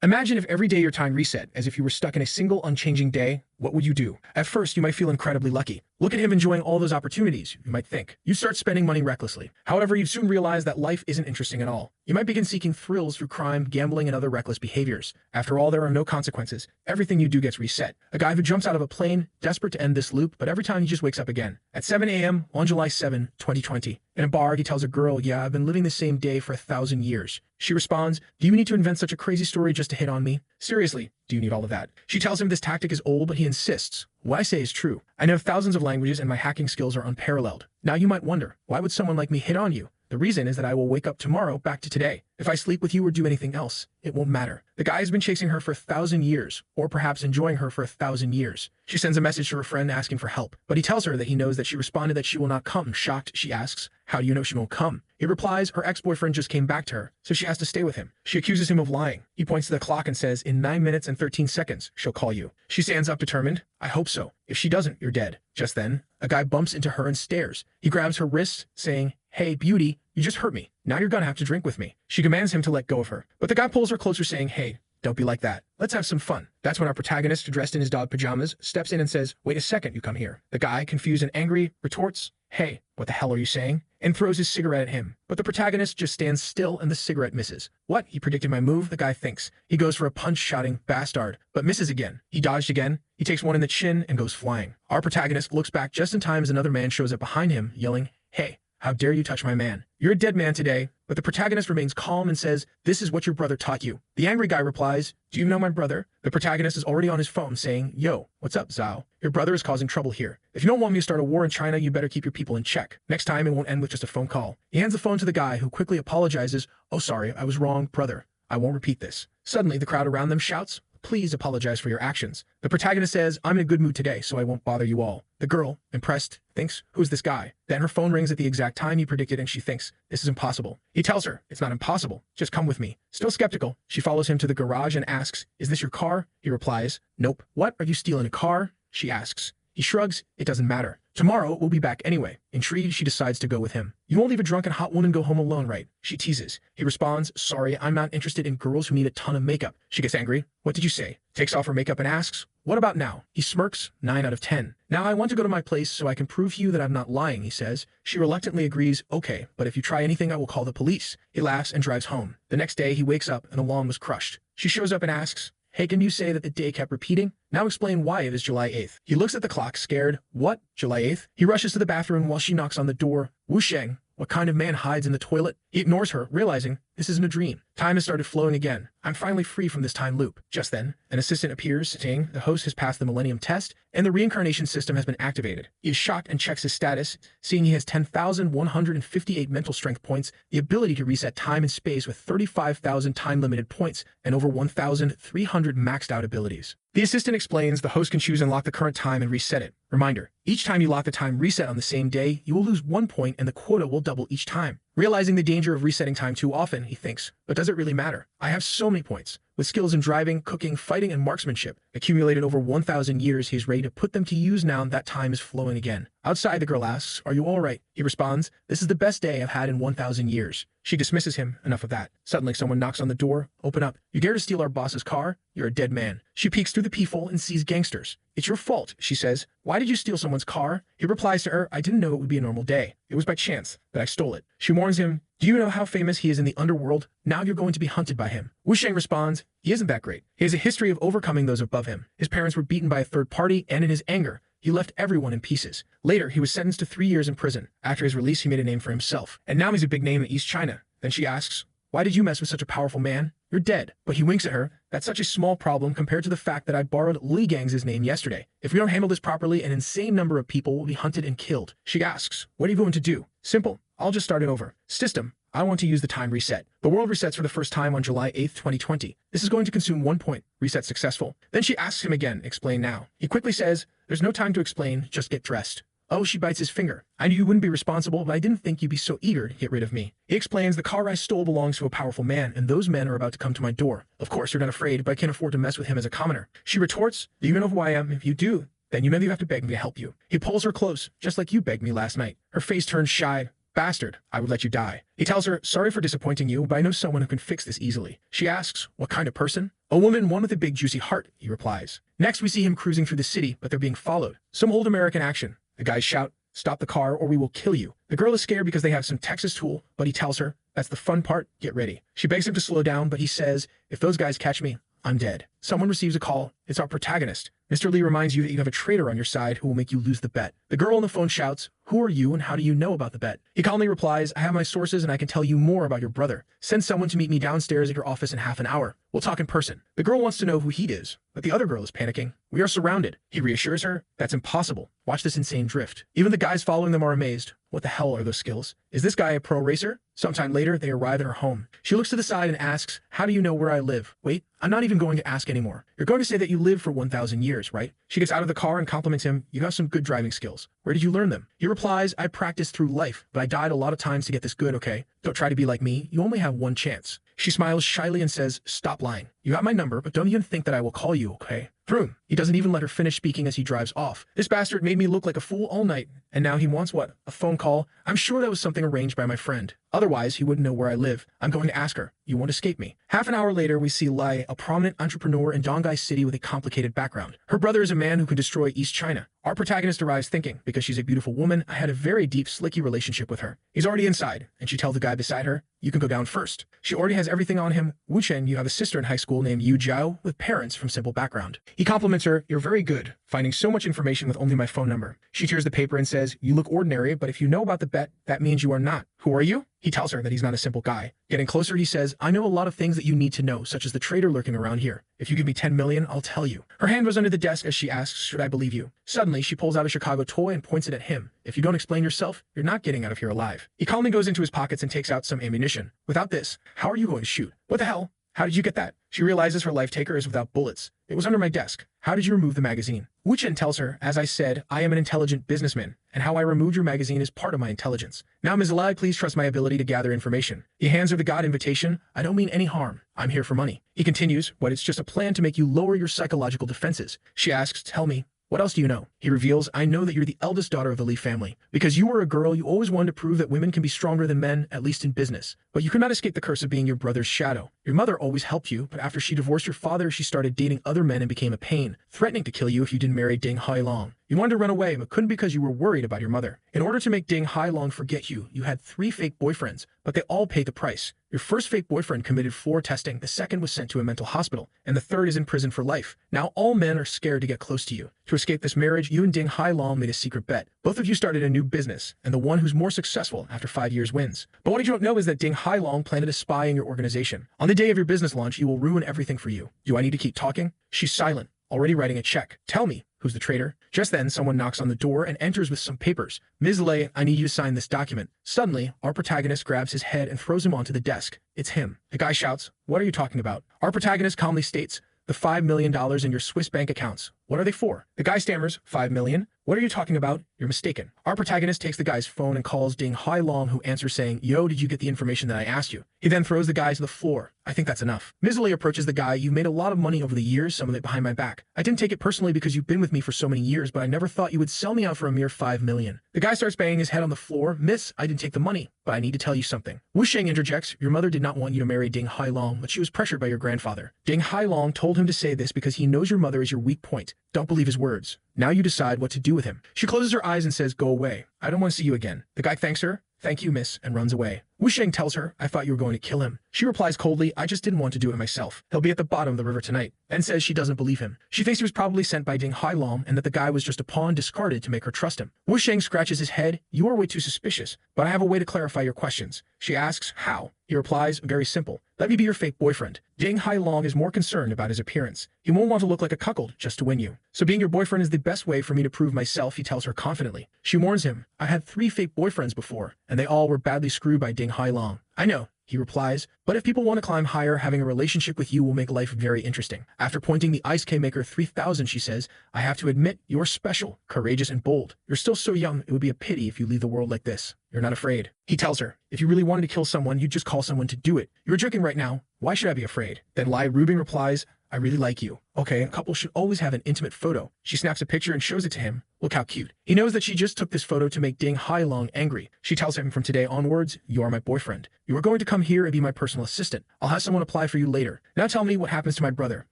Imagine if every day your time reset, as if you were stuck in a single unchanging day. What would you do? At first, you might feel incredibly lucky. Look at him enjoying all those opportunities, you might think. You start spending money recklessly. However, you'd soon realize that life isn't interesting at all. You might begin seeking thrills through crime, gambling, and other reckless behaviors. After all, there are no consequences. Everything you do gets reset. A guy who jumps out of a plane, desperate to end this loop, but every time he just wakes up again. At 7 a.m. on July 7, 2020. In a bar, he tells a girl, "Yeah, I've been living the same day for 1,000 years." She responds, "Do you need to invent such a crazy story just to hit on me? Seriously, do you need all of that?" She tells him this tactic is old, but he insists. "What I say is true. I know thousands of languages and my hacking skills are unparalleled." Now you might wonder, why would someone like me hit on you? The reason is that I will wake up tomorrow back to today. If I sleep with you or do anything else, it won't matter. The guy has been chasing her for 1,000 years, or perhaps enjoying her for 1,000 years. She sends a message to her friend asking for help, but he tells her that he knows that she responded that she will not come. Shocked, she asks, "How do you know she won't come?" He replies her ex-boyfriend just came back to her, so she has to stay with him. She accuses him of lying. He points to the clock and says, "In 9 minutes and 13 seconds, she'll call you." She stands up determined. "I hope so. If she doesn't, you're dead." Just then, a guy bumps into her and stares. He grabs her wrists, saying, "Hey, beauty, you just hurt me. Now you're gonna have to drink with me." She commands him to let go of her, but the guy pulls her closer saying, "Hey, don't be like that. Let's have some fun." That's when our protagonist, dressed in his dog pajamas, steps in and says, "Wait a second, you come here." The guy, confused and angry, retorts, "Hey, what the hell are you saying?" and throws his cigarette at him. But the protagonist just stands still and the cigarette misses. "What? He predicted my move," the guy thinks. He goes for a punch, shouting, "Bastard," but misses again. He dodged again. He takes one in the chin and goes flying. Our protagonist looks back just in time as another man shows up behind him, yelling, "Hey, how dare you touch my man? You're a dead man today." But the protagonist remains calm and says, "This is what your brother taught you." The angry guy replies, "Do you know my brother?" The protagonist is already on his phone saying, "Yo, what's up, Zhao? Your brother is causing trouble here. If you don't want me to start a war in China, you better keep your people in check. Next time, it won't end with just a phone call." He hands the phone to the guy, who quickly apologizes. "Oh, sorry, I was wrong, brother. I won't repeat this." Suddenly, the crowd around them shouts, "Please apologize for your actions." The protagonist says, "I'm in a good mood today, so I won't bother you all." The girl, impressed, thinks, "Who's this guy?" Then her phone rings at the exact time he predicted and she thinks, "This is impossible." He tells her, "It's not impossible. Just come with me." Still skeptical, she follows him to the garage and asks, "Is this your car?" He replies, "Nope." "What? Are you stealing a car?" she asks. He shrugs, "It doesn't matter. Tomorrow we'll be back anyway." Intrigued, she decides to go with him. "You won't leave a drunk and hot woman go home alone, right?" she teases. He responds, "Sorry, I'm not interested in girls who need a ton of makeup." She gets angry. "What did you say?" Takes off her makeup and asks, "What about now?" He smirks, 9 out of 10. "Now I want to go to my place so I can prove to you that I'm not lying," he says. She reluctantly agrees, "Okay, but if you try anything, I will call the police." He laughs and drives home. The next day, he wakes up and the lawn was crushed. She shows up and asks, "Hey, can you say that the day kept repeating? Now explain why it is July 8th. He looks at the clock, scared. "What? July 8th? He rushes to the bathroom while she knocks on the door. "Wu Sheng, what kind of man hides in the toilet?" He ignores her, realizing this isn't a dream. Time has started flowing again. "I'm finally free from this time loop." Just then, an assistant appears, saying the host has passed the Millennium Test, and the reincarnation system has been activated. He is shocked and checks his status, seeing he has 10,158 mental strength points, the ability to reset time and space with 35,000 time-limited points, and over 1,300 maxed-out abilities. The assistant explains the host can choose and lock the current time and reset it. Reminder, each time you lock the time reset on the same day, you will lose 1 point and the quota will double each time. Realizing the danger of resetting time too often, he thinks, but does it really matter? I have so many points. With skills in driving, cooking, fighting, and marksmanship, accumulated over 1,000 years, he's ready to put them to use now that time is flowing again. Outside, the girl asks, "Are you all right?" He responds, "This is the best day I've had in 1,000 years." She dismisses him. Enough of that. Suddenly, someone knocks on the door. "Open up. You dare to steal our boss's car? You're a dead man." She peeks through the peephole and sees gangsters. "It's your fault," she says. "Why did you steal someone's car?" He replies to her, "I didn't know it would be a normal day. It was by chance that I stole it." She warns him, "Do you know how famous he is in the underworld? Now you're going to be hunted by him." Wu Sheng responds, "He isn't that great. He has a history of overcoming those above him. His parents were beaten by a third party, and in his anger, he left everyone in pieces. Later, he was sentenced to 3 years in prison. After his release, he made a name for himself, and now he's a big name in East China." Then she asks, "Why did you mess with such a powerful man? You're dead." But he winks at her. "That's such a small problem compared to the fact that I borrowed Li Gang's name yesterday. If we don't handle this properly, an insane number of people will be hunted and killed." She asks, "What are you going to do?" "Simple. I'll just start it over. System, I want to use the time reset." The world resets for the first time on July 8th, 2020. This is going to consume 1 point. Reset successful. Then she asks him again, "Explain now." He quickly says, "There's no time to explain, just get dressed." Oh, she bites his finger. "I knew you wouldn't be responsible, but I didn't think you'd be so eager to get rid of me." He explains, "The car I stole belongs to a powerful man, and those men are about to come to my door. Of course, you're not afraid, but I can't afford to mess with him as a commoner." She retorts, "Do you know who I am? If you do, then you maybe have to beg me to help you." He pulls her close, "Just like you begged me last night." Her face turns shy. Bastard, I would let you die. He tells her, sorry for disappointing you, but I know someone who can fix this easily. She asks, what kind of person? A woman, one with a big juicy heart, he replies. Next, we see him cruising through the city, but they're being followed. Some old American action. The guys shout, stop the car or we will kill you. The girl is scared because they have some Texas tool, but he tells her, that's the fun part, get ready. She begs him to slow down, but he says, if those guys catch me, I'm dead. Someone receives a call. It's our protagonist. Mr. Lee reminds you that you have a traitor on your side who will make you lose the bet. The girl on the phone shouts, who are you and how do you know about the bet? He calmly replies, I have my sources and I can tell you more about your brother. Send someone to meet me downstairs at your office in half an hour. We'll talk in person. The girl wants to know who he is, but the other girl is panicking. We are surrounded. He reassures her, that's impossible. Watch this insane drift. Even the guys following them are amazed. What the hell are those skills? Is this guy a pro racer? Sometime later, they arrive at her home. She looks to the side and asks, how do you know where I live? Wait, I'm not even going to ask anymore. You're going to say that you lived for 1,000 years, right? She gets out of the car and compliments him, you have some good driving skills. Where did you learn them? He replies, I practiced through life, but I died a lot of times to get this good, okay? Don't try to be like me. You only have one chance. She smiles shyly and says, stop lying. You got my number, but don't even think that I will call you, okay? Vroom. He doesn't even let her finish speaking as he drives off. This bastard made me look like a fool all night, and now he wants what? A phone call? I'm sure that was something arranged by my friend. Otherwise, he wouldn't know where I live. I'm going to ask her. You won't escape me. Half an hour later, we see Lai, a prominent entrepreneur in Donghai City with a complicated background. Her brother is a man who can destroy East China. Our protagonist arrives thinking, because she's a beautiful woman, I had a very deep, slicky relationship with her. He's already inside, and she tells the guy beside her, you can go down first. She already has everything on him. Wu Chen, you have a sister in high school named Yu Jiao with parents from simple background. He compliments her, you're very good, finding so much information with only my phone number. She tears the paper and says, you look ordinary, but if you know about the bet, that means you are not. Who are you? He tells her that he's not a simple guy. Getting closer, he says, I know a lot of things that you need to know, such as the traitor lurking around here. If you give me 10 million, I'll tell you. Her hand was under the desk as she asks, should I believe you? Suddenly, she pulls out a Chicago toy and points it at him. If you don't explain yourself, you're not getting out of here alive. He calmly goes into his pockets and takes out some ammunition. Without this, how are you going to shoot? What the hell? How did you get that? She realizes her life taker is without bullets. It was under my desk. How did you remove the magazine? Wu Chen tells her, as I said, I am an intelligent businessman, and how I removed your magazine is part of my intelligence. Now, Ms. Lai, please trust my ability to gather information. He hands her the God invitation. I don't mean any harm. I'm here for money. He continues, but it's just a plan to make you lower your psychological defenses. She asks, tell me, what else do you know? He reveals, I know that you're the eldest daughter of the Lee family. Because you were a girl, you always wanted to prove that women can be stronger than men, at least in business. But you could not escape the curse of being your brother's shadow. Your mother always helped you, but after she divorced your father, she started dating other men and became a pain, threatening to kill you if you didn't marry Ding Hailong. You wanted to run away, but couldn't because you were worried about your mother. In order to make Ding Hailong forget you, you had 3 fake boyfriends, but they all paid the price. Your first fake boyfriend committed floor testing, the second was sent to a mental hospital, and the third is in prison for life. Now all men are scared to get close to you. To escape this marriage, you and Ding Hailong made a secret bet. Both of you started a new business, and the one who's more successful after 5 years wins. But what you don't know is that Ding Hailong planted a spy in your organization. On the day of your business launch, he will ruin everything for you. Do I need to keep talking? She's silent, already writing a check. Tell me, who's the traitor? Just then, someone knocks on the door and enters with some papers. Ms. Lei, I need you to sign this document. Suddenly, our protagonist grabs his head and throws him onto the desk. It's him. The guy shouts, what are you talking about? Our protagonist calmly states, the $5 million in your Swiss bank accounts. What are they for? The guy stammers, 5 million? What are you talking about? You're mistaken. Our protagonist takes the guy's phone and calls Ding Hailong, who answers saying, yo, did you get the information that I asked you? He then throws the guy to the floor. I think that's enough. Ms. Lee approaches the guy. You've made a lot of money over the years, some of it behind my back. I didn't take it personally because you've been with me for so many years, but I never thought you would sell me out for a mere 5 million. The guy starts banging his head on the floor. Miss, I didn't take the money, but I need to tell you something. Wu Sheng interjects, your mother did not want you to marry Ding Hailong, but she was pressured by your grandfather. Ding Hailong told him to say this because he knows your mother is your weak point. Don't believe his words. Now you decide what to do with him. She closes her eyes and says, go away. I don't want to see you again. The guy thanks her. Thank you, miss, and runs away. Wu Sheng tells her, I thought you were going to kill him. She replies coldly, I just didn't want to do it myself. He'll be at the bottom of the river tonight. And says she doesn't believe him. She thinks he was probably sent by Ding Hailong and that the guy was just a pawn discarded to make her trust him. Wu Sheng scratches his head. You are way too suspicious, but I have a way to clarify your questions. She asks, how? He replies, very simple. Let me be your fake boyfriend. Ding Hailong is more concerned about his appearance. He won't want to look like a cuckold just to win you. So being your boyfriend is the best way for me to prove myself, he tells her confidently. She warns him, I had 3 fake boyfriends before, and they all were badly screwed by Ding Hailong. I know, he replies, but if people want to climb higher, having a relationship with you will make life very interesting. After pointing the Ice K Maker 3000, she says, I have to admit, you're special, courageous, and bold. You're still so young, it would be a pity if you leave the world like this. You're not afraid. He tells her, if you really wanted to kill someone, you'd just call someone to do it. You're drinking right now. Why should I be afraid? Then Lai Rubing replies, I really like you. Okay, a couple should always have an intimate photo. She snaps a picture and shows it to him. Look how cute. He knows that she just took this photo to make Ding Hailong angry. She tells him from today onwards, you are my boyfriend. You are going to come here and be my personal assistant. I'll have someone apply for you later. Now tell me what happens to my brother.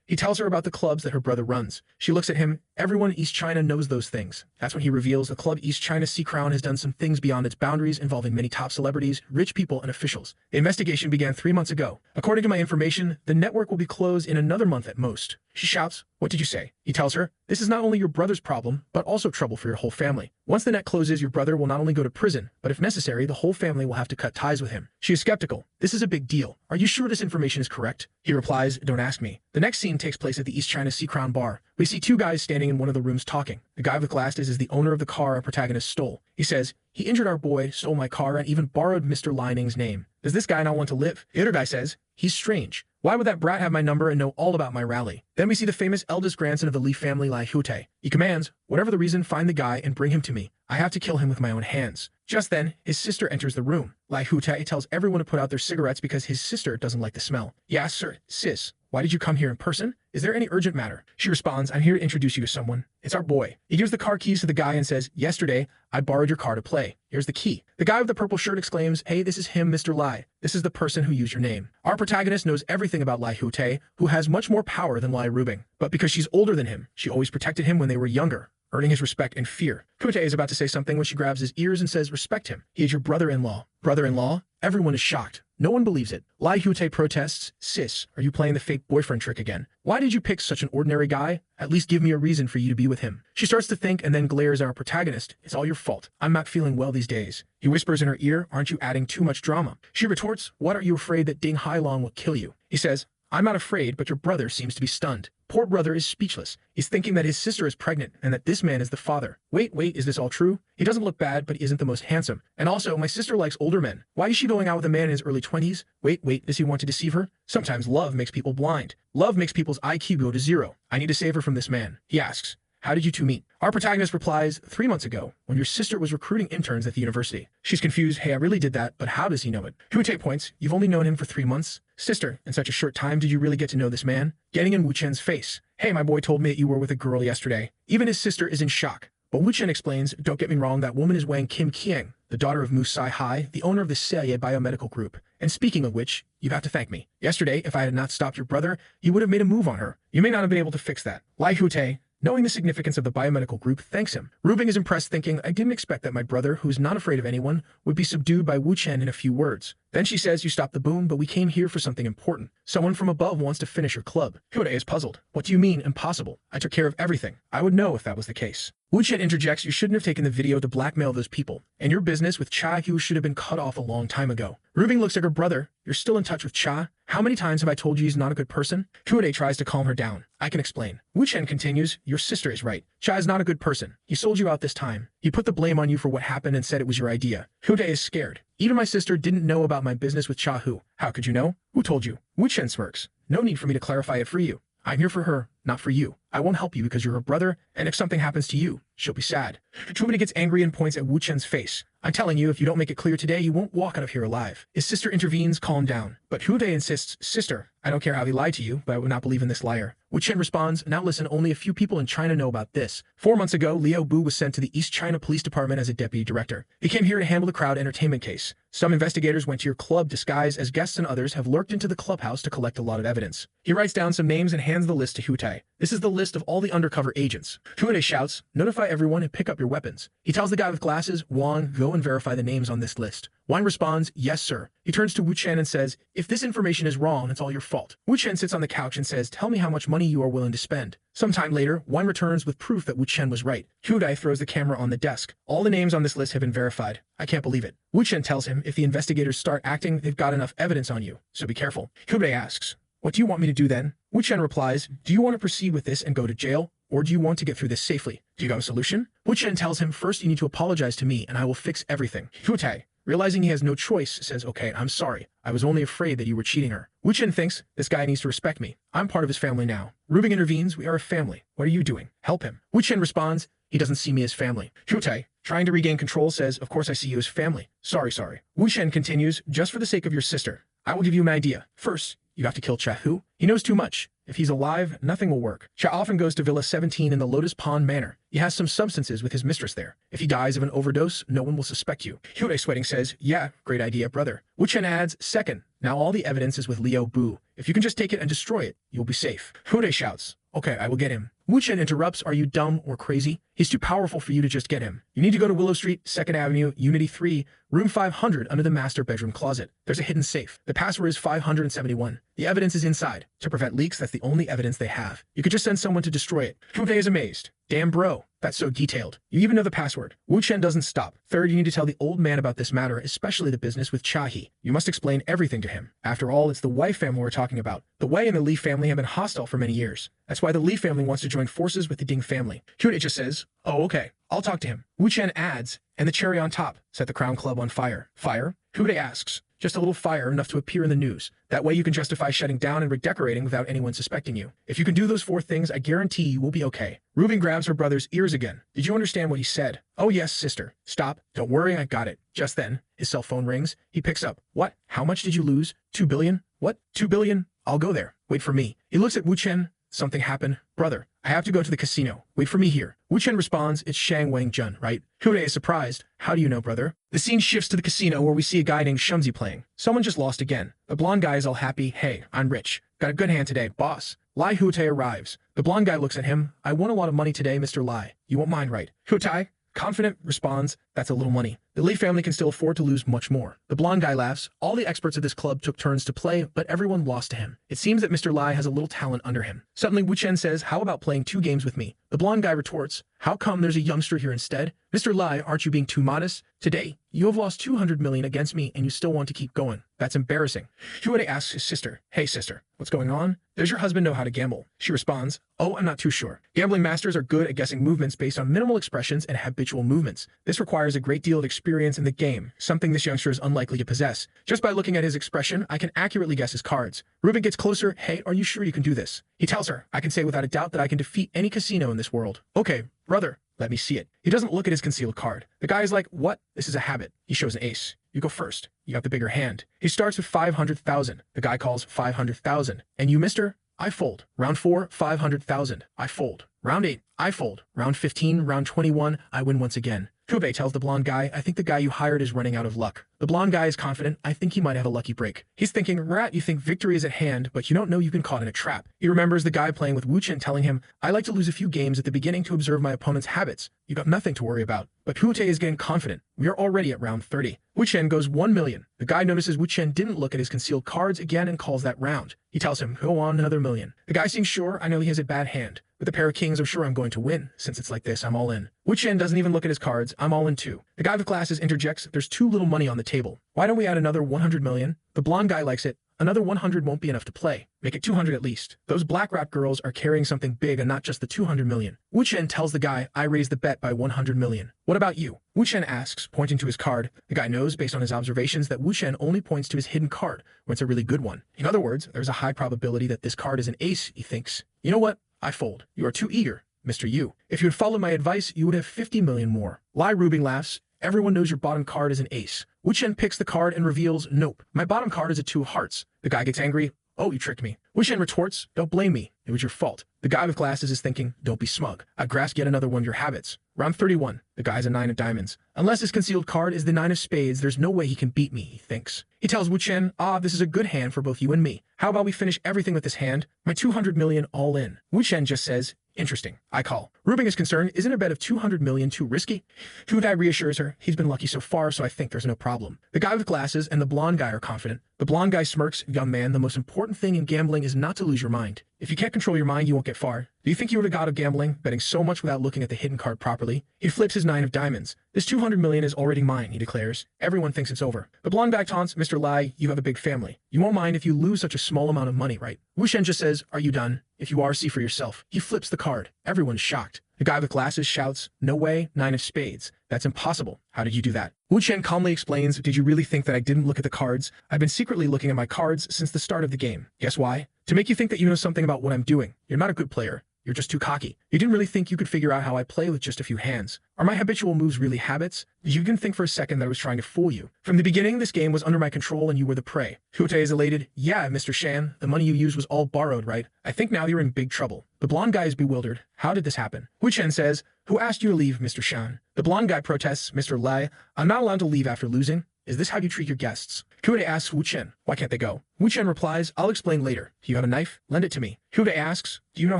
He tells her about the clubs that her brother runs. She looks at him. Everyone in East China knows those things. That's when he reveals the club East China Sea Crown has done some things beyond its boundaries involving many top celebrities, rich people, and officials. The investigation began 3 months ago. According to my information, the network will be closed in another month at most. She shouts, what did you say? He tells her, this is not only your brother's problem, but also trouble for your whole family. Once the net closes, your brother will not only go to prison, but if necessary, the whole family will have to cut ties with him. She is skeptical. This is a big deal. Are you sure this information is correct? He replies, don't ask me. The next scene takes place at the East China Sea Crown bar. We see 2 guys standing in one of the rooms talking. The guy with glasses is the owner of the car our protagonist stole. He says, he injured our boy, stole my car, and even borrowed Mr. Lining's name. Does this guy not want to live? The other guy says, he's strange. Why would that brat have my number and know all about my rally? Then we see the famous eldest grandson of the Li family, Lai Hute. He commands, whatever the reason, find the guy and bring him to me. I have to kill him with my own hands. Just then, his sister enters the room. Lai Hute tells everyone to put out their cigarettes because his sister doesn't like the smell. He asks her, sis, why did you come here in person? Is there any urgent matter? She responds, I'm here to introduce you to someone. It's our boy. He gives the car keys to the guy and says, yesterday, I borrowed your car to play. Here's the key. The guy with the purple shirt exclaims, hey, this is him, Mr. Lai. This is the person who used your name. Our protagonist knows everything about Lai Hute, who has much more power than Lai Rubing. But because she's older than him, she always protected him when they were younger, earning his respect and fear. Hute is about to say something when she grabs his ears and says, respect him. He is your brother-in-law. Brother-in-law? Everyone is shocked. No one believes it. Lai Hute protests, sis, are you playing the fake boyfriend trick again? Why did you pick such an ordinary guy? At least give me a reason for you to be with him. She starts to think and then glares at our protagonist. It's all your fault. I'm not feeling well these days. He whispers in her ear, aren't you adding too much drama? She retorts, what are you afraid that Ding Hailong will kill you? He says, I'm not afraid, but your brother seems to be stunned. Poor brother is speechless. He's thinking that his sister is pregnant and that this man is the father. Wait, is this all true? He doesn't look bad, but he isn't the most handsome. And also, my sister likes older men. Why is she going out with a man in his early 20s? Wait, does he want to deceive her? Sometimes love makes people blind. Love makes people's IQ go to 0. I need to save her from this man. He asks, how did you 2 meet? Our protagonist replies, 3 months ago, when your sister was recruiting interns at the university. She's confused, hey, I really did that, but how does he know it? Hute points, you've only known him for 3 months? Sister, in such a short time did you really get to know this man? Getting in Wu Chen's face. Hey, my boy told me that you were with a girl yesterday. Even his sister is in shock. But Wu Chen explains, don't get me wrong, that woman is Wang Kim Kiang, the daughter of Mu Sai Hai, the owner of the Seye Biomedical Group. And speaking of which, you have to thank me. Yesterday, if I had not stopped your brother, you would have made a move on her. You may not have been able to fix that. Lai Hute, knowing the significance of the biomedical group, thanks him. Rubing is impressed, thinking, I didn't expect that my brother, who is not afraid of anyone, would be subdued by Wu Chen in a few words. Then she says, you stopped the boom, but we came here for something important. Someone from above wants to finish your club. Hute is puzzled. What do you mean, impossible? I took care of everything. I would know if that was the case. Wu Chen interjects, you shouldn't have taken the video to blackmail those people, and your business with Cha Hu should have been cut off a long time ago. Rubing looks at her brother. You're still in touch with Cha? How many times have I told you he's not a good person? Hute tries to calm her down. I can explain. Wu Chen continues, your sister is right. Cha is not a good person. He sold you out this time. He put the blame on you for what happened and said it was your idea. Hute is scared. Even my sister didn't know about my business with Cha Hu. How could you know? Who told you? Wu Chen smirks. No need for me to clarify it for you. I'm here for her, not for you. I won't help you because you're her brother, and if something happens to you, she'll be sad. Chubita gets angry and points at Wu Chen's face. I'm telling you, if you don't make it clear today, you won't walk out of here alive. His sister intervenes, calm down. But Hute insists, sister, I don't care how he lied to you, but I would not believe in this liar. Wu Chen responds, now listen, only a few people in China know about this. 4 months ago, Liu Bu was sent to the East China Police Department as a deputy director. He came here to handle the crowd entertainment case. Some investigators went to your club disguised as guests and others have lurked into the clubhouse to collect a lot of evidence. He writes down some names and hands the list to Hute. This is the list of all the undercover agents. Hute shouts, notify everyone and pick up your weapons. He tells the guy with glasses, Wang, go and verify the names on this list. Wang responds, yes, sir. He turns to Wu Chen and says, if this information is wrong, it's all your fault. Wu Chen sits on the couch and says, tell me how much money you are willing to spend. Sometime later, Wang returns with proof that Wu Chen was right. Hute throws the camera on the desk. All the names on this list have been verified. I can't believe it. Wu Chen tells him, if the investigators start acting, they've got enough evidence on you, so be careful. Hute asks, what do you want me to do then? Wu Chen replies, do you want to proceed with this and go to jail? Or do you want to get through this safely? Do you have a solution? Wu Chen tells him, first you need to apologize to me and I will fix everything. Hute, realizing he has no choice, says, okay, I'm sorry. I was only afraid that you were cheating her. Wu Chen thinks, this guy needs to respect me. I'm part of his family now. Rubing intervenes, we are a family. What are you doing? Help him. Wu Chen responds, he doesn't see me as family. Hute, trying to regain control, says, of course I see you as family. Sorry. Wu Chen continues, just for the sake of your sister, I will give you an idea. First, You have to kill Chahu. He knows too much. If he's alive, nothing will work. Cha often goes to Villa 17 in the Lotus Pond Manor. He has some substances with his mistress there. If he dies of an overdose, no one will suspect you. Hyudae sweating says, yeah, great idea, brother. Wu-Chen adds, second, now all the evidence is with Liu Bu. If you can just take it and destroy it, you'll be safe. Hyudae shouts, okay, I will get him. Wu-Chen interrupts, are you dumb or crazy? He's too powerful for you to just get him. You need to go to Willow Street, 2nd Avenue, Unity 3, room 500 under the master bedroom closet. There's a hidden safe. The password is 571. The evidence is inside. To prevent leaks, that's the only evidence they have. You could just send someone to destroy it. Hyudae is amazed. Damn bro, that's so detailed. You even know the password. Wu-Chen doesn't stop. Third, you need to tell the old man about this matter, especially the business with Chahi. You must explain everything to him. After all, it's the Wei family we're talking about. The Wei and the Li family have been hostile for many years. That's why the Li family wants to join forces with the Ding family. Hyudae just says, oh okay, I'll talk to him. Wu-Chen adds, and the cherry on top, set the Crown Club on fire. Fire? Hyudae asks, just a little fire enough to appear in the news. That way you can justify shutting down and redecorating without anyone suspecting you. If you can do those 4 things, I guarantee you will be okay. Reuben grabs her brother's ears again. Did you understand what he said? Oh yes, sister. Stop. Don't worry, I got it. Just then, his cell phone rings. He picks up. What? How much did you lose? 2 billion? What? 2 billion? I'll go there. Wait for me. He looks at Wu-Chen. Something happened. Brother, I have to go to the casino. Wait for me here. Wu-Chen responds, it's Shang Wang-jun, right? Hyudae is surprised. How do you know, brother? The scene shifts to the casino where we see a guy named Shumzi playing. Someone just lost again. The blonde guy is all happy. Hey, I'm rich. Got a good hand today, boss. Lai Hyudae arrives. The blonde guy looks at him. I won a lot of money today, Mr. Lai. You won't mind, right? Hyudae, confident, responds, that's a little money. The Li family can still afford to lose much more. The blonde guy laughs. All the experts of this club took turns to play, but everyone lost to him. It seems that Mr. Lai has a little talent under him. Suddenly, Wu-Chen says, how about playing 2 games with me? The blonde guy retorts, how come there's a youngster here instead? Mr. Lai, aren't you being too modest? Today, you have lost 200 million against me and you still want to keep going. That's embarrassing. Hyudae asks his sister, hey sister, what's going on? Does your husband know how to gamble? She responds, oh, I'm not too sure. Gambling masters are good at guessing movements based on minimal expressions and habitual movements. This requires a great deal of experience in the game, something this youngster is unlikely to possess. Just by looking at his expression, I can accurately guess his cards. Reuben gets closer. Hey, are you sure you can do this? He tells her, I can say without a doubt that I can defeat any casino in this world. Okay, brother, let me see it. He doesn't look at his concealed card. The guy is like, what? This is a habit. He shows an ace. You go first. You have the bigger hand. He starts with 500,000. The guy calls 500,000. And you, mister? I fold. Round 4, 500,000. I fold. Round 8, I fold. Round 15, round 21, I win once again. Hyudae tells the blonde guy, I think the guy you hired is running out of luck. The blonde guy is confident, I think he might have a lucky break. He's thinking, rat, you think victory is at hand, but you don't know you've been caught in a trap. He remembers the guy playing with Wu-Chen telling him, I like to lose a few games at the beginning to observe my opponent's habits. You got nothing to worry about. But Hyudae is getting confident. We are already at round 30. Wu-Chen goes 1 million. The guy notices Wu-Chen didn't look at his concealed cards again and calls that round. He tells him, go on another million. The guy seems sure, I know he has a bad hand. With a pair of kings, I'm sure I'm going to win. Since it's like this, I'm all in. Wu-Chen doesn't even look at his cards. I'm all in too. The guy with glasses interjects, there's too little money on the table. Why don't we add another 100 million? The blonde guy likes it. Another 100 won't be enough to play. Make it 200 at least. Those black rap girls are carrying something big and not just the 200 million. Wu-Chen tells the guy, I raised the bet by 100 million. What about you? Wu-Chen asks, pointing to his card. The guy knows, based on his observations, that Wu-Chen only points to his hidden card when it's a really good one. In other words, there's a high probability that this card is an ace, he thinks. You know what? I fold. You are too eager, Mr. Yu. If you had followed my advice, you would have 50 million more. Lai Rubing laughs. Everyone knows your bottom card is an ace. Wu-Chen picks the card and reveals, nope, my bottom card is a 2 of hearts. The guy gets angry. Oh, you tricked me. Wu-Chen retorts, don't blame me. It was your fault. The guy with glasses is thinking, don't be smug. I grasped yet another one of your habits. Round 31. The guy's a 9 of diamonds. Unless his concealed card is the 9 of spades, there's no way he can beat me, he thinks. He tells Wu-Chen, this is a good hand for both you and me. How about we finish everything with this hand? My 200 million all in. Wu-Chen just says, interesting. I call. Rubing is concerned, isn't a bet of 200 million too risky? Hyudae reassures her, he's been lucky so far, so I think there's no problem. The guy with glasses and the blonde guy are confident. The blonde guy smirks, young man, the most important thing in gambling is not to lose your mind. If you can't control your mind, you won't get far. Do you think you were the god of gambling, betting so much without looking at the hidden card properly? He flips his 9 of diamonds. This 200 million is already mine, he declares. Everyone thinks it's over. The blonde guy taunts, Mr. Lai, you have a big family. You won't mind if you lose such a small amount of money, right? Wu-Chen just says, are you done? If you are, see for yourself. He flips the card. Everyone's shocked. The guy with glasses shouts, no way, 9 of spades. That's impossible. How did you do that? Wu-Chen calmly explains, did you really think that I didn't look at the cards? I've been secretly looking at my cards since the start of the game. Guess why? To make you think that you know something about what I'm doing. You're not a good player. You're just too cocky. You didn't really think you could figure out how I play with just a few hands. Are my habitual moves really habits? You can think for a second that I was trying to fool you. From the beginning, this game was under my control and you were the prey. Hyute is elated. Yeah, Mr. Shan, the money you used was all borrowed, right? I think now you're in big trouble. The blonde guy is bewildered. How did this happen? Wu Chen says, who asked you to leave, Mr. Shan? The blonde guy protests, Mr. Lai, I'm not allowed to leave after losing. Is this how you treat your guests? Hyute asks Wu Chen, why can't they go? Wu Chen replies, I'll explain later. Do you have a knife? Lend it to me. Hyute asks, do you know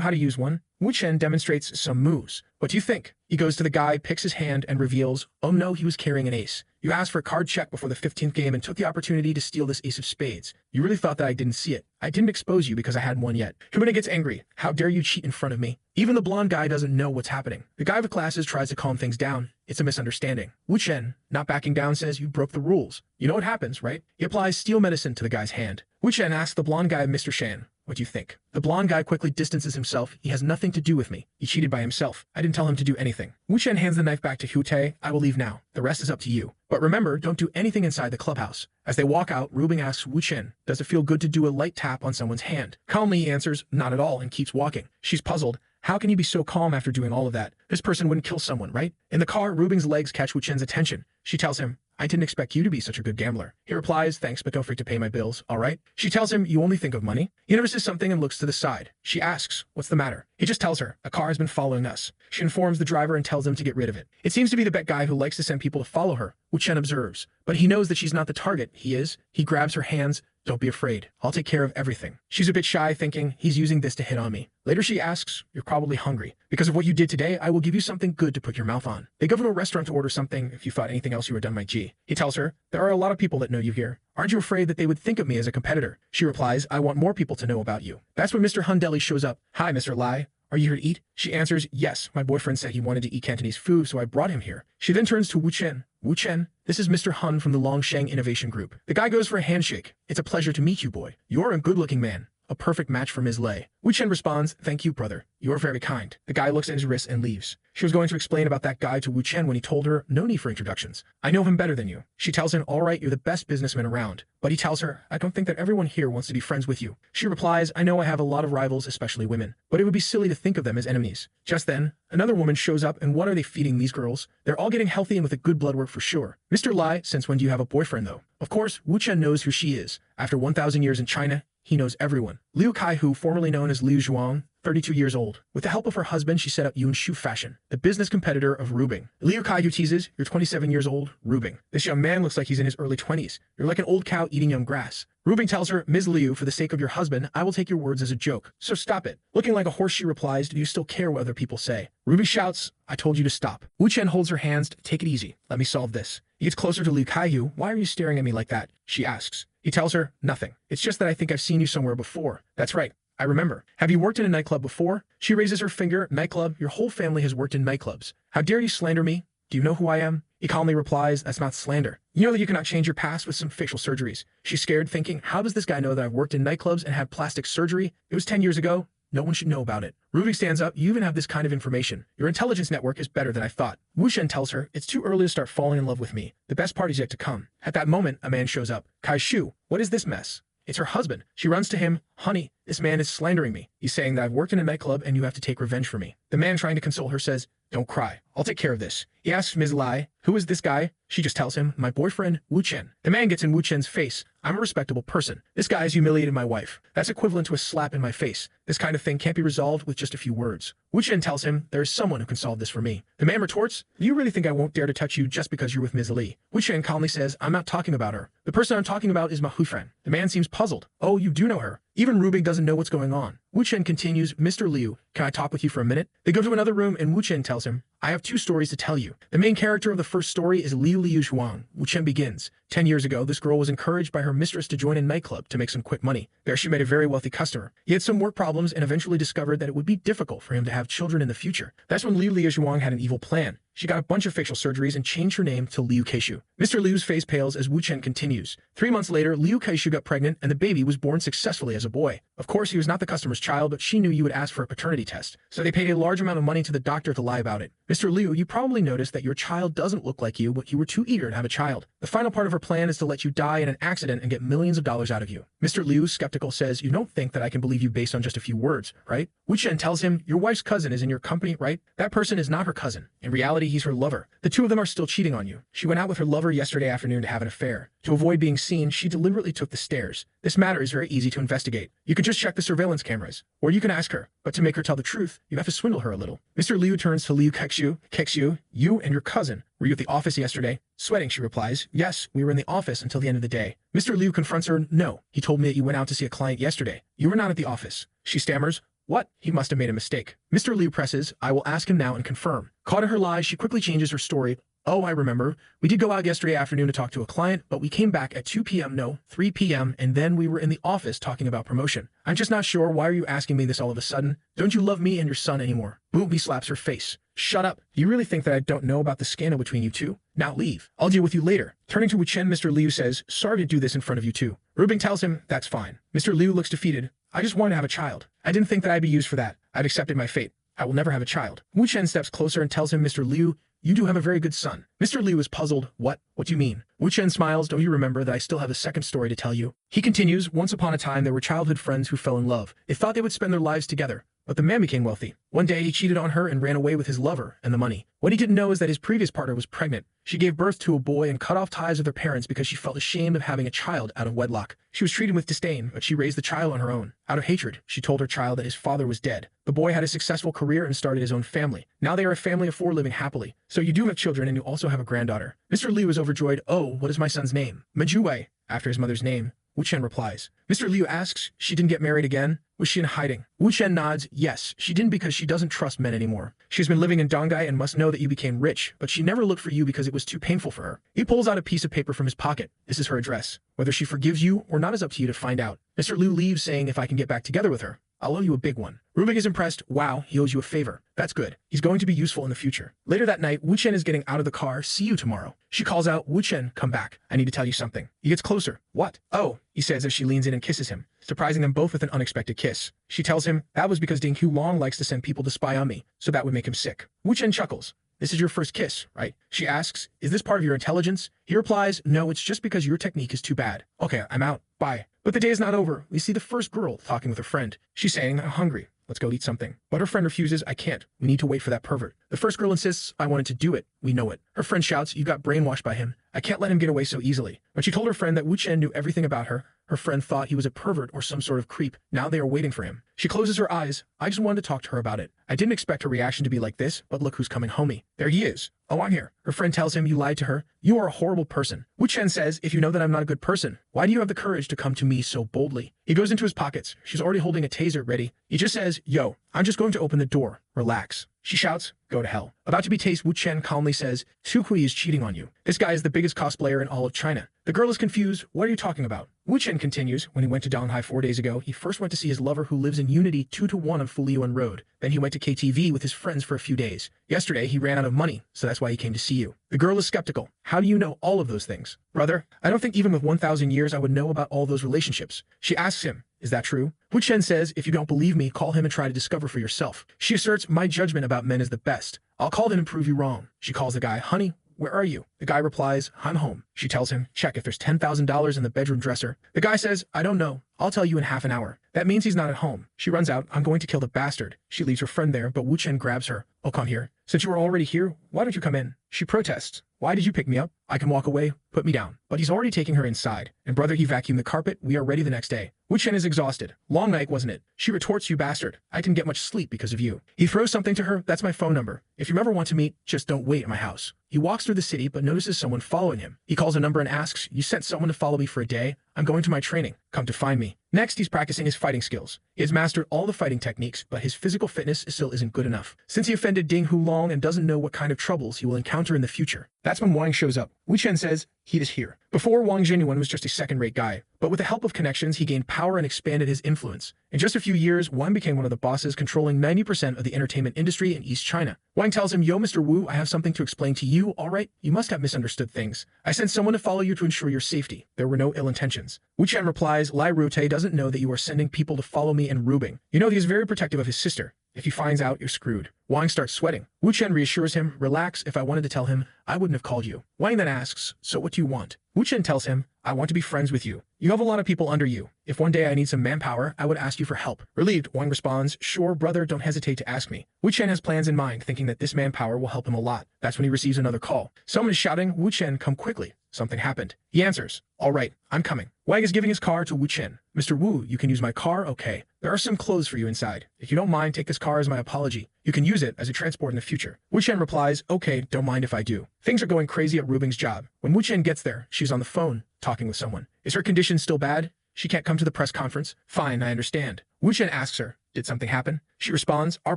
how to use one? Wu Chen demonstrates some moves. What do you think? He goes to the guy, picks his hand, and reveals, oh no, he was carrying an ace. You asked for a card check before the 15th game and took the opportunity to steal this ace of spades. You really thought that I didn't see it. I didn't expose you because I hadn't won yet. Hyute gets angry. How dare you cheat in front of me? Even the blonde guy doesn't know what's happening. The guy with glasses tries to calm things down. It's a misunderstanding. Wu Chen, not backing down, says you broke the rules. You know what happens, right? He applies steel medicine to the guy's hand. Wu Chen asks the blonde guy, Mr. Shan, what do you think? The blonde guy quickly distances himself. He has nothing to do with me. He cheated by himself. I didn't tell him to do anything. Wu Chen hands the knife back to Hyute. I will leave now. The rest is up to you. But remember, don't do anything inside the clubhouse. As they walk out, Rubing asks Wu Chen, does it feel good to do a light tap on someone's hand? Calmly he answers, not at all, and keeps walking. She's puzzled. How can you be so calm after doing all of that? This person wouldn't kill someone, right? In the car, Rubing's legs catch Wu Chen's attention. She tells him, I didn't expect you to be such a good gambler. He replies, thanks, but don't forget to pay my bills, all right? She tells him, you only think of money? He notices something and looks to the side. She asks, what's the matter? He just tells her, a car has been following us. She informs the driver and tells him to get rid of it. It seems to be the bet guy who likes to send people to follow her, Wu Chen observes. But he knows that she's not the target. He is. He grabs her hands. Don't be afraid. I'll take care of everything. She's a bit shy, thinking, he's using this to hit on me. Later she asks, you're probably hungry. Because of what you did today, I will give you something good to put your mouth on. They go to a restaurant to order something. If you thought anything else, you were done, my G. He tells her, there are a lot of people that know you here. Aren't you afraid that they would think of me as a competitor? She replies, I want more people to know about you. That's when Mr. Hundeli shows up. Hi, Mr. Lai. Are you here to eat? She answers, yes, my boyfriend said he wanted to eat Cantonese food, so I brought him here. She then turns to Wu Chen. Wu Chen, this is Mr. Hun from the Longsheng Innovation Group. The guy goes for a handshake. It's a pleasure to meet you, boy. You're a good-looking man. A perfect match for Ms. Lei. Wu Chen responds, thank you, brother. You're very kind. The guy looks at his wrist and leaves. She was going to explain about that guy to Wu Chen when he told her, no need for introductions. I know him better than you. She tells him, all right, you're the best businessman around. But he tells her, I don't think that everyone here wants to be friends with you. She replies, I know I have a lot of rivals, especially women, but it would be silly to think of them as enemies. Just then, another woman shows up, and what are they feeding these girls? They're all getting healthy and with a good blood work for sure. Mr. Lai, since when do you have a boyfriend, though? Of course, Wu Chen knows who she is. After 1,000 years in China, he knows everyone. Liu Kaihu, formerly known as Liu Zhuang, 32 years old. With the help of her husband, she set up Yun Shu Fashion, the business competitor of Rubing. Liu Kaihu teases, you're 27 years old, Rubing. This young man looks like he's in his early 20s. You're like an old cow eating young grass. Rubing tells her, Ms. Liu, for the sake of your husband, I will take your words as a joke. So stop it. Looking like a horse, she replies, do you still care what other people say? Rubing shouts, I told you to stop. Wu Chen holds her hands. Take it easy. Let me solve this. He gets closer to Liu Kaihu. Why are you staring at me like that? She asks. He tells her, nothing. It's just that I think I've seen you somewhere before. That's right. I remember. Have you worked in a nightclub before? She raises her finger. Nightclub? Your whole family has worked in nightclubs. How dare you slander me? Do you know who I am? He calmly replies, that's not slander. You know that you cannot change your past with some facial surgeries. She's scared, thinking, how does this guy know that I've worked in nightclubs and had plastic surgery? It was 10 years ago. No one should know about it. Rubik stands up. You even have this kind of information. Your intelligence network is better than I thought. Wu Shen tells her, it's too early to start falling in love with me. The best part is yet to come. At that moment, a man shows up. Kai Shu, what is this mess? It's her husband. She runs to him. Honey, this man is slandering me. He's saying that I've worked in a nightclub and you have to take revenge for me. The man, trying to console her, says, don't cry. I'll take care of this. He asks Ms. Lai, who is this guy? She just tells him, my boyfriend, Wu Chen. The man gets in Wu Chen's face. I'm a respectable person. This guy has humiliated my wife. That's equivalent to a slap in my face. This kind of thing can't be resolved with just a few words. Wu Chen tells him, there is someone who can solve this for me. The man retorts, do you really think I won't dare to touch you just because you're with Ms. Li? Wu Chen calmly says, I'm not talking about her. The person I'm talking about is my Hu-friend. The man seems puzzled. Oh, you do know her. Even Rubik doesn't know what's going on. Wu Chen continues, Mr. Liu, can I talk with you for a minute? They go to another room and Wu Chen tells him, I have 2 stories to tell you. The main character of the first story is Liu Zhuang. Wu Chen begins. 10 years ago, this girl was encouraged by her mistress to join a nightclub to make some quick money. There she met a very wealthy customer. He had some work problems and eventually discovered that it would be difficult for him to have children in the future. That's when Liu Zhuang had an evil plan. She got a bunch of facial surgeries and changed her name to Liu Keishu. Mr. Liu's face pales as Wu Chen continues. 3 months later, Liu Keishu got pregnant and the baby was born successfully as a boy. Of course, he was not the customer's child, but she knew you would ask for a paternity test. So they paid a large amount of money to the doctor to lie about it. Mr. Liu, you probably noticed that your child doesn't look like you, but you were too eager to have a child. The final part of her plan is to let you die in an accident and get millions of dollars out of you. Mr. Liu, skeptical, says, you don't think that I can believe you based on just a few words, right? Wu Chen tells him, your wife's cousin is in your company, right? That person is not her cousin. In reality, he's her lover. The two of them are still cheating on you. She went out with her lover yesterday afternoon to have an affair. To avoid being seen, she deliberately took the stairs. This matter is very easy to investigate. You can just check the surveillance cameras, or you can ask her. But to make her tell the truth, you have to swindle her a little. Mr. Liu turns to Liu Kexu. Kexu, you and your cousin, were you at the office yesterday? Sweating, she replies, yes, we were in the office until the end of the day. Mr. Liu confronts her, no, he told me that you went out to see a client yesterday. You were not at the office. She stammers, what? He must have made a mistake. Mr. Liu presses, I will ask him now and confirm. Caught in her lies, she quickly changes her story. Oh, I remember. We did go out yesterday afternoon to talk to a client, but we came back at 2 p.m., no, 3 p.m., and then we were in the office talking about promotion. I'm just not sure. Why are you asking me this all of a sudden? Don't you love me and your son anymore? Boom, slaps her face. Shut up. Do you really think that I don't know about the scandal between you two? Now leave. I'll deal with you later. Turning to Wu Chen, Mr. Liu says, sorry to do this in front of you two. Rubing tells him, that's fine. Mr. Liu looks defeated. I just wanted to have a child. I didn't think that I'd be used for that. I've accepted my fate. I will never have a child. Wu Chen steps closer and tells him, Mr. Liu, you do have a very good son. Mr. Liu is puzzled. What? What do you mean? Wu Chen smiles. Don't you remember that I still have a second story to tell you? He continues, once upon a time there were childhood friends who fell in love. They thought they would spend their lives together. But the man became wealthy. One day he cheated on her and ran away with his lover and the money. What he didn't know is that his previous partner was pregnant. She gave birth to a boy and cut off ties with her parents because she felt ashamed of having a child out of wedlock. She was treated with disdain, but she raised the child on her own. Out of hatred, she told her child that his father was dead. The boy had a successful career and started his own family. Now they are a family of 4 living happily. So you do have children and you also have a granddaughter. Mr. Liu is overjoyed. Oh, what is my son's name? Manhwa, after his mother's name. Wu Chen replies. Mr. Liu asks, she didn't get married again? Was she in hiding? Wu Chen nods, yes, she didn't because she doesn't trust men anymore. She's been living in Donghai and must know that you became rich, but she never looked for you because it was too painful for her. He pulls out a piece of paper from his pocket. This is her address. Whether she forgives you or not is up to you to find out. Mr. Liu leaves saying if I can get back together with her, I'll owe you a big one. Rubik is impressed. Wow, he owes you a favor. That's good. He's going to be useful in the future. Later that night, Wu Chen is getting out of the car. See you tomorrow. She calls out, Wu Chen, come back. I need to tell you something. He gets closer. What? Oh, he says as she leans in and kisses him, surprising them both with an unexpected kiss. She tells him, that was because Ding Hulong likes to send people to spy on me, so that would make him sick. Wu Chen chuckles. This is your first kiss, right? She asks, is this part of your intelligence? He replies, no, it's just because your technique is too bad. Okay, I'm out. Bye. But the day is not over. We see the first girl talking with her friend. She's saying, I'm hungry. Let's go eat something. But her friend refuses. I can't. We need to wait for that pervert. The first girl insists, I wanted to do it. We know it. Her friend shouts, you got brainwashed by him. I can't let him get away so easily. When she told her friend that Wu Chen knew everything about her, her friend thought he was a pervert or some sort of creep. Now they are waiting for him. She closes her eyes. I just wanted to talk to her about it. I didn't expect her reaction to be like this, but look who's coming homie. There he is. Oh, I'm here. Her friend tells him, you lied to her. You are a horrible person. Wu Chen says, if you know that I'm not a good person, why do you have the courage to come to me so boldly? He goes into his pockets. She's already holding a taser ready. He just says, yo, I'm just going to open the door. Relax. She shouts, go to hell. About to be tased, Wu Chen calmly says, Tu Kui is cheating on you. This guy is the biggest cosplayer in all of China. The girl is confused. What are you talking about? Wu Chen continues, when he went to Donghai 4 days ago, he first went to see his lover who lives in Unity 2-1 on Fuyuan Road. Then he went to KTV with his friends for a few days. Yesterday, he ran out of money, so that's why he came to see you. The girl is skeptical. How do you know all of those things? Brother, I don't think even with 1,000 years I would know about all those relationships. She asks him, is that true? Wu Chen says, if you don't believe me, call him and try to discover for yourself. She asserts, my judgment about men is the best. I'll call them and prove you wrong. She calls the guy, honey, where are you? The guy replies, I'm home. She tells him, check if there's $10,000 in the bedroom dresser. The guy says, I don't know. I'll tell you in half an hour. That means he's not at home. She runs out. I'm going to kill the bastard. She leaves her friend there, but Wu Chen grabs her. Oh, come here. Since you were already here, why don't you come in? She protests. Why did you pick me up? I can walk away. Put me down. But he's already taking her inside. And brother, he vacuumed the carpet. We are ready the next day. Wu Chen is exhausted. Long night, wasn't it? She retorts, you bastard. I didn't get much sleep because of you. He throws something to her. That's my phone number. If you ever want to meet, just don't wait at my house. He walks through the city, but notices someone following him. He calls a number and asks, you sent someone to follow me for a day? I'm going to my training. Come to find me. Next, he's practicing his fighting skills. He has mastered all the fighting techniques, but his physical fitness still isn't good enough. Since he offended Ding Hulong and doesn't know what kind of troubles he will encounter in the future. That's when Wang shows up. Wu Chen says, he is here. Before, Wang Jinyuan was just a second-rate guy, but with the help of connections, he gained power and expanded his influence. In just a few years, Wang became one of the bosses controlling 90% of the entertainment industry in East China. Wang tells him, yo, Mr. Wu, I have something to explain to you, all right? You must have misunderstood things. I sent someone to follow you to ensure your safety. There were no ill intentions. Wu Chen replies, Lai Rute doesn't know that you are sending people to follow me and Rubing. You know he is very protective of his sister. If he finds out, you're screwed. Wang starts sweating. Wu Chen reassures him, relax, if I wanted to tell him, I wouldn't have called you. Wang then asks, so what do you want? Wu Chen tells him, I want to be friends with you. You have a lot of people under you. If one day I need some manpower, I would ask you for help. Relieved, Wang responds, sure, brother, don't hesitate to ask me. Wu Chen has plans in mind, thinking that this manpower will help him a lot. That's when he receives another call. Someone is shouting, Wu Chen, come quickly. Something happened. He answers, all right, I'm coming. Wang is giving his car to Wu Chen. Mr. Wu, you can use my car, okay. There are some clothes for you inside. If you don't mind, take this car as my apology. You can use it as a transport in the future. Wu Chen replies, okay, don't mind if I do. Things are going crazy at Rubing's job. When Wu Chen gets there, she's on the phone, talking with someone. Is her condition still bad? She can't come to the press conference? Fine, I understand. Wu Chen asks her, did something happen? She responds, our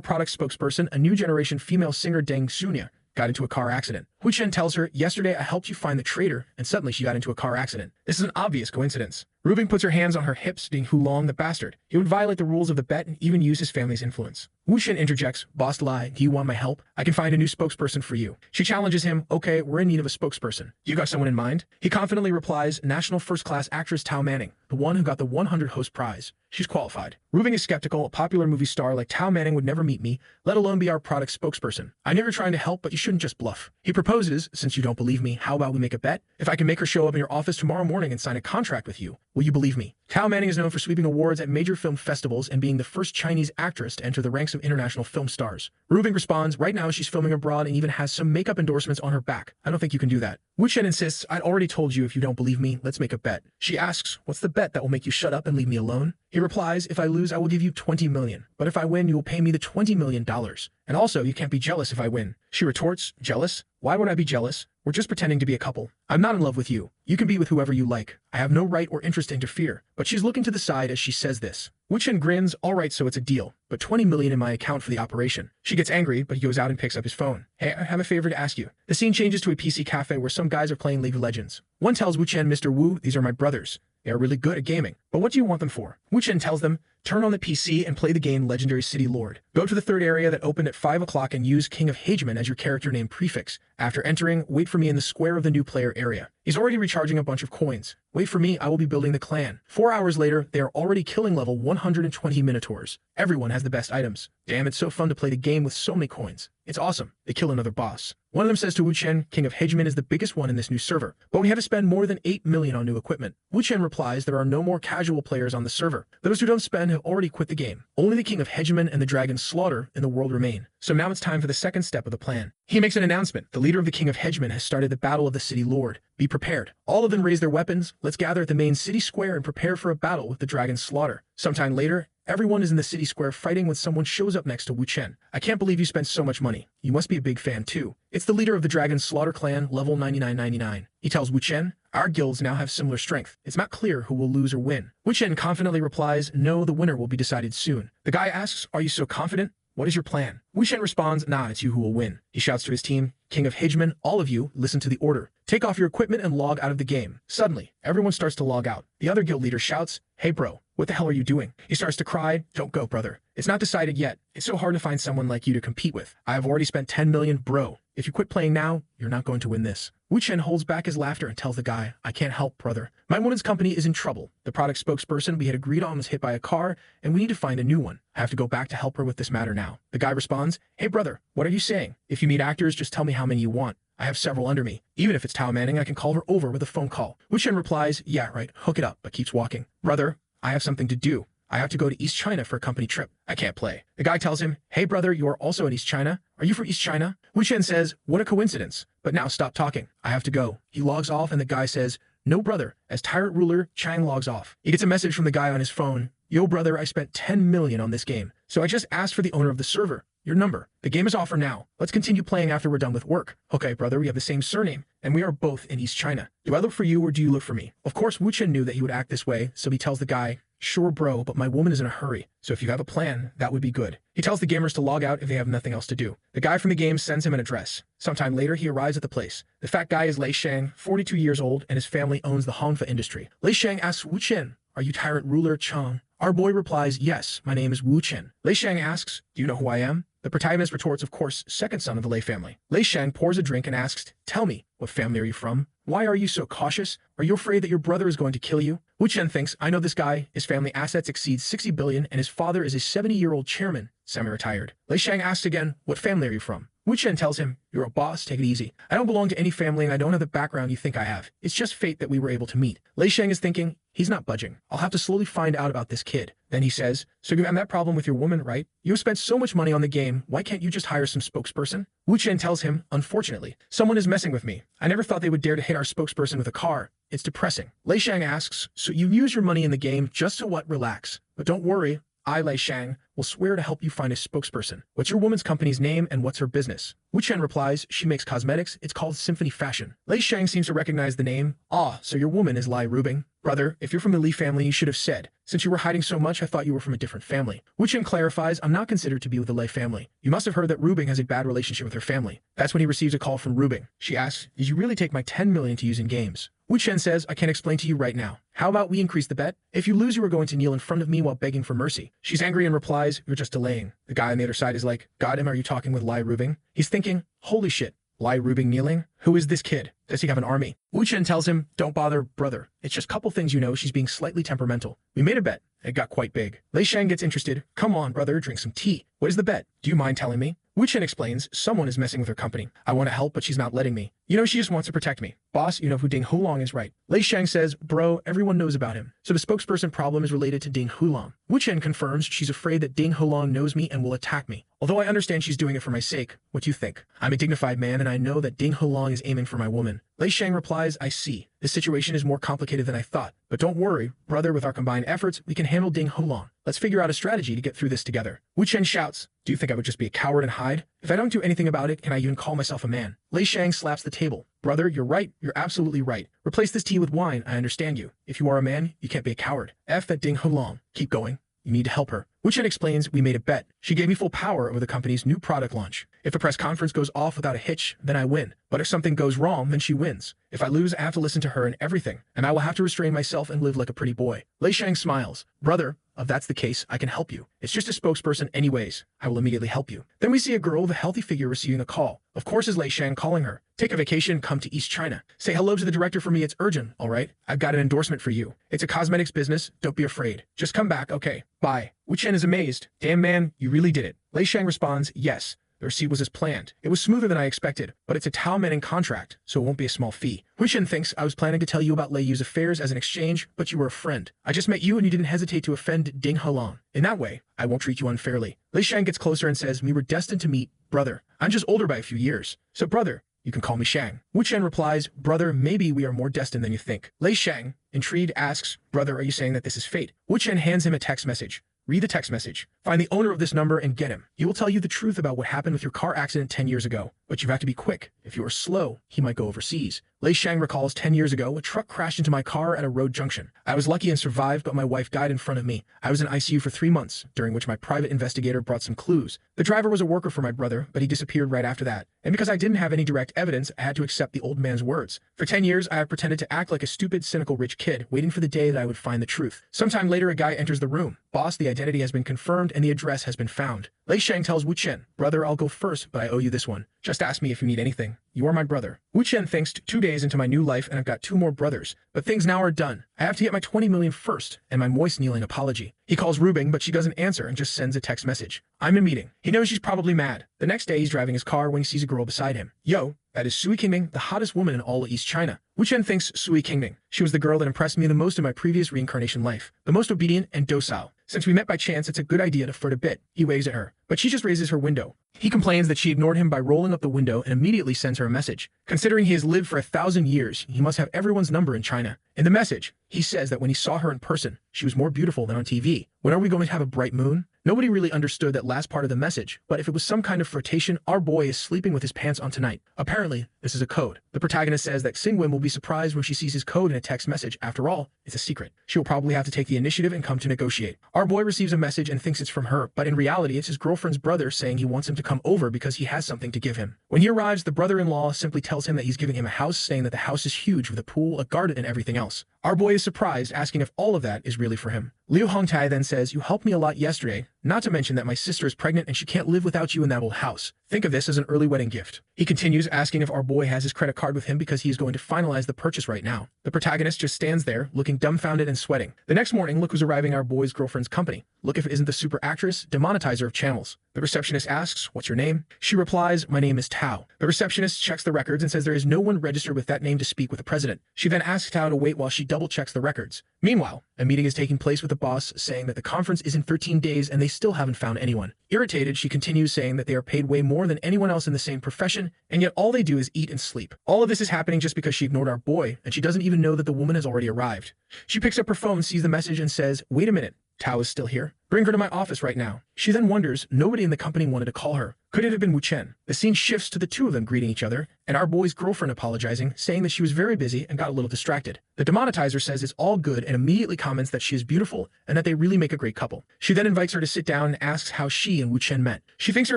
product spokesperson, a new generation female singer Deng Sunya, got into a car accident. Wu Chen tells her, yesterday I helped you find the traitor, and suddenly she got into a car accident. This is an obvious coincidence. Rubing puts her hands on her hips, being Hulong the bastard. He would violate the rules of the bet and even use his family's influence. Wu Chen interjects, boss Lai, do you want my help? I can find a new spokesperson for you. She challenges him, okay, we're in need of a spokesperson. You got someone in mind? He confidently replies, national first-class actress Tao Manning, the one who got the 100 host prize. She's qualified. Rubing is skeptical. A popular movie star like Tao Manning would never meet me, let alone be our product spokesperson. I know you're trying to help, but you shouldn't just bluff. He proposes, since you don't believe me, how about we make a bet? If I can make her show up in your office tomorrow morning and sign a contract with you, will you believe me? Tao Manning is known for sweeping awards at major film festivals and being the first Chinese actress to enter the ranks of international film stars. Rubing responds, right now she's filming abroad and even has some makeup endorsements on her back. I don't think you can do that. Wu Chen insists, I'd already told you if you don't believe me, let's make a bet. She asks, what's the bet that will make you shut up and leave me alone? He replies, if I lose, I will give you 20 million. But if I win, you will pay me the $20 million. And also, you can't be jealous if I win. She retorts, jealous? Why would I be jealous? We're just pretending to be a couple. I'm not in love with you. You can be with whoever you like. I have no right or interest to interfere. But she's looking to the side as she says this. Wu Chen grins, all right, so it's a deal. But 20 million in my account for the operation. She gets angry, but he goes out and picks up his phone. Hey, I have a favor to ask you. The scene changes to a PC cafe where some guys are playing League of Legends. One tells Wu Chen, Mr. Wu, these are my brothers. They are really good at gaming. But what do you want them for? Wu Chen tells them, turn on the PC and play the game Legendary City Lord. Go to the third area that opened at 5 o'clock and use King of Hageman as your character name prefix. After entering, wait for me in the square of the new player area. He's already recharging a bunch of coins. Wait for me, I will be building the clan. 4 hours later, they are already killing level 120 Minotaurs. Everyone has the best items. Damn, it's so fun to play the game with so many coins. It's awesome. They kill another boss. One of them says to Wu Chen, King of Hageman is the biggest one in this new server, but we have to spend more than 8 million on new equipment. Wu Chen replies there are no more casual players on the server. Those who don't spend have already quit the game. Only the King of Hageman and the Dragon Slaughter in the world remain. So now it's time for the second step of the plan. He makes an announcement. The leader of the King of Hageman has started the Battle of the City Lord. Be prepared. All of them raise their weapons. Let's gather at the main city square and prepare for a battle with the Dragon Slaughter. Sometime later, everyone is in the city square fighting when someone shows up next to Wu Chen. I can't believe you spent so much money. You must be a big fan too. It's the leader of the Dragon Slaughter clan, level 9999. He tells Wu Chen, our guilds now have similar strength. It's not clear who will lose or win. Wu Chen confidently replies, no, the winner will be decided soon. The guy asks, are you so confident? What is your plan? Wu Chen responds, nah, it's you who will win. He shouts to his team, King of Hageman, all of you, listen to the order. Take off your equipment and log out of the game. Suddenly, everyone starts to log out. The other guild leader shouts, hey bro, what the hell are you doing? He starts to cry, don't go brother. It's not decided yet. It's so hard to find someone like you to compete with. I have already spent 10 million, bro. If you quit playing now, you're not going to win this. Wu Chen holds back his laughter and tells the guy, I can't help, brother. My woman's company is in trouble. The product spokesperson we had agreed on was hit by a car, and we need to find a new one. I have to go back to help her with this matter now. The guy responds, hey brother, what are you saying? If you meet actors, just tell me how many you want. I have several under me. Even if it's Tao Manning, I can call her over with a phone call. Wu Chen replies, yeah, right, hook it up, but keeps walking. Brother, I have something to do. I have to go to East China for a company trip. I can't play. The guy tells him, hey brother, you are also in East China? Are you from East China? Wu Chen says, what a coincidence. But now stop talking. I have to go. He logs off and the guy says, no brother. As tyrant ruler, Chang logs off. He gets a message from the guy on his phone. Yo brother, I spent 10 million on this game. So I just asked for the owner of the server. Your number. The game is off for now. Let's continue playing after we're done with work. Okay, brother, we have the same surname, and we are both in East China. Do I look for you or do you look for me? Of course, Wu Chen knew that he would act this way, so he tells the guy, sure bro, but my woman is in a hurry, so if you have a plan, that would be good. He tells the gamers to log out if they have nothing else to do. The guy from the game sends him an address. Sometime later, he arrives at the place. The fat guy is Lei Shang, 42 years old, and his family owns the Hongfa industry. Lei Shang asks Wu Chen, are you tyrant ruler Chang? Our boy replies, yes, my name is Wu Chen. Lei Shang asks, do you know who I am? The protagonist retorts, of course, second son of the Lei family. Lei Shang pours a drink and asks, tell me, what family are you from? Why are you so cautious? Are you afraid that your brother is going to kill you? Wu Chen thinks, I know this guy. His family assets exceed 60 billion and his father is a 70-year-old chairman, semi-retired. Lei Shang asks again, what family are you from? Wu Chen tells him, "You're a boss, take it easy. I don't belong to any family and I don't have the background you think I have. It's just fate that we were able to meet." Lei Shang is thinking, he's not budging. I'll have to slowly find out about this kid. Then he says, "So you have that problem with your woman, right? You have spent so much money on the game, why can't you just hire some spokesperson?" Wu Chen tells him, "Unfortunately, someone is messing with me. I never thought they would dare to hit our spokesperson with a car. It's depressing." Lei Shang asks, "So you use your money in the game just to what? Relax. But don't worry, I, Lei Shang, will swear to help you find a spokesperson. What's your woman's company's name and what's her business?" Wu Chen replies, "She makes cosmetics. It's called Symphony Fashion." Lei Shang seems to recognize the name. "Ah, so your woman is Lai Rubing. Brother, if you're from the Li family, you should have said. Since you were hiding so much, I thought you were from a different family." Wu Chen clarifies, "I'm not considered to be with the Lei family. You must have heard that Rubing has a bad relationship with her family." That's when he receives a call from Rubing. She asks, "Did you really take my 10 million to use in games?" Wu Chen says, "I can't explain to you right now. How about we increase the bet? If you lose, you are going to kneel in front of me while begging for mercy." She's angry and replies, "You're just delaying." The guy on the other side is like, "God, are you talking with Lai Rubing?" He's thinking, holy shit, Lai Rubing kneeling? Who is this kid? Does he have an army? Wu Chen tells him, "Don't bother, brother. It's just a couple things you know. She's being slightly temperamental. We made a bet. It got quite big." Lei Shang gets interested. "Come on, brother, drink some tea. What is the bet? Do you mind telling me?" Wu Chen explains, "Someone is messing with her company. I want to help, but she's not letting me. You know, she just wants to protect me. Boss, you know who Ding Hulong is, right?" Lei Shang says, "Bro, everyone knows about him. So the spokesperson problem is related to Ding Hulong." Wu Chen confirms she's afraid that Ding Hulong knows me and will attack me. Although I understand she's doing it for my sake, what do you think? I'm a dignified man and I know that Ding Hulong is aiming for my woman. Lei Shang replies, "I see. This situation is more complicated than I thought. But don't worry, brother, with our combined efforts, we can handle Ding Hulong. Let's figure out a strategy to get through this together." Wu Chen shouts, "Do you think I would just be a coward and hide? If I don't do anything about it, can I even call myself a man?" Lei Shang slaps the table. "Brother, you're right. You're absolutely right. Replace this tea with wine. I understand you. If you are a man, you can't be a coward. F that Ding Hulong. Keep going. You need to help her." Wu Chen explains, "We made a bet. She gave me full power over the company's new product launch. If the press conference goes off without a hitch, then I win. But if something goes wrong, then she wins. If I lose, I have to listen to her and everything, and I will have to restrain myself and live like a pretty boy." Lei Shang smiles. "Brother, if that's the case, I can help you. It's just a spokesperson anyways. I will immediately help you." Then we see a girl with a healthy figure receiving a call. Of course is Lei Shang calling her. "Take a vacation, come to East China. Say hello to the director for me, it's urgent, alright? I've got an endorsement for you. It's a cosmetics business, don't be afraid. Just come back, okay? Bye." Wu Chen is amazed. "Damn man, you really did it." Lei Shang responds, "Yes. The receipt was as planned. It was smoother than I expected, but it's a Tao Menning contract, so it won't be a small fee." Wu Chen thinks, "I was planning to tell you about Lei Yu's affairs as an exchange, but you were a friend. I just met you and you didn't hesitate to offend Ding Hulong. In that way, I won't treat you unfairly." Lei Shang gets closer and says, "We were destined to meet, brother. I'm just older by a few years. So brother, you can call me Shang." Wu Chen replies, "Brother, maybe we are more destined than you think." Lei Shang, intrigued, asks, "Brother, are you saying that this is fate?" Wu Chen hands him a text message. Read the text message. Find the owner of this number and get him. He will tell you the truth about what happened with your car accident 10 years ago. But you have to be quick. If you are slow, he might go overseas. Lei Shang recalls 10 years ago, a truck crashed into my car at a road junction. I was lucky and survived, but my wife died in front of me. I was in ICU for 3 months, during which my private investigator brought some clues. The driver was a worker for my brother, but he disappeared right after that. And because I didn't have any direct evidence, I had to accept the old man's words. For 10 years, I have pretended to act like a stupid, cynical rich kid, waiting for the day that I would find the truth. Sometime later, a guy enters the room. "Boss, the identity has been confirmed and the address has been found." Lei Shang tells Wu Chen, "Brother, I'll go first, but I owe you this one. Just ask me if you need anything. You are my brother." Wu Chen thinks, 2 days into my new life and I've got 2 more brothers. But things now are done. I have to get my 20 million first, and my moist kneeling apology. He calls Rubing, but she doesn't answer and just sends a text message. "I'm in meeting." He knows she's probably mad. The next day he's driving his car when he sees a girl beside him. "Yo, that is Sui Qingming, the hottest woman in all of East China." Wu Chen thinks Sui Qingming. She was the girl that impressed me the most in my previous reincarnation life. The most obedient and docile. Since we met by chance, it's a good idea to flirt a bit. He waves at her, but she just raises her window. He complains that she ignored him by rolling up the window and immediately sends her a message. Considering he has lived for 1,000 years, he must have everyone's number in China. In the message, he says that when he saw her in person, she was more beautiful than on TV. "When are we going to have a bright moon?" Nobody really understood that last part of the message, but if it was some kind of flirtation, our boy is sleeping with his pants on tonight. Apparently, this is a code. The protagonist says that Xingwen will be surprised when she sees his code in a text message. After all, it's a secret. She will probably have to take the initiative and come to negotiate. Our boy receives a message and thinks it's from her, but in reality, it's his girlfriend's brother saying he wants him to come over because he has something to give him. When he arrives, the brother-in-law simply tells him that he's giving him a house, saying that the house is huge with a pool, a garden, and everything else. Our boy is surprised, asking if all of that is really for him. Liu Hongtai then says, "You helped me a lot yesterday, not to mention that my sister is pregnant and she can't live without you in that old house. Think of this as an early wedding gift." He continues, asking if our boy has his credit card with him because he is going to finalize the purchase right now. The protagonist just stands there, looking dumbfounded and sweating. The next morning, look who's arriving at our boy's girlfriend's company. Look if it isn't the super actress, demonetizer of channels. The receptionist asks, "What's your name?" She replies, "My name is Tao." The receptionist checks the records and says there is no one registered with that name to speak with the president. She then asks Tao to wait while she double-checks the records. Meanwhile, a meeting is taking place with the boss, saying that the conference is in 13 days and they still haven't found anyone. Irritated, she continues, saying that they are paid way more than anyone else in the same profession, and yet all they do is eat and sleep. All of this is happening just because she ignored our boy, and she doesn't even know that the woman has already arrived. She picks up her phone, sees the message, and says, "Wait a minute. Tao is still here. Bring her to my office right now." She then wonders, nobody in the company wanted to call her. Could it have been Wu Chen? The scene shifts to the two of them greeting each other, and our boy's girlfriend apologizing, saying that she was very busy and got a little distracted. The demonetizer says it's all good and immediately comments that she is beautiful and that they really make a great couple. She then invites her to sit down and asks how she and Wu Chen met. She thinks to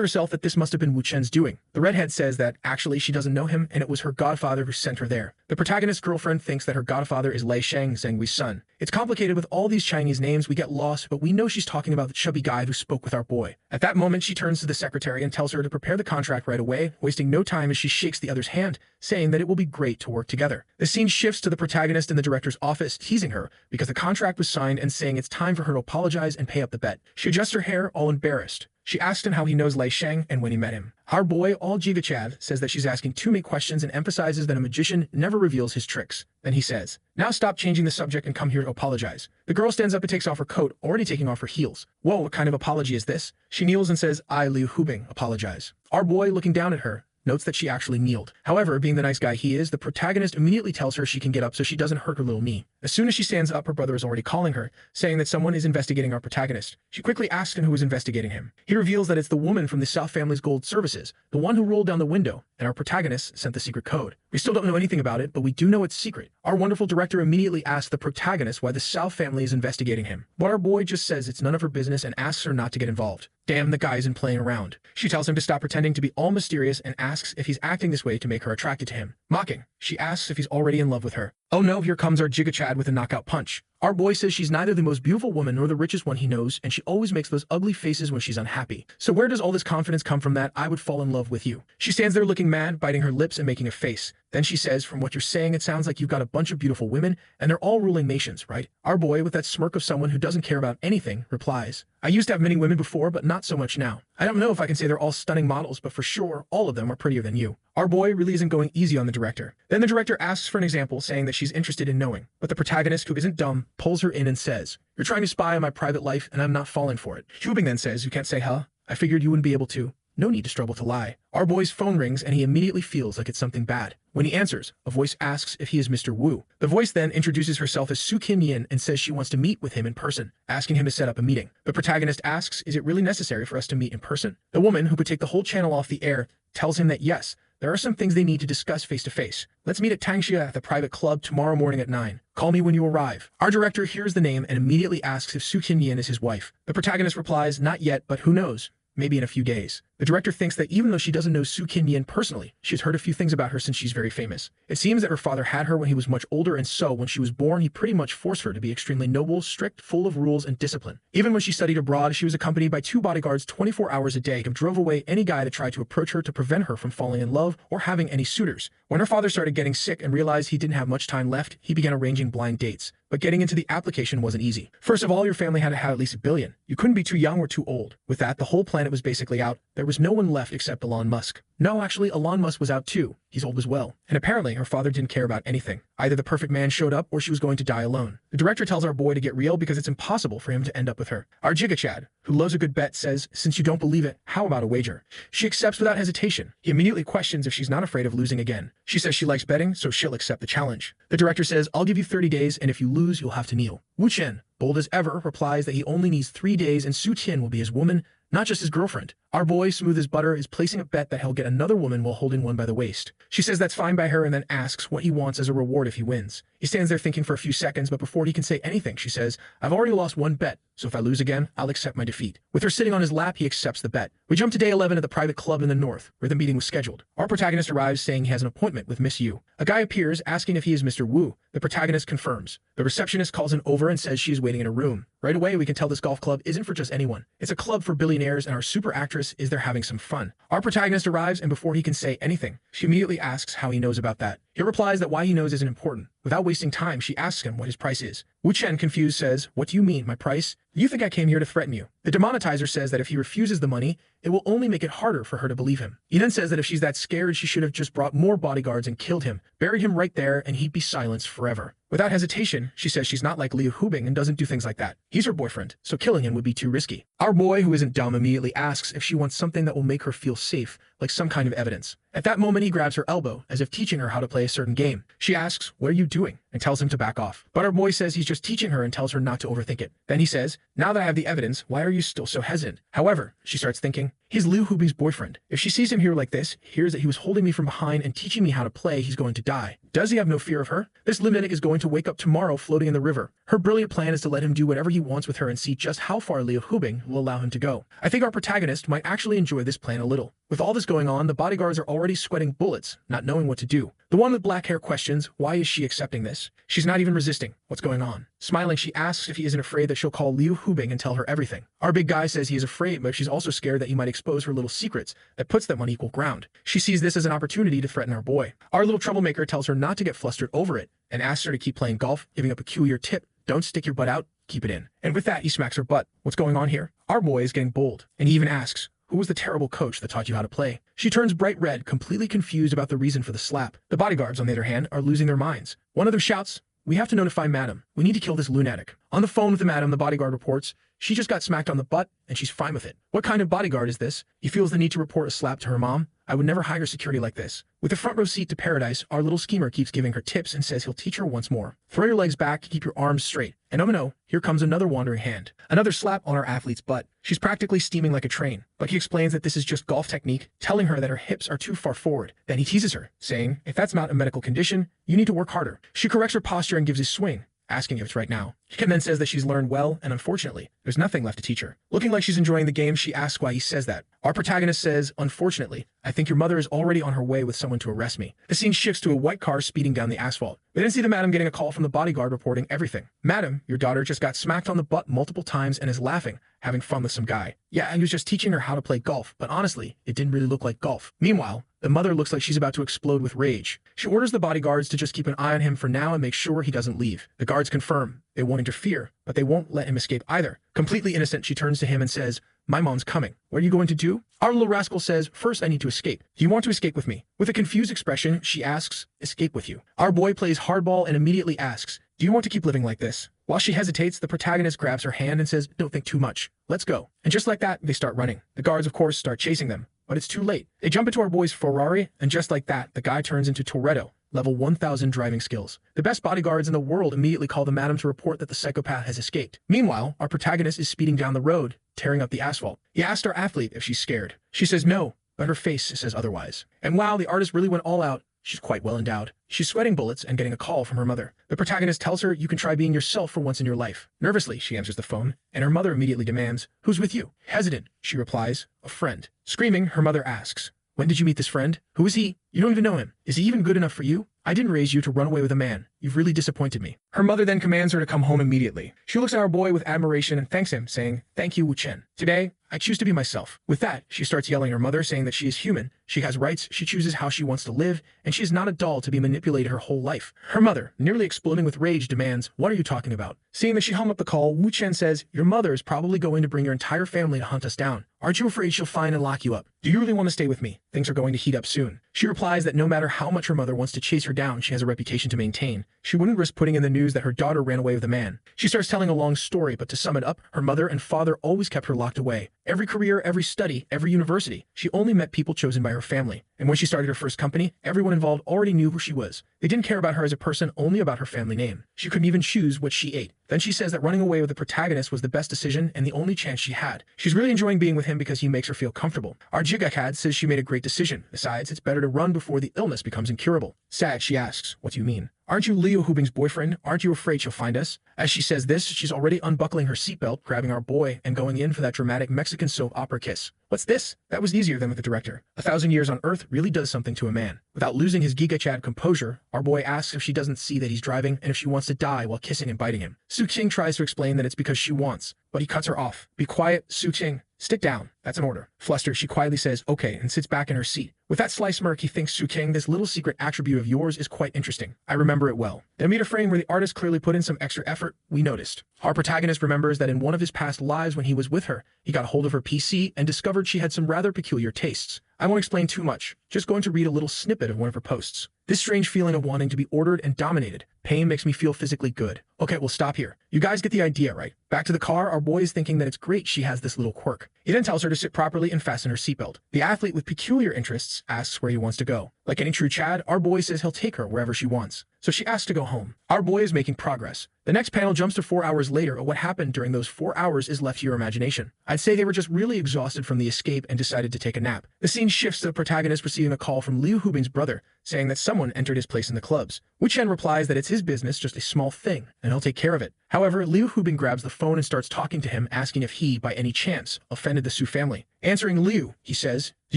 herself that this must have been Wu Chen's doing. The redhead says that actually she doesn't know him and it was her godfather who sent her there. The protagonist's girlfriend thinks that her godfather is Lei Sheng, Zhenghui's son. It's complicated with all these Chinese names, we get lost, but we know she's talking about the chubby guy who spoke with our boy. At that moment, she turns to the secretary and tells her to prepare the contract right away, wasting no time as she shakes the other's hand, saying that it will be great to work together. The scene shifts to the protagonist in the director's office, teasing her because the contract was signed and saying it's time for her to apologize and pay up the bet. She adjusts her hair, all embarrassed. She asks him how he knows Lei Sheng and when he met him. Our boy, all Jigachad, says that she's asking too many questions and emphasizes that a magician never reveals his tricks. Then he says, "Now stop changing the subject and come here to apologize." The girl stands up and takes off her coat, already taking off her heels. Whoa, what kind of apology is this? She kneels and says, "I, Liu Hubing, apologize." Our boy, looking down at her, notes that she actually kneeled. However, being the nice guy he is, the protagonist immediately tells her she can get up so she doesn't hurt her little knee. As soon as she stands up, her brother is already calling her, saying that someone is investigating our protagonist. She quickly asks him who is investigating him. He reveals that it's the woman from the South family's gold services, the one who rolled down the window, and our protagonist sent the secret code. We still don't know anything about it, but we do know it's secret. Our wonderful director immediately asks the protagonist why the South family is investigating him. But our boy just says it's none of her business and asks her not to get involved. Damn, the guy isn't playing around. She tells him to stop pretending to be all mysterious and asks if he's acting this way to make her attracted to him. Mocking, she asks if he's already in love with her. Oh no, here comes our Jigachad with a knockout punch. Our boy says she's neither the most beautiful woman nor the richest one he knows, and she always makes those ugly faces when she's unhappy. So where does all this confidence come from that I would fall in love with you? She stands there looking mad, biting her lips and making a face. Then she says, "From what you're saying, it sounds like you've got a bunch of beautiful women, and they're all ruling nations, right?" Our boy, with that smirk of someone who doesn't care about anything, replies, "I used to have many women before, but not so much now. I don't know if I can say they're all stunning models, but for sure, all of them are prettier than you." Our boy really isn't going easy on the director. Then the director asks for an example, saying that she's interested in knowing. But the protagonist, who isn't dumb, pulls her in and says, "You're trying to spy on my private life, and I'm not falling for it." Hubing then says, "You can't say, huh? I figured you wouldn't be able to. No need to struggle to lie." Our boy's phone rings and he immediately feels like it's something bad. When he answers, a voice asks if he is Mr. Wu. The voice then introduces herself as Su Kim Yin and says she wants to meet with him in person, asking him to set up a meeting. The protagonist asks, "Is it really necessary for us to meet in person?" The woman, who could take the whole channel off the air, tells him that yes, there are some things they need to discuss face to face. "Let's meet at Tangxia at the private club tomorrow morning at 9. Call me when you arrive." Our director hears the name and immediately asks if Su Kim Yin is his wife. The protagonist replies, "Not yet, but who knows? Maybe in a few days." The director thinks that even though she doesn't know Su Kim Yin personally, she's heard a few things about her since she's very famous. It seems that her father had her when he was much older, and so when she was born, he pretty much forced her to be extremely noble, strict, full of rules and discipline. Even when she studied abroad, she was accompanied by 2 bodyguards 24 hours a day who drove away any guy that tried to approach her to prevent her from falling in love or having any suitors. When her father started getting sick and realized he didn't have much time left, he began arranging blind dates. But getting into the application wasn't easy. First of all, your family had to have at least $1 billion. You couldn't be too young or too old. With that, the whole planet was basically out. There was no one left except Elon Musk. No, actually, Elon Musk was out too. He's old as well. And apparently, her father didn't care about anything. Either the perfect man showed up or she was going to die alone. The director tells our boy to get real because it's impossible for him to end up with her. Our Jigachad, who loves a good bet, says, "Since you don't believe it, how about a wager?" She accepts without hesitation. He immediately questions if she's not afraid of losing again. She says she likes betting, so she'll accept the challenge. The director says, "I'll give you 30 days, and if you lose, you'll have to kneel." Wu Chen, bold as ever, replies that he only needs 3 days and Su Tian will be his woman, not just his girlfriend. Our boy, smooth as butter, is placing a bet that he'll get another woman while holding one by the waist. She says that's fine by her and then asks what he wants as a reward if he wins. He stands there thinking for a few seconds, but before he can say anything, she says, I've already lost one bet, so if I lose again, I'll accept my defeat. With her sitting on his lap, he accepts the bet. We jump to day 11 at the private club in the north, where the meeting was scheduled. Our protagonist arrives saying he has an appointment with Miss Yu. A guy appears asking if he is Mr. Wu. The protagonist confirms. The receptionist calls him over and says she is waiting in a room. Right away, we can tell this golf club isn't for just anyone. It's a club for billionaires, and our super actress is there having some fun. Our protagonist arrives, and before he can say anything, she immediately asks how he knows about that. He replies that why he knows isn't important. Without wasting time, she asks him what his price is. Wu Chen, confused, says, What do you mean, my price? You think I came here to threaten you? The demonetizer says that if he refuses the money, it will only make it harder for her to believe him. He then says that if she's that scared, she should have just brought more bodyguards and killed him, buried him right there, and he'd be silenced forever. Without hesitation, she says she's not like Liu Hubing and doesn't do things like that. He's her boyfriend, so killing him would be too risky. Our boy, who isn't dumb, immediately asks if she wants something that will make her feel safe, like some kind of evidence. At that moment, he grabs her elbow, as if teaching her how to play a certain game. She asks, What are you doing? And tells him to back off. But our boy says he's just teaching her and tells her not to overthink it. Then he says, Now that I have the evidence, why are you still so hesitant? However, she starts thinking, he's Liu Hubing's boyfriend. If she sees him here like this, hears that he was holding me from behind and teaching me how to play, he's going to die. Does he have no fear of her? This lunatic is going to wake up tomorrow floating in the river. Her brilliant plan is to let him do whatever he wants with her and see just how far Liu Hubing will allow him to go. I think our protagonist might actually enjoy this plan a little. With all this going on, the bodyguards are already sweating bullets, not knowing what to do. The one with black hair questions, why is she accepting this? She's not even resisting. What's going on? Smiling, she asks if he isn't afraid that she'll call Liu Hubing and tell her everything. Our big guy says he is afraid, but she's also scared that he might expose her little secrets that puts them on equal ground. She sees this as an opportunity to threaten our boy. Our little troublemaker tells her not to get flustered over it and asks her to keep playing golf, giving a peculiar tip. Don't stick your butt out, keep it in. And with that, he smacks her butt. What's going on here? Our boy is getting bold, and he even asks, Who was the terrible coach that taught you how to play? She turns bright red, completely confused about the reason for the slap. The bodyguards, on the other hand, are losing their minds. One of them shouts, We have to notify Madam. We need to kill this lunatic. On the phone with the Madam, the bodyguard reports, she just got smacked on the butt, and she's fine with it. What kind of bodyguard is this? He feels the need to report a slap to her mom. I would never hire security like this. With the front row seat to paradise, our little schemer keeps giving her tips and says he'll teach her once more. Throw your legs back, keep your arms straight. And oh no, here comes another wandering hand. Another slap on our athlete's butt. She's practically steaming like a train, but he explains that this is just golf technique, telling her that her hips are too far forward. Then he teases her, saying, If that's not a medical condition, you need to work harder. She corrects her posture and gives a swing, asking if it's right now. He then says that she's learned well, and unfortunately, there's nothing left to teach her. Looking like she's enjoying the game, she asks why he says that. Our protagonist says, Unfortunately, I think your mother is already on her way with someone to arrest me. The scene shifts to a white car speeding down the asphalt. We then see the madam getting a call from the bodyguard reporting everything. Madam, your daughter just got smacked on the butt multiple times and is laughing, having fun with some guy. Yeah, he was just teaching her how to play golf, but honestly, it didn't really look like golf. Meanwhile, the mother looks like she's about to explode with rage. She orders the bodyguards to just keep an eye on him for now and make sure he doesn't leave. The guards confirm they won't interfere, but they won't let him escape either. Completely innocent, she turns to him and says, My mom's coming. What are you going to do? Our little rascal says, First I need to escape. Do you want to escape with me? With a confused expression, she asks, Escape with you. Our boy plays hardball and immediately asks, Do you want to keep living like this? While she hesitates, the protagonist grabs her hand and says, Don't think too much. Let's go. And just like that, they start running. The guards, of course, start chasing them, but it's too late. They jump into our boy's Ferrari, and just like that, the guy turns into Toretto, level 1000 driving skills. The best bodyguards in the world immediately call the madam to report that the psychopath has escaped. Meanwhile, our protagonist is speeding down the road, tearing up the asphalt. He asked our athlete if she's scared. She says no, but her face says otherwise. And wow, the artist really went all out. She's quite well endowed. She's sweating bullets and getting a call from her mother. The protagonist tells her you can try being yourself for once in your life. Nervously, she answers the phone, and her mother immediately demands, Who's with you? Hesitant, she replies, A friend. Screaming, her mother asks, When did you meet this friend? Who is he? You don't even know him. Is he even good enough for you? I didn't raise you to run away with a man. You've really disappointed me. Her mother then commands her to come home immediately. She looks at our boy with admiration and thanks him, saying, Thank you, Wu Chen. Today, I choose to be myself. With that, she starts yelling at her mother, saying that she is human, she has rights, she chooses how she wants to live, and she is not a doll to be manipulated her whole life. Her mother, nearly exploding with rage, demands, What are you talking about? Seeing that she hung up the call, Wu Chen says, Your mother is probably going to bring your entire family to hunt us down. Aren't you afraid she'll find and lock you up? Do you really want to stay with me? Things are going to heat up soon. She replies that no matter how much her mother wants to chase her down, she has a reputation to maintain. She wouldn't risk putting in the news that her daughter ran away with a man. She starts telling a long story, but to sum it up, her mother and father always kept her locked away. Every career, every study, every university, she only met people chosen by her family. And when she started her first company, everyone involved already knew who she was. They didn't care about her as a person, only about her family name. She couldn't even choose what she ate. Then she says that running away with the protagonist was the best decision and the only chance she had. She's really enjoying being with him because he makes her feel comfortable. Our Jigakad says she made a great decision. Besides, it's better to run before the illness becomes incurable. Sad, she asks, what do you mean? Aren't you Liu Hubing's boyfriend? Aren't you afraid she'll find us? As she says this, she's already unbuckling her seatbelt, grabbing our boy, and going in for that dramatic Mexican soap opera kiss. What's this? That was easier than with the director. 1,000 years on Earth really does something to a man. Without losing his Giga Chad composure, our boy asks if she doesn't see that he's driving and if she wants to die while kissing and biting him. Su-King tries to explain that it's because she wants, but he cuts her off. Be quiet, Su-King. Stick down. That's an order. Flustered, she quietly says, okay, and sits back in her seat. With that sly smirk, he thinks, Su-King, this little secret attribute of yours is quite interesting. I remember it well. Then meet a frame where the artist clearly put in some extra effort. We noticed. Our protagonist remembers that in one of his past lives when he was with her, he got hold of her PC and discovered she had some rather peculiar tastes. I won't explain too much, just going to read a little snippet of one of her posts. This strange feeling of wanting to be ordered and dominated. Pain makes me feel physically good. Okay, we'll stop here. You guys get the idea, right? Back to the car, our boy is thinking that it's great she has this little quirk. He then tells her to sit properly and fasten her seatbelt. The athlete with peculiar interests asks where he wants to go. Like any true Chad, our boy says he'll take her wherever she wants. So she asks to go home. Our boy is making progress. The next panel jumps to 4 hours later, and what happened during those 4 hours is left to your imagination. I'd say they were just really exhausted from the escape and decided to take a nap. The scene shifts to the protagonist receiving a call from Liu Hubing's brother, saying that someone entered his place in the clubs. Wu Chen replies that it's his business, just a small thing, and he'll take care of it. However, Liu Hubing grabs the phone and starts talking to him, asking if he, by any chance, offended the Su family. Answering Liu, he says, do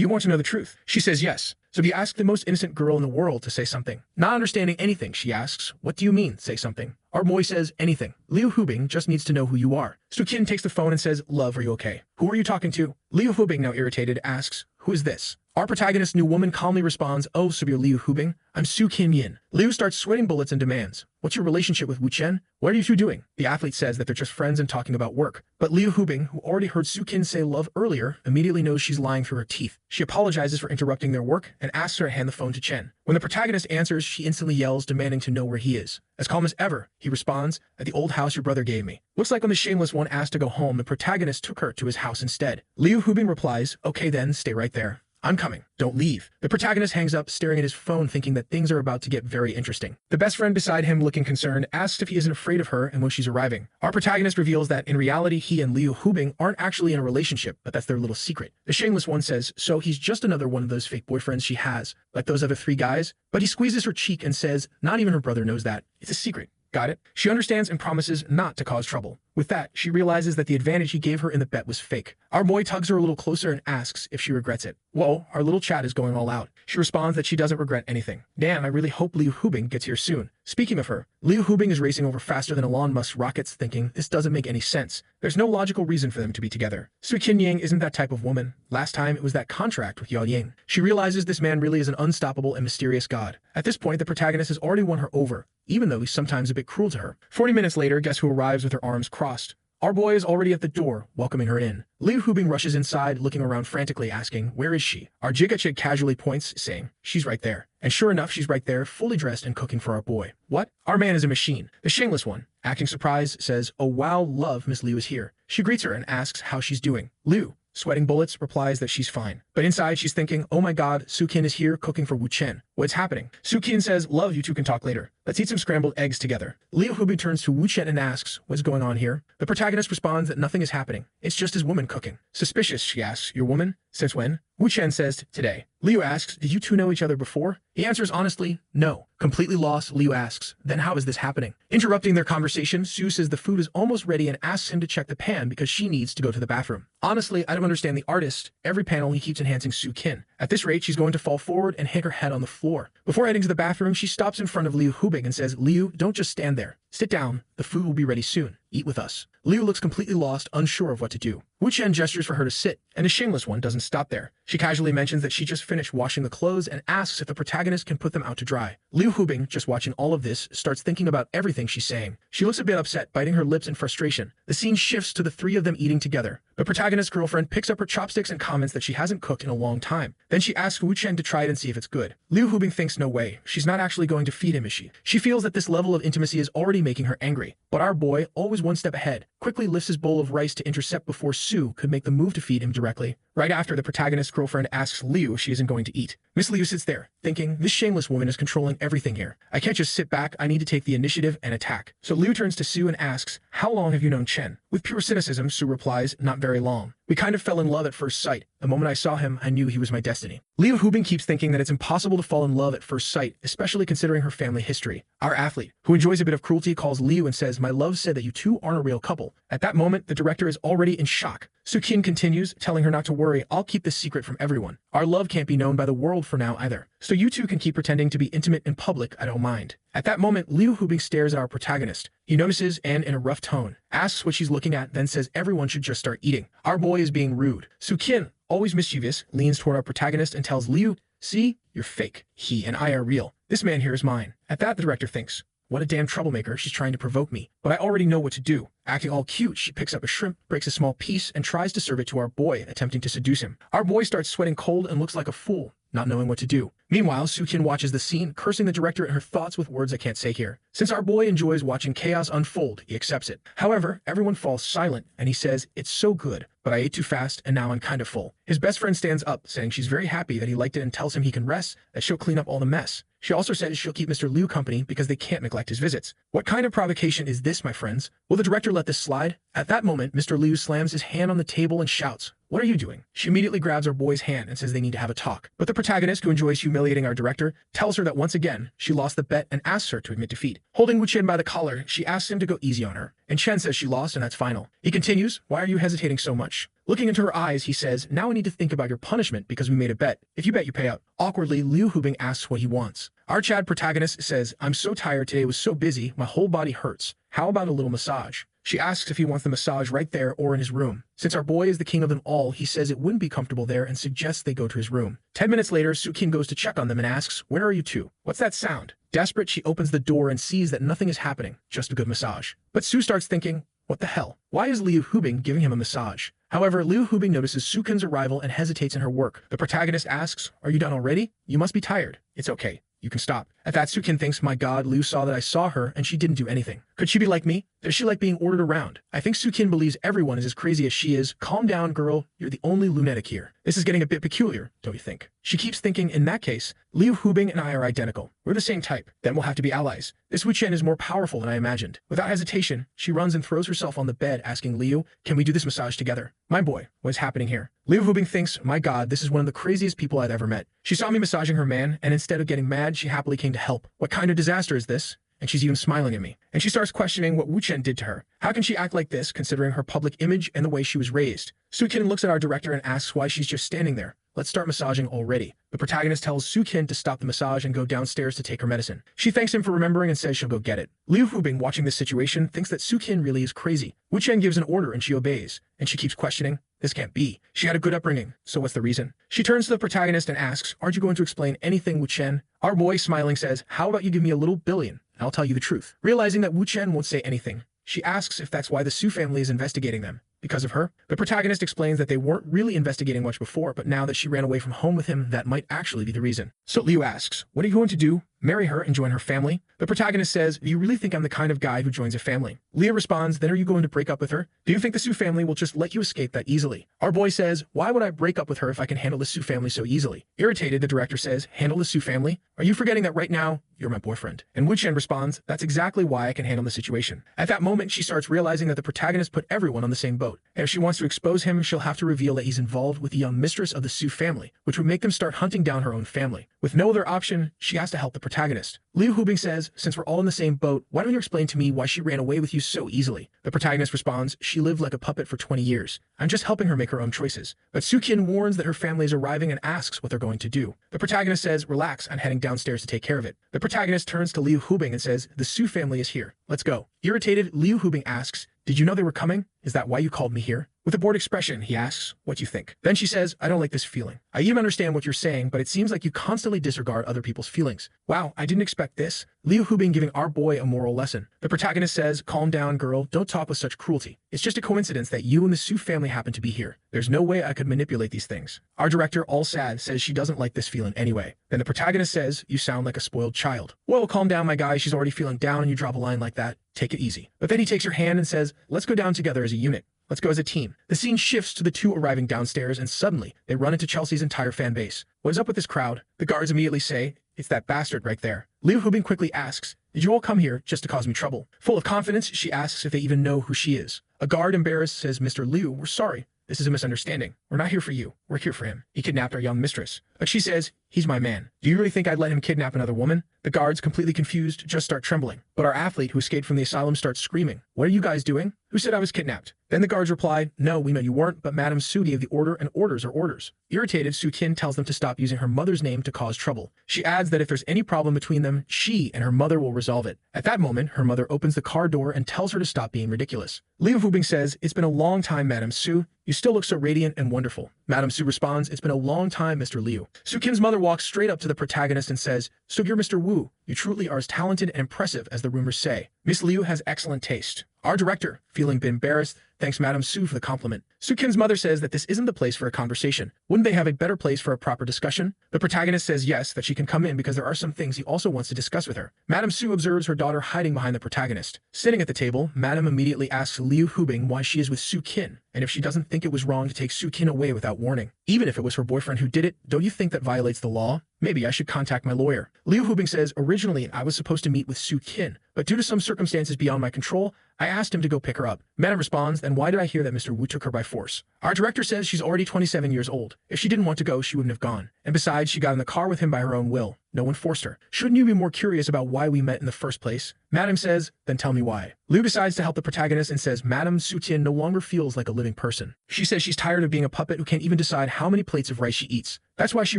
you want to know the truth? She says yes. So he asks the most innocent girl in the world to say something. Not understanding anything, she asks, what do you mean, say something? Our boy says, anything. Liu Hubing just needs to know who you are. Su-Kin takes the phone and says, love, are you okay? Who are you talking to? Liu Hubing, now irritated, asks, who is this? Our protagonist's new woman calmly responds, oh, so you're Liu Hubing? I'm Su-Kin Yin. Liu starts sweating bullets and demands, what's your relationship with Wu Chen? What are you two doing? The athlete says that they're just friends and talking about work. But Liu Hubing, who already heard Su-Kin say love earlier, immediately knows she's lying through her teeth. She apologizes for interrupting their work and asks her to hand the phone to Chen. When the protagonist answers, she instantly yells, demanding to know where he is. As calm as ever, he responds, at the old house your brother gave me. Looks like when the shameless one asked to go home, the protagonist took her to his house instead. Liu Hubing replies, okay then, stay right there. I'm coming. Don't leave. The protagonist hangs up, staring at his phone, thinking that things are about to get very interesting. The best friend beside him, looking concerned, asks if he isn't afraid of her and when she's arriving. Our protagonist reveals that in reality, he and Liu Hubing aren't actually in a relationship, but that's their little secret. The shameless one says, so he's just another one of those fake boyfriends she has, like those other 3 guys? But he squeezes her cheek and says, not even her brother knows that. It's a secret. Got it? She understands and promises not to cause trouble. With that, she realizes that the advantage he gave her in the bet was fake. Our boy tugs her a little closer and asks if she regrets it. Whoa, our little chat is going all out. She responds that she doesn't regret anything. Damn, I really hope Liu Hubing gets here soon. Speaking of her, Liu Hubing is racing over faster than Elon Musk's rockets, thinking this doesn't make any sense. There's no logical reason for them to be together. Su-Kin Yang isn't that type of woman. Last time, it was that contract with Yao Ying. She realizes this man really is an unstoppable and mysterious god. At this point, the protagonist has already won her over, even though he's sometimes a bit cruel to her. 40 minutes later, guess who arrives with her arms crossed? Our boy is already at the door, welcoming her in. Liu Hubing rushes inside, looking around frantically, asking, where is she? Our Jigga Chick casually points, saying, she's right there. And sure enough, she's right there, fully dressed and cooking for our boy. What? Our man is a machine. The shameless one, acting surprised, says, oh wow, love, Miss Liu is here. She greets her and asks how she's doing. Liu, sweating bullets, replies that she's fine. But inside, she's thinking, oh my god, Su-Kin is here cooking for Wu Chen. What's happening? Su-Kin says, love, you two can talk later. Let's eat some scrambled eggs together. Liu Hubing turns to Wu Chen and asks, what's going on here? The protagonist responds that nothing is happening. It's just his woman cooking. Suspicious, she asks, your woman? Since when? Wu Chen says, today. Liu asks, did you two know each other before? He answers honestly, no. Completely lost, Liu asks, then how is this happening? Interrupting their conversation, Su says the food is almost ready and asks him to check the pan because she needs to go to the bathroom. Honestly, I don't understand the artist. Every panel he keeps enhancing Su-Kin. At this rate, she's going to fall forward and hit her head on the floor. Before heading to the bathroom, she stops in front of Liu Hubing and says, Liu, don't just stand there. Sit down. The food will be ready soon. Eat with us. Liu looks completely lost, unsure of what to do. Wu Chen gestures for her to sit, and the shameless one doesn't stop there. She casually mentions that she just finished washing the clothes and asks if the protagonist can put them out to dry. Liu Hubing, just watching all of this, starts thinking about everything she's saying. She looks a bit upset, biting her lips in frustration. The scene shifts to the 3 of them eating together. The protagonist's girlfriend picks up her chopsticks and comments that she hasn't cooked in a long time. Then she asks Wu Chen to try it and see if it's good. Liu Hubing thinks no way. She's not actually going to feed him, is she? She feels that this level of intimacy is already making her angry. But our boy, always one step ahead, quickly lifts his bowl of rice to intercept before Sue could make the move to feed him directly. Right after, the protagonist's girlfriend asks Liu if she isn't going to eat. Miss Liu sits there, thinking, this shameless woman is controlling everything here. I can't just sit back, I need to take the initiative and attack. So Liu turns to Sue and asks, how long have you known Chen? With pure cynicism, Sue replies, not very long. We kind of fell in love at first sight. The moment I saw him, I knew he was my destiny. Liu Hubing keeps thinking that it's impossible to fall in love at first sight, especially considering her family history. Our athlete, who enjoys a bit of cruelty, calls Liu and says, my love said that you two aren't a real couple. At that moment, the director is already in shock. Sukin continues, telling her not to worry, I'll keep this secret from everyone. Our love can't be known by the world for now either. So you two can keep pretending to be intimate in public, I don't mind. At that moment, Liu Hubing stares at our protagonist. He notices and, in a rough tone, asks what she's looking at, then says everyone should just start eating. Our boy is being rude. Sukin, always mischievous, leans toward our protagonist and tells Liu, see, you're fake. He and I are real. This man here is mine. At that, the director thinks, what a damn troublemaker, she's trying to provoke me. But I already know what to do. Acting all cute, she picks up a shrimp, breaks a small piece, and tries to serve it to our boy, attempting to seduce him. Our boy starts sweating cold and looks like a fool, not knowing what to do. Meanwhile, Sukin watches the scene, cursing the director and her thoughts with words I can't say here. Since our boy enjoys watching chaos unfold, he accepts it. However, everyone falls silent, and he says, it's so good, but I ate too fast, and now I'm kind of full. His best friend stands up, saying she's very happy that he liked it and tells him he can rest, that she'll clean up all the mess. She also says she'll keep Mr. Liu company because they can't neglect his visits. What kind of provocation is this, my friends? Will the director let this slide? At that moment, Mr. Liu slams his hand on the table and shouts, what are you doing? She immediately grabs our boy's hand and says they need to have a talk. But the protagonist, who enjoys humiliating our director, tells her that once again, she lost the bet and asks her to admit defeat. Holding Wu Chen by the collar, she asks him to go easy on her. And Chen says she lost and that's final. He continues, why are you hesitating so much? Looking into her eyes, he says, now I need to think about your punishment because we made a bet. If you bet, you pay out. Awkwardly, Liu Hubing asks what he wants. Our Chad protagonist says, I'm so tired today, was so busy, my whole body hurts. How about a little massage? She asks if he wants the massage right there or in his room. Since our boy is the king of them all, he says it wouldn't be comfortable there and suggests they go to his room. 10 minutes later, Sukin goes to check on them and asks, where are you two? What's that sound? Desperate, she opens the door and sees that nothing is happening, just a good massage. But Sue starts thinking, what the hell? Why is Liu Hubing giving him a massage? However, Liu Hubing notices Sukin's arrival and hesitates in her work. The protagonist asks, are you done already? You must be tired. It's okay. You can stop. At that, Sukin thinks, my god, Liu saw that I saw her and she didn't do anything. Could she be like me? Does she like being ordered around? I think Sukin believes everyone is as crazy as she is. Calm down, girl. You're the only lunatic here. This is getting a bit peculiar, don't you think? She keeps thinking, in that case, Liu Hubing and I are identical. We're the same type. Then we'll have to be allies. This Wu Chen is more powerful than I imagined. Without hesitation, she runs and throws herself on the bed, asking Liu, can we do this massage together? My boy, what is happening here? Liu Hubing thinks, my god, this is one of the craziest people I've ever met. She saw me massaging her man, and instead of getting mad, she happily came to help. What kind of disaster is this? And she's even smiling at me. And she starts questioning what Wu Chen did to her. How can she act like this, considering her public image and the way she was raised? Sukin looks at our director and asks why she's just standing there. Let's start massaging already. The protagonist tells Sukin to stop the massage and go downstairs to take her medicine. She thanks him for remembering and says she'll go get it. Liu Hubing, watching this situation, thinks that Sukin really is crazy. Wu Chen gives an order and she obeys. And she keeps questioning, this can't be. She had a good upbringing, so what's the reason? She turns to the protagonist and asks, aren't you going to explain anything, Wu Chen? Our boy, smiling, says, how about you give me a little billion? I'll tell you the truth. Realizing that Wu Chen won't say anything, she asks if that's why the Su family is investigating them. Because of her? The protagonist explains that they weren't really investigating much before, but now that she ran away from home with him, that might actually be the reason. So Liu asks, what are you going to do? Marry her and join her family? The protagonist says, do you really think I'm the kind of guy who joins a family? Leah responds, then are you going to break up with her? Do you think the Su family will just let you escape that easily? Our boy says, why would I break up with her if I can handle the Su family so easily? Irritated, the director says, handle the Su family? Are you forgetting that right now, you're my boyfriend? And Wu Chen responds, that's exactly why I can handle the situation. At that moment, she starts realizing that the protagonist put everyone on the same boat. And if she wants to expose him, she'll have to reveal that he's involved with the young mistress of the Su family, which would make them start hunting down her own family. With no other option, she has to help the protagonist. Liu Hubing says, since we're all in the same boat, why don't you explain to me why she ran away with you so easily? The protagonist responds, she lived like a puppet for 20 years. I'm just helping her make her own choices. But Sukin warns that her family is arriving and asks what they're going to do. The protagonist says, relax, I'm heading downstairs to take care of it. The protagonist turns to Liu Hubing and says, the Su family is here. Let's go. Irritated, Liu Hubing asks, did you know they were coming? Is that why you called me here? With a bored expression, he asks, what do you think? Then she says, I don't like this feeling. I even understand what you're saying, but it seems like you constantly disregard other people's feelings. Wow, I didn't expect this. Liu Hubing giving our boy a moral lesson. The protagonist says, calm down, girl, don't talk with such cruelty. It's just a coincidence that you and the Su family happen to be here. There's no way I could manipulate these things. Our director, all sad, says she doesn't like this feeling anyway. Then the protagonist says, you sound like a spoiled child. Well, calm down, my guy, she's already feeling down and you drop a line like that. Take it easy. But then he takes her hand and says, let's go down together as a unit. Let's go as a team. The scene shifts to the two arriving downstairs and suddenly they run into Chelsea's entire fan base. What is up with this crowd? The guards immediately say, it's that bastard right there. Liu Hubing quickly asks, did you all come here just to cause me trouble? Full of confidence, she asks if they even know who she is. A guard, embarrassed, says, Mr. Liu, we're sorry. This is a misunderstanding. We're not here for you. We're here for him. He kidnapped our young mistress. But she says, he's my man. Do you really think I'd let him kidnap another woman? The guards, completely confused, just start trembling. But our athlete who escaped from the asylum starts screaming. What are you guys doing? Who said I was kidnapped? Then the guards replied, no, we know you weren't, but Madame Su gave the order and orders are orders. Irritated, Su Qin tells them to stop using her mother's name to cause trouble. She adds that if there's any problem between them, she and her mother will resolve it. At that moment, her mother opens the car door and tells her to stop being ridiculous. Liu Hubing says, it's been a long time, Madame Su. You still look so radiant and wonderful. Madame Su responds, it's been a long time, Mr. Liu. Su Qin's mother walks straight up to the protagonist and says, so you're Mr. Wu. You truly are as talented and impressive as the rumors say. Miss Liu has excellent taste. Our director, feeling a bit embarrassed, thanks Madame Su for the compliment. Su Qin's mother says that this isn't the place for a conversation. Wouldn't they have a better place for a proper discussion? The protagonist says yes, that she can come in because there are some things he also wants to discuss with her. Madame Su observes her daughter hiding behind the protagonist. Sitting at the table, Madame immediately asks Liu Hubing why she is with Su Qin, and if she doesn't think it was wrong to take Su Qin away without warning. Even if it was her boyfriend who did it, don't you think that violates the law? Maybe I should contact my lawyer. Liu Hubing says, originally I was supposed to meet with Su Qin, but due to some circumstances beyond my control, I asked him to go pick her up. Madame responds, then why did I hear that Mr. Wu took her by force? Our director says she's already 27 years old. If she didn't want to go, she wouldn't have gone. And besides, she got in the car with him by her own will. No one forced her. Shouldn't you be more curious about why we met in the first place? Madame says, then tell me why. Liu decides to help the protagonist and says Madame Su Qin no longer feels like a living person. She says she's tired of being a puppet who can't even decide how many plates of rice she eats. That's why she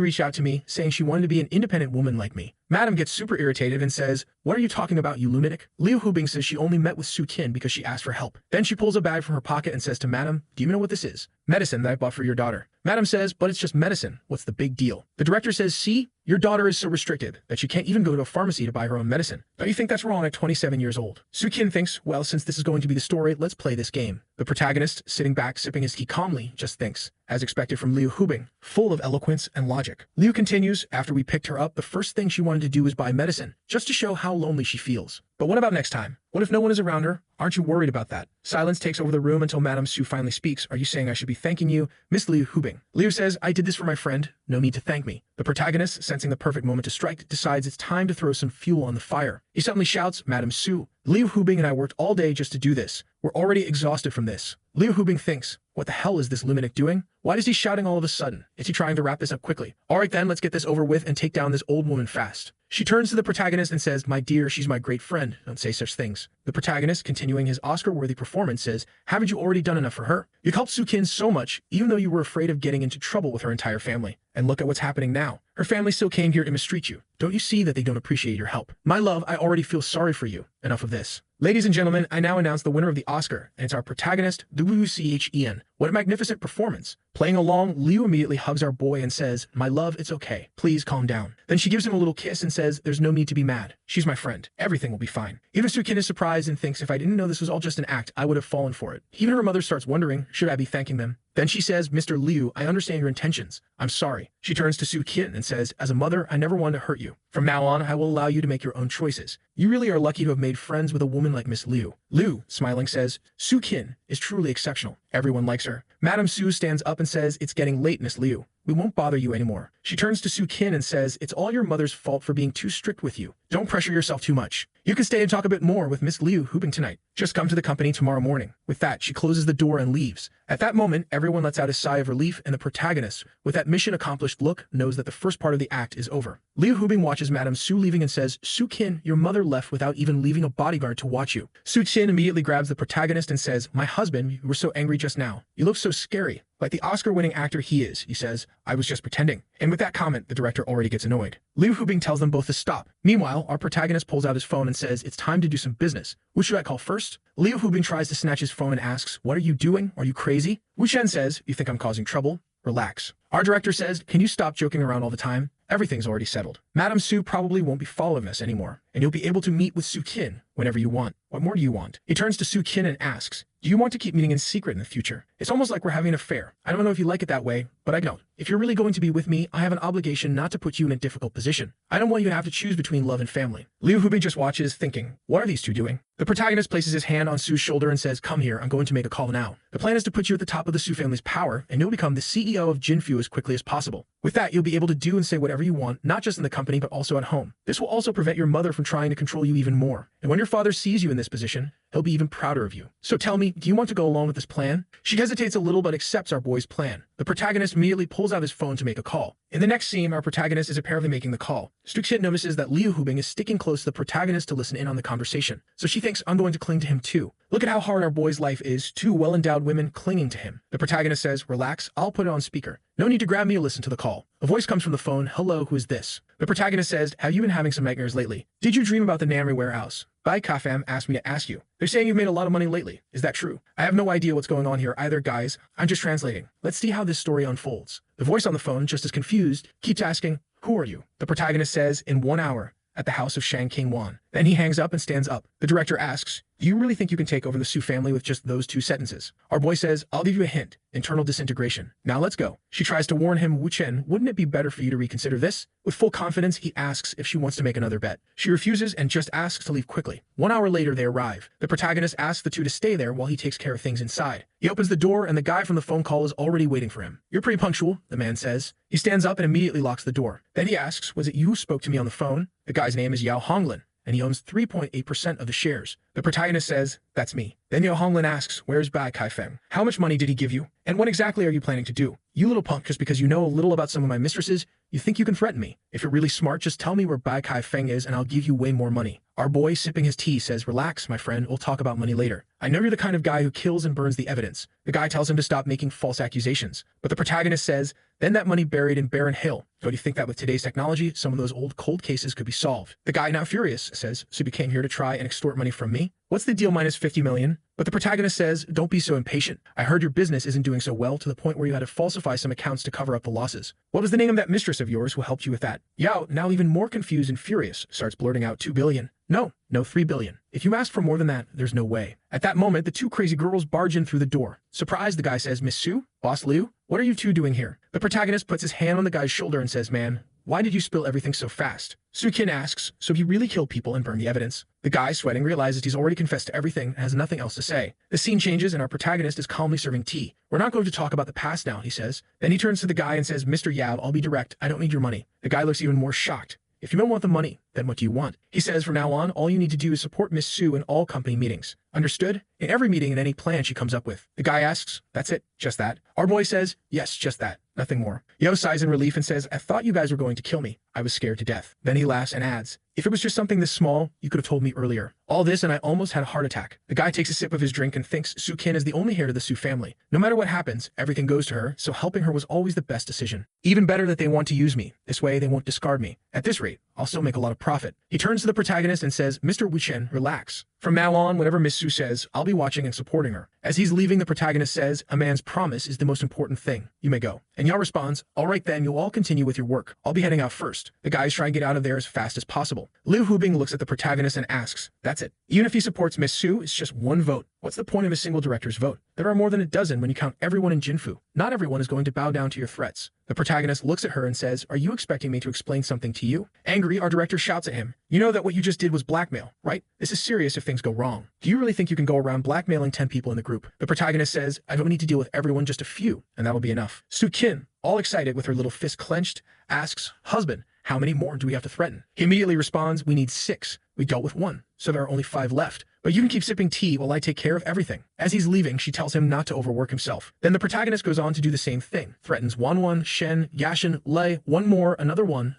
reached out to me, saying she wanted to be an independent woman like me. Madame gets super irritated and says, what are you talking about, you lunatic? Liu Hubing says she only met with Su Qin because she asked for help. Then she pulls a bag from her pocket and says to Madame, do you know what this is? Medicine that I bought for your daughter. Madame says, but it's just medicine. What's the big deal? The director says, see, your daughter is so restricted that she can't even go to a pharmacy to buy her own medicine. Don't you think that's wrong at 27 years old? Su Qin thinks, well, since this is going to be the story, let's play this game. The protagonist, sitting back, sipping his tea calmly, just thinks, as expected from Liu Hubing, full of eloquence and logic. Liu continues, after we picked her up, the first thing she wanted to do was buy medicine, just to show how lonely she feels. But what about next time? What if no one is around her? Aren't you worried about that? Silence takes over the room until Madame Su finally speaks. Are you saying I should be thanking you, Miss Liu Hubing? Liu says, I did this for my friend. No need to thank me. The protagonist, sensing the perfect moment to strike, decides it's time to throw some fuel on the fire. He suddenly shouts, Madame Su, Liu Hubing and I worked all day just to do this. We're already exhausted from this. Liu Hubing thinks, what the hell is this lunatic doing? Why is he shouting all of a sudden? Is he trying to wrap this up quickly? Alright then, let's get this over with and take down this old woman fast. She turns to the protagonist and says, my dear, she's my great friend. Don't say such things. The protagonist, continuing his Oscar-worthy performance, says, haven't you already done enough for her? You've helped Su Qin so much, even though you were afraid of getting into trouble with her entire family. And look at what's happening now. Her family still came here to mistreat you. Don't you see that they don't appreciate your help? My love, I already feel sorry for you. Enough of this. Ladies and gentlemen, I now announce the winner of the Oscar, and it's our protagonist, Wu Chen. What a magnificent performance. Playing along, Liu immediately hugs our boy and says, my love, it's okay. Please calm down. Then she gives him a little kiss and says, there's no need to be mad. She's my friend. Everything will be fine. Even Su Qin is surprised and thinks if I didn't know this was all just an act, I would have fallen for it. Even her mother starts wondering, should I be thanking them? Then she says, Mr. Liu, I understand your intentions. I'm sorry. She turns to Su Qin and says, as a mother, I never wanted to hurt you. From now on, I will allow you to make your own choices. You really are lucky to have made friends with a woman like Miss Liu. Liu, smiling, says, Su Qin is truly exceptional. Everyone likes her. Madame Su stands up and says, it's getting late, Miss Liu. We won't bother you anymore. She turns to Su Qin and says, it's all your mother's fault for being too strict with you. Don't pressure yourself too much. You can stay and talk a bit more with Miss Liu Hubing tonight. Just come to the company tomorrow morning. With that, she closes the door and leaves. At that moment, everyone lets out a sigh of relief, and the protagonist, with that mission accomplished look, knows that the first part of the act is over. Liu Hubing watches Madame Su leaving and says, Su Qin, your mother left without even leaving a bodyguard to watch you. Su Qin immediately grabs the protagonist and says, my husband, you were so angry just now. You look so scary. Like the Oscar-winning actor he is, he says, I was just pretending. And with that comment, the director already gets annoyed. Liu Hubing tells them both to stop. Meanwhile, our protagonist pulls out his phone and says, it's time to do some business. Who should I call first? Liu Hubing tries to snatch his phone and asks, what are you doing? Are you crazy? Wu Chen says, you think I'm causing trouble? Relax. Our director says, can you stop joking around all the time? Everything's already settled. Madame Su probably won't be following us anymore, and you'll be able to meet with Su Qin whenever you want. What more do you want? He turns to Su Qin and asks, do you want to keep meeting in secret in the future? It's almost like we're having an affair. I don't know if you like it that way, but I don't. If you're really going to be with me, I have an obligation not to put you in a difficult position. I don't want you to have to choose between love and family. Liu Hubing just watches, thinking, what are these two doing? The protagonist places his hand on Su's shoulder and says, come here, I'm going to make a call now. The plan is to put you at the top of the Su family's power, and you'll become the CEO of Jinfu as quickly as possible. With that, you'll be able to do and say whatever you want, not just in the company, but also at home. This will also prevent your mother from trying to control you even more. And when your father sees you in this position, he'll be even prouder of you. So tell me, do you want to go along with this plan? She hesitates a little but accepts our boy's plan. The protagonist immediately pulls out his phone to make a call. In the next scene, our protagonist is apparently making the call. Stuxit notices that Liu Hubing is sticking close to the protagonist to listen in on the conversation, so she thinks I'm going to cling to him too. Look at how hard our boy's life is, two well-endowed women clinging to him. The protagonist says, relax, I'll put it on speaker. No need to grab me or listen to the call. A voice comes from the phone, hello, who is this? The protagonist says, have you been having some nightmares lately? Did you dream about the Namri warehouse? Bai Kafam asked me to ask you. They're saying you've made a lot of money lately. Is that true? I have no idea what's going on here either, guys. I'm just translating. Let's see how this story unfolds. The voice on the phone, just as confused, keeps asking, who are you? The protagonist says, in 1 hour, at the house of Shang King Wan. Then he hangs up and stands up. The director asks, do you really think you can take over the Su family with just those 2 sentences? Our boy says, I'll give you a hint. Internal disintegration. Now let's go. She tries to warn him, Wu Chen, wouldn't it be better for you to reconsider this? With full confidence, he asks if she wants to make another bet. She refuses and just asks to leave quickly. 1 hour later, they arrive. The protagonist asks the two to stay there while he takes care of things inside. He opens the door and the guy from the phone call is already waiting for him. You're pretty punctual, the man says. He stands up and immediately locks the door. Then he asks, was it you who spoke to me on the phone? The guy's name is Yao Honglin, and he owns 3.8% of the shares. The protagonist says, that's me. Then Yao Honglin asks, where's Bai Kaifeng? How much money did he give you? And what exactly are you planning to do? You little punk, just because you know a little about some of my mistresses, you think you can threaten me. If you're really smart, just tell me where Bai Kaifeng is and I'll give you way more money. Our boy, sipping his tea, says, relax, my friend, we'll talk about money later. I know you're the kind of guy who kills and burns the evidence. The guy tells him to stop making false accusations. But the protagonist says, then that money buried in Barren Hill. Don't you think that with today's technology, some of those old cold cases could be solved? The guy, now furious, says, so you came here to try and extort money from me? What's the deal minus 50 million? But the protagonist says, don't be so impatient. I heard your business isn't doing so well to the point where you had to falsify some accounts to cover up the losses. What was the name of that mistress of yours who helped you with that? Yao, now even more confused and furious, starts blurting out 2 billion. No, 3 billion. If you ask for more than that, there's no way. At that moment, the 2 crazy girls barge in through the door. Surprised, the guy says, Miss Su? Boss Liu? What are you two doing here? The protagonist puts his hand on the guy's shoulder and says, man, why did you spill everything so fast? Su Qin asks, so he really killed people and burned the evidence? The guy, sweating, realizes he's already confessed to everything and has nothing else to say. The scene changes and our protagonist is calmly serving tea. We're not going to talk about the past now, he says. Then he turns to the guy and says, Mr. Yao, I'll be direct. I don't need your money. The guy looks even more shocked. If you don't want the money, then what do you want? He says, from now on, all you need to do is support Miss Su in all company meetings. Understood? In every meeting and any plan she comes up with. The guy asks, that's it? Just that? Our boy says, yes, just that. Nothing more. Yao sighs in relief and says, I thought you guys were going to kill me. I was scared to death. Then he laughs and adds, if it was just something this small, you could have told me earlier. All this and I almost had a heart attack. The guy takes a sip of his drink and thinks Su Qin is the only heir to the Su family. No matter what happens, everything goes to her, so helping her was always the best decision. Even better that they want to use me. This way they won't discard me. At this rate, I'll still make a lot of profit. He turns to the protagonist and says, Mr. Wu Chen, relax. From now on, whenever Miss Su says, I'll be watching and supporting her. As he's leaving, the protagonist says, a man's promise is the most important thing. You may go. And Yao responds, all right then, you'll all continue with your work. I'll be heading out first. The guys try and get out of there as fast as possible. Liu Hubing looks at the protagonist and asks, that's it. Even if he supports Miss Su, it's just 1 vote. What's the point of a single director's vote? There are more than a dozen when you count everyone in Jinfu. Not everyone is going to bow down to your threats. The protagonist looks at her and says, are you expecting me to explain something to you? Angry, our director shouts at him, you know that what you just did was blackmail, right? This is serious if things go wrong. Do you really think you can go around blackmailing 10 people in the group? The protagonist says, I don't need to deal with everyone, just a few, and that'll be enough. Su Qin, all excited with her little fist clenched, asks, husband, how many more do we have to threaten? He immediately responds, we need 6. We dealt with 1, so there are only 5 left. But you can keep sipping tea while I take care of everything. As he's leaving, she tells him not to overwork himself. Then the protagonist goes on to do the same thing. Threatens Wanwan, Shen, Yashin, Lei, 1 more, another one,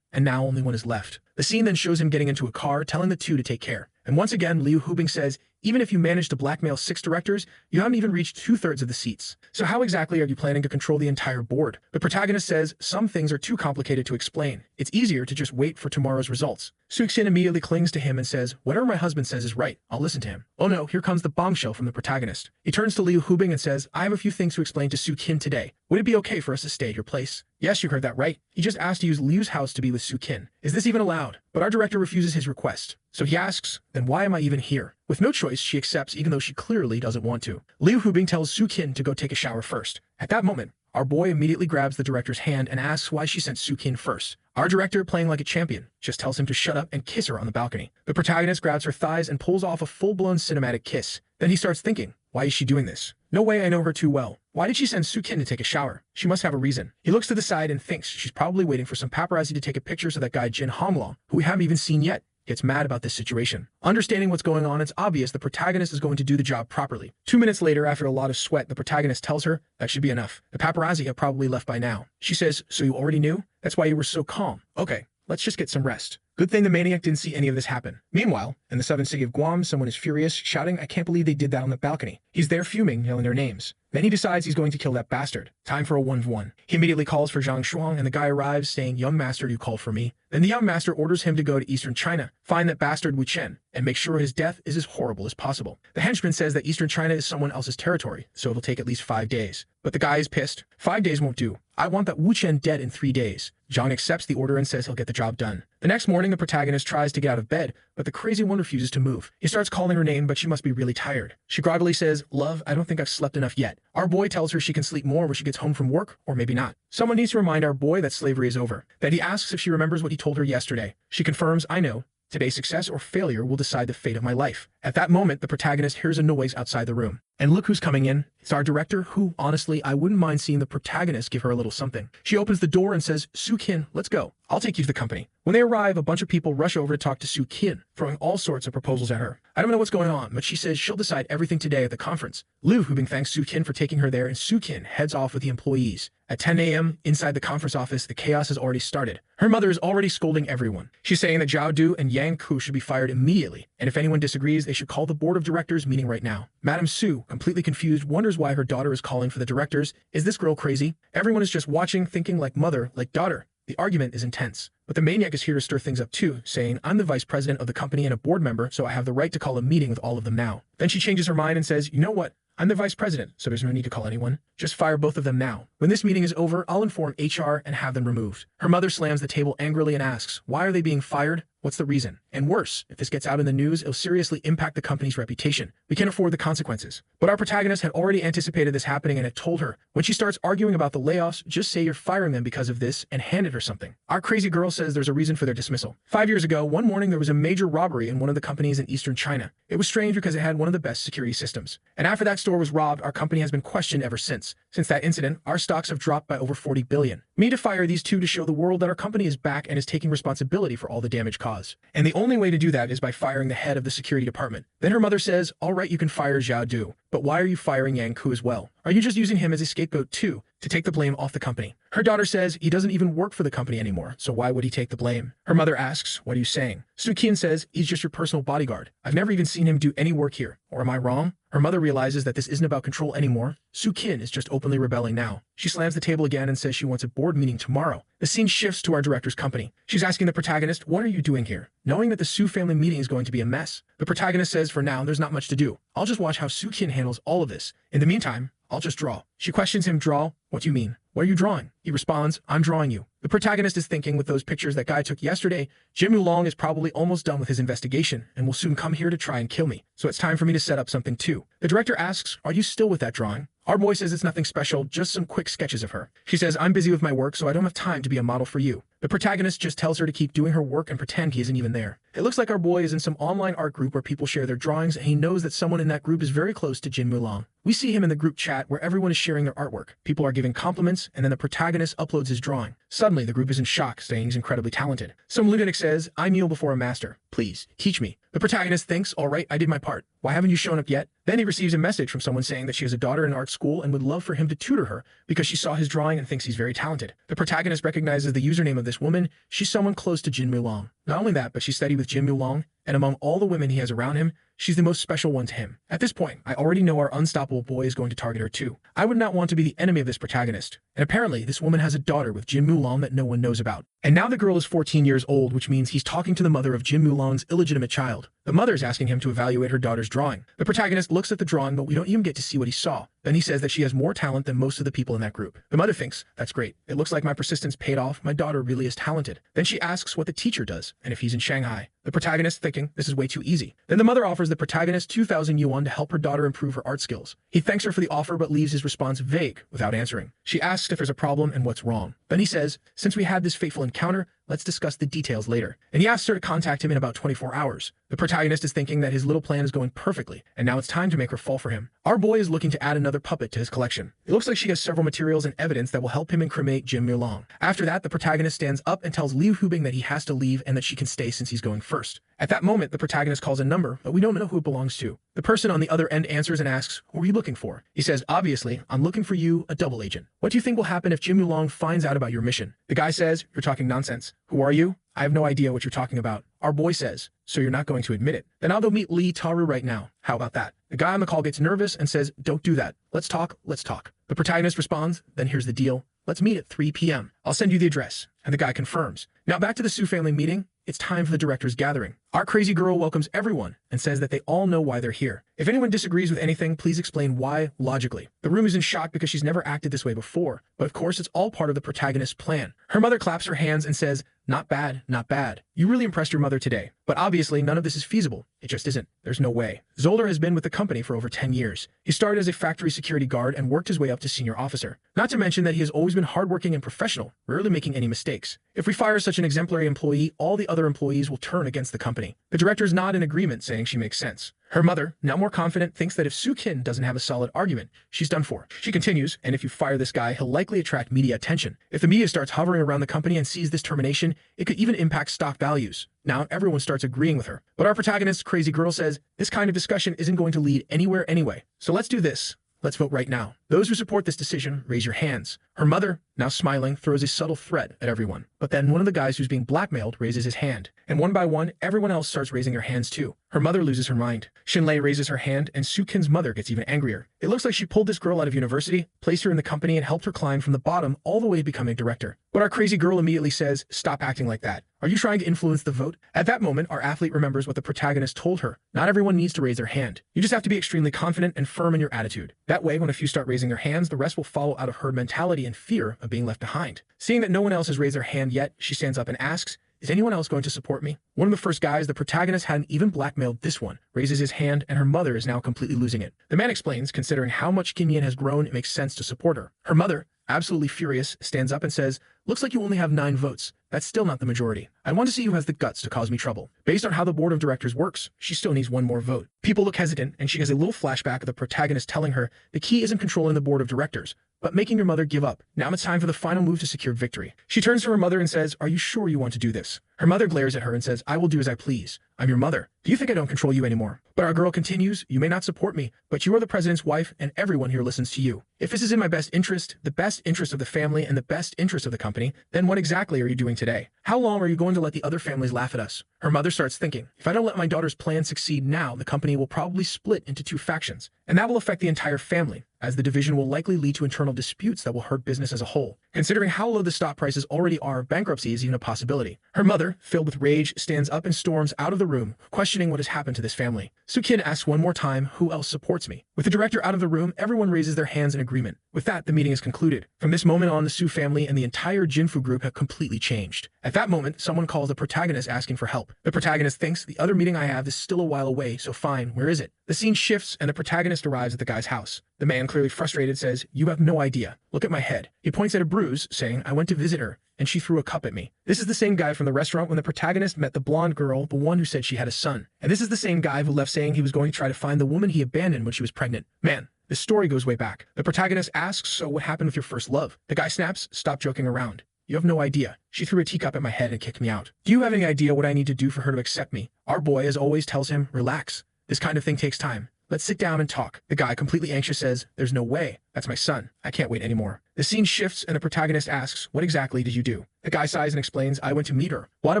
and now only 1 is left. The scene then shows him getting into a car, telling the 2 to take care. And once again, Liu Hubing says, Even if you manage to blackmail 6 directors, you haven't even reached 2/3 of the seats. So how exactly are you planning to control the entire board? The protagonist says some things are too complicated to explain. It's easier to just wait for tomorrow's results. Soo-Kin immediately clings to him and says, whatever my husband says is right, I'll listen to him. Oh no, here comes the bombshell from the protagonist. He turns to Liu Hubing and says, I have a few things to explain to Soo-Kin today. Would it be okay for us to stay at your place? Yes, you heard that right. He just asked to use Liu's house to be with Soo-Kin. Is this even allowed? But our director refuses his request. So he asks, then why am I even here? With no choice, she accepts even though she clearly doesn't want to. Liu Hubing tells Soo-Kin to go take a shower first. At that moment, our boy immediately grabs the director's hand and asks why she sent Soo-Kin first. Our director, playing like a champion, just tells him to shut up and kiss her on the balcony. The protagonist grabs her thighs and pulls off a full-blown cinematic kiss. Then he starts thinking, why is she doing this? No way, I know her too well. Why did she send Soo-Kin to take a shower? She must have a reason. He looks to the side and thinks she's probably waiting for some paparazzi to take a picture so that guy Jin Honglong, who we haven't even seen yet, gets mad about this situation. Understanding what's going on, it's obvious the protagonist is going to do the job properly. 2 minutes later, after a lot of sweat, the protagonist tells her that should be enough. The paparazzi have probably left by now. She says, so you already knew? That's why you were so calm. Okay, let's just get some rest. Good thing the maniac didn't see any of this happen. Meanwhile, in the southern city of Guam, someone is furious, shouting, I can't believe they did that on the balcony. He's there fuming, yelling their names. Then he decides he's going to kill that bastard. Time for a 1v1. He immediately calls for Zhang Shuang, and the guy arrives, saying, young master, you called for me. Then the young master orders him to go to eastern China, find that bastard Wu Chen, and make sure his death is as horrible as possible. The henchman says that eastern China is someone else's territory, so it'll take at least 5 days. But the guy is pissed. 5 days won't do. I want that Wu Chen dead in 3 days. Zhang accepts the order and says he'll get the job done. The next morning, the protagonist tries to get out of bed, but the crazy one refuses to move. He starts calling her name, but she must be really tired. She groggily says, love, I don't think I've slept enough yet. Our boy tells her she can sleep more when she gets home from work, or maybe not. Someone needs to remind our boy that slavery is over. Then he asks if she remembers what he told her yesterday. She confirms, I know. Today's success or failure will decide the fate of my life. At that moment, the protagonist hears a noise outside the room. And look who's coming in. It's our director, who, honestly, I wouldn't mind seeing the protagonist give her a little something. She opens the door and says, Soo-Kin, let's go. I'll take you to the company. When they arrive, a bunch of people rush over to talk to Soo-Kin, throwing all sorts of proposals at her. I don't know what's going on, but she says she'll decide everything today at the conference. Liu Hubing thanks Soo-Kin for taking her there, and Soo-Kin heads off with the employees. At 10 a.m., inside the conference office, the chaos has already started. Her mother is already scolding everyone. She's saying that Zhao Du and Yang Ku should be fired immediately, and if anyone disagrees, they should call the board of directors meeting right now. Madame Su, completely confused, wonders why her daughter is calling for the directors. Is this girl crazy? Everyone is just watching, thinking like mother, like daughter. The argument is intense. But the maniac is here to stir things up too, saying, I'm the vice president of the company and a board member, so I have the right to call a meeting with all of them now. Then she changes her mind and says, you know what? I'm the vice president, so there's no need to call anyone. Just fire both of them now. When this meeting is over, I'll inform HR and have them removed. Her mother slams the table angrily and asks, why are they being fired? What's the reason? And worse, if this gets out in the news, it'll seriously impact the company's reputation. We can't afford the consequences. But our protagonist had already anticipated this happening and had told her, when she starts arguing about the layoffs, just say you're firing them because of this and handed her something. Our crazy girl says there's a reason for their dismissal. 5 years ago, one morning there was a major robbery in one of the companies in eastern China. It was strange because it had one of the best security systems. And after that store was robbed, our company has been questioned ever since. Since that incident, our stocks have dropped by over 40 billion. Me to fire these two to show the world that our company is back and is taking responsibility for all the damage caused. And the only way to do that is by firing the head of the security department. Then her mother says, all right, you can fire Zhao Du, but why are you firing Yang Ku as well? Are you just using him as a scapegoat too, to take the blame off the company? Her daughter says he doesn't even work for the company anymore, so why would he take the blame? Her mother asks, what are you saying? Soo-Kin says, he's just your personal bodyguard. I've never even seen him do any work here. Or am I wrong? Her mother realizes that this isn't about control anymore. Soo-Kin is just openly rebelling now. She slams the table again and says she wants a board meeting tomorrow. The scene shifts to our director's company. She's asking the protagonist, what are you doing here? Knowing that the Su family meeting is going to be a mess. The protagonist says, for now, there's not much to do. I'll just watch how Soo-Kin handles all of this. In the meantime, I'll just draw. She questions him, draw? What do you mean? What are you drawing? He responds, I'm drawing you. The protagonist is thinking, with those pictures that guy took yesterday, Jim Oolong is probably almost done with his investigation and will soon come here to try and kill me. So it's time for me to set up something too. The director asks, are you still with that drawing? Our boy says it's nothing special, just some quick sketches of her. She says, I'm busy with my work, so I don't have time to be a model for you. The protagonist just tells her to keep doing her work and pretend he isn't even there. It looks like our boy is in some online art group where people share their drawings, and he knows that someone in that group is very close to Jin Oolong. We see him in the group chat where everyone is sharing their artwork. People are giving compliments, and then the protagonist uploads his drawing. Suddenly, the group is in shock, saying he's incredibly talented. Some lunatic says, I kneel before a master. Please, teach me. The protagonist thinks, all right, I did my part. Why haven't you shown up yet? Then he receives a message from someone saying that she has a daughter in art school and would love for him to tutor her because she saw his drawing and thinks he's very talented. The protagonist recognizes the username of this woman. She's someone close to Jin Long. Not only that, but she studied with Jin Long, and among all the women he has around him, she's the most special one to him. At this point, I already know our unstoppable boy is going to target her too. I would not want to be the enemy of this protagonist. And apparently, this woman has a daughter with Jin Long that no one knows about. And now the girl is 14 years old, which means he's talking to the mother of Jin Long's illegitimate child. The mother is asking him to evaluate her daughter's drawing. The protagonist looks at the drawing, but we don't even get to see what he saw. Then he says that she has more talent than most of the people in that group. The mother thinks, that's great. It looks like my persistence paid off. My daughter really is talented. Then she asks what the teacher does, and if he's in Shanghai. The protagonist thinking, this is way too easy. Then the mother offers the protagonist 2,000 yuan to help her daughter improve her art skills. He thanks her for the offer, but leaves his response vague, without answering. She asks if there's a problem and what's wrong. Then he says, since we had this fateful encounter, let's discuss the details later. And he asks her to contact him in about 24 hours. The protagonist is thinking that his little plan is going perfectly, and now it's time to make her fall for him. Our boy is looking to add another puppet to his collection. It looks like she has several materials and evidence that will help him incriminate Jin Long. After that, the protagonist stands up and tells Liu Hubing that he has to leave and that she can stay since he's going first. At that moment, the protagonist calls a number, but we don't know who it belongs to. The person on the other end answers and asks, who are you looking for? He says, obviously, I'm looking for you, a double agent. What do you think will happen if Jin Long finds out about your mission? The guy says, you're talking nonsense. Who are you? I have no idea what you're talking about. Our boy says, so you're not going to admit it. Then I'll go meet Lee Taru right now. How about that? The guy on the call gets nervous and says, don't do that. Let's talk, let's talk. The protagonist responds, then here's the deal. Let's meet at 3 p.m. I'll send you the address. And the guy confirms. Now back to the Su family meeting. It's time for the director's gathering. Our crazy girl welcomes everyone and says that they all know why they're here. If anyone disagrees with anything, please explain why logically. The room is in shock because she's never acted this way before, but of course it's all part of the protagonist's plan. Her mother claps her hands and says, not bad, not bad. You really impressed your mother today. But obviously none of this is feasible. It just isn't. There's no way. Zolder has been with the company for over 10 years. He started as a factory security guard and worked his way up to senior officer. Not to mention that he has always been hardworking and professional, rarely making any mistakes. If we fire such an exemplary employee, all the other employees will turn against the company. The directors nod in agreement, saying she makes sense. Her mother, now more confident, thinks that if Su-kin doesn't have a solid argument, she's done for. She continues, and if you fire this guy, he'll likely attract media attention. If the media starts hovering around the company and sees this termination, it could even impact stock values. Now everyone starts agreeing with her. But our protagonist, crazy girl, says, this kind of discussion isn't going to lead anywhere anyway. So let's do this. Let's vote right now. Those who support this decision, raise your hands. Her mother, now smiling, throws a subtle threat at everyone. But then one of the guys who's being blackmailed raises his hand. And one by one, everyone else starts raising their hands too. Her mother loses her mind. Shinlei raises her hand, and Su-kin's mother gets even angrier. It looks like she pulled this girl out of university, placed her in the company, and helped her climb from the bottom all the way to becoming director. But our crazy girl immediately says, stop acting like that. Are you trying to influence the vote? At that moment, our athlete remembers what the protagonist told her. Not everyone needs to raise their hand. You just have to be extremely confident and firm in your attitude. That way, when a few start raising their hands, the rest will follow out of herd mentality and fear of being left behind. Seeing that no one else has raised their hand yet, she stands up and asks, is anyone else going to support me? One of the first guys, the protagonist hadn't even blackmailed this one, raises his hand, and her mother is now completely losing it. The man explains, considering how much Kim Yin has grown, it makes sense to support her. Her mother, absolutely furious, stands up and says, looks like you only have 9 votes. That's still not the majority. I want to see who has the guts to cause me trouble. Based on how the board of directors works, she still needs 1 more vote. People look hesitant, and she has a little flashback of the protagonist telling her the key isn't controlling the board of directors, but making your mother give up. Now it's time for the final move to secure victory. She turns to her mother and says, are you sure you want to do this? Her mother glares at her and says, I will do as I please. I'm your mother. Do you think I don't control you anymore? But our girl continues, you may not support me, but you are the president's wife and everyone here listens to you. If this is in my best interest, the best interest of the family, and the best interest of the company, then what exactly are you doing today? How long are you going to let the other families laugh at us? Her mother starts thinking, if I don't let my daughter's plan succeed now, the company will probably split into 2 factions, and that will affect the entire family, as the division will likely lead to internal disputes that will hurt business as a whole. Considering how low the stock prices already are, bankruptcy is even a possibility. Her mother, filled with rage, stands up and storms out of the room, questioning what has happened to this family. Su-kin asks one more time, who else supports me? With the director out of the room, everyone raises their hands in agreement. With that, the meeting is concluded. From this moment on, the Su family and the entire Jinfu group have completely changed. At that moment, someone calls the protagonist asking for help. The protagonist thinks, the other meeting I have is still a while away, so fine, where is it? The scene shifts and the protagonist arrives at the guy's house. The man, clearly frustrated, says, you have no idea. Look at my head. He points at a bruise, saying, I went to visit her, and she threw a cup at me. This is the same guy from the restaurant when the protagonist met the blonde girl, the one who said she had a son. And this is the same guy who left saying he was going to try to find the woman he abandoned when she was pregnant. Man, this story goes way back. The protagonist asks, so what happened with your first love? The guy snaps, stop joking around. You have no idea. She threw a teacup at my head and kicked me out. Do you have any idea what I need to do for her to accept me? Our boy, as always, tells him, relax. This kind of thing takes time. Let's sit down and talk. The guy, completely anxious, says, there's no way. That's my son. I can't wait anymore. The scene shifts and the protagonist asks, what exactly did you do? The guy sighs and explains, I went to meet her. Bought a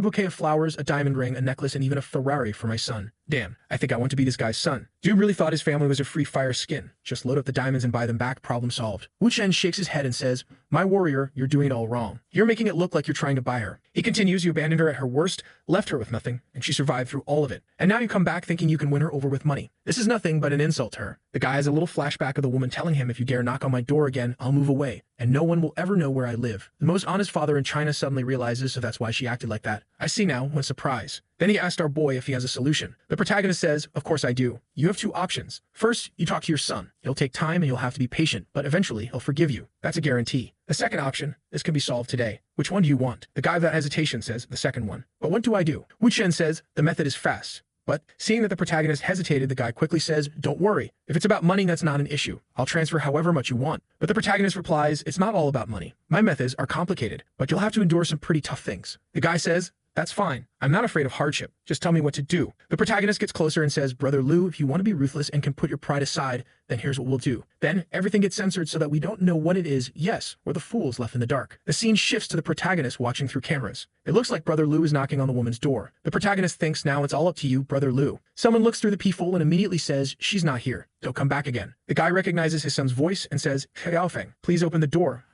bouquet of flowers, a diamond ring, a necklace, and even a Ferrari for my son. Damn, I think I want to be this guy's son. Dude really thought his family was a free fire skin. Just load up the diamonds and buy them back, problem solved. Wu Chen shakes his head and says, my warrior, you're doing it all wrong. You're making it look like you're trying to buy her. He continues, you abandoned her at her worst, left her with nothing, and she survived through all of it. And now you come back thinking you can win her over with money. This is nothing but an insult to her. The guy has a little flashback of the woman telling him, if you dare knock on my door again, I'll move away, and no one will ever know where I live. The most honest father in China suddenly realizes, so that's why she acted like that. I see now, when surprise. Then he asked our boy if he has a solution. The protagonist says, of course I do. You have two options. First, you talk to your son. He'll take time and you'll have to be patient, but eventually he'll forgive you. That's a guarantee. The second option, this can be solved today. Which one do you want? The guy without hesitation says, the second one. But what do I do? Wu Chen says, the method is fast. But seeing that the protagonist hesitated, the guy quickly says, don't worry. If it's about money, that's not an issue. I'll transfer however much you want. But the protagonist replies, it's not all about money. My methods are complicated, but you'll have to endure some pretty tough things. The guy says, that's fine. I'm not afraid of hardship. Just tell me what to do. The protagonist gets closer and says, Brother Liu, if you want to be ruthless and can put your pride aside, then here's what we'll do. Then everything gets censored so that we don't know what it is. Yes, we're the fools left in the dark. The scene shifts to the protagonist watching through cameras. It looks like Brother Liu is knocking on the woman's door. The protagonist thinks now it's all up to you, Brother Liu. Someone looks through the peephole and immediately says, she's not here. Don't come back again. The guy recognizes his son's voice and says, Xiaofeng, please open the door.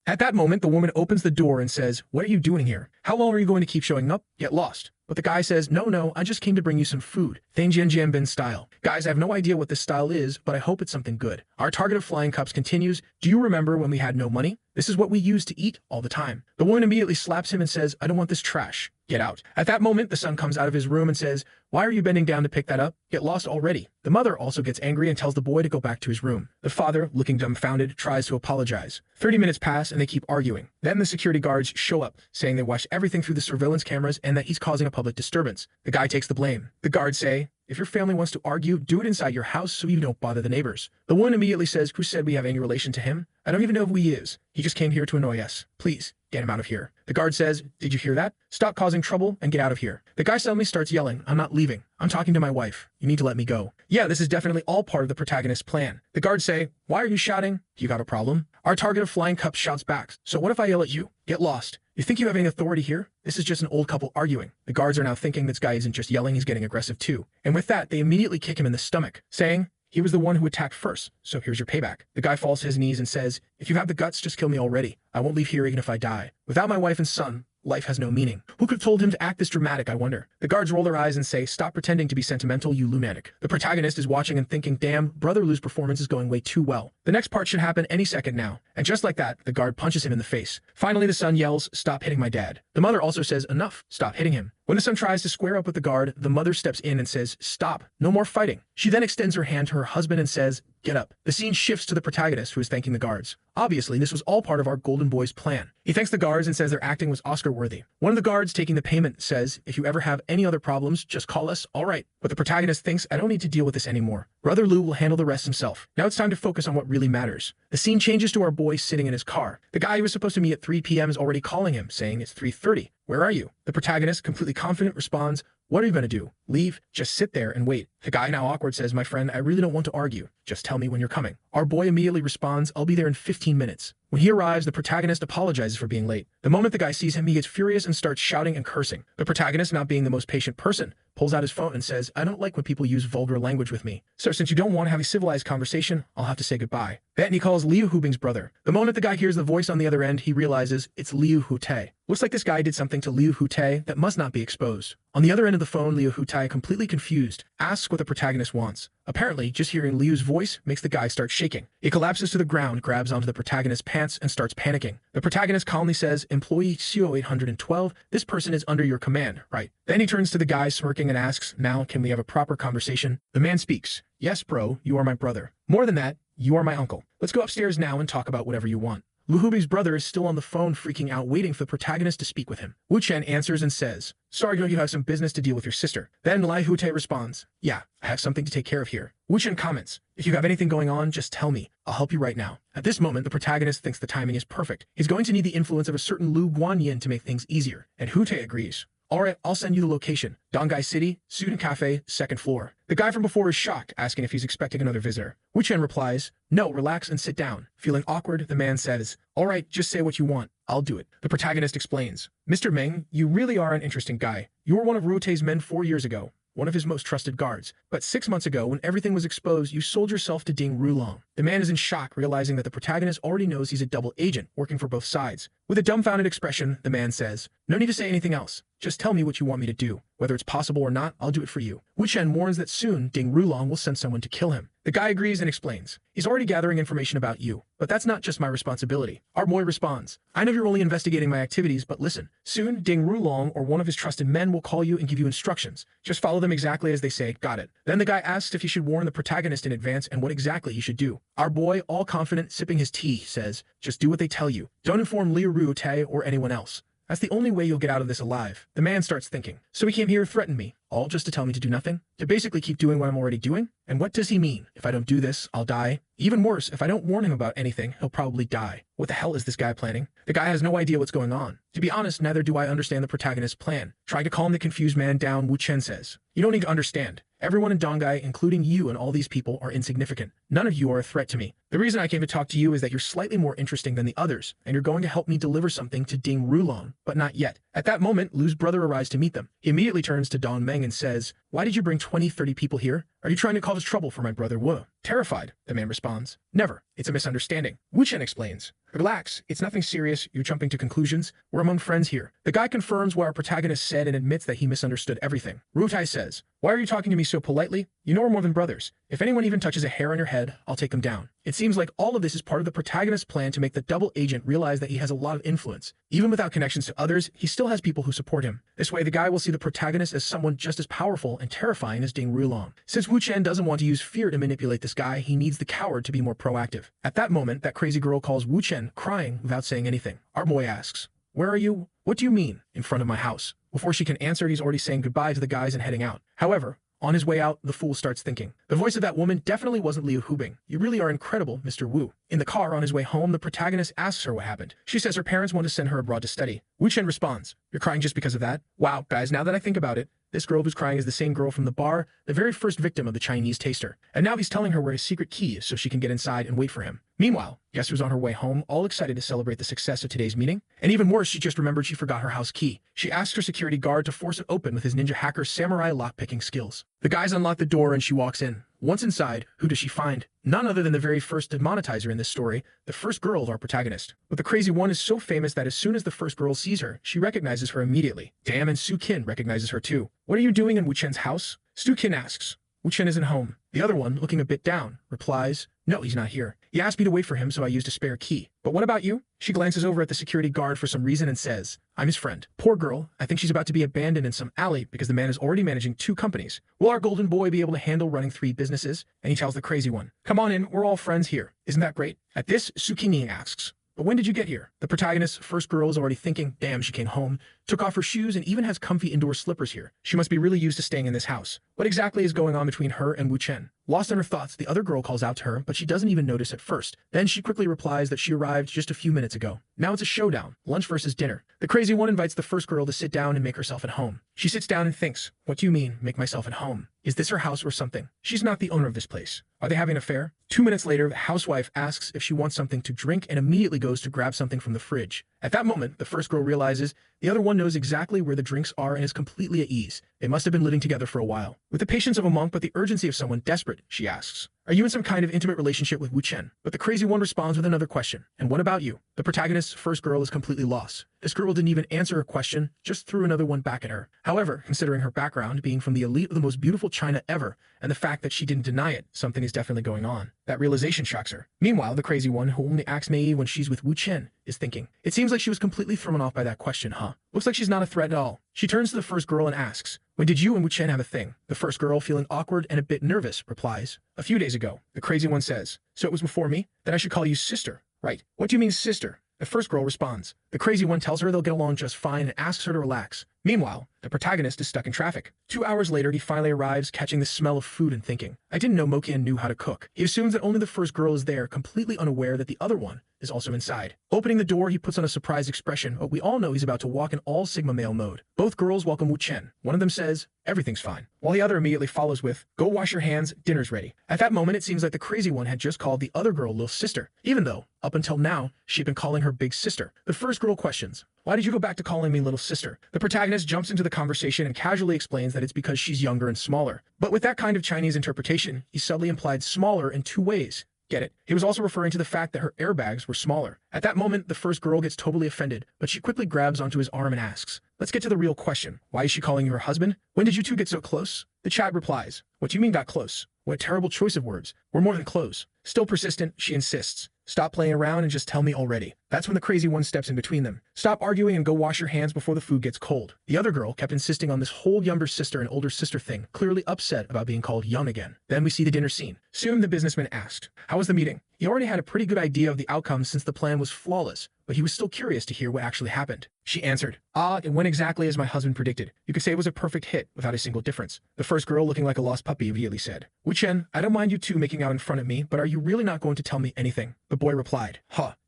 At that moment, the woman opens the door and says, what are you doing here? How long are you going to keep showing up? Get lost. But the guy says, no, I just came to bring you some food. Jianbian style. Guys, I have no idea what this style is, but I hope it's something good. Our target of flying cups continues. Do you remember when we had no money? This is what we used to eat all the time. The woman immediately slaps him and says, I don't want this trash. Get out. At that moment, the son comes out of his room and says, why are you bending down to pick that up? Get lost already. The mother also gets angry and tells the boy to go back to his room. The father, looking dumbfounded, tries to apologize. 30 minutes pass and they keep arguing. Then the security guards show up, saying they watched everything through the surveillance cameras and that he's causing a public disturbance. The guy takes the blame. The guards say, if your family wants to argue, do it inside your house so you don't bother the neighbors. The woman immediately says, who said we have any relation to him? I don't even know who he is. He just came here to annoy us. Please, get him out of here. The guard says, did you hear that? Stop causing trouble and get out of here. The guy suddenly starts yelling, I'm not leaving. I'm talking to my wife. You need to let me go. Yeah, this is definitely all part of the protagonist's plan. The guards say, why are you shouting? You got a problem? Our target of flying cups shouts back, so what if I yell at you? Get lost. You think you have any authority here? This is just an old couple arguing. The guards are now thinking this guy isn't just yelling, he's getting aggressive too. And with that, they immediately kick him in the stomach, saying, he was the one who attacked first, so here's your payback. The guy falls to his knees and says, if you have the guts, just kill me already. I won't leave here even if I die. Without my wife and son, life has no meaning. Who could have told him to act this dramatic, I wonder? The guards roll their eyes and say, stop pretending to be sentimental, you lunatic. The protagonist is watching and thinking, damn, Brother Liu's performance is going way too well. The next part should happen any second now. And just like that, the guard punches him in the face. Finally, the son yells, stop hitting my dad. The mother also says, enough, stop hitting him. When the son tries to square up with the guard, the mother steps in and says, stop, no more fighting. She then extends her hand to her husband and says, get up. The scene shifts to the protagonist who is thanking the guards. Obviously, this was all part of our Golden Boy's plan. He thanks the guards and says their acting was Oscar-worthy. One of the guards taking the payment says, if you ever have any other problems, just call us, all right. But the protagonist thinks, I don't need to deal with this anymore. Brother Liu will handle the rest himself. Now it's time to focus on what really matters. The scene changes to our boy sitting in his car. The guy who was supposed to meet at 3 p.m. is already calling him, saying it's 3:30. Where are you? The protagonist, completely confident, responds, what are you going to do? Leave? Just sit there and wait. The guy, now awkward, says, my friend, I really don't want to argue. Just tell me when you're coming. Our boy immediately responds, I'll be there in 15 minutes. When he arrives, the protagonist apologizes for being late. The moment the guy sees him, he gets furious and starts shouting and cursing. The protagonist, not being the most patient person, pulls out his phone and says, I don't like when people use vulgar language with me. So since you don't want to have a civilized conversation, I'll have to say goodbye. Then he calls Liu Hubing's brother. The moment the guy hears the voice on the other end, he realizes it's Liu Hute. Looks like this guy did something to Liu Hute that must not be exposed. On the other end of the phone, Liu Hute, completely confused, asks what the protagonist wants. Apparently, just hearing Liu's voice makes the guy start shaking. He collapses to the ground, grabs onto the protagonist's pants, and starts panicking. The protagonist calmly says, Employee CO 812, this person is under your command, right? Then he turns to the guy smirking and asks, now can we have a proper conversation? The man speaks, yes bro, you are my brother. More than that, you are my uncle. Let's go upstairs now and talk about whatever you want. Liu Hubing's brother is still on the phone freaking out waiting for the protagonist to speak with him. Wu Chen answers and says, sorry, don't you have some business to deal with your sister? Then Liu Hute responds, yeah, I have something to take care of here. Wu Chen comments, if you have anything going on, just tell me. I'll help you right now. At this moment, the protagonist thinks the timing is perfect. He's going to need the influence of a certain Lu Guanyin to make things easier, and Hu Te agrees. Alright, I'll send you the location. Dongai City, Student Cafe, 2nd floor. The guy from before is shocked, asking if he's expecting another visitor. Wu Chen replies, no, relax and sit down. Feeling awkward, the man says, alright, just say what you want. I'll do it. The protagonist explains, Mr. Meng, you really are an interesting guy. You were one of Ru Te's men 4 years ago, one of his most trusted guards. But 6 months ago, when everything was exposed, you sold yourself to Ding Rulong. The man is in shock, realizing that the protagonist already knows he's a double agent, working for both sides. With a dumbfounded expression, the man says, no need to say anything else. Just tell me what you want me to do. Whether it's possible or not, I'll do it for you. Wu Chen warns that soon Ding Rulong will send someone to kill him. The guy agrees and explains, he's already gathering information about you, but that's not just my responsibility. Our boy responds, I know you're only investigating my activities, but listen, soon Ding Rulong or one of his trusted men will call you and give you instructions. Just follow them exactly as they say, got it. Then the guy asks if he should warn the protagonist in advance and what exactly he should do. Our boy, all confident, sipping his tea, says, just do what they tell you. Don't inform Liu Ru Te or anyone else. That's the only way you'll get out of this alive. The man starts thinking, so he came here to threaten me, all just to tell me to do nothing? To basically keep doing what I'm already doing? And what does he mean? If I don't do this, I'll die? Even worse, if I don't warn him about anything, he'll probably die. What the hell is this guy planning? The guy has no idea what's going on. To be honest, neither do I understand the protagonist's plan. Trying to calm the confused man down, Wu Chen says, you don't need to understand. Everyone in Dongai, including you and all these people, are insignificant. None of you are a threat to me. The reason I came to talk to you is that you're slightly more interesting than the others, and you're going to help me deliver something to Ding Rulong, but not yet. At that moment, Lu's brother arrives to meet them. He immediately turns to Don Meng and says, why did you bring 20-30 people here? Are you trying to cause trouble for my brother Wu? Terrified, the man responds, never. It's a misunderstanding. Wu Chen explains, relax, it's nothing serious, you're jumping to conclusions. We're among friends here. The guy confirms what our protagonist said and admits that he misunderstood everything. Ru Tai says, why are you talking to me so politely? You know we're more than brothers. If anyone even touches a hair on your head, I'll take them down. It seems like all of this is part of the protagonist's plan to make the double agent realize that he has a lot of influence. Even without connections to others, he still has people who support him. This way, the guy will see the protagonist as someone just as powerful and terrifying as Ding Rulong. Since Wu Chen doesn't want to use fear to manipulate this guy, he needs the coward to be more proactive. At that moment, that crazy girl calls Wu Chen, crying without saying anything. Our boy asks, where are you? What do you mean, in front of my house? Before she can answer, he's already saying goodbye to the guys and heading out. However, on his way out, the fool starts thinking, the voice of that woman definitely wasn't Liu Hubing. You really are incredible, Mr. Wu. In the car on his way home, the protagonist asks her what happened. She says her parents want to send her abroad to study. Wu Chen responds, you're crying just because of that? Wow, guys, now that I think about it, this girl who's crying is the same girl from the bar, the very first victim of the Chinese taster. And now he's telling her where his secret key is so she can get inside and wait for him. Meanwhile, guess who's on her way home, all excited to celebrate the success of today's meeting? And even worse, she just remembered she forgot her house key. She asks her security guard to force it open with his ninja hacker samurai lockpicking skills. The guys unlock the door and she walks in. Once inside, who does she find? None other than the very first demonetizer in this story, the first girl of our protagonist. But the crazy one is so famous that as soon as the first girl sees her, she recognizes her immediately. Damn, and Su Qin recognizes her too. What are you doing in Wu Chen's house? Su Qin asks. Wu Chen isn't home. The other one, looking a bit down, replies, no, he's not here. He asked me to wait for him, so I used a spare key. But what about you? She glances over at the security guard for some reason and says, I'm his friend. Poor girl, I think she's about to be abandoned in some alley because the man is already managing 2 companies. Will our golden boy be able to handle running 3 businesses? And he tells the crazy one, come on in, we're all friends here. Isn't that great? At this, Sukini asks, but when did you get here? The protagonist's first girl is already thinking, damn, she came home, took off her shoes, and even has comfy indoor slippers here. She must be really used to staying in this house. What exactly is going on between her and Wu Chen? Lost in her thoughts, the other girl calls out to her, but she doesn't even notice at first. Then she quickly replies that she arrived just a few minutes ago. Now it's a showdown, lunch versus dinner. The crazy one invites the first girl to sit down and make herself at home. She sits down and thinks, what do you mean, make myself at home? Is this her house or something? She's not the owner of this place. Are they having an affair? 2 minutes later, the housewife asks if she wants something to drink and immediately goes to grab something from the fridge. At that moment, the first girl realizes the other one knows exactly where the drinks are and is completely at ease. They must have been living together for a while. With the patience of a monk but the urgency of someone desperate, she asks, are you in some kind of intimate relationship with Wu Chen? But the crazy one responds with another question. And what about you? The protagonist's first girl is completely lost. This girl didn't even answer her question, just threw another one back at her. However, considering her background, being from the elite of the most beautiful China ever, and the fact that she didn't deny it, something is definitely going on. That realization shocks her. Meanwhile, the crazy one, who only acts naive when she's with Wu Chen, is thinking, it seems like she was completely thrown off by that question, huh? Looks like she's not a threat at all. She turns to the first girl and asks, when did you and Wu Chen have a thing? The first girl, feeling awkward and a bit nervous, replies, a few days ago. The crazy one says, so it was before me? Then I should call you sister. Right. What do you mean sister? The first girl responds. The crazy one tells her they'll get along just fine and asks her to relax. Meanwhile, The protagonist is stuck in traffic. 2 hours later, he finally arrives, catching the smell of food and thinking, I didn't know Mokian knew how to cook. He assumes that only the first girl is there, completely unaware that the other one is also inside. Opening the door, he puts on a surprised expression, but we all know he's about to walk in all Sigma male mode. Both girls welcome Wu Chen. One of them says, everything's fine, while the other immediately follows with, go wash your hands, dinner's ready. At that moment, it seems like the crazy one had just called the other girl little sister, even though, up until now, she'd been calling her big sister. The first girl questions, why did you go back to calling me little sister? The protagonist jumps into the conversation and casually explains that it's because she's younger and smaller. But with that kind of Chinese interpretation, he subtly implied smaller in 2 ways. Get it? He was also referring to the fact that her airbags were smaller. At that moment, the first girl gets totally offended, but she quickly grabs onto his arm and asks, let's get to the real question. Why is she calling you her husband? When did you two get so close? The chat replies, what do you mean got close? What a terrible choice of words. We're more than close. Still persistent, she insists. Stop playing around and just tell me already. That's when the crazy one steps in between them. Stop arguing and go wash your hands before the food gets cold. The other girl kept insisting on this whole younger sister and older sister thing, clearly upset about being called young again. Then we see the dinner scene. Soon the businessman asked, how was the meeting? He already had a pretty good idea of the outcome since the plan was flawless, but he was still curious to hear what actually happened. She answered, it went exactly as my husband predicted. You could say it was a perfect hit without a single difference. The first girl, looking like a lost puppy, immediately said, Wu Chen, I don't mind you two making out in front of me, but are you really not going to tell me anything? The boy replied,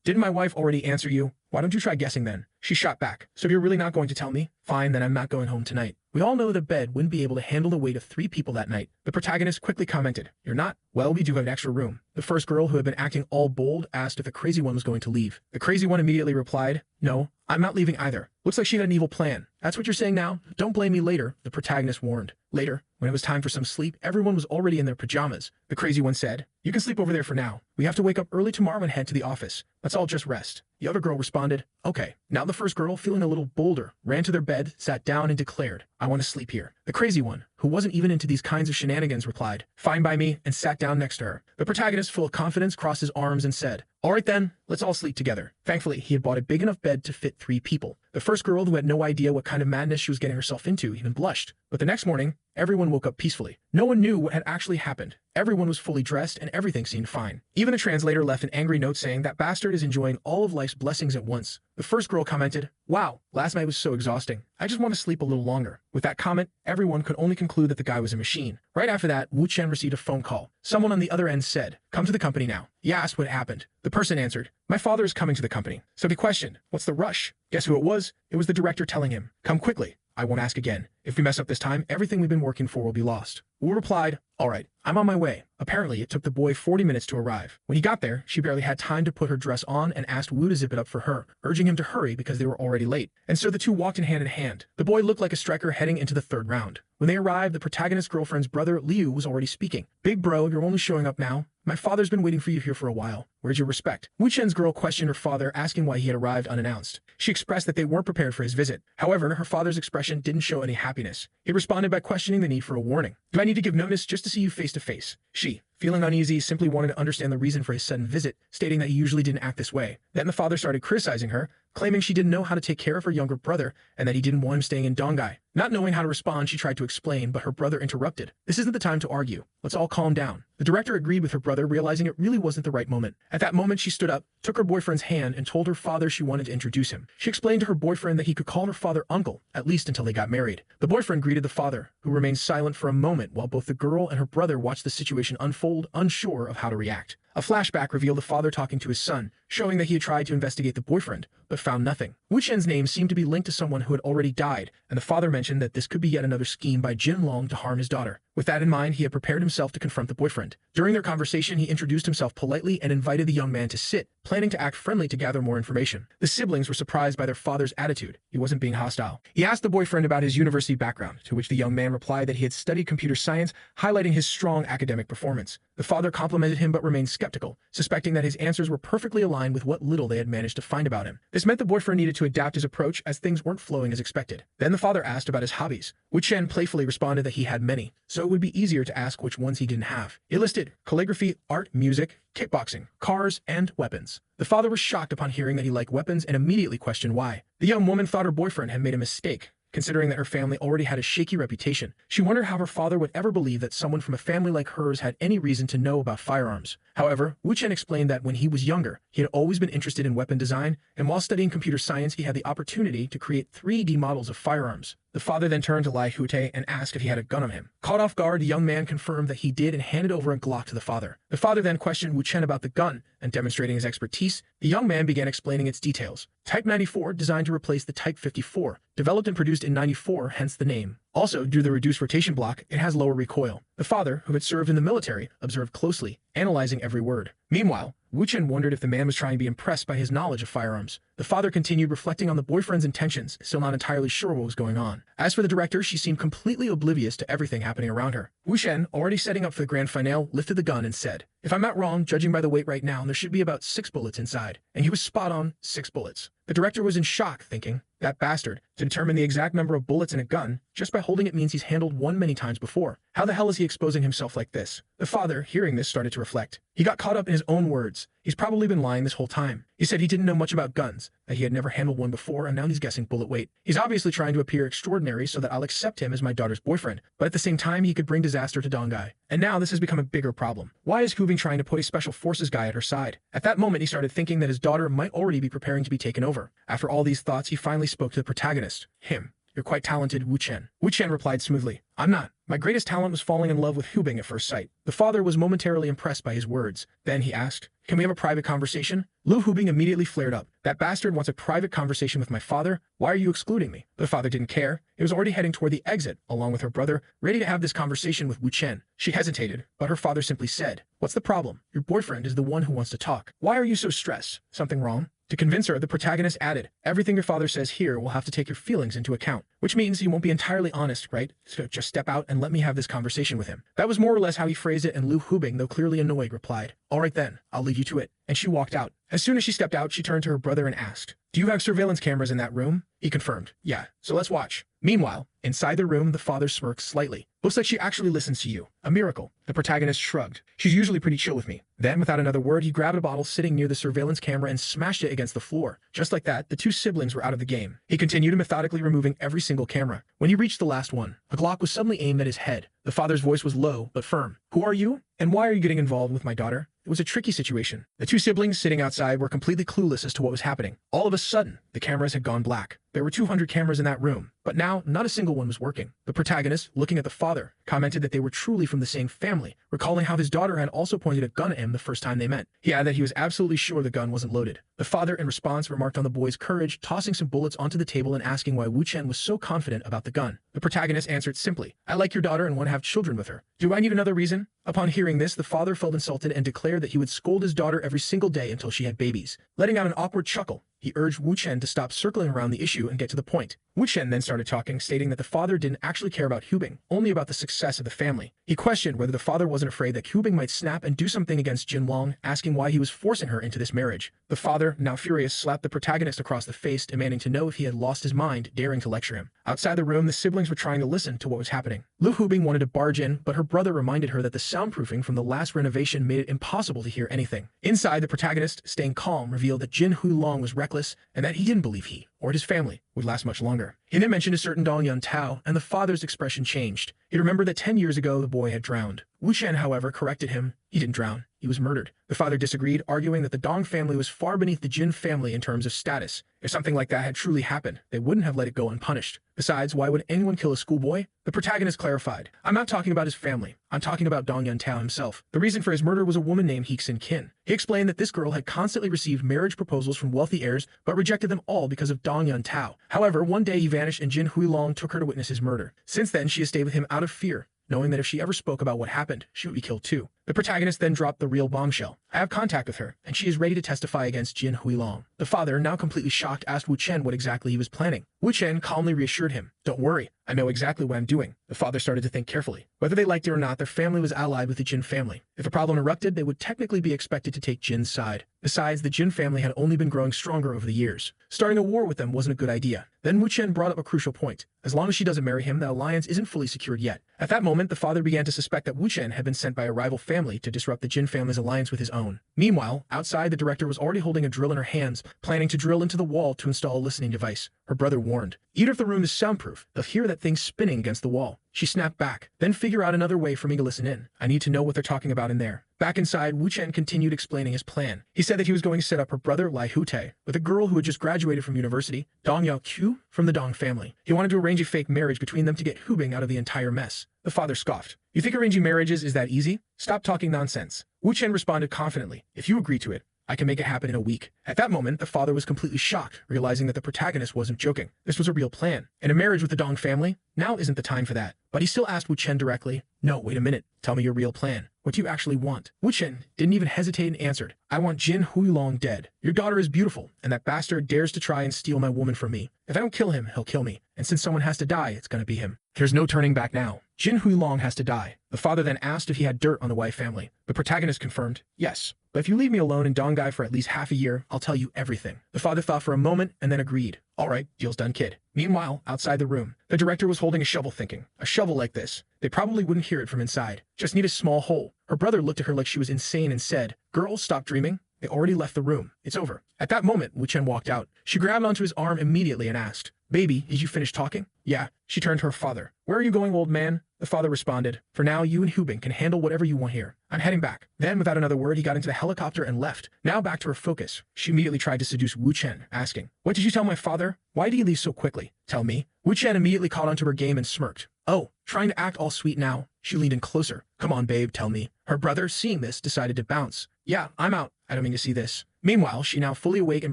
didn't my wife already answer you? Why don't you try guessing then? She shot back, so if you're really not going to tell me, fine, then I'm not going home tonight. We all know that a bed wouldn't be able to handle the weight of 3 people that night. The protagonist quickly commented, you're not? Well, we do have an extra room. The first girl, who had been acting all bold, asked if the crazy one was going to leave. The crazy one immediately replied, no, I'm not leaving either. Looks like she had an evil plan. That's what you're saying now? Don't blame me later, the protagonist warned. Later, when it was time for some sleep, everyone was already in their pajamas. The crazy one said, you can sleep over there for now. We have to wake up early tomorrow and head to the office. Let's all just rest. The other girl responded, okay. Now the first girl, feeling a little bolder, ran to their bed, sat down and declared, I want to sleep here. The crazy one, who wasn't even into these kinds of shenanigans, replied, fine by me, and sat down next to her. The protagonist, full of confidence, crossed his arms and said, all right then, let's all sleep together. Thankfully, he had bought a big enough bed to fit 3 people. The first girl, who had no idea what kind of madness she was getting herself into, even blushed. But the next morning, everyone woke up peacefully. No one knew what had actually happened. Everyone was fully dressed and everything seemed fine. Even the translator left an angry note saying that bastard is enjoying all of life's blessings at once. The first girl commented, wow, last night was so exhausting. I just want to sleep a little longer. With that comment, everyone could only conclude that the guy was a machine. Right after that, Wu Chen received a phone call. Someone on the other end said, come to the company now. He asked what happened. The person answered, my father is coming to the company. So he questioned, what's the rush? Guess who it was? It was the director telling him, come quickly. I won't ask again. If we mess up this time, everything we've been working for will be lost. Wu replied, all right, I'm on my way. Apparently, it took the boy 40 minutes to arrive. When he got there, she barely had time to put her dress on and asked Wu to zip it up for her, urging him to hurry because they were already late. And so the two walked in hand. The boy looked like a striker heading into the 3rd round. When they arrived, the protagonist's girlfriend's brother, Liu, was already speaking. Big bro, you're only showing up now? My father's been waiting for you here for a while. Where's your respect? Wu Chen's girl questioned her father, asking why he had arrived unannounced. She expressed that they weren't prepared for his visit. However, her father's expression didn't show any happiness. He responded by questioning the need for a warning. Do I need to give notice just to see you face to face? She, feeling uneasy, simply wanted to understand the reason for his sudden visit, stating that he usually didn't act this way. Then the father started criticizing her, claiming she didn't know how to take care of her younger brother and that he didn't want him staying in Dongai. Not knowing how to respond, she tried to explain, but her brother interrupted. This isn't the time to argue. Let's all calm down. The director agreed with her brother, realizing it really wasn't the right moment. At that moment, she stood up, took her boyfriend's hand, and told her father she wanted to introduce him. She explained to her boyfriend that he could call her father uncle, at least until they got married. The boyfriend greeted the father, who remained silent for a moment while both the girl and her brother watched the situation unfold, unsure of how to react. A flashback revealed the father talking to his son, showing that he had tried to investigate the boyfriend, but found nothing. Wu Chen's name seemed to be linked to someone who had already died, and the father mentioned that this could be yet another scheme by Jin Long to harm his daughter. With that in mind, he had prepared himself to confront the boyfriend. During their conversation, he introduced himself politely and invited the young man to sit, planning to act friendly to gather more information. The siblings were surprised by their father's attitude. He wasn't being hostile. He asked the boyfriend about his university background, to which the young man replied that he had studied computer science, highlighting his strong academic performance. The father complimented him but remained skeptical, suspecting that his answers were perfectly aligned with what little they had managed to find about him. This meant the boyfriend needed to adapt his approach as things weren't flowing as expected. Then the father asked about his hobbies. Wu Chen playfully responded that he had many, so it would be easier to ask which ones he didn't have. It listed calligraphy, art, music, kickboxing, cars, and weapons. The father was shocked upon hearing that he liked weapons and immediately questioned why. The young woman thought her boyfriend had made a mistake, considering that her family already had a shaky reputation. She wondered how her father would ever believe that someone from a family like hers had any reason to know about firearms. However, Wu Chen explained that when he was younger, he had always been interested in weapon design, and while studying computer science, he had the opportunity to create 3D models of firearms. The father then turned to Lai Hute and asked if he had a gun on him. Caught off guard, the young man confirmed that he did and handed over a Glock to the father. The father then questioned Wu Chen about the gun, and demonstrating his expertise, the young man began explaining its details. Type 94, designed to replace the Type 54, developed and produced in 94, hence the name. Also, due to the reduced rotation block, it has lower recoil. The father, who had served in the military, observed closely, analyzing every word. Meanwhile, Wu Chen wondered if the man was trying to be impressed by his knowledge of firearms. The father continued reflecting on the boyfriend's intentions, still not entirely sure what was going on. As for the director, she seemed completely oblivious to everything happening around her. Wu Chen, already setting up for the grand finale, lifted the gun and said, "If I'm not wrong, judging by the weight right now, there should be about 6 bullets inside." And he was spot on, 6 bullets. The director was in shock, thinking, that bastard, to determine the exact number of bullets in a gun, just by holding it means he's handled one many times before. How the hell is he exposing himself like this? The father, hearing this, started to reflect. He got caught up in his own words. He's probably been lying this whole time. He said he didn't know much about guns, that he had never handled one before, and now he's guessing bullet weight. He's obviously trying to appear extraordinary so that I'll accept him as my daughter's boyfriend, but at the same time, he could bring disaster to Dongai. And now this has become a bigger problem. Why is Hubing trying to put a special forces guy at her side? At that moment, he started thinking that his daughter might already be preparing to be taken over. After all these thoughts, he finally spoke to the protagonist, him. "You're quite talented, Wu Chen." Wu Chen replied smoothly, "I'm not. My greatest talent was falling in love with Hubing at first sight." The father was momentarily impressed by his words. Then he asked, "Can we have a private conversation?" Lu Hubing immediately flared up. "That bastard wants a private conversation with my father? Why are you excluding me?" The father didn't care. He was already heading toward the exit, along with her brother, ready to have this conversation with Wu Chen. She hesitated, but her father simply said, "What's the problem? Your boyfriend is the one who wants to talk. Why are you so stressed? Something wrong?" To convince her, the protagonist added, "Everything your father says here will have to take your feelings into account, which means he won't be entirely honest, right? So just step out and let me have this conversation with him." That was more or less how he phrased it, and Lu Hubing, though clearly annoyed, replied, "All right then, I'll leave you to it." And she walked out. As soon as she stepped out, she turned to her brother and asked, "Do you have surveillance cameras in that room?" He confirmed, "Yeah, so let's watch." Meanwhile, inside the room, the father smirked slightly. "Looks like she actually listens to you. A miracle." The protagonist shrugged. "She's usually pretty chill with me." Then, without another word, he grabbed a bottle sitting near the surveillance camera and smashed it against the floor. Just like that, the two siblings were out of the game. He continued methodically removing every single camera. When he reached the last one, a Glock was suddenly aimed at his head. The father's voice was low, but firm. "Who are you? And why are you getting involved with my daughter?" It was a tricky situation. The two siblings sitting outside were completely clueless as to what was happening. All of a sudden, the cameras had gone black. There were 200 cameras in that room, but now not a single one was working. The protagonist, looking at the father, commented that they were truly from the same family, recalling how his daughter had also pointed a gun at him the first time they met. He added that he was absolutely sure the gun wasn't loaded. The father, in response, remarked on the boy's courage, tossing some bullets onto the table and asking why Wu Chen was so confident about the gun. The protagonist answered simply, "I like your daughter and want to have children with her. Do I need another reason?" Upon hearing this, the father felt insulted and declared that he would scold his daughter every single day until she had babies. Letting out an awkward chuckle, he urged Wu Chen to stop circling around the issue and get to the point. Wu Chen then started talking, stating that the father didn't actually care about Hubing, only about the success of the family. He questioned whether the father wasn't afraid that Hubing might snap and do something against Jin Long, asking why he was forcing her into this marriage. The father, now furious, slapped the protagonist across the face, demanding to know if he had lost his mind, daring to lecture him. Outside the room, the siblings were trying to listen to what was happening. Lu Hubing wanted to barge in, but her brother reminded her that the soundproofing from the last renovation made it impossible to hear anything. Inside, the protagonist, staying calm, revealed that Jin Huilong was reckless and that he didn't believe he, or his family, would last much longer. He then mentioned a certain Dong Yun Tao, and the father's expression changed. He remembered that 10 years ago the boy had drowned. Wu Chen, however, corrected him. He didn't drown. He was murdered. The father disagreed, arguing that the Dong family was far beneath the Jin family in terms of status. If something like that had truly happened, they wouldn't have let it go unpunished. Besides, why would anyone kill a schoolboy? The protagonist clarified, "I'm not talking about his family. I'm talking about Dong Yun Tao himself. The reason for his murder was a woman named Hixin Qin." He explained that this girl had constantly received marriage proposals from wealthy heirs, but rejected them all because of Dong Yun Tao. However, one day he vanished and Jin Huilong took her to witness his murder. Since then, she has stayed with him out of fear, knowing that if she ever spoke about what happened, she would be killed too. The protagonist then dropped the real bombshell. "I have contact with her, and she is ready to testify against Jin Huilong." The father, now completely shocked, asked Wu Chen what exactly he was planning. Wu Chen calmly reassured him, "Don't worry, I know exactly what I'm doing." The father started to think carefully. Whether they liked it or not, their family was allied with the Jin family. If a problem erupted, they would technically be expected to take Jin's side. Besides, the Jin family had only been growing stronger over the years. Starting a war with them wasn't a good idea. Then Wu Chen brought up a crucial point. As long as she doesn't marry him, the alliance isn't fully secured yet. At that moment, the father began to suspect that Wu Chen had been sent by a rival family to disrupt the Jin family's alliance with his own. Meanwhile, outside, the director was already holding a drill in her hands, planning to drill into the wall to install a listening device. Her brother warned, "Even if the room is soundproof, they'll hear that thing spinning against the wall." she snapped back. Then figure out another way for me to listen in. I need to know what they're talking about in there. Back inside, Wu Chen continued explaining his plan. He said that he was going to set up her brother Lai Hute with a girl who had just graduated from university, Dong Yao Q, from the Dong family. He wanted to arrange a fake marriage between them to get Hubing out of the entire mess. The father scoffed. You think arranging marriages is that easy? Stop talking nonsense. Wu Chen responded confidently. If you agree to it, I can make it happen in a week. At that moment, the father was completely shocked, realizing that the protagonist wasn't joking. This was a real plan. And a marriage with the Dong family? Now isn't the time for that. But he still asked Wu Chen directly, no, wait a minute. Tell me your real plan. What do you actually want? Wu Chen didn't even hesitate and answered, I want Jin Huilong dead. Your daughter is beautiful, and that bastard dares to try and steal my woman from me. If I don't kill him, he'll kill me. And since someone has to die, it's gonna be him. There's no turning back now. Jin Huilong has to die. The father then asked if he had dirt on the Wei family. The protagonist confirmed, yes. But if you leave me alone in Dongai for at least half a year, I'll tell you everything. The father thought for a moment and then agreed. All right, deal's done, kid. Meanwhile, outside the room, the director was holding a shovel thinking, a shovel like this. They probably wouldn't hear it from inside. Just need a small hole. Her brother looked at her like she was insane and said, girl, stop dreaming. They already left the room. It's over. At that moment, Wu Chen walked out. She grabbed onto his arm immediately and asked, baby, did you finish talking? Yeah. She turned to her father. Where are you going, old man? The father responded, for now, you and Hubing can handle whatever you want here. I'm heading back. Then, without another word, he got into the helicopter and left. Now back to her focus. She immediately tried to seduce Wu Chen, asking, what did you tell my father? Why did he leave so quickly? Tell me. Wu Chen immediately caught onto her game and smirked. Oh, trying to act all sweet now. She leaned in closer. Come on, babe, tell me. Her brother, seeing this, decided to bounce. Yeah, I'm out. I don't mean to see this. Meanwhile, she now fully awake and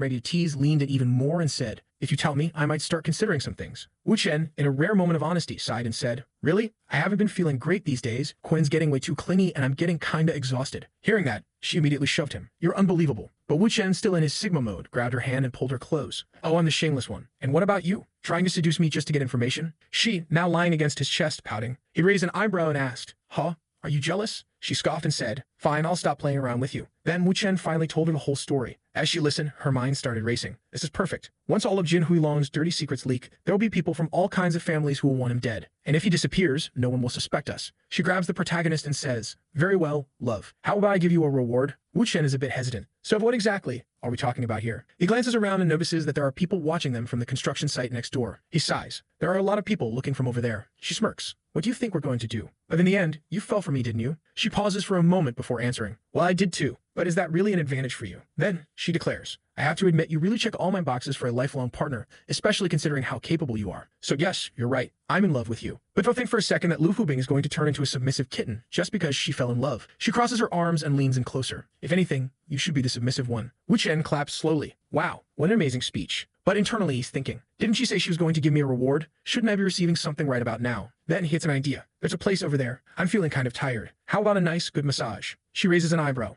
ready to tease, leaned in even more and said, if you tell me, I might start considering some things. Wu Chen, in a rare moment of honesty, sighed and said, really? I haven't been feeling great these days. Quinn's getting way too clingy and I'm getting kinda exhausted. Hearing that, she immediately shoved him. You're unbelievable. But Wu Chen, still in his Sigma mode, grabbed her hand and pulled her close. Oh, I'm the shameless one. And what about you? Trying to seduce me just to get information? She, now lying against his chest, pouting. He raised an eyebrow and asked, huh? Are you jealous? She scoffed and said, fine, I'll stop playing around with you. Then Wu Chen finally told her the whole story. As she listened, her mind started racing. This is perfect. Once all of Jin Huilong's dirty secrets leak, there will be people from all kinds of families who will want him dead. And if he disappears, no one will suspect us. She grabs the protagonist and says, very well, love. How about I give you a reward? Wu Chen is a bit hesitant. So what exactly are we talking about here? He glances around and notices that there are people watching them from the construction site next door. He sighs. There are a lot of people looking from over there. She smirks. What do you think we're going to do? But in the end, you fell for me, didn't you? She pauses for a moment before answering. Well, I did too. But is that really an advantage for you? Then, she declares, I have to admit you really check all my boxes for a lifelong partner, especially considering how capable you are. So yes, you're right. I'm in love with you. But don't think for a second that Lu Fubing is going to turn into a submissive kitten just because she fell in love. She crosses her arms and leans in closer. If anything, you should be the submissive one. Wu Chen claps slowly. Wow, what an amazing speech. But internally he's thinking, didn't she say she was going to give me a reward? Shouldn't I be receiving something right about now? Then he gets an idea. There's a place over there. I'm feeling kind of tired. How about a nice, good massage? She raises an eyebrow.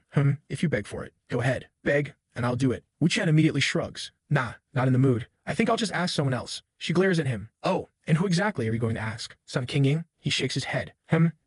If you beg for it. Go ahead. Beg, and I'll do it. Wu Chen immediately shrugs. Nah, not in the mood. I think I'll just ask someone else. She glares at him. Oh, and who exactly are you going to ask? Sun Qingying? He shakes his head.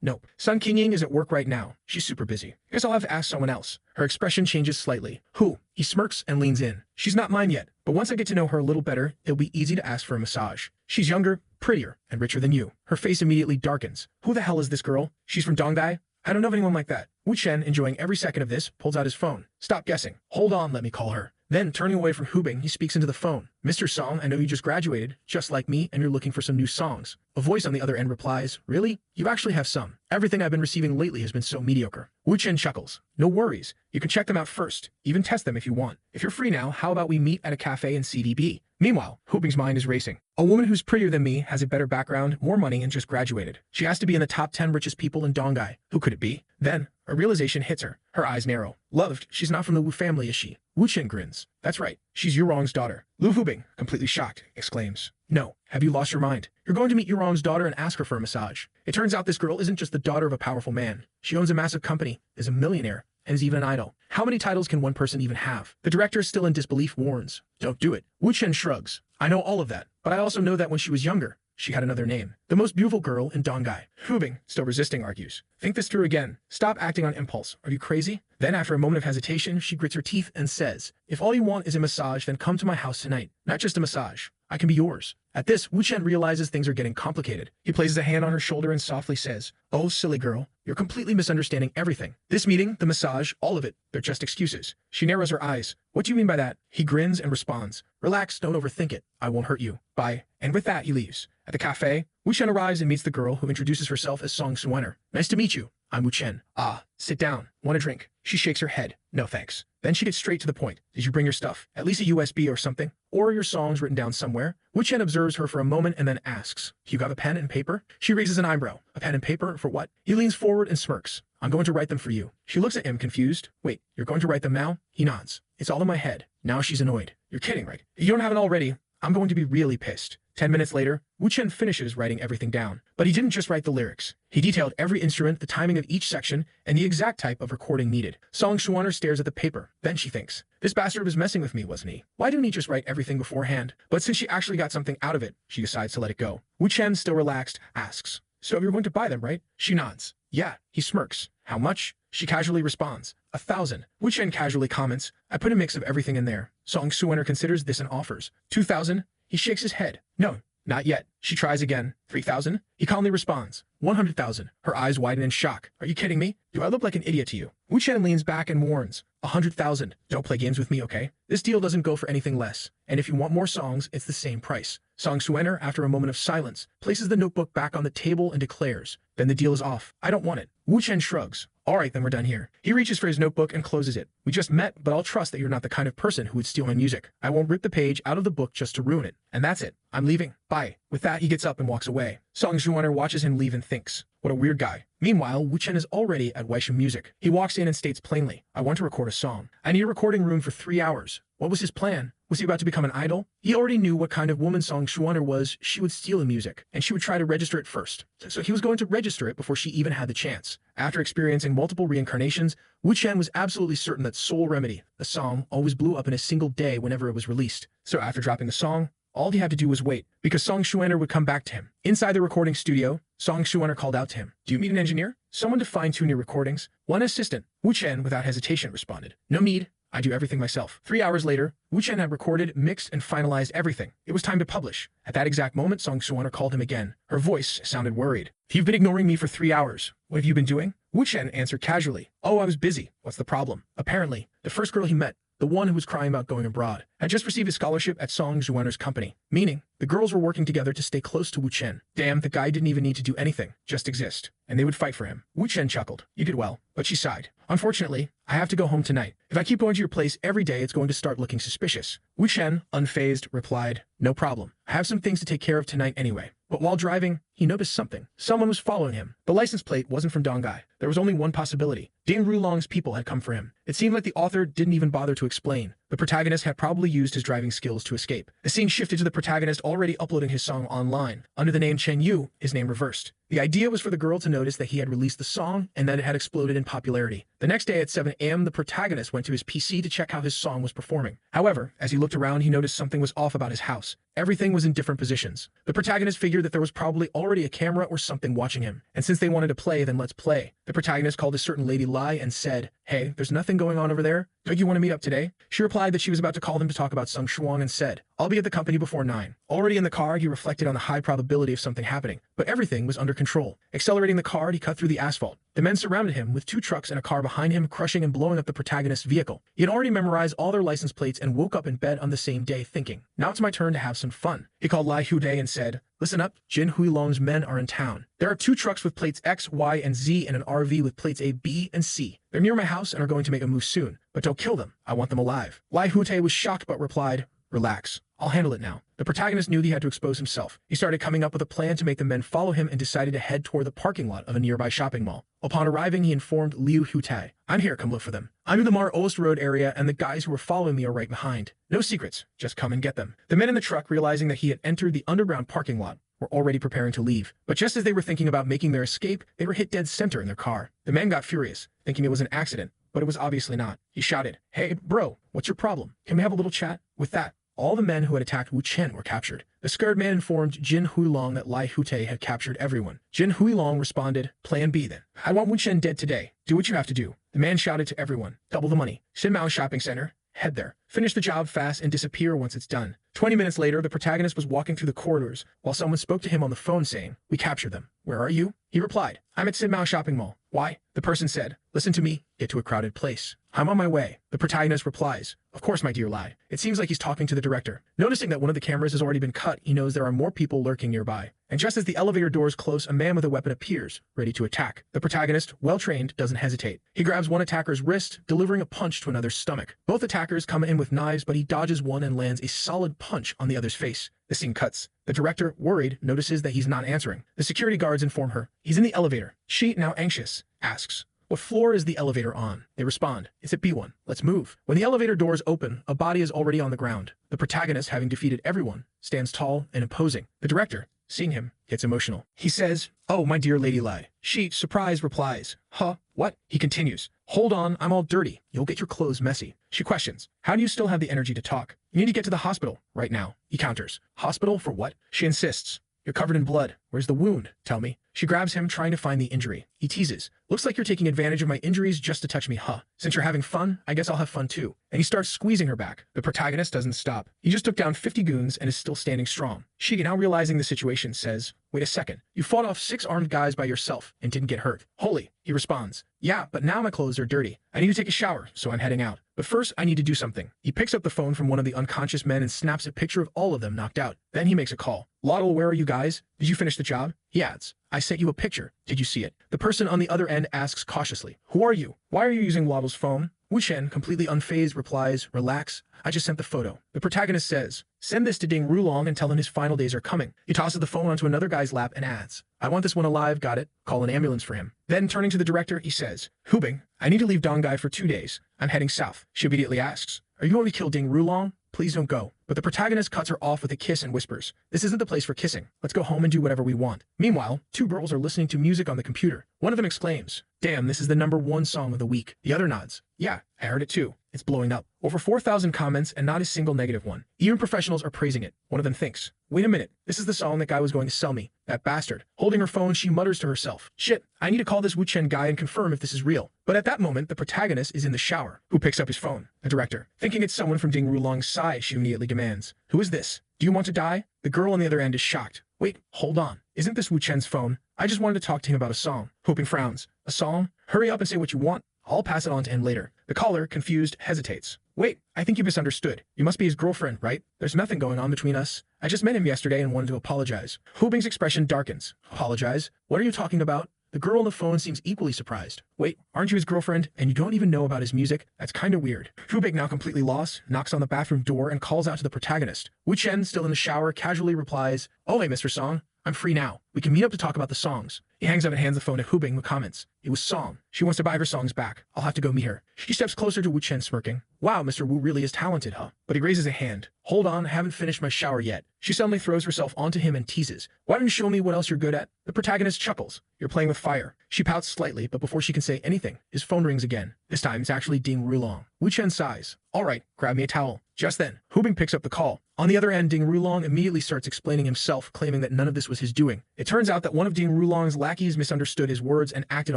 Nope. Sun Qingying is at work right now. She's super busy. Guess I'll have to ask someone else. Her expression changes slightly. Who? He smirks and leans in. She's not mine yet, but once I get to know her a little better, it'll be easy to ask for a massage. She's younger, prettier, and richer than you. Her face immediately darkens. Who the hell is this girl? She's from Dongai? I don't know of anyone like that. Wu Chen, enjoying every second of this, pulls out his phone. Stop guessing. Hold on, let me call her. Then, turning away from Hubing, he speaks into the phone. Mr. Song, I know you just graduated, just like me, and you're looking for some new songs. A voice on the other end replies, really? You actually have some. Everything I've been receiving lately has been so mediocre. Wu Chen chuckles. No worries. You can check them out first. Even test them if you want. If you're free now, how about we meet at a cafe in CDB? Meanwhile, Hubing's mind is racing. A woman who's prettier than me, has a better background, more money, and just graduated. She has to be in the top 10 richest people in Dongai. Who could it be? Then, a realization hits her. Her eyes narrow. Loved, she's not from the Wu family, is she? Wu Chen grins. That's right. She's Yurong's daughter. Lu Hubing, completely shocked, exclaims. No, have you lost your mind? You're going to meet Yurong's daughter and ask her for a massage. It turns out this girl isn't just the daughter of a powerful man. She owns a massive company, is a millionaire, and is even an idol. How many titles can one person even have? The director, still in disbelief, warns. Don't do it. Wu Chen shrugs. I know all of that, but I also know that when she was younger, she had another name. The most beautiful girl in Dongai. Hubing, still resisting, argues. Think this through again. Stop acting on impulse. Are you crazy? Then, after a moment of hesitation, she grits her teeth and says, if all you want is a massage, then come to my house tonight. Not just a massage. I can be yours. At this, Wu Chen realizes things are getting complicated. He places a hand on her shoulder and softly says, "Oh, silly girl, you're completely misunderstanding everything. This meeting, the massage, all of it, they're just excuses." She narrows her eyes. "What do you mean by that?" He grins and responds, "Relax, don't overthink it. I won't hurt you. Bye." And with that, he leaves. At the cafe, Wu Chen arrives and meets the girl who introduces herself as Song Suener. "Nice to meet you. I'm Wu Chen." "Ah, sit down. Want a drink?" She shakes her head. "No thanks." Then she gets straight to the point. "Did you bring your stuff? At least a USB or something? Or your songs written down somewhere?" Wu Chen observes her for a moment and then asks, "You got a pen and paper?" She raises an eyebrow. "A pen and paper? For what?" He leans forward and smirks. "I'm going to write them for you." She looks at him confused. "Wait, you're going to write them now?" He nods. "It's all in my head." Now she's annoyed. "You're kidding, right? You don't have it already. I'm going to be really pissed." 10 minutes later, Wu Chen finishes writing everything down. But he didn't just write the lyrics. He detailed every instrument, the timing of each section, and the exact type of recording needed. Song Suener stares at the paper. Then she thinks, "This bastard was messing with me, wasn't he? Why didn't he just write everything beforehand?" But since she actually got something out of it, she decides to let it go. Wu Chen, still relaxed, asks, "So you're going to buy them, right?" She nods. "Yeah." He smirks. "How much?" She casually responds, 1,000. Wu Chen casually comments, "I put a mix of everything in there." Song Suener considers this and offers, 2,000. He shakes his head. "No. Not yet." She tries again. 3,000? He calmly responds, 100,000. Her eyes widen in shock. "Are you kidding me? Do I look like an idiot to you?" Wu Chen leans back and warns, 100,000. "Don't play games with me, okay? This deal doesn't go for anything less. And if you want more songs, it's the same price." Song Suener, after a moment of silence, places the notebook back on the table and declares, "Then the deal is off. I don't want it." Wu Chen shrugs. "All right, then we're done here." He reaches for his notebook and closes it. "We just met, but I'll trust that you're not the kind of person who would steal my music. I won't rip the page out of the book just to ruin it. And that's it. I'm leaving. Bye." With that, he gets up and walks away. Song Suener watches him leave and thinks, what a weird guy. Meanwhile, Wu Chen is already at Weisha Music. He walks in and states plainly, "I want to record a song. I need a recording room for 3 hours." What was his plan? Was he about to become an idol? He already knew what kind of woman Song Suener was. She would steal the music, and she would try to register it first. So he was going to register it before she even had the chance. After experiencing multiple reincarnations, Wu Chen was absolutely certain that Soul Remedy, the song, always blew up in a single day whenever it was released. So after dropping the song, all he had to do was wait, because Song Suener would come back to him. Inside the recording studio, Song Suener called out to him, "Do you need an engineer? Someone to fine-tune your recordings?" "One assistant." Wu Chen, without hesitation, responded, "No need. I do everything myself." 3 hours later, Wu Chen had recorded, mixed, and finalized everything. It was time to publish. At that exact moment, Song Suener called him again. Her voice sounded worried. "You've been ignoring me for 3 hours. What have you been doing?" Wu Chen answered casually, "Oh, I was busy." "What's the problem?" Apparently, the first girl he met, the one who was crying about going abroad, had just received a scholarship at Song Suener's company, meaning the girls were working together to stay close to Wu Chen. Damn, the guy didn't even need to do anything, just exist, and they would fight for him. Wu Chen chuckled. "You did well," but she sighed. "Unfortunately, I have to go home tonight. If I keep going to your place every day, it's going to start looking suspicious." Wu Chen, unfazed, replied, "No problem. I have some things to take care of tonight anyway." But while driving, he noticed something. Someone was following him. The license plate wasn't from Dongai. There was only one possibility. Ding Rulong's people had come for him. It seemed like the author didn't even bother to explain. The protagonist had probably used his driving skills to escape. The scene shifted to the protagonist already uploading his song online. Under the name Chen Yu, his name reversed. The idea was for the girl to notice that he had released the song and that it had exploded in popularity. The next day at 7 a.m., the protagonist went to his PC to check how his song was performing. However, as he looked around, he noticed something was off about his house. Everything was in different positions. The protagonist figured that there was probably already a camera or something watching him. And since they wanted to play, then let's play. The protagonist called a certain lady Lai and said, "Hey, there's nothing going on over there. Don't you want to meet up today?" She replied that she was about to call them to talk about Sung Shuang and said, "I'll be at the company before 9. Already in the car, he reflected on the high probability of something happening, but everything was under control. Accelerating the car, he cut through the asphalt. The men surrounded him with 2 trucks and a car behind him, crushing and blowing up the protagonist's vehicle. He had already memorized all their license plates and woke up in bed on the same day thinking, now it's my turn to have some fun. He called Lai Huday and said, "Listen up, Jin Huilong's men are in town. There are 2 trucks with plates X, Y, and Z and an RV with plates A, B, and C. They're near my house and are going to make a move soon, but don't kill them. I want them alive." Lai Huday was shocked but replied, "Relax. I'll handle it now." The protagonist knew he had to expose himself. He started coming up with a plan to make the men follow him and decided to head toward the parking lot of a nearby shopping mall. Upon arriving, he informed Liu Hutai, "I'm here, come look for them. I'm in the Mar Ost Road area and the guys who were following me are right behind. No secrets, just come and get them." The men in the truck, realizing that he had entered the underground parking lot, were already preparing to leave. But just as they were thinking about making their escape, they were hit dead center in their car. The man got furious, thinking it was an accident, but it was obviously not. He shouted, "Hey, bro, what's your problem? Can we have a little chat?" With that, all the men who had attacked Wu Chen were captured. The scared man informed Jin Huilong that Lai Hute had captured everyone. Jin Huilong responded, "Plan B then. I want Wu Chen dead today. Do what you have to do." The man shouted to everyone, "Double the money. Shinmao Shopping Center. head there. Finish the job fast and disappear once it's done. 20 minutes later, the protagonist was walking through the corridors while someone spoke to him on the phone saying, "We captured them. Where are you?" He replied, "I'm at Sidmao Shopping Mall." "Why?" The person said, "Listen to me. Get to a crowded place." "I'm on my way." The protagonist replies, "Of course, my dear lad." It seems like he's talking to the director. Noticing that one of the cameras has already been cut, he knows there are more people lurking nearby. And just as the elevator doors close, a man with a weapon appears, ready to attack. The protagonist, well-trained, doesn't hesitate. He grabs one attacker's wrist, delivering a punch to another's stomach. Both attackers come in with knives, but he dodges one and lands a solid punch on the other's face. The scene cuts. The director, worried, notices that he's not answering. The security guards inform her he's in the elevator. She, now anxious, asks, "What floor is the elevator on?" They respond, "It's at B1. Let's move." When the elevator doors open, a body is already on the ground. The protagonist, having defeated everyone, stands tall and imposing. The director, seeing him, gets emotional. He says, "Oh, my dear lady lie." She, surprised, replies, "Huh? What?" He continues, "Hold on, I'm all dirty. You'll get your clothes messy." She questions, "How do you still have the energy to talk?" "You need to get to the hospital right now." He counters, "Hospital for what?" She insists, "You're covered in blood. Where's the wound? Tell me." She grabs him, trying to find the injury. He teases, "Looks like you're taking advantage of my injuries just to touch me, huh? Since you're having fun, I guess I'll have fun too." And he starts squeezing her back. The protagonist doesn't stop. He just took down 50 goons and is still standing strong. She, now realizing the situation, says, "Wait a second. You fought off 6 armed guys by yourself and didn't get hurt." "Holy," he responds, "Yeah, but now my clothes are dirty. I need to take a shower, so I'm heading out. But first, I need to do something." He picks up the phone from one of the unconscious men and snaps a picture of all of them knocked out. Then he makes a call. "Lottle, where are you guys? Did you finish the job?" He adds, "I sent you a picture. Did you see it?" The person on the other end asks cautiously, "Who are you? Why are you using Lottle's phone?" Wu Chen, completely unfazed, replies, "Relax. I just sent the photo." The protagonist says, "Send this to Ding Rulong and tell him his final days are coming." He tosses the phone onto another guy's lap and adds, "I want this one alive, got it? Call an ambulance for him." Then, turning to the director, he says, "Hubing, I need to leave Dongai for 2 days. I'm heading south." She immediately asks, "Are you going to kill Ding Rulong? Please don't go." But the protagonist cuts her off with a kiss and whispers, "This isn't the place for kissing. Let's go home and do whatever we want." Meanwhile, 2 girls are listening to music on the computer. One of them exclaims, "Damn, this is the #1 song of the week." The other nods, "Yeah, I heard it too. It's blowing up." Over 4,000 comments and not a single negative one. Even professionals are praising it. One of them thinks, "Wait a minute, this is the song that guy was going to sell me. That bastard." Holding her phone, she mutters to herself, "Shit, I need to call this Wu Chen guy and confirm if this is real." But at that moment, the protagonist is in the shower. Who picks up his phone? The director. Thinking it's someone from Ding Rulong's side, she immediately demands, "Who is this? Do you want to die?" The girl on the other end is shocked. "Wait, hold on. Isn't this Wu Chen's phone? I just wanted to talk to him about a song." Hoping frowns. "A song? Hurry up and say what you want. I'll pass it on to him later." The caller, confused, hesitates. "Wait, I think you misunderstood. You must be his girlfriend, right? There's nothing going on between us. I just met him yesterday and wanted to apologize." Hubing's expression darkens. "Apologize? What are you talking about?" The girl on the phone seems equally surprised. "Wait, aren't you his girlfriend, and you don't even know about his music? That's kinda weird." Hubing, now completely lost, knocks on the bathroom door and calls out to the protagonist. Wu Chen, still in the shower, casually replies, "Oh, hey, Mr. Song. I'm free now. We can meet up to talk about the songs." He hangs up and hands the phone to Hubing, who comments, "It was Song. She wants to buy her songs back. I'll have to go meet her." She steps closer to Wu Chen, smirking. "Wow, Mr. Wu really is talented, huh?" But he raises a hand. "Hold on, I haven't finished my shower yet." She suddenly throws herself onto him and teases, "Why don't you show me what else you're good at?" The protagonist chuckles. "You're playing with fire." She pouts slightly, but before she can say anything, his phone rings again. This time, it's actually Ding Rulong. Wu Chen sighs. "All right, grab me a towel." Just then, Hubing picks up the call. On the other end, Ding Rulong immediately starts explaining himself, claiming that none of this was his doing. It turns out that one of Ding Rulong's lackeys misunderstood his words and acted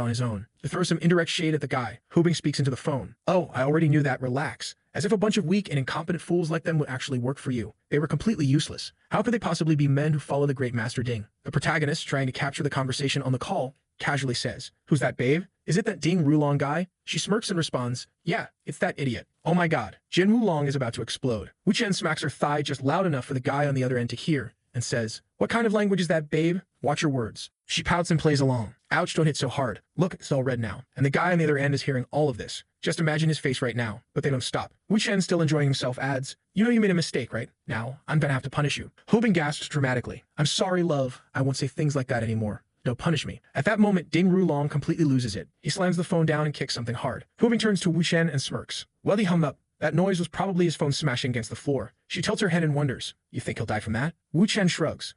on his own. To throw some indirect shade at the guy, Hubing speaks into the phone. "Oh, I already knew that, relax. As if a bunch of weak and incompetent fools like them would actually work for you. They were completely useless. How could they possibly be men who follow the great Master Ding?" The protagonist, trying to capture the conversation on the call, casually says, "Who's that, babe? Is it that Ding Rulong guy?" She smirks and responds, "Yeah, it's that idiot." Oh my god, Jin Wulong is about to explode. Wu Chen smacks her thigh just loud enough for the guy on the other end to hear, and says, "What kind of language is that, babe? Watch your words." She pouts and plays along. "Ouch, don't hit so hard. Look, it's all red now." And the guy on the other end is hearing all of this. Just imagine his face right now, but they don't stop. Wu Chen, still enjoying himself, adds, "You know you made a mistake, right? Now, I'm gonna have to punish you." Hubing gasps dramatically, "I'm sorry, love. I won't say things like that anymore. No, punish me." At that moment, Ding Rulong completely loses it. He slams the phone down and kicks something hard. Hubing turns to Wu Chen and smirks. Well, he hummed up. That noise was probably his phone smashing against the floor. She tilts her head and wonders, "You think he'll die from that?" Wu Chen shrugs.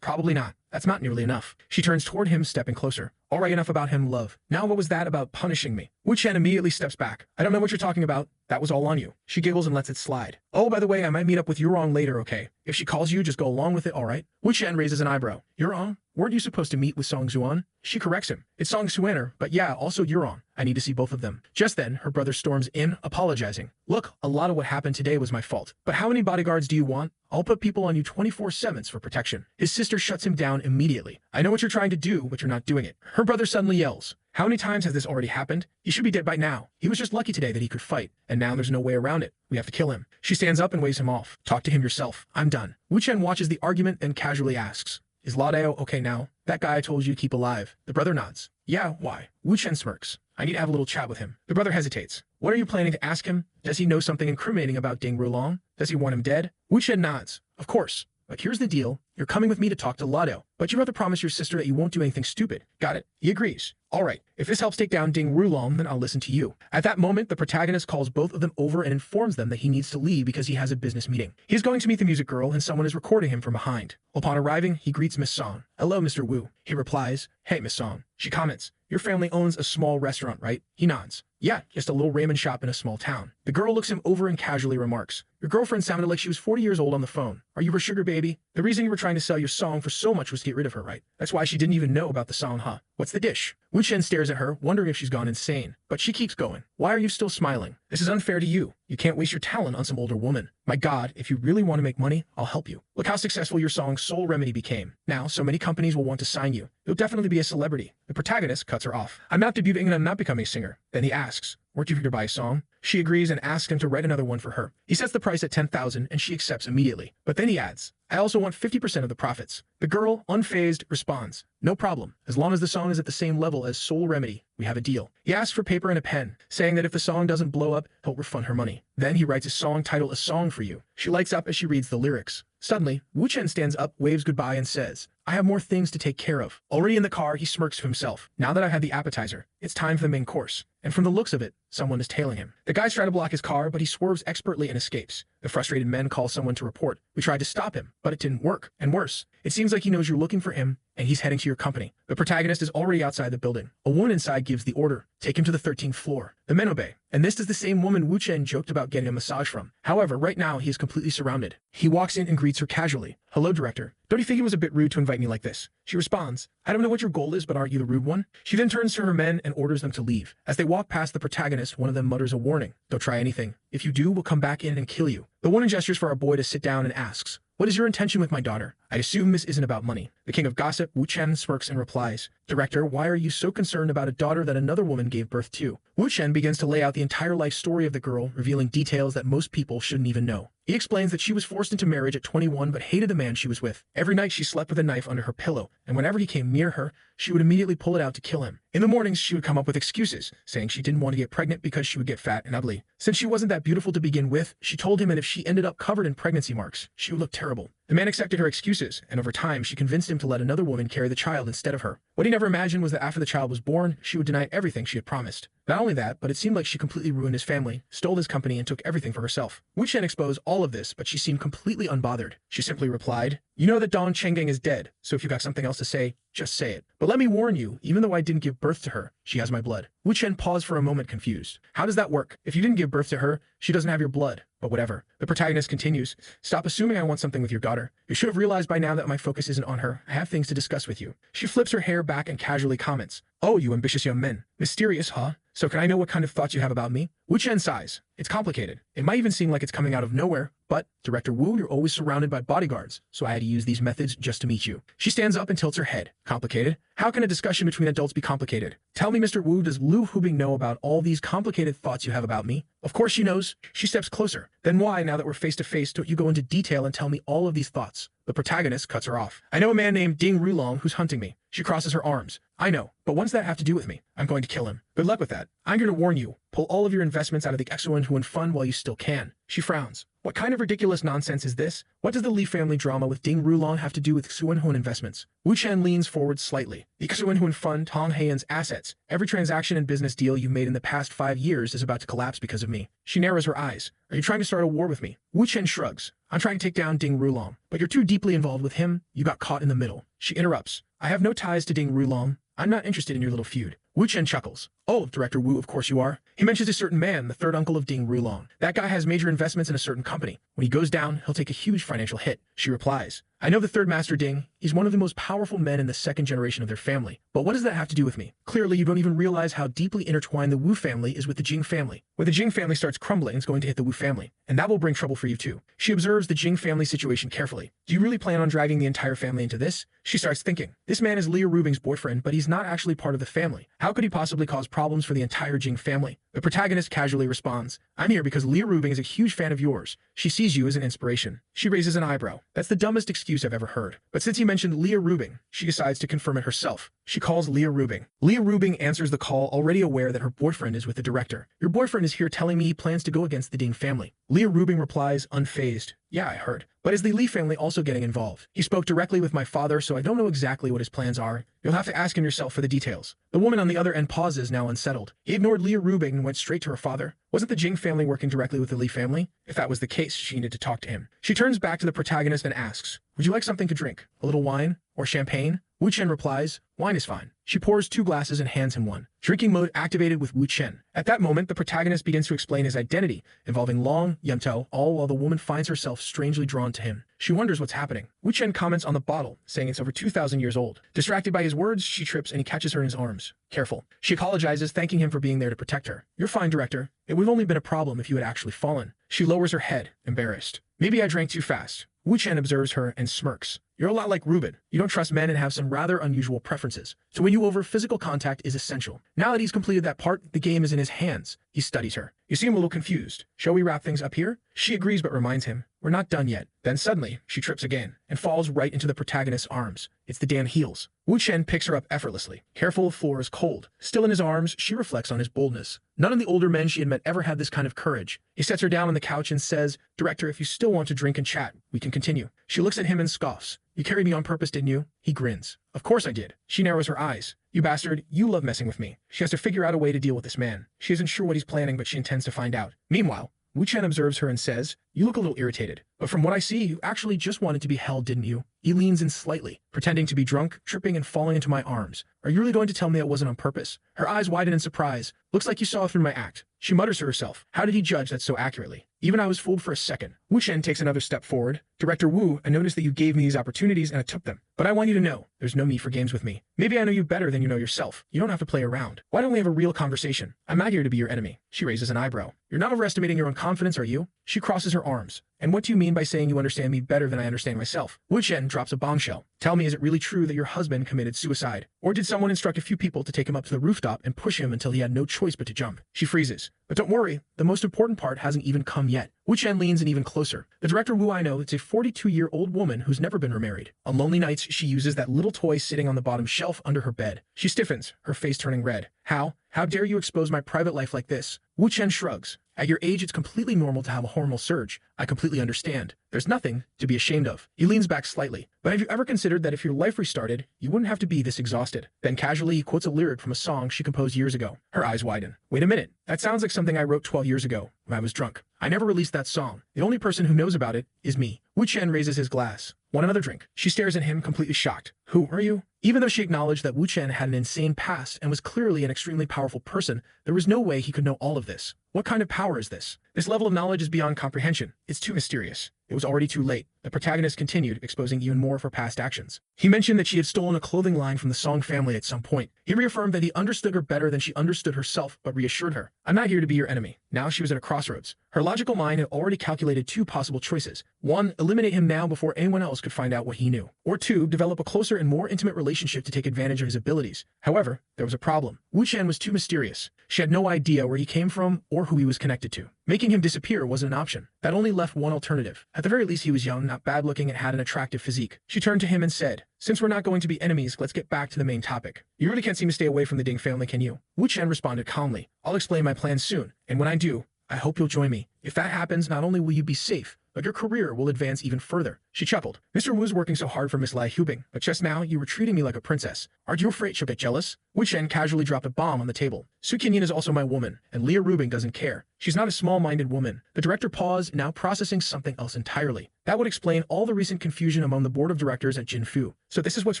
Probably not. That's not nearly enough." She turns toward him, stepping closer. All right, enough about him, love. Now what was that about punishing me? Wu Chen immediately steps back. I don't know what you're talking about. That was all on you. She giggles and lets it slide. Oh, by the way, I might meet up with Yurong later, okay? If she calls you, just go along with it, all right? Wu Chen raises an eyebrow. Yurong? Weren't you supposed to meet with Song Xuan? She corrects him. It's Song Xuaner, but yeah, also Yurong. I need to see both of them. Just then, her brother storms in, apologizing. Look, a lot of what happened today was my fault. But how many bodyguards do you want? I'll put people on you 24/7 for protection. His sister shuts him down immediately. I know what you're trying to do, but you're not doing it. Her brother suddenly yells. How many times has this already happened? He should be dead by now. He was just lucky today that he could fight, and now there's no way around it. We have to kill him. She stands up and waves him off. Talk to him yourself. I'm done. Wu Chen watches the argument and casually asks, is Ladeo okay now? That guy I told you to keep alive. The brother nods. Yeah, why? Wu Chen smirks. I need to have a little chat with him. The brother hesitates. What are you planning to ask him? Does he know something incriminating about Ding Rulong? Does he want him dead? Wu Chen nods. Of course. But here's the deal. You're coming with me to talk to Lado, but you have to promise your sister that you won't do anything stupid. Got it. He agrees. All right. If this helps take down Ding Rulong, then I'll listen to you. At that moment, the protagonist calls both of them over and informs them that he needs to leave because he has a business meeting. He's going to meet the music girl and someone is recording him from behind. Upon arriving, he greets Miss Song. Hello, Mr. Wu. He replies, Hey, Miss Song. She comments, Your family owns a small restaurant, right? He nods. Yeah, just a little ramen shop in a small town. The girl looks him over and casually remarks, Your girlfriend sounded like she was 40 years old on the phone. Are you her sugar baby? The reason you were trying to sell your song for so much was to get rid of her, right? That's why she didn't even know about the song, huh? What's the dish? Wu Chen stares at her, wondering if she's gone insane. But she keeps going. Why are you still smiling? This is unfair to you. You can't waste your talent on some older woman. My God, if you really want to make money, I'll help you. Look how successful your song Soul Remedy became. Now, so many companies will want to sign you. You'll definitely be a celebrity. The protagonist cuts her off. I'm not debuting and I'm not becoming a singer. Then he asks, weren't you here to buy a song? She agrees and asks him to write another one for her. He sets the price at 10,000 and she accepts immediately. But then he adds, I also want 50% of the profits. The girl, unfazed, responds, no problem. As long as the song is at the same level as Soul Remedy, we have a deal. He asks for paper and a pen, saying that if the song doesn't blow up, he'll refund her money. Then he writes a song titled A Song for You. She lights up as she reads the lyrics. Suddenly, Wu Chen stands up, waves goodbye, and says, I have more things to take care of. Already in the car, he smirks to himself. Now that I've had the appetizer, it's time for the main course. And from the looks of it, someone is tailing him. The guys try to block his car, but he swerves expertly and escapes. The frustrated men call someone to report. We tried to stop him, but it didn't work. And worse, it seems like he knows you're looking for him, and he's heading to your company. The protagonist is already outside the building. A woman inside gives the order, take him to the 13th floor. The men obey. And this is the same woman Wu Chen joked about getting a massage from. However, right now, he is completely surrounded. He walks in and greets her casually. Hello, director. Don't you think it was a bit rude to invite me like this? She responds, I don't know what your goal is, but aren't you the rude one? She then turns to her men and orders them to leave. As they walk past the protagonist, one of them mutters a warning. Don't try anything. If you do, we'll come back in and kill you. The woman gestures for our boy to sit down and asks, what is your intention with my daughter? I assume this isn't about money. The king of gossip, Wu Chen, smirks and replies, Director, why are you so concerned about a daughter that another woman gave birth to? Wu Chen begins to lay out the entire life story of the girl, revealing details that most people shouldn't even know. He explains that she was forced into marriage at 21 but hated the man she was with. Every night she slept with a knife under her pillow, and whenever he came near her, she would immediately pull it out to kill him. In the mornings, she would come up with excuses, saying she didn't want to get pregnant because she would get fat and ugly. Since she wasn't that beautiful to begin with, she told him that if she ended up covered in pregnancy marks, she would look terrible. The man accepted her excuses, and over time, she convinced him to let another woman carry the child instead of her. What he never imagined was that after the child was born, she would deny everything she had promised. Not only that, but it seemed like she completely ruined his family, stole his company, and took everything for herself. Wu Chen exposed all of this, but she seemed completely unbothered. She simply replied, You know that Dong Chenggang is dead, so if you got something else to say, just say it. But let me warn you, even though I didn't give birth to her, she has my blood. Wu Chen paused for a moment confused. How does that work? If you didn't give birth to her, she doesn't have your blood. But whatever. The protagonist continues, Stop assuming I want something with your daughter. You should have realized by now that my focus isn't on her. I have things to discuss with you. She flips her hair back and casually comments, Oh, you ambitious young men. Mysterious, huh? So can I know what kind of thoughts you have about me? Wu Chen sighs. It's complicated. It might even seem like it's coming out of nowhere, but, Director Wu, you're always surrounded by bodyguards, so I had to use these methods just to meet you. She stands up and tilts her head. Complicated? How can a discussion between adults be complicated? Tell me, Mr. Wu, does Lu Hubing know about all these complicated thoughts you have about me? Of course she knows. She steps closer. Then why, now that we're face to face, don't you go into detail and tell me all of these thoughts? The protagonist cuts her off. I know a man named Ding Rulong who's hunting me. She crosses her arms. I know, but what's that have to do with me? I'm going to kill him. Good luck with that. I'm here to warn you. Pull all of your investments out of the ActionToon fund while you still can. She frowns. What kind of ridiculous nonsense is this? What does the Li family drama with Ding Rulong have to do with Xuanhun investments? Wu Chen leans forward slightly. The Xuanhun fund, Tong Heian's assets. Every transaction and business deal you've made in the past 5 years is about to collapse because of me. She narrows her eyes. Are you trying to start a war with me? Wu Chen shrugs. I'm trying to take down Ding Rulong, but you're too deeply involved with him. You got caught in the middle. She interrupts. I have no ties to Ding Rulong. I'm not interested in your little feud. Wu Chen chuckles. Oh, Director Wu, of course you are. He mentions a certain man, the third uncle of Ding Rulong. That guy has major investments in a certain company. When he goes down, he'll take a huge financial hit. She replies, I know the third master Ding. He's one of the most powerful men in the second generation of their family. But what does that have to do with me? Clearly, you don't even realize how deeply intertwined the Wu family is with the Jing family. When the Jing family starts crumbling, it's going to hit the Wu family. And that will bring trouble for you too. She observes the Jing family situation carefully. Do you really plan on dragging the entire family into this? She starts thinking. This man is Leah Rubing's boyfriend, but he's not actually part of the family. How could he possibly cause problems for the entire Jing family? The protagonist casually responds, I'm here because Leah Rubing is a huge fan of yours. She sees you as an inspiration. She raises an eyebrow. That's the dumbest excuse I've ever heard. But since he mentioned Leah Rubing, she decides to confirm it herself. She calls Leah Rubing. Leah Rubing answers the call, already aware that her boyfriend is with the director. Your boyfriend is here telling me he plans to go against the Ding family. Leah Rubing replies, unfazed. Yeah, I heard. But is the Li family also getting involved? He spoke directly with my father, so I don't know exactly what his plans are. You'll have to ask him yourself for the details. The woman on the other end pauses, now unsettled. He ignored Leah Rubing and went straight to her father. Wasn't the Jing family working directly with the Li family? If that was the case, she needed to talk to him. She turns back to the protagonist and asks, would you like something to drink? A little wine? Or champagne? Wu Chen replies, wine is fine. She pours 2 glasses and hands him one. Drinking mode activated with Wu Chen. At that moment, the protagonist begins to explain his identity, involving Long, Yumto, all while the woman finds herself strangely drawn to him. She wonders what's happening. Wu Chen comments on the bottle, saying it's over 2,000 years old. Distracted by his words, she trips and he catches her in his arms. Careful. She apologizes, thanking him for being there to protect her. You're fine, director. It would have only been a problem if you had actually fallen. She lowers her head, embarrassed. Maybe I drank too fast. Wu Chen observes her and smirks. You're a lot like Ruben. You don't trust men and have some rather unusual preferences. To win you over, physical contact is essential. Now that he's completed that part, the game is in his hands. He studies her. You seem a little confused. Shall we wrap things up here? She agrees but reminds him, we're not done yet. Then suddenly, she trips again and falls right into the protagonist's arms. It's the damn heels. Wu Chen picks her up effortlessly. Careful, the floor is cold. Still in his arms, she reflects on his boldness. None of the older men she had met ever had this kind of courage. He sets her down on the couch and says, Director, if you still want to drink and chat, we can continue. She looks at him and scoffs. You carried me on purpose, didn't you? He grins. Of course I did. She narrows her eyes. You bastard, you love messing with me. She has to figure out a way to deal with this man. She isn't sure what he's planning, but she intends to find out. Meanwhile, Wu Chen observes her and says, you look a little irritated. But from what I see, you actually just wanted to be held, didn't you? He leans in slightly, pretending to be drunk, tripping and falling into my arms. Are you really going to tell me it wasn't on purpose? Her eyes widen in surprise. Looks like you saw through my act. She mutters to herself. How did he judge that so accurately? Even I was fooled for a second. Wu Chen takes another step forward. Director Wu, I noticed that you gave me these opportunities and I took them. But I want you to know, there's no need for games with me. Maybe I know you better than you know yourself. You don't have to play around. Why don't we have a real conversation? I'm not here to be your enemy. She raises an eyebrow. You're not overestimating your own confidence, are you? She crosses her arms. And what do you mean by saying you understand me better than I understand myself? Wu Chen drops a bombshell. Tell me, is it really true that your husband committed suicide? Or did someone instruct a few people to take him up to the rooftop and push him until he had no choice but to jump? She freezes. But don't worry, the most important part hasn't even come yet. Wu Chen leans in even closer. The director Wu I know is a 42-year-old woman who's never been remarried. On lonely nights, she uses that little toy sitting on the bottom shelf under her bed. She stiffens, her face turning red. How? How dare you expose my private life like this? Wu Chen shrugs. At your age, it's completely normal to have a hormonal surge. I completely understand. There's nothing to be ashamed of. He leans back slightly. But have you ever considered that if your life restarted, you wouldn't have to be this exhausted? Then casually, he quotes a lyric from a song she composed years ago. Her eyes widen. Wait a minute. That sounds like something I wrote 12 years ago when I was drunk. I never released that song. The only person who knows about it is me. Wu Chen raises his glass. Want another drink? She stares at him, completely shocked. Who are you? Even though she acknowledged that Wu Chen had an insane past and was clearly an extremely powerful person, there was no way he could know all of this. What kind of power is this? This level of knowledge is beyond comprehension. It's too mysterious. It was already too late. The protagonist continued, exposing even more of her past actions. He mentioned that she had stolen a clothing line from the Song family at some point. He reaffirmed that he understood her better than she understood herself, but reassured her, I'm not here to be your enemy. Now she was at a crossroads. Her logical mind had already calculated 2 possible choices. 1, eliminate him now before anyone else could find out what he knew. Or 2, develop a closer and more intimate relationship to take advantage of his abilities. However, there was a problem. Wu Chen was too mysterious. She had no idea where he came from or who he was connected to. Making him disappear wasn't an option. That only left one alternative. At the very least, he was young, not bad-looking, and had an attractive physique. She turned to him and said, since we're not going to be enemies, let's get back to the main topic. You really can't seem to stay away from the Ding family, can you? Wu Chen responded calmly. I'll explain my plans soon, and when I do, I hope you'll join me. If that happens, not only will you be safe, but your career will advance even further. She chuckled. Mr. Wu's working so hard for Miss Lai Hubing, but just now you were treating me like a princess. Aren't you afraid she'll get jealous? Wu Chen casually dropped a bomb on the table. Su Qinyin is also my woman, and Leah Rubing doesn't care. She's not a small-minded woman. The director paused, now processing something else entirely. That would explain all the recent confusion among the board of directors at Jinfu. So this is what's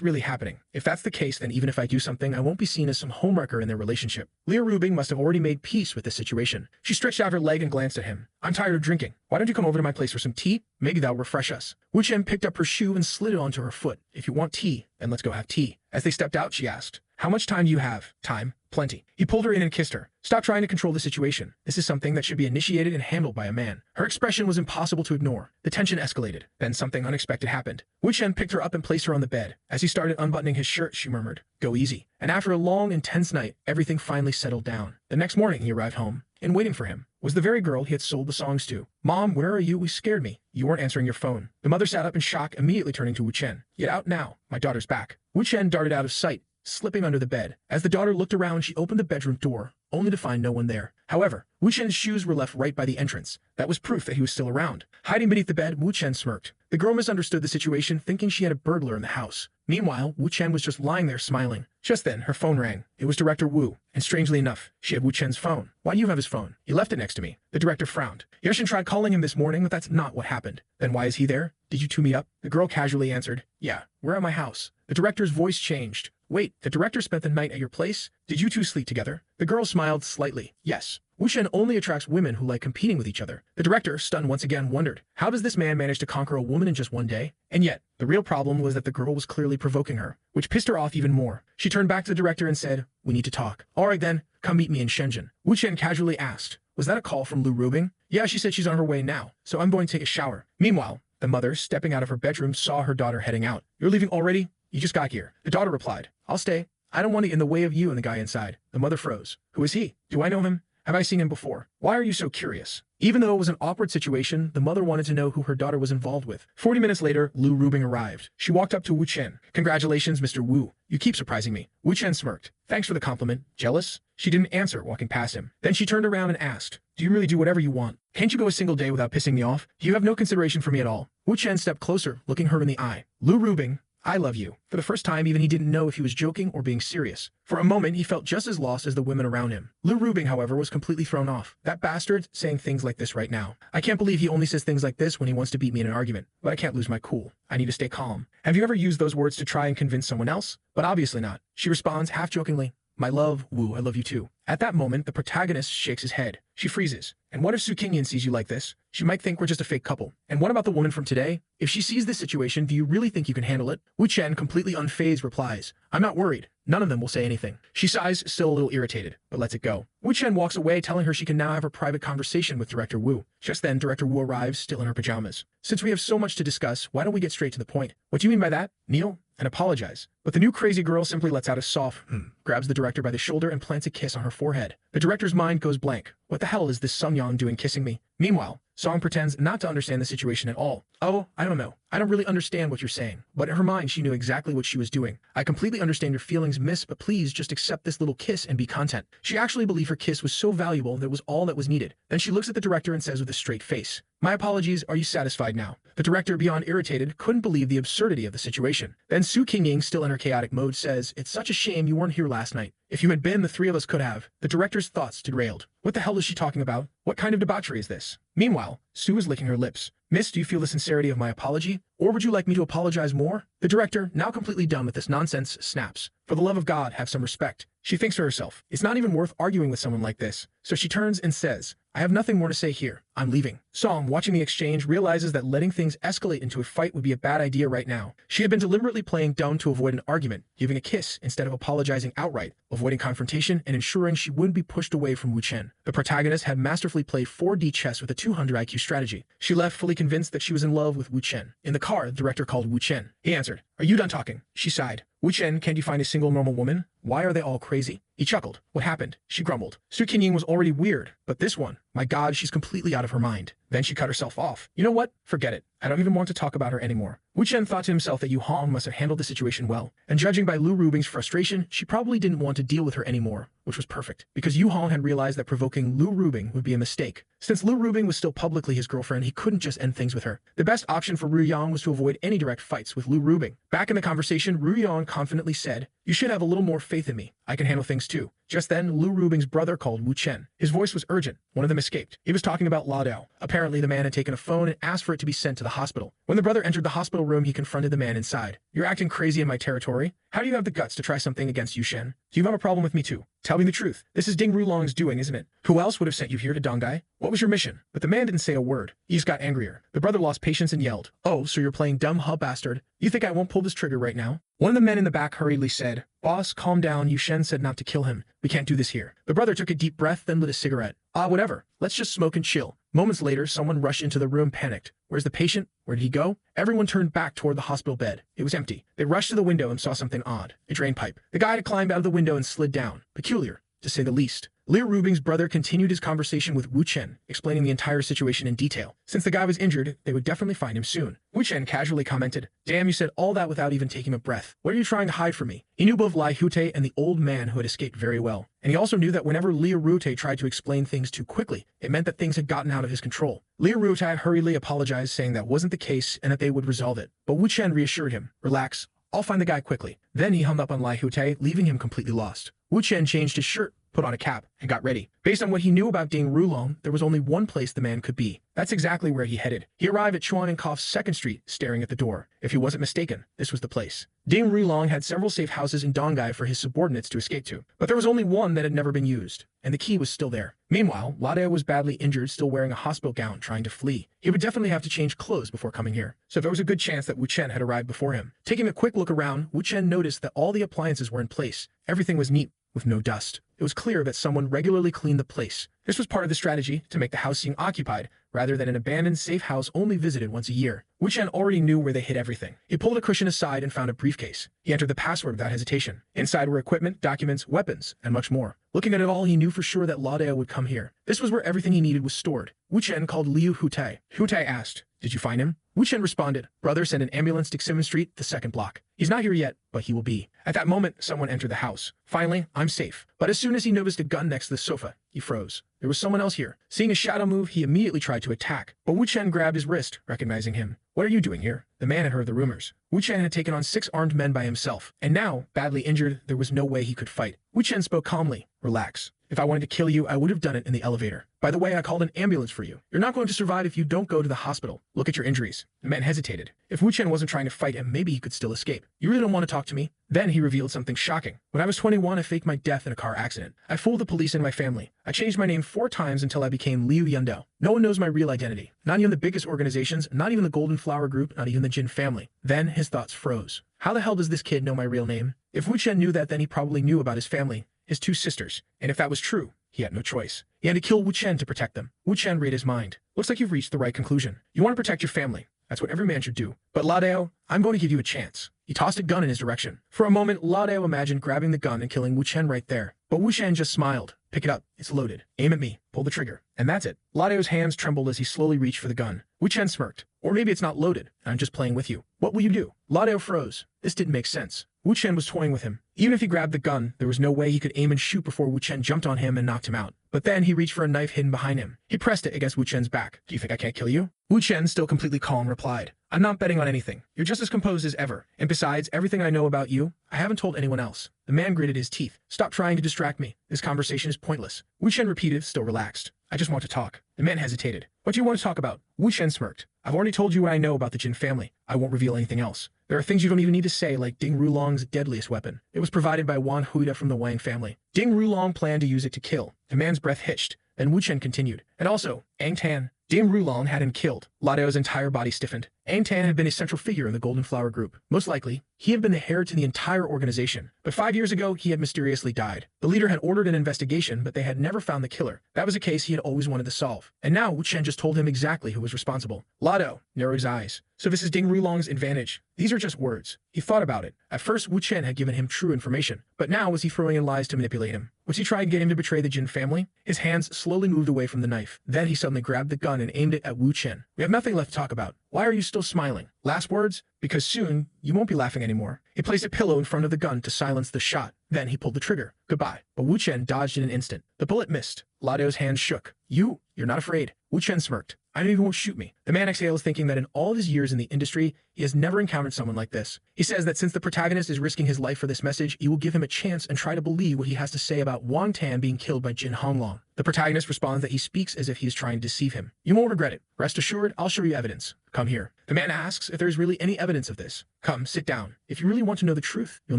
really happening. If that's the case, then even if I do something, I won't be seen as some homewrecker in their relationship. Leah Rubing must have already made peace with this situation. She stretched out her leg and glanced at him. I'm tired of drinking. Why don't you come over to my place for some tea? Maybe that'll refresh us. Wu Chen picked up her shoe and slid it onto her foot. If you want tea, then let's go have tea. As they stepped out, she asked, how much time do you have? Time? Plenty. He pulled her in and kissed her. Stop trying to control the situation. This is something that should be initiated and handled by a man. Her expression was impossible to ignore. The tension escalated. Then something unexpected happened. Wu Chen picked her up and placed her on the bed. As he started unbuttoning his shirt, she murmured, go easy. And after a long, intense night, everything finally settled down. The next morning, he arrived home, and waiting for him was the very girl he had sold the songs to. Mom, where are you? You scared me. You weren't answering your phone. The mother sat up in shock, immediately turning to Wu Chen. Get out now. My daughter's back. Wu Chen darted out of sight, slipping under the bed. As the daughter looked around, she opened the bedroom door, only to find no one there. However, Wu Chen's shoes were left right by the entrance. That was proof that he was still around. Hiding beneath the bed, Wu Chen smirked. The girl misunderstood the situation, thinking she had a burglar in the house. Meanwhile, Wu Chen was just lying there smiling. Just then, her phone rang. It was Director Wu, and strangely enough, she had Wu Chen's phone. Why do you have his phone? He left it next to me. The director frowned. Yashin tried calling him this morning, but that's not what happened. Then why is he there? Did you two meet up? The girl casually answered, yeah, we're at my house. The director's voice changed. Wait, the director spent the night at your place? Did you two sleep together? The girl smiled slightly. Yes. Wu Chen only attracts women who like competing with each other. The director, stunned once again, wondered, how does this man manage to conquer a woman in just one day? And yet, the real problem was that the girl was clearly provoking her, which pissed her off even more. She turned back to the director and said, we need to talk. All right then, come meet me in Shenzhen. Wu Chen casually asked, was that a call from Lu Rubing? Yeah, she said she's on her way now, so I'm going to take a shower. Meanwhile, the mother, stepping out of her bedroom, saw her daughter heading out. You're leaving already? You just got here. The daughter replied, I'll stay. I don't want to get in the way of you and the guy inside. The mother froze. Who is he? Do I know him? Have I seen him before? Why are you so curious? Even though it was an awkward situation, the mother wanted to know who her daughter was involved with. 40 minutes later, Lu Rubing arrived. She walked up to Wu Chen. Congratulations, Mr. Wu. You keep surprising me. Wu Chen smirked. Thanks for the compliment. Jealous? She didn't answer, walking past him. Then she turned around and asked, do you really do whatever you want? Can't you go a single day without pissing me off? You have no consideration for me at all. Wu Chen stepped closer, looking her in the eye. Lu Rubing, I love you. For the first time, even he didn't know if he was joking or being serious. For a moment, he felt just as lost as the women around him. Lu Rubing, however, was completely thrown off. That bastard saying things like this right now. I can't believe he only says things like this when he wants to beat me in an argument. But I can't lose my cool. I need to stay calm. Have you ever used those words to try and convince someone else? But obviously not. She responds, half-jokingly, my love, Wu, I love you too. At that moment, the protagonist shakes his head. She freezes. And what if Su Qingyan sees you like this? She might think we're just a fake couple. And what about the woman from today? If she sees this situation, do you really think you can handle it? Wu Chen, completely unfazed, replies, I'm not worried. None of them will say anything. She sighs, still a little irritated, but lets it go. Wu Chen walks away, telling her she can now have a private conversation with Director Wu. Just then, Director Wu arrives, still in her pajamas. Since we have so much to discuss, why don't we get straight to the point? What do you mean by that? Kneel and apologize. But the new crazy girl simply lets out a soft, grabs the director by the shoulder and plants a kiss on her forehead. The director's mind goes blank. What the hell is this Sung Yang doing kissing me? Meanwhile, Song pretends not to understand the situation at all. Oh, I don't know. I don't really understand what you're saying. But in her mind, she knew exactly what she was doing. I completely understand your feelings, miss, but please just accept this little kiss and be content. She actually believed her kiss was so valuable that it was all that was needed. Then she looks at the director and says with a straight face, my apologies, are you satisfied now? The director, beyond irritated, couldn't believe the absurdity of the situation. Then Su Qingying, still in her chaotic mode, says, it's such a shame you weren't here last night. If you had been, the three of us could have. The director's thoughts derailed. What the hell is she talking about? What kind of debauchery is this? Meanwhile, Sue is licking her lips. Miss, do you feel the sincerity of my apology? Or would you like me to apologize more? The director, now completely done with this nonsense, snaps. For the love of God, have some respect. She thinks to herself, it's not even worth arguing with someone like this. So she turns and says, I have nothing more to say here. I'm leaving. Song, watching the exchange, realizes that letting things escalate into a fight would be a bad idea right now. She had been deliberately playing dumb to avoid an argument, giving a kiss instead of apologizing outright, avoiding confrontation and ensuring she wouldn't be pushed away from Wu Chen. The protagonist had masterfully played 4D chess with a 200 IQ strategy. She left fully convinced that she was in love with Wu Chen. In the car, the director called Wu Chen. He answered, are you done talking? She sighed. Wu Chen, can't you find a single normal woman? Why are they all crazy? He chuckled. What happened? She grumbled. Su Qingying was already weird, but this one, My God, she's completely out of her mind. Then she cut herself off. You know what? Forget it. I don't even want to talk about her anymore. Wu Chen thought to himself that Yu Hong must have handled the situation well, and judging by Lu Rubing's frustration, she probably didn't want to deal with her anymore, which was perfect, because Yu Hong had realized that provoking Lu Rubing would be a mistake. Since Lu Rubing was still publicly his girlfriend, he couldn't just end things with her. The best option for Ru Yang was to avoid any direct fights with Lu Rubing. Back in the conversation, Ru Yang confidently said, "You should have a little more faith in me. I can handle things too." Just then, Lu Rubing's brother called Wu Chen. His voice was urgent. One of them escaped. He was talking about La Dao. Apparently, the man had taken a phone and asked for it to be sent to the hospital. When the brother entered the hospital room, he confronted the man inside. "You're acting crazy in my territory. How do you have the guts to try something against Yu Shen? Do you have a problem with me too? Tell me the truth. This is Ding Rulong's doing, isn't it? Who else would have sent you here to Dongai? What was your mission?" But the man didn't say a word. He just got angrier. The brother lost patience and yelled, "Oh, so you're playing dumb, huh, bastard? You think I won't pull this trigger right now?" One of the men in the back hurriedly said, "Boss, calm down. Yu Shen said not to kill him. We can't do this here." The brother took a deep breath, then lit a cigarette. Whatever. Let's just smoke and chill." Moments later, someone rushed into the room panicked. "Where's the patient? Where did he go?" Everyone turned back toward the hospital bed. It was empty. They rushed to the window and saw something odd. A drain pipe. The guy had climbed out of the window and slid down. Peculiar, to say the least. Liu Rubing's brother continued his conversation with Wu Chen, explaining the entire situation in detail. Since the guy was injured, they would definitely find him soon. Wu Chen casually commented, "Damn, you said all that without even taking a breath. What are you trying to hide from me?" He knew both Lai Hute and the old man who had escaped very well. And he also knew that whenever Liu Rute tried to explain things too quickly, it meant that things had gotten out of his control. Liu Rute hurriedly apologized, saying that wasn't the case and that they would resolve it. But Wu Chen reassured him, "Relax. I'll find the guy quickly." Then he hung up on Lai Hute, leaving him completely lost. Wu Chen changed his shirt, put on a cap, and got ready. Based on what he knew about Ding Rulong, there was only one place the man could be. That's exactly where he headed. He arrived at Chuan and Koff's 2nd Street, staring at the door. If he wasn't mistaken, this was the place. Ding Rulong had several safe houses in Dongai for his subordinates to escape to, but there was only one that had never been used, and the key was still there. Meanwhile, Ladeo was badly injured, still wearing a hospital gown, trying to flee. He would definitely have to change clothes before coming here, so there was a good chance that Wu Chen had arrived before him. Taking a quick look around, Wu Chen noticed that all the appliances were in place. Everything was neat, with no dust. It was clear that someone regularly cleaned the place. This was part of the strategy to make the house seem occupied, rather than an abandoned safe house only visited once a year. Wu Chen already knew where they hid everything. He pulled a cushion aside and found a briefcase. He entered the password without hesitation. Inside were equipment, documents, weapons, and much more. Looking at it all, he knew for sure that Ladeo would come here. This was where everything he needed was stored. Wu Chen called Liu Hute. Hute asked, "Did you find him?" Wu Chen responded, "Brother, send an ambulance to 7th Street, the 2nd block. He's not here yet, but he will be." At that moment, someone entered the house. Finally, I'm safe. But as soon as he noticed a gun next to the sofa, he froze. There was someone else here. Seeing a shadow move, he immediately tried to attack, but Wu Chen grabbed his wrist, recognizing him. "What are you doing here?" The man had heard the rumors. Wu Chen had taken on 6 armed men by himself, and now, badly injured, there was no way he could fight. Wu Chen spoke calmly, "Relax. If I wanted to kill you, I would have done it in the elevator. By the way, I called an ambulance for you. You're not going to survive if you don't go to the hospital. Look at your injuries." The man hesitated. If Wu Chen wasn't trying to fight him, maybe he could still escape. "You really don't want to talk to me?" Then he revealed something shocking. "When I was 21, I faked my death in a car accident. I fooled the police and my family. I changed my name 4 times until I became Liu Yundao. No one knows my real identity. Not even the biggest organizations, not even the Golden Flower Group, not even the Jin family." Then his thoughts froze. How the hell does this kid know my real name? If Wu Chen knew that, then he probably knew about his family, his 2 sisters. And if that was true, he had no choice. He had to kill Wu Chen to protect them. Wu Chen read his mind. "Looks like you've reached the right conclusion. You want to protect your family. That's what every man should do. But Ladeo, I'm going to give you a chance." He tossed a gun in his direction. For a moment, Ladeo imagined grabbing the gun and killing Wu Chen right there. But Wu Chen just smiled. "Pick it up. It's loaded. Aim at me. Pull the trigger." And that's it. Ladeo's hands trembled as he slowly reached for the gun. Wu Chen smirked. "Or maybe it's not loaded. I'm just playing with you. What will you do?" Ladeo froze. This didn't make sense. Wu Chen was toying with him. Even if he grabbed the gun, there was no way he could aim and shoot before Wu Chen jumped on him and knocked him out. But then he reached for a knife hidden behind him. He pressed it against Wu Chen's back. "Do you think I can't kill you?" Wu Chen, still completely calm, replied, "I'm not betting on anything. You're just as composed as ever. And besides, everything I know about you, I haven't told anyone else." The man gritted his teeth. "Stop trying to distract me. This conversation is pointless." Wu Chen repeated, still relaxed, "I just want to talk." The man hesitated. "What do you want to talk about?" Wu Chen smirked. "I've already told you what I know about the Jin family. I won't reveal anything else. There are things you don't even need to say, like Ding Rulong's deadliest weapon. It was provided by Wan Huida from the Wang family. Ding Rulong planned to use it to kill." The man's breath hitched. Then Wu Chen continued. "And also, Ang Tan, Ding Rulong had him killed." Ladeo's entire body stiffened. Ang Tan had been a central figure in the Golden Flower Group. Most likely, he had been the heir to the entire organization. But 5 years ago, he had mysteriously died. The leader had ordered an investigation, but they had never found the killer. That was a case he had always wanted to solve. And now Wu Chen just told him exactly who was responsible. Lado narrowed his eyes. So this is Ding Rulong's advantage. These are just words. He thought about it. At first, Wu Chen had given him true information, but now was he throwing in lies to manipulate him? Was he trying to get him to betray the Jin family? His hands slowly moved away from the knife. Then he suddenly grabbed the gun and aimed it at Wu Chen. We have nothing left to talk about. Why are you still smiling? Last words? Because soon, you won't be laughing anymore. He placed a pillow in front of the gun to silence the shot. Then he pulled the trigger. Goodbye. But Wu Chen dodged in an instant. The bullet missed. Lado's hands shook. You're not afraid. Wu Chen smirked. I know you won't shoot me. The man exhales, thinking that in all of his years in the industry, he has never encountered someone like this. He says that since the protagonist is risking his life for this message, he will give him a chance and try to believe what he has to say about Wang Tan being killed by Jin Honglong. The protagonist responds that he speaks as if he is trying to deceive him. You won't regret it. Rest assured, I'll show you evidence. Come here. The man asks if there is really any evidence of this. Come, sit down. If you really want to know the truth, you'll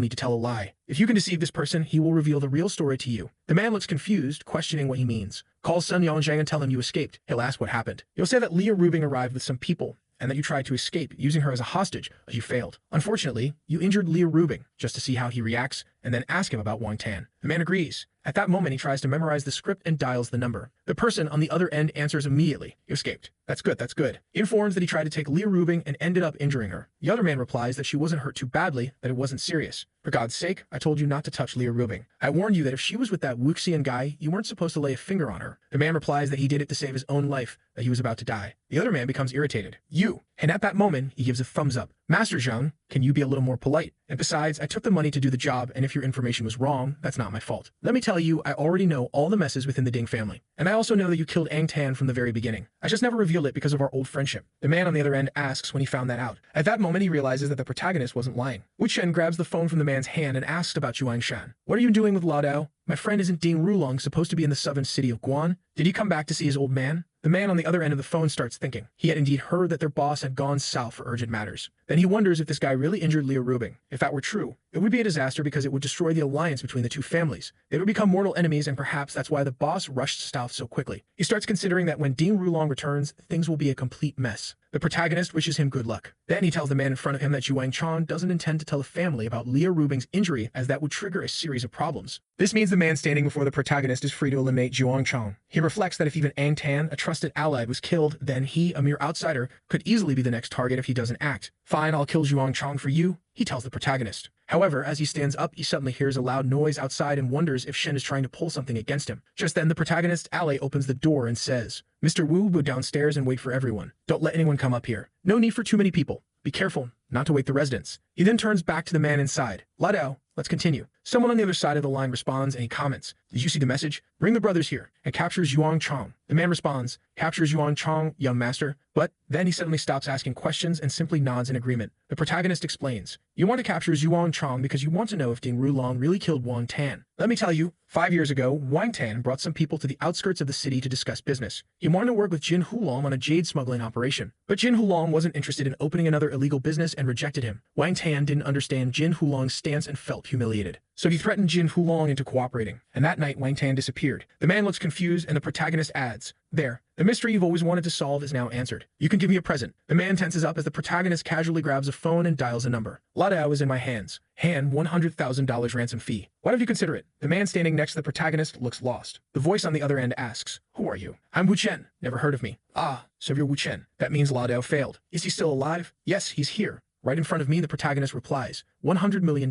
need to tell a lie. If you can deceive this person, he will reveal the real story to you. The man looks confused, questioning what he means. Call Sun Yongzhang and tell him you escaped. He'll ask what happened. You'll say that Leah Rubing arrived with some people, and that you tried to escape, using her as a hostage, but you failed. Unfortunately, you injured Leah Rubing, just to see how he reacts, and then ask him about Wang Tan. The man agrees. At that moment, he tries to memorize the script and dials the number. The person on the other end answers immediately. You escaped. That's good, that's good. He informs that he tried to take Leah Rubing and ended up injuring her. The other man replies that she wasn't hurt too badly, that it wasn't serious. For God's sake, I told you not to touch Leah Rubing. I warned you that if she was with that Wuxian guy, you weren't supposed to lay a finger on her. The man replies that he did it to save his own life, that he was about to die. The other man becomes irritated. And at that moment, he gives a thumbs up. Master Zhang, can you be a little more polite? And besides, I took the money to do the job, and if your information was wrong, that's not my fault. Let me tell you, I already know all the messes within the Ding family. And I also know that you killed Ang Tan from the very beginning. I just never revealed it because of our old friendship. The man on the other end asks when he found that out. At that moment, he realizes that the protagonist wasn't lying. Wu Chen grabs the phone from the man's hand and asks about Zhuang Shan. What are you doing with Lao Dao? My friend isn't Ding Rulong supposed to be in the southern city of Guan? Did he come back to see his old man? The man on the other end of the phone starts thinking. He had indeed heard that their boss had gone south for urgent matters. Then he wonders if this guy really injured Leah Rubing. If that were true, it would be a disaster because it would destroy the alliance between the two families. They would become mortal enemies, and perhaps that's why the boss rushed south so quickly. He starts considering that when Ding Rulong returns, things will be a complete mess. The protagonist wishes him good luck. Then he tells the man in front of him that Zhuang Chan doesn't intend to tell the family about Leah Rubing's injury, as that would trigger a series of problems. This means the man standing before the protagonist is free to eliminate Zhuang Chan. He reflects that if even Ang Tan, a trusted ally, was killed, then he, a mere outsider, could easily be the next target if he doesn't act. Fine, I'll kill Zhuang Chan for you, he tells the protagonist. However, as he stands up, he suddenly hears a loud noise outside and wonders if Shen is trying to pull something against him. Just then, the protagonist's ally opens the door and says, Mr. Wu, go downstairs and wait for everyone. Don't let anyone come up here. No need for too many people. Be careful not to wake the residents. He then turns back to the man inside. Lao Dao, let's continue. Someone on the other side of the line responds and he comments, Did you see the message? Bring the brothers here, and capture Zhuang Chong. The man responds, Capture Zhuang Chong, young master. But then he suddenly stops asking questions and simply nods in agreement. The protagonist explains, You want to capture Zhuang Chong because you want to know if Ding Rulong really killed Wang Tan. Let me tell you, 5 years ago, Wang Tan brought some people to the outskirts of the city to discuss business. He wanted to work with Jin Hulong on a jade smuggling operation. But Jin Hulong wasn't interested in opening another illegal business and rejected him. Wang Tan didn't understand Jin Hulong's stance and felt humiliated. So he threatened Jin Hulong into cooperating. And that night, Wang Tan disappeared. The man looks confused and the protagonist adds, There, the mystery you've always wanted to solve is now answered. You can give me a present. The man tenses up as the protagonist casually grabs a phone and dials a number. Lao Dao is in my hands. Han, $100,000 ransom fee. Why don't you consider it? The man standing next to the protagonist looks lost. The voice on the other end asks, Who are you? I'm Wu Chen. Never heard of me. Ah, so you're Wu Chen. That means Lao Dao failed. Is he still alive? Yes, he's here. Right in front of me, the protagonist replies, $100 million?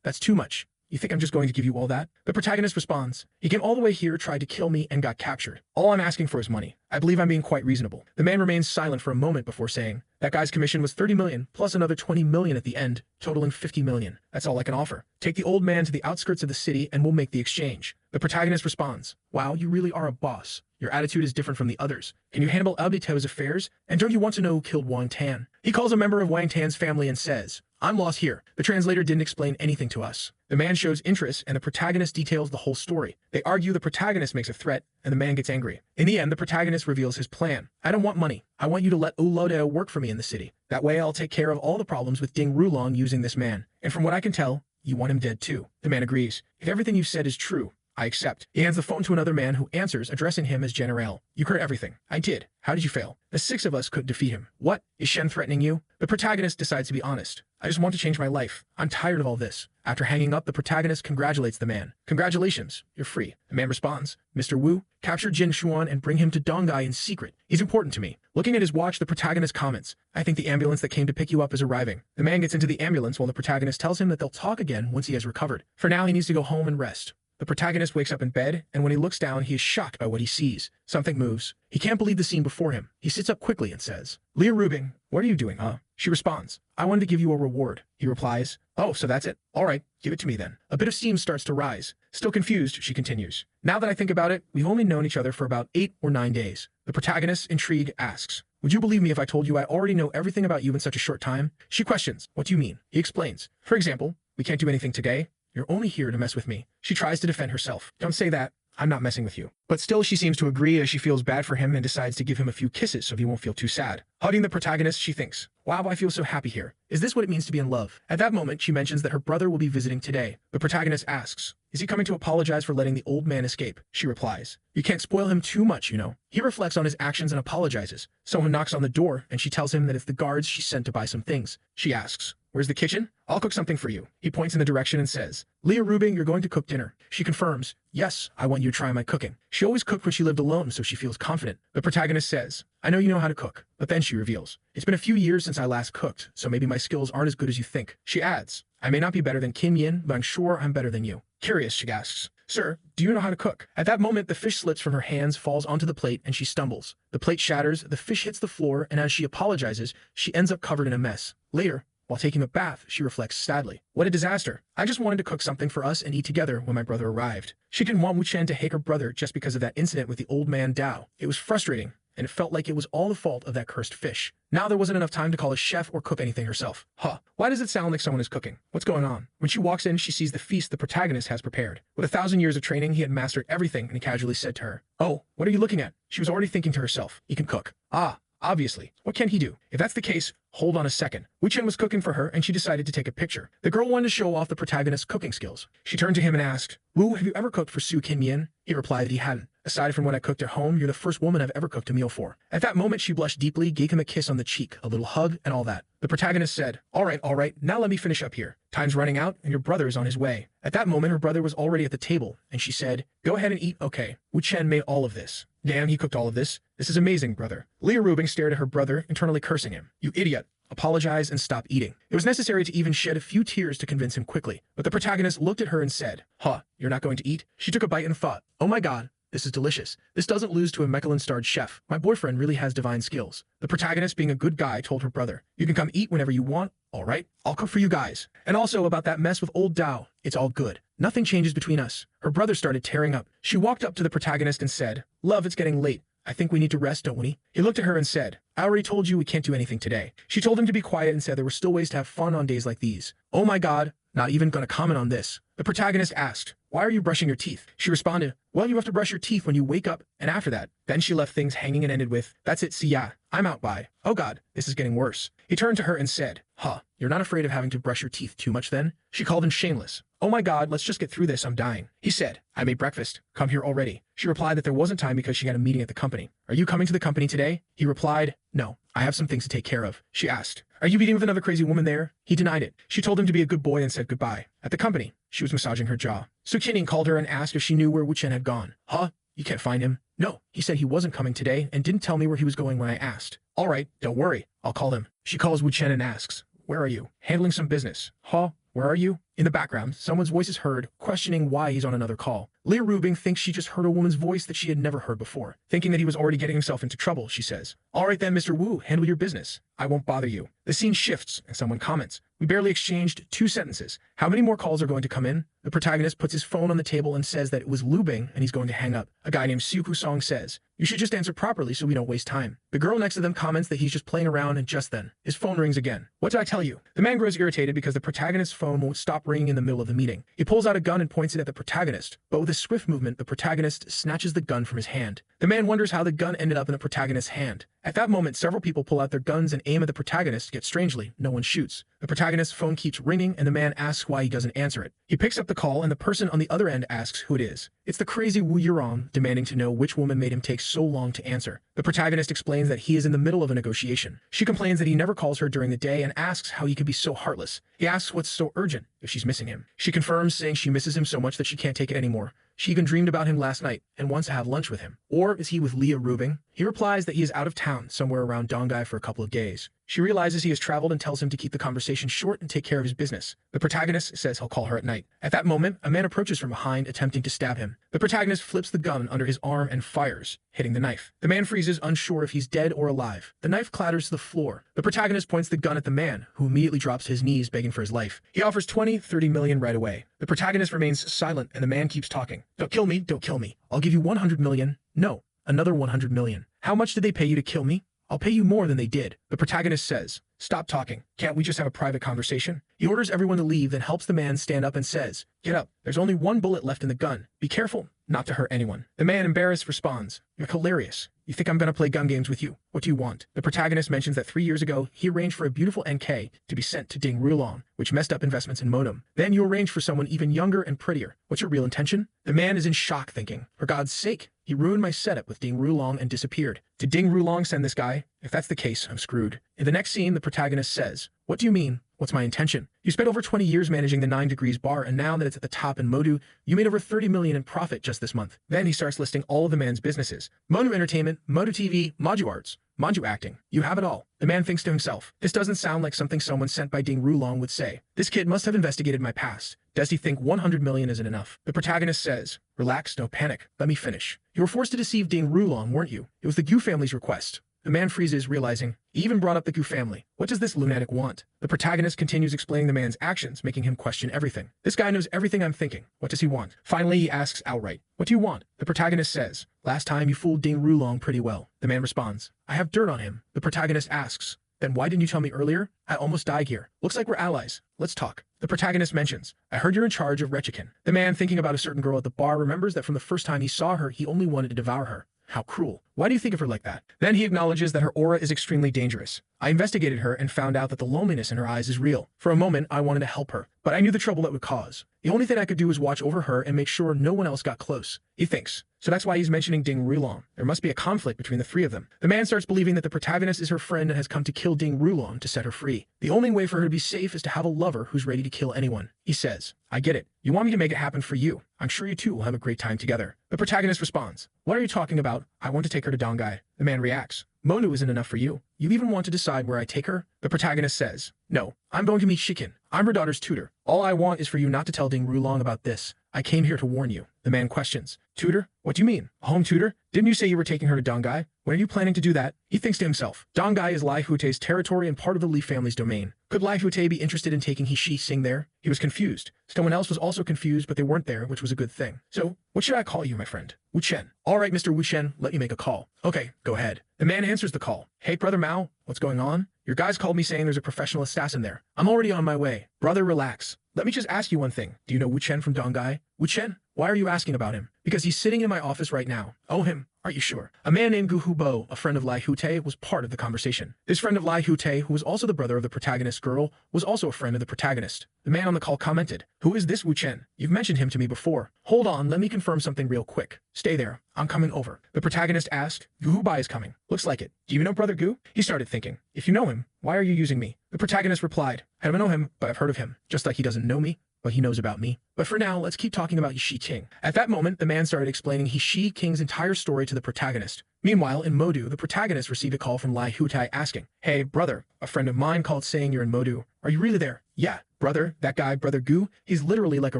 That's too much. You think I'm just going to give you all that? The protagonist responds, He came all the way here, tried to kill me, and got captured. All I'm asking for is money. I believe I'm being quite reasonable. The man remains silent for a moment before saying, That guy's commission was 30 million, plus another 20 million at the end, totaling 50 million. That's all I can offer. Take the old man to the outskirts of the city and we'll make the exchange. The protagonist responds, Wow, you really are a boss. Your attitude is different from the others. Can you handle Albito's affairs? And don't you want to know who killed Wang Tan? He calls a member of Wang Tan's family and says, I'm lost here. The translator didn't explain anything to us. The man shows interest and the protagonist details the whole story. They argue the protagonist makes a threat and the man gets angry. In the end, the protagonist reveals his plan. I don't want money. I want you to let Lao Dao work for me in the city. That way I'll take care of all the problems with Ding Rulong using this man. And from what I can tell, you want him dead too. The man agrees. If everything you've said is true, I accept. He hands the phone to another man who answers, addressing him as General. You heard everything. I did. How did you fail? The 6 of us couldn't defeat him. What? Is Shen threatening you? The protagonist decides to be honest. I just want to change my life. I'm tired of all this. After hanging up, the protagonist congratulates the man. Congratulations, you're free. The man responds, Mr. Wu, capture Jin Xuan and bring him to Dongai in secret. He's important to me. Looking at his watch, the protagonist comments, I think the ambulance that came to pick you up is arriving. The man gets into the ambulance while the protagonist tells him that they'll talk again once he has recovered. For now, he needs to go home and rest. The protagonist wakes up in bed, and when he looks down, he is shocked by what he sees. Something moves. He can't believe the scene before him. He sits up quickly and says, Leah Rubing, what are you doing, huh? She responds, I wanted to give you a reward. He replies, oh, so that's it? All right, give it to me then. A bit of steam starts to rise. Still confused, she continues. Now that I think about it, we've only known each other for about 8 or 9 days. The protagonist, intrigued, asks, would you believe me if I told you I already know everything about you in such a short time? She questions, what do you mean? He explains, for example, we can't do anything today. You're only here to mess with me. She tries to defend herself. Don't say that. I'm not messing with you. But still, she seems to agree as she feels bad for him and decides to give him a few kisses so he won't feel too sad. Hugging the protagonist, she thinks, wow, I feel so happy here. Is this what it means to be in love? At that moment, she mentions that her brother will be visiting today. The protagonist asks, is he coming to apologize for letting the old man escape? She replies, you can't spoil him too much, you know. He reflects on his actions and apologizes. Someone knocks on the door and she tells him that it's the guards she sent to buy some things. She asks, where's the kitchen? I'll cook something for you. He points in the direction and says, Leah Rubing, you're going to cook dinner. She confirms, yes, I want you to try my cooking. She always cooked when she lived alone, so she feels confident. The protagonist says, I know you know how to cook. But then she reveals, it's been a few years since I last cooked, so maybe my skills aren't as good as you think. She adds, I may not be better than Kim Yin, but I'm sure I'm better than you. Curious, she asks, sir, do you know how to cook? At that moment, the fish slips from her hands, falls onto the plate, and she stumbles. The plate shatters, the fish hits the floor, and as she apologizes, she ends up covered in a mess. Later, while taking a bath, she reflects sadly. What a disaster. I just wanted to cook something for us and eat together when my brother arrived. She didn't want Wu Chen to hate her brother just because of that incident with the old man Dao. It was frustrating, and it felt like it was all the fault of that cursed fish. Now there wasn't enough time to call a chef or cook anything herself. Huh, why does it sound like someone is cooking? What's going on? When she walks in, she sees the feast the protagonist has prepared. With 1,000 years of training, he had mastered everything, and he casually said to her, oh, what are you looking at? She was already thinking to herself, he can cook. Ah, obviously. What can he do? If that's the case, hold on a second. Wu Chen was cooking for her, and she decided to take a picture. The girl wanted to show off the protagonist's cooking skills. She turned to him and asked, Wu, have you ever cooked for Su Kim Yin? He replied that he hadn't. Aside from when I cooked at home, you're the first woman I've ever cooked a meal for. At that moment, she blushed deeply, gave him a kiss on the cheek, a little hug, and all that. The protagonist said, all right, now let me finish up here. Time's running out, and your brother is on his way. At that moment, her brother was already at the table, and she said, go ahead and eat, okay. Wu Chen made all of this. Damn, he cooked all of this. This is amazing, brother. Leah Rubing stared at her brother, internally cursing him. You idiot. Apologize and stop eating. It was necessary to even shed a few tears to convince him quickly, but the protagonist looked at her and said, huh, you're not going to eat? She took a bite and thought, oh my god, this is delicious. This doesn't lose to a Michelin-starred chef. My boyfriend really has divine skills. The protagonist, being a good guy, told her brother, you can come eat whenever you want. All right, I'll cook for you guys. And also about that mess with old Dao. It's all good. Nothing changes between us. Her brother started tearing up. She walked up to the protagonist and said, love, it's getting late. I think we need to rest, don't we? He looked at her and said, I already told you we can't do anything today. She told him to be quiet and said there were still ways to have fun on days like these. Oh my god, not even gonna comment on this. The protagonist asked, why are you brushing your teeth? She responded, well, you have to brush your teeth when you wake up and after that. Then she left things hanging and ended with, that's it, see ya, I'm out, bye. Oh god, this is getting worse. He turned to her and said, huh, you're not afraid of having to brush your teeth too much then? She called him shameless. Oh my god, let's just get through this, I'm dying. He said, I made breakfast. Come here already. She replied that there wasn't time because she had a meeting at the company. Are you coming to the company today? He replied, no, I have some things to take care of. She asked, are you meeting with another crazy woman there? He denied it. She told him to be a good boy and said goodbye. At the company, she was massaging her jaw. Su Qining called her and asked if she knew where Wu Chen had gone. Huh? You can't find him? No, he said he wasn't coming today and didn't tell me where he was going when I asked. All right, don't worry. I'll call him. She calls Wu Chen and asks, where are you? Handling some business. Huh? Where are you? In the background, someone's voice is heard, questioning why he's on another call. Leah Rubing thinks she just heard a woman's voice that she had never heard before. Thinking that he was already getting himself into trouble, she says, all right then, Mr. Wu, handle your business. I won't bother you. The scene shifts, and someone comments, we barely exchanged 2 sentences. How many more calls are going to come in? The protagonist puts his phone on the table and says that it was Lu Bing and he's going to hang up. A guy named Siu Song says, you should just answer properly so we don't waste time. The girl next to them comments that he's just playing around, and just then, his phone rings again. What did I tell you? The man grows irritated because the protagonist's phone won't stop ringing in the middle of the meeting. He pulls out a gun and points it at the protagonist, but with a swift movement, the protagonist snatches the gun from his hand. The man wonders how the gun ended up in the protagonist's hand. At that moment, several people pull out their guns and aim at the protagonist, yet strangely, no one shoots. The protagonist's phone keeps ringing, and the man asks why he doesn't answer it. He picks up the call, and the person on the other end asks who it is. It's the crazy Wu Yurong, demanding to know which woman made him take so long to answer. The protagonist explains that he is in the middle of a negotiation. She complains that he never calls her during the day and asks how he could be so heartless. He asks what's so urgent if she's missing him. She confirms, saying she misses him so much that she can't take it anymore. She even dreamed about him last night and wants to have lunch with him. Or is he with Leah Rubing? He replies that he is out of town, somewhere around Dongai for a couple of days. She realizes he has traveled and tells him to keep the conversation short and take care of his business. The protagonist says he'll call her at night. At that moment, a man approaches from behind, attempting to stab him. The protagonist flips the gun under his arm and fires, hitting the knife. The man freezes, unsure if he's dead or alive. The knife clatters to the floor. The protagonist points the gun at the man, who immediately drops to his knees, begging for his life. He offers 20-30 million right away. The protagonist remains silent, and the man keeps talking. Don't kill me, don't kill me. I'll give you 100 million. No, another 100 million. How much did they pay you to kill me? I'll pay you more than they did. The protagonist says, stop talking. Can't we just have a private conversation? He orders everyone to leave, then helps the man stand up and says, get up. There's only one bullet left in the gun. Be careful not to hurt anyone. The man, embarrassed, responds, you're hilarious. You think I'm gonna play gun games with you? What do you want? The protagonist mentions that 3 years ago, he arranged for a beautiful NK to be sent to Ding Rulong, which messed up investments in Modem. Then you arranged for someone even younger and prettier. What's your real intention? The man is in shock, thinking, for God's sake, he ruined my setup with Ding Rulong and disappeared. Did Ding Rulong send this guy? If that's the case, I'm screwed. In the next scene, the protagonist says, what do you mean? What's my intention? You spent over 20 years managing the 9 Degrees bar, and now that it's at the top in Modu, you made over 30 million in profit just this month. Then he starts listing all of the man's businesses. Modu Entertainment, Modu TV, Modu Arts, Manju Acting. You have it all. The man thinks to himself, this doesn't sound like something someone sent by Ding Rulong would say. This kid must have investigated my past. Does he think 100 million isn't enough? The protagonist says, relax, no panic. Let me finish. You were forced to deceive Ding Rulong, weren't you? It was the Gu family's request. The man freezes, realizing he even brought up the Gu family. What does this lunatic want? The protagonist continues explaining the man's actions, making him question everything. This guy knows everything I'm thinking. What does he want? Finally, he asks outright, what do you want? The protagonist says, last time you fooled Ding Rulong pretty well. The man responds, I have dirt on him. The protagonist asks, then why didn't you tell me earlier? I almost died here. Looks like we're allies. Let's talk. The protagonist mentions, I heard you're in charge of Rechikin. The man, thinking about a certain girl at the bar, remembers that from the first time he saw her, he only wanted to devour her. How cruel. Why do you think of her like that? Then he acknowledges that her aura is extremely dangerous. I investigated her and found out that the loneliness in her eyes is real. For a moment, I wanted to help her, but I knew the trouble that would cause. The only thing I could do was watch over her and make sure no one else got close. He thinks. So that's why he's mentioning Ding Rulong. There must be a conflict between the three of them. The man starts believing that the protagonist is her friend and has come to kill Ding Rulong to set her free. The only way for her to be safe is to have a lover who's ready to kill anyone. He says, I get it. You want me to make it happen for you. I'm sure you two will have a great time together. The protagonist responds, what are you talking about? I want to take her to Dongai. The man reacts, Monu isn't enough for you. You even want to decide where I take her? The protagonist says, no, I'm going to meet Shikin. I'm her daughter's tutor. All I want is for you not to tell Ding Rulong about this. I came here to warn you. The man questions, tutor? What do you mean? A home tutor? Didn't you say you were taking her to Dongai? When are you planning to do that? He thinks to himself, Dongai is Lai Hute's territory and part of the Li family's domain. Could Lai Hute be interested in taking Hishi Sing there? He was confused. Someone else was also confused, but they weren't there, which was a good thing. So, what should I call you, my friend? Wu Chen. All right, Mr. Wu Chen, let me make a call. Okay, go ahead. The man answers the call. Hey, Brother Mao, what's going on? Your guys called me saying there's a professional assassin there. I'm already on my way. Brother, relax. Let me just ask you one thing. Do you know Wu Chen from Dongai? Wu Chen? Why are you asking about him? Because he's sitting in my office right now. Oh, him. Are you sure? A man named Gu Hubo, a friend of Lai Hute, was part of the conversation. This friend of Lai Hute, who was also the brother of the protagonist's girl, was also a friend of the protagonist. The man on the call commented, who is this Wu Chen? You've mentioned him to me before. Hold on, let me confirm something real quick. Stay there. I'm coming over. The protagonist asked, Gu Hubai is coming. Looks like it. Do you know Brother Gu? He started thinking, if you know him, why are you using me? The protagonist replied, I don't know him, but I've heard of him. Just like he doesn't know me, but he knows about me. But for now, let's keep talking about Yishi King. At that moment, the man started explaining Yishi King's entire story to the protagonist. Meanwhile, in Modu, the protagonist received a call from Lai Hutai asking, hey, brother, a friend of mine called saying you're in Modu. Are you really there? Yeah, brother, that guy, Brother Gu, he's literally like a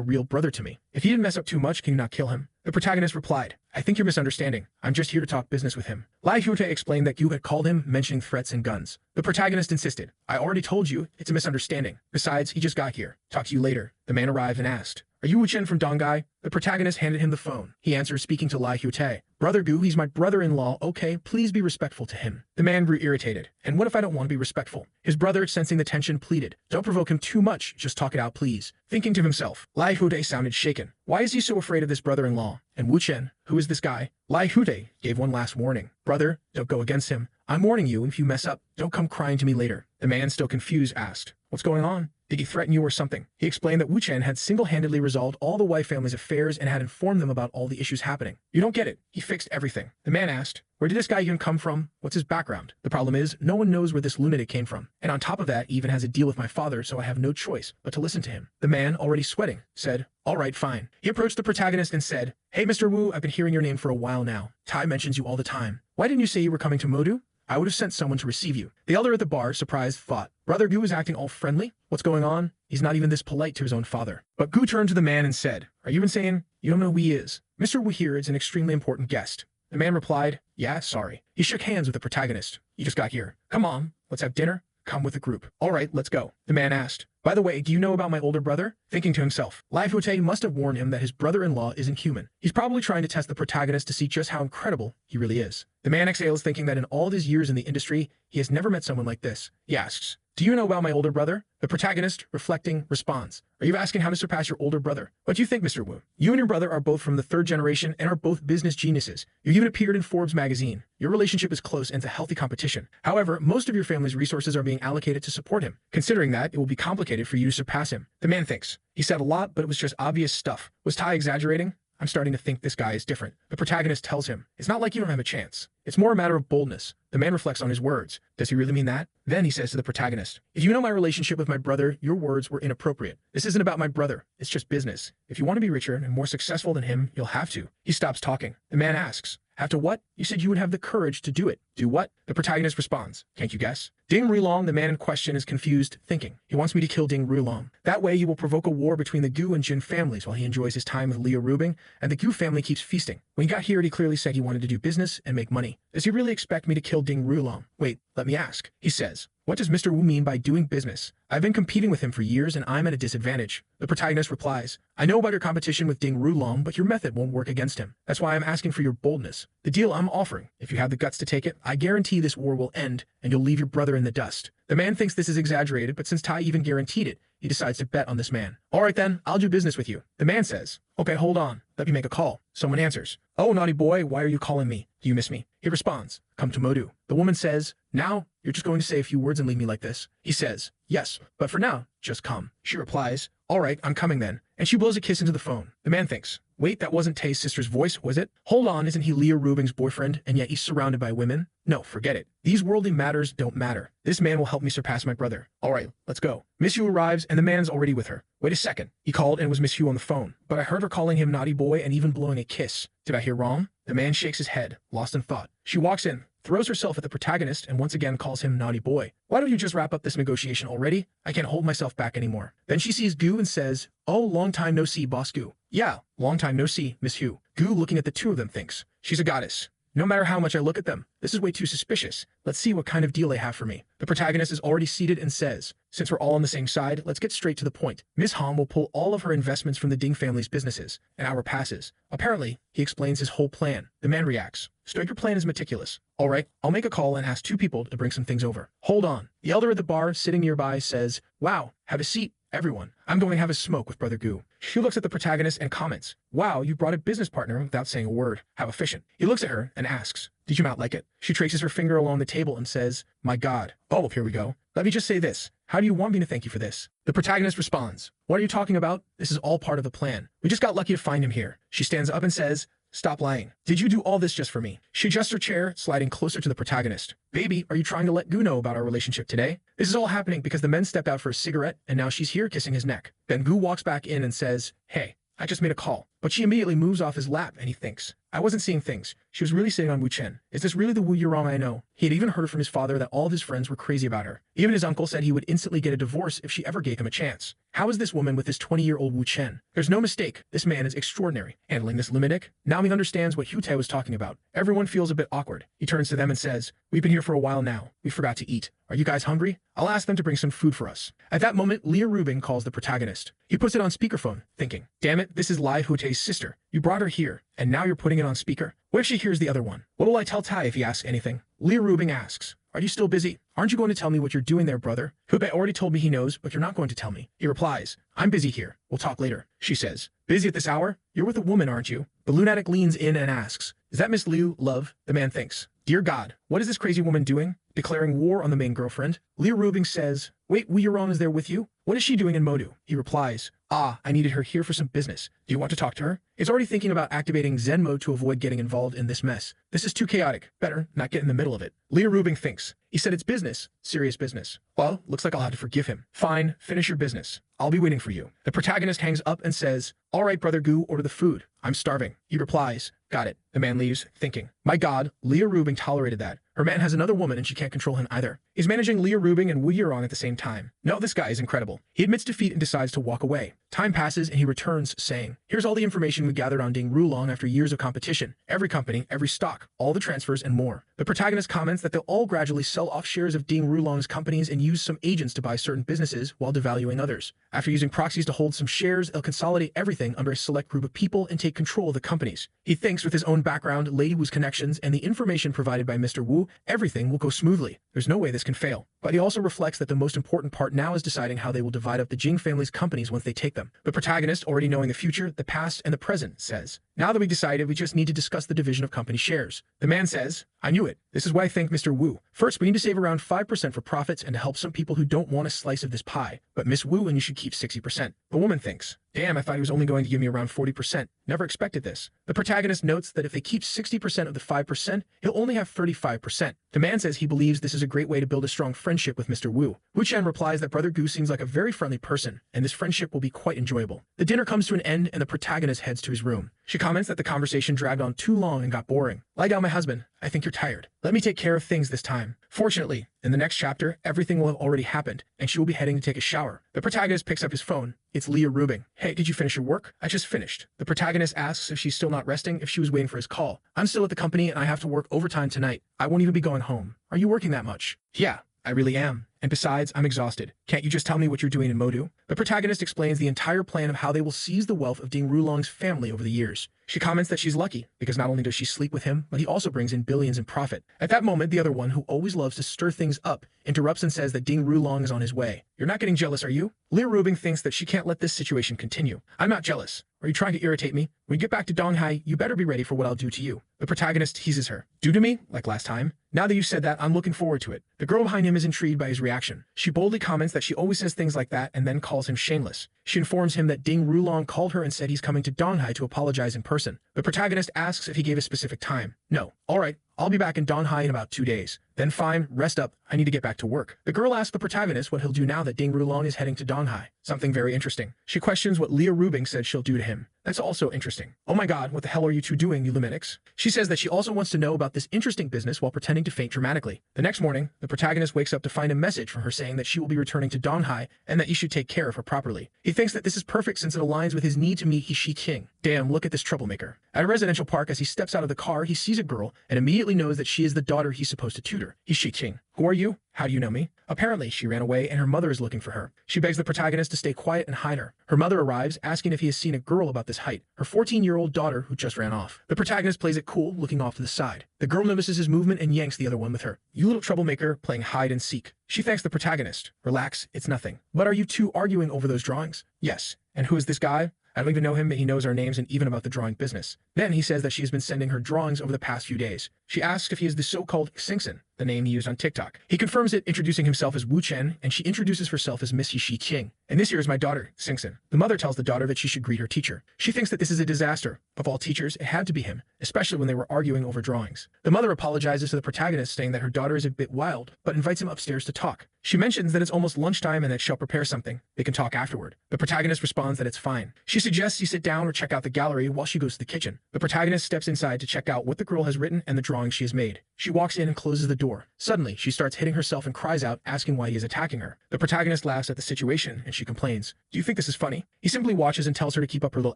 real brother to me. If he didn't mess up too much, can you not kill him? The protagonist replied, I think you're misunderstanding. I'm just here to talk business with him. Lai Hutai explained that Gu had called him, mentioning threats and guns. The protagonist insisted, I already told you, it's a misunderstanding. Besides, he just got here. Talk to you later. The man arrived and asked, are you Wu Chen from Dongai? The protagonist handed him the phone. He answered, speaking to Lai Hute. Brother Gu, he's my brother-in-law, okay? Please be respectful to him. The man grew irritated. And what if I don't want to be respectful? His brother, sensing the tension, pleaded. Don't provoke him too much, just talk it out, please. Thinking to himself, Lai Hude sounded shaken. Why is he so afraid of this brother-in-law? And Wu Chen, who is this guy? Lai Hude gave one last warning. Brother, don't go against him. I'm warning you, if you mess up, don't come crying to me later. The man, still confused, asked, what's going on? Did he threaten you or something? He explained that Wu Chen had single-handedly resolved all the Wei family's affairs and had informed them about all the issues happening. You don't get it. He fixed everything. The man asked, where did this guy even come from? What's his background? The problem is, no one knows where this lunatic came from. And on top of that, he even has a deal with my father, so I have no choice but to listen to him. The man, already sweating, said, all right, fine. He approached the protagonist and said, hey, Mr. Wu, I've been hearing your name for a while now. Tai mentions you all the time. Why didn't you say you were coming to Modu? I would have sent someone to receive you. The elder at the bar, surprised, thought, Brother Gu is acting all friendly? What's going on? He's not even this polite to his own father. But Gu turned to the man and said, are you insane? You don't know who he is. Mr. Wu here is an extremely important guest. The man replied, yeah, sorry. He shook hands with the protagonist. You just got here. Come on, let's have dinner. Come with the group. All right, let's go. The man asked, by the way, do you know about my older brother? Thinking to himself, Lai Fute must have warned him that his brother-in-law isn't human. He's probably trying to test the protagonist to see just how incredible he really is. The man exhales, thinking that in all his years in the industry, he has never met someone like this. He asks, do you know about my older brother? The protagonist, reflecting, responds, are you asking how to surpass your older brother? What do you think, Mr. Wu? You and your brother are both from the third generation and are both business geniuses. You even appeared in Forbes magazine. Your relationship is close and it's a healthy competition. However, most of your family's resources are being allocated to support him. Considering that, it will be complicated for you to surpass him. The man thinks. He said a lot, but it was just obvious stuff. Was Tai exaggerating? I'm starting to think this guy is different. The protagonist tells him, it's not like you don't have a chance. It's more a matter of boldness. The man reflects on his words. Does he really mean that? Then he says to the protagonist, if you know my relationship with my brother, your words were inappropriate. This isn't about my brother. It's just business. If you want to be richer and more successful than him, you'll have to. He stops talking. The man asks, have to what? You said you would have the courage to do it. Do what? The protagonist responds, can't you guess? Ding Rulong, the man in question, is confused, thinking, he wants me to kill Ding Rulong. That way he will provoke a war between the Gu and Jin families while he enjoys his time with Leah Rubing, and the Gu family keeps feasting. When he got here, he clearly said he wanted to do business and make money. Does he really expect me to kill Ding Rulong? Wait, let me ask. He says, what does Mr. Wu mean by doing business? I've been competing with him for years and I'm at a disadvantage. The protagonist replies, I know about your competition with Ding Rulong, but your method won't work against him. That's why I'm asking for your boldness. The deal I'm offering, if you have the guts to take it, I guarantee this war will end and you'll leave your brother in the dust. The man thinks this is exaggerated, but since Tai even guaranteed it, he decides to bet on this man. All right then, I'll do business with you. The man says, okay, hold on. Let me make a call. Someone answers, oh, naughty boy, why are you calling me? Do you miss me? He responds, come to Modu. The woman says, now, you're just going to say a few words and leave me like this? He says, yes, but for now, just come. She replies, all right, I'm coming then. And she blows a kiss into the phone. The man thinks, wait, that wasn't Tay's sister's voice, was it? Hold on, isn't he Leah Rubing's boyfriend, and yet he's surrounded by women? No, forget it. These worldly matters don't matter. This man will help me surpass my brother. All right, let's go. Miss Hu arrives, and the man is already with her. Wait a second. He called and it was Miss Hu on the phone, but I heard her calling him naughty boy and even blowing a kiss. Did I hear wrong? The man shakes his head, lost in thought. She walks in, throws herself at the protagonist, and once again calls him naughty boy. Why don't you just wrap up this negotiation already? I can't hold myself back anymore. Then she sees Gu and says, oh, long time no see, boss Gu. Yeah, long time no see, Miss Hu. Gu, looking at the two of them, thinks, she's a goddess. No matter how much I look at them, this is way too suspicious. Let's see what kind of deal they have for me. The protagonist is already seated and says, since we're all on the same side, let's get straight to the point. Miss Han will pull all of her investments from the Ding family's businesses. An hour passes. Apparently, he explains his whole plan. The man reacts, so your plan is meticulous. All right, I'll make a call and ask two people to bring some things over. Hold on. The elder at the bar, sitting nearby, says, wow, have a seat, everyone. I'm going to have a smoke with Brother Gu. She looks at the protagonist and comments, wow, you brought a business partner without saying a word. How efficient. He looks at her and asks, did you not like it? She traces her finger along the table and says, my God. Oh, here we go. Let me just say this. How do you want me to thank you for this? The protagonist responds, what are you talking about? This is all part of the plan. We just got lucky to find him here. She stands up and says, stop lying. Did you do all this just for me? She adjusts her chair, sliding closer to the protagonist. Baby, are you trying to let Gu know about our relationship today? This is all happening because the men stepped out for a cigarette and now she's here kissing his neck. Then Gu walks back in and says, hey, I just made a call. But she immediately moves off his lap and he thinks, I wasn't seeing things. She was really sitting on Wu Chen. Is this really the Wu Yurong I know? He had even heard from his father that all of his friends were crazy about her. Even his uncle said he would instantly get a divorce if she ever gave him a chance. How is this woman with this 20-year-old Wu Chen? There's no mistake. This man is extraordinary. Handling this lunatic? Now he understands what Hu Tai was talking about. Everyone feels a bit awkward. He turns to them and says, we've been here for a while now. We forgot to eat. Are you guys hungry? I'll ask them to bring some food for us. At that moment, Leah Rubing calls the protagonist. He puts it on speakerphone, thinking, damn it, this is Lai Hu Tai's sister. You brought her here, and now you're putting it on speaker. What if she hears the other one? What will I tell Tai if he asks anything? Leah Rubing asks, are you still busy? Aren't you going to tell me what you're doing there, brother? Hubei already told me he knows, but you're not going to tell me. He replies, I'm busy here. We'll talk later. She says, busy at this hour? You're with a woman, aren't you? The lunatic leans in and asks, is that Miss Liu, love? The man thinks, dear God, what is this crazy woman doing? Declaring war on the main girlfriend. Leah Rubing says, wait, Wu Yuron is there with you? What is she doing in Modu? He replies, I needed her here for some business. Do you want to talk to her? It's already thinking about activating Zen mode to avoid getting involved in this mess. This is too chaotic. Better not get in the middle of it. Leah Rubing thinks. He said it's business. Serious business. Well, looks like I'll have to forgive him. Fine, finish your business. I'll be waiting for you. The protagonist hangs up and says, all right, brother Gu, order the food. I'm starving. He replies, got it. The man leaves, thinking, my God, Leah Rubing tolerated that. Her man has another woman and she can't control him either. He's managing Leah Rubing and Wu Yuron at the same time. No, this guy is incredible. He admits defeat and decides to walk away. Time passes and he returns, saying, here's all the information we gathered on Ding Rulong after years of competition. Every company, every stock, all the transfers and more. The protagonist comments that they'll all gradually sell off shares of Ding Rulong's companies and use some agents to buy certain businesses while devaluing others. After using proxies to hold some shares, they'll consolidate everything under a select group of people and take control of the companies. He thinks with his own background, Lady Wu's connections, and the information provided by Mr. Wu, everything will go smoothly. There's no way this can fail. But he also reflects that the most important part now is deciding how they will divide up the Jing family's companies once they take them. The protagonist, already knowing the future, the past, and the present, says, now that we decided, we just need to discuss the division of company shares. The man says, I knew it. This is what I think, Mr. Wu. First, we need to save around 5% for profits and to help some people who don't want a slice of this pie. But Miss Wu and you should keep 60%. The woman thinks, damn, I thought he was only going to give me around 40%. Never expected this. The protagonist notes that if they keep 60% of the 5%, he'll only have 35%. The man says he believes this is a great way to build a strong friendship with Mr. Wu. Wu Chen replies that Brother Gu seems like a very friendly person, and this friendship will be quite enjoyable. The dinner comes to an end and the protagonist heads to his room. She comments that the conversation dragged on too long and got boring. Lie down, my husband. I think you're tired. Let me take care of things this time. Fortunately, in the next chapter, everything will have already happened, and she will be heading to take a shower. The protagonist picks up his phone. It's Leah Rubing. Hey, did you finish your work? I just finished. The protagonist asks if she's still not resting, if she was waiting for his call. I'm still at the company and I have to work overtime tonight. I won't even be going home. Are you working that much? Yeah, I really am. And besides, I'm exhausted. Can't you just tell me what you're doing in Modu? The protagonist explains the entire plan of how they will seize the wealth of Ding Rulong's family over the years. She comments that she's lucky, because not only does she sleep with him, but he also brings in billions in profit. At that moment, the other one, who always loves to stir things up, interrupts and says that Ding Rulong is on his way. You're not getting jealous, are you? Leah Rubing thinks that she can't let this situation continue. I'm not jealous. Are you trying to irritate me? When you get back to Donghai, you better be ready for what I'll do to you. The protagonist teases her. Do to me? Like last time? Now that you said that, I'm looking forward to it. The girl behind him is intrigued by his reaction. She boldly comments that she always says things like that and then calls him shameless. She informs him that Ding Rulong called her and said he's coming to Donghai to apologize in person. The protagonist asks if he gave a specific time. No. All right, I'll be back in Donghai in about 2 days. Then fine, rest up. I need to get back to work. The girl asks the protagonist what he'll do now that Ding Rulong is heading to Donghai. Something very interesting. She questions what Leah Rubing said she'll do to him. That's also interesting. Oh my God, what the hell are you two doing, you luminics? She says that she also wants to know about this interesting business while pretending to faint dramatically. The next morning, the protagonist wakes up to find a message from her saying that she will be returning to Donghai and that you should take care of her properly. He thinks that this is perfect since it aligns with his need to meet He King. Damn, look at this troublemaker. At a residential park, as he steps out of the car, he sees a girl and immediately knows that she is the daughter he's supposed to tutor. He King. Who are you? How do you know me? Apparently, she ran away and her mother is looking for her. She begs the protagonist to stay quiet and hide her. Her mother arrives, asking if he has seen a girl about this height, her 14-year-old daughter who just ran off. The protagonist plays it cool, looking off to the side. The girl notices his movement and yanks the other one with her. You little troublemaker, playing hide and seek. She thanks the protagonist. Relax, it's nothing. But are you two arguing over those drawings? Yes. And who is this guy? I don't even know him, but he knows our names and even about the drawing business. Then he says that she has been sending her drawings over the past few days. She asks if he is the so-called Xingson, the name he used on TikTok. He confirms it, introducing himself as Wu Chen, and she introduces herself as Miss He King. And this here is my daughter, Xingson. The mother tells the daughter that she should greet her teacher. She thinks that this is a disaster. Of all teachers, it had to be him, especially when they were arguing over drawings. The mother apologizes to the protagonist, saying that her daughter is a bit wild, but invites him upstairs to talk. She mentions that it's almost lunchtime and that she'll prepare something. They can talk afterward. The protagonist responds that it's fine. She suggests he sit down or check out the gallery while she goes to the kitchen. The protagonist steps inside to check out what the girl has written and the drawing she has made. She walks in and closes the door. Suddenly, she starts hitting herself and cries out, asking why he is attacking her. The protagonist laughs at the situation and she complains. Do you think this is funny? He simply watches and tells her to keep up her little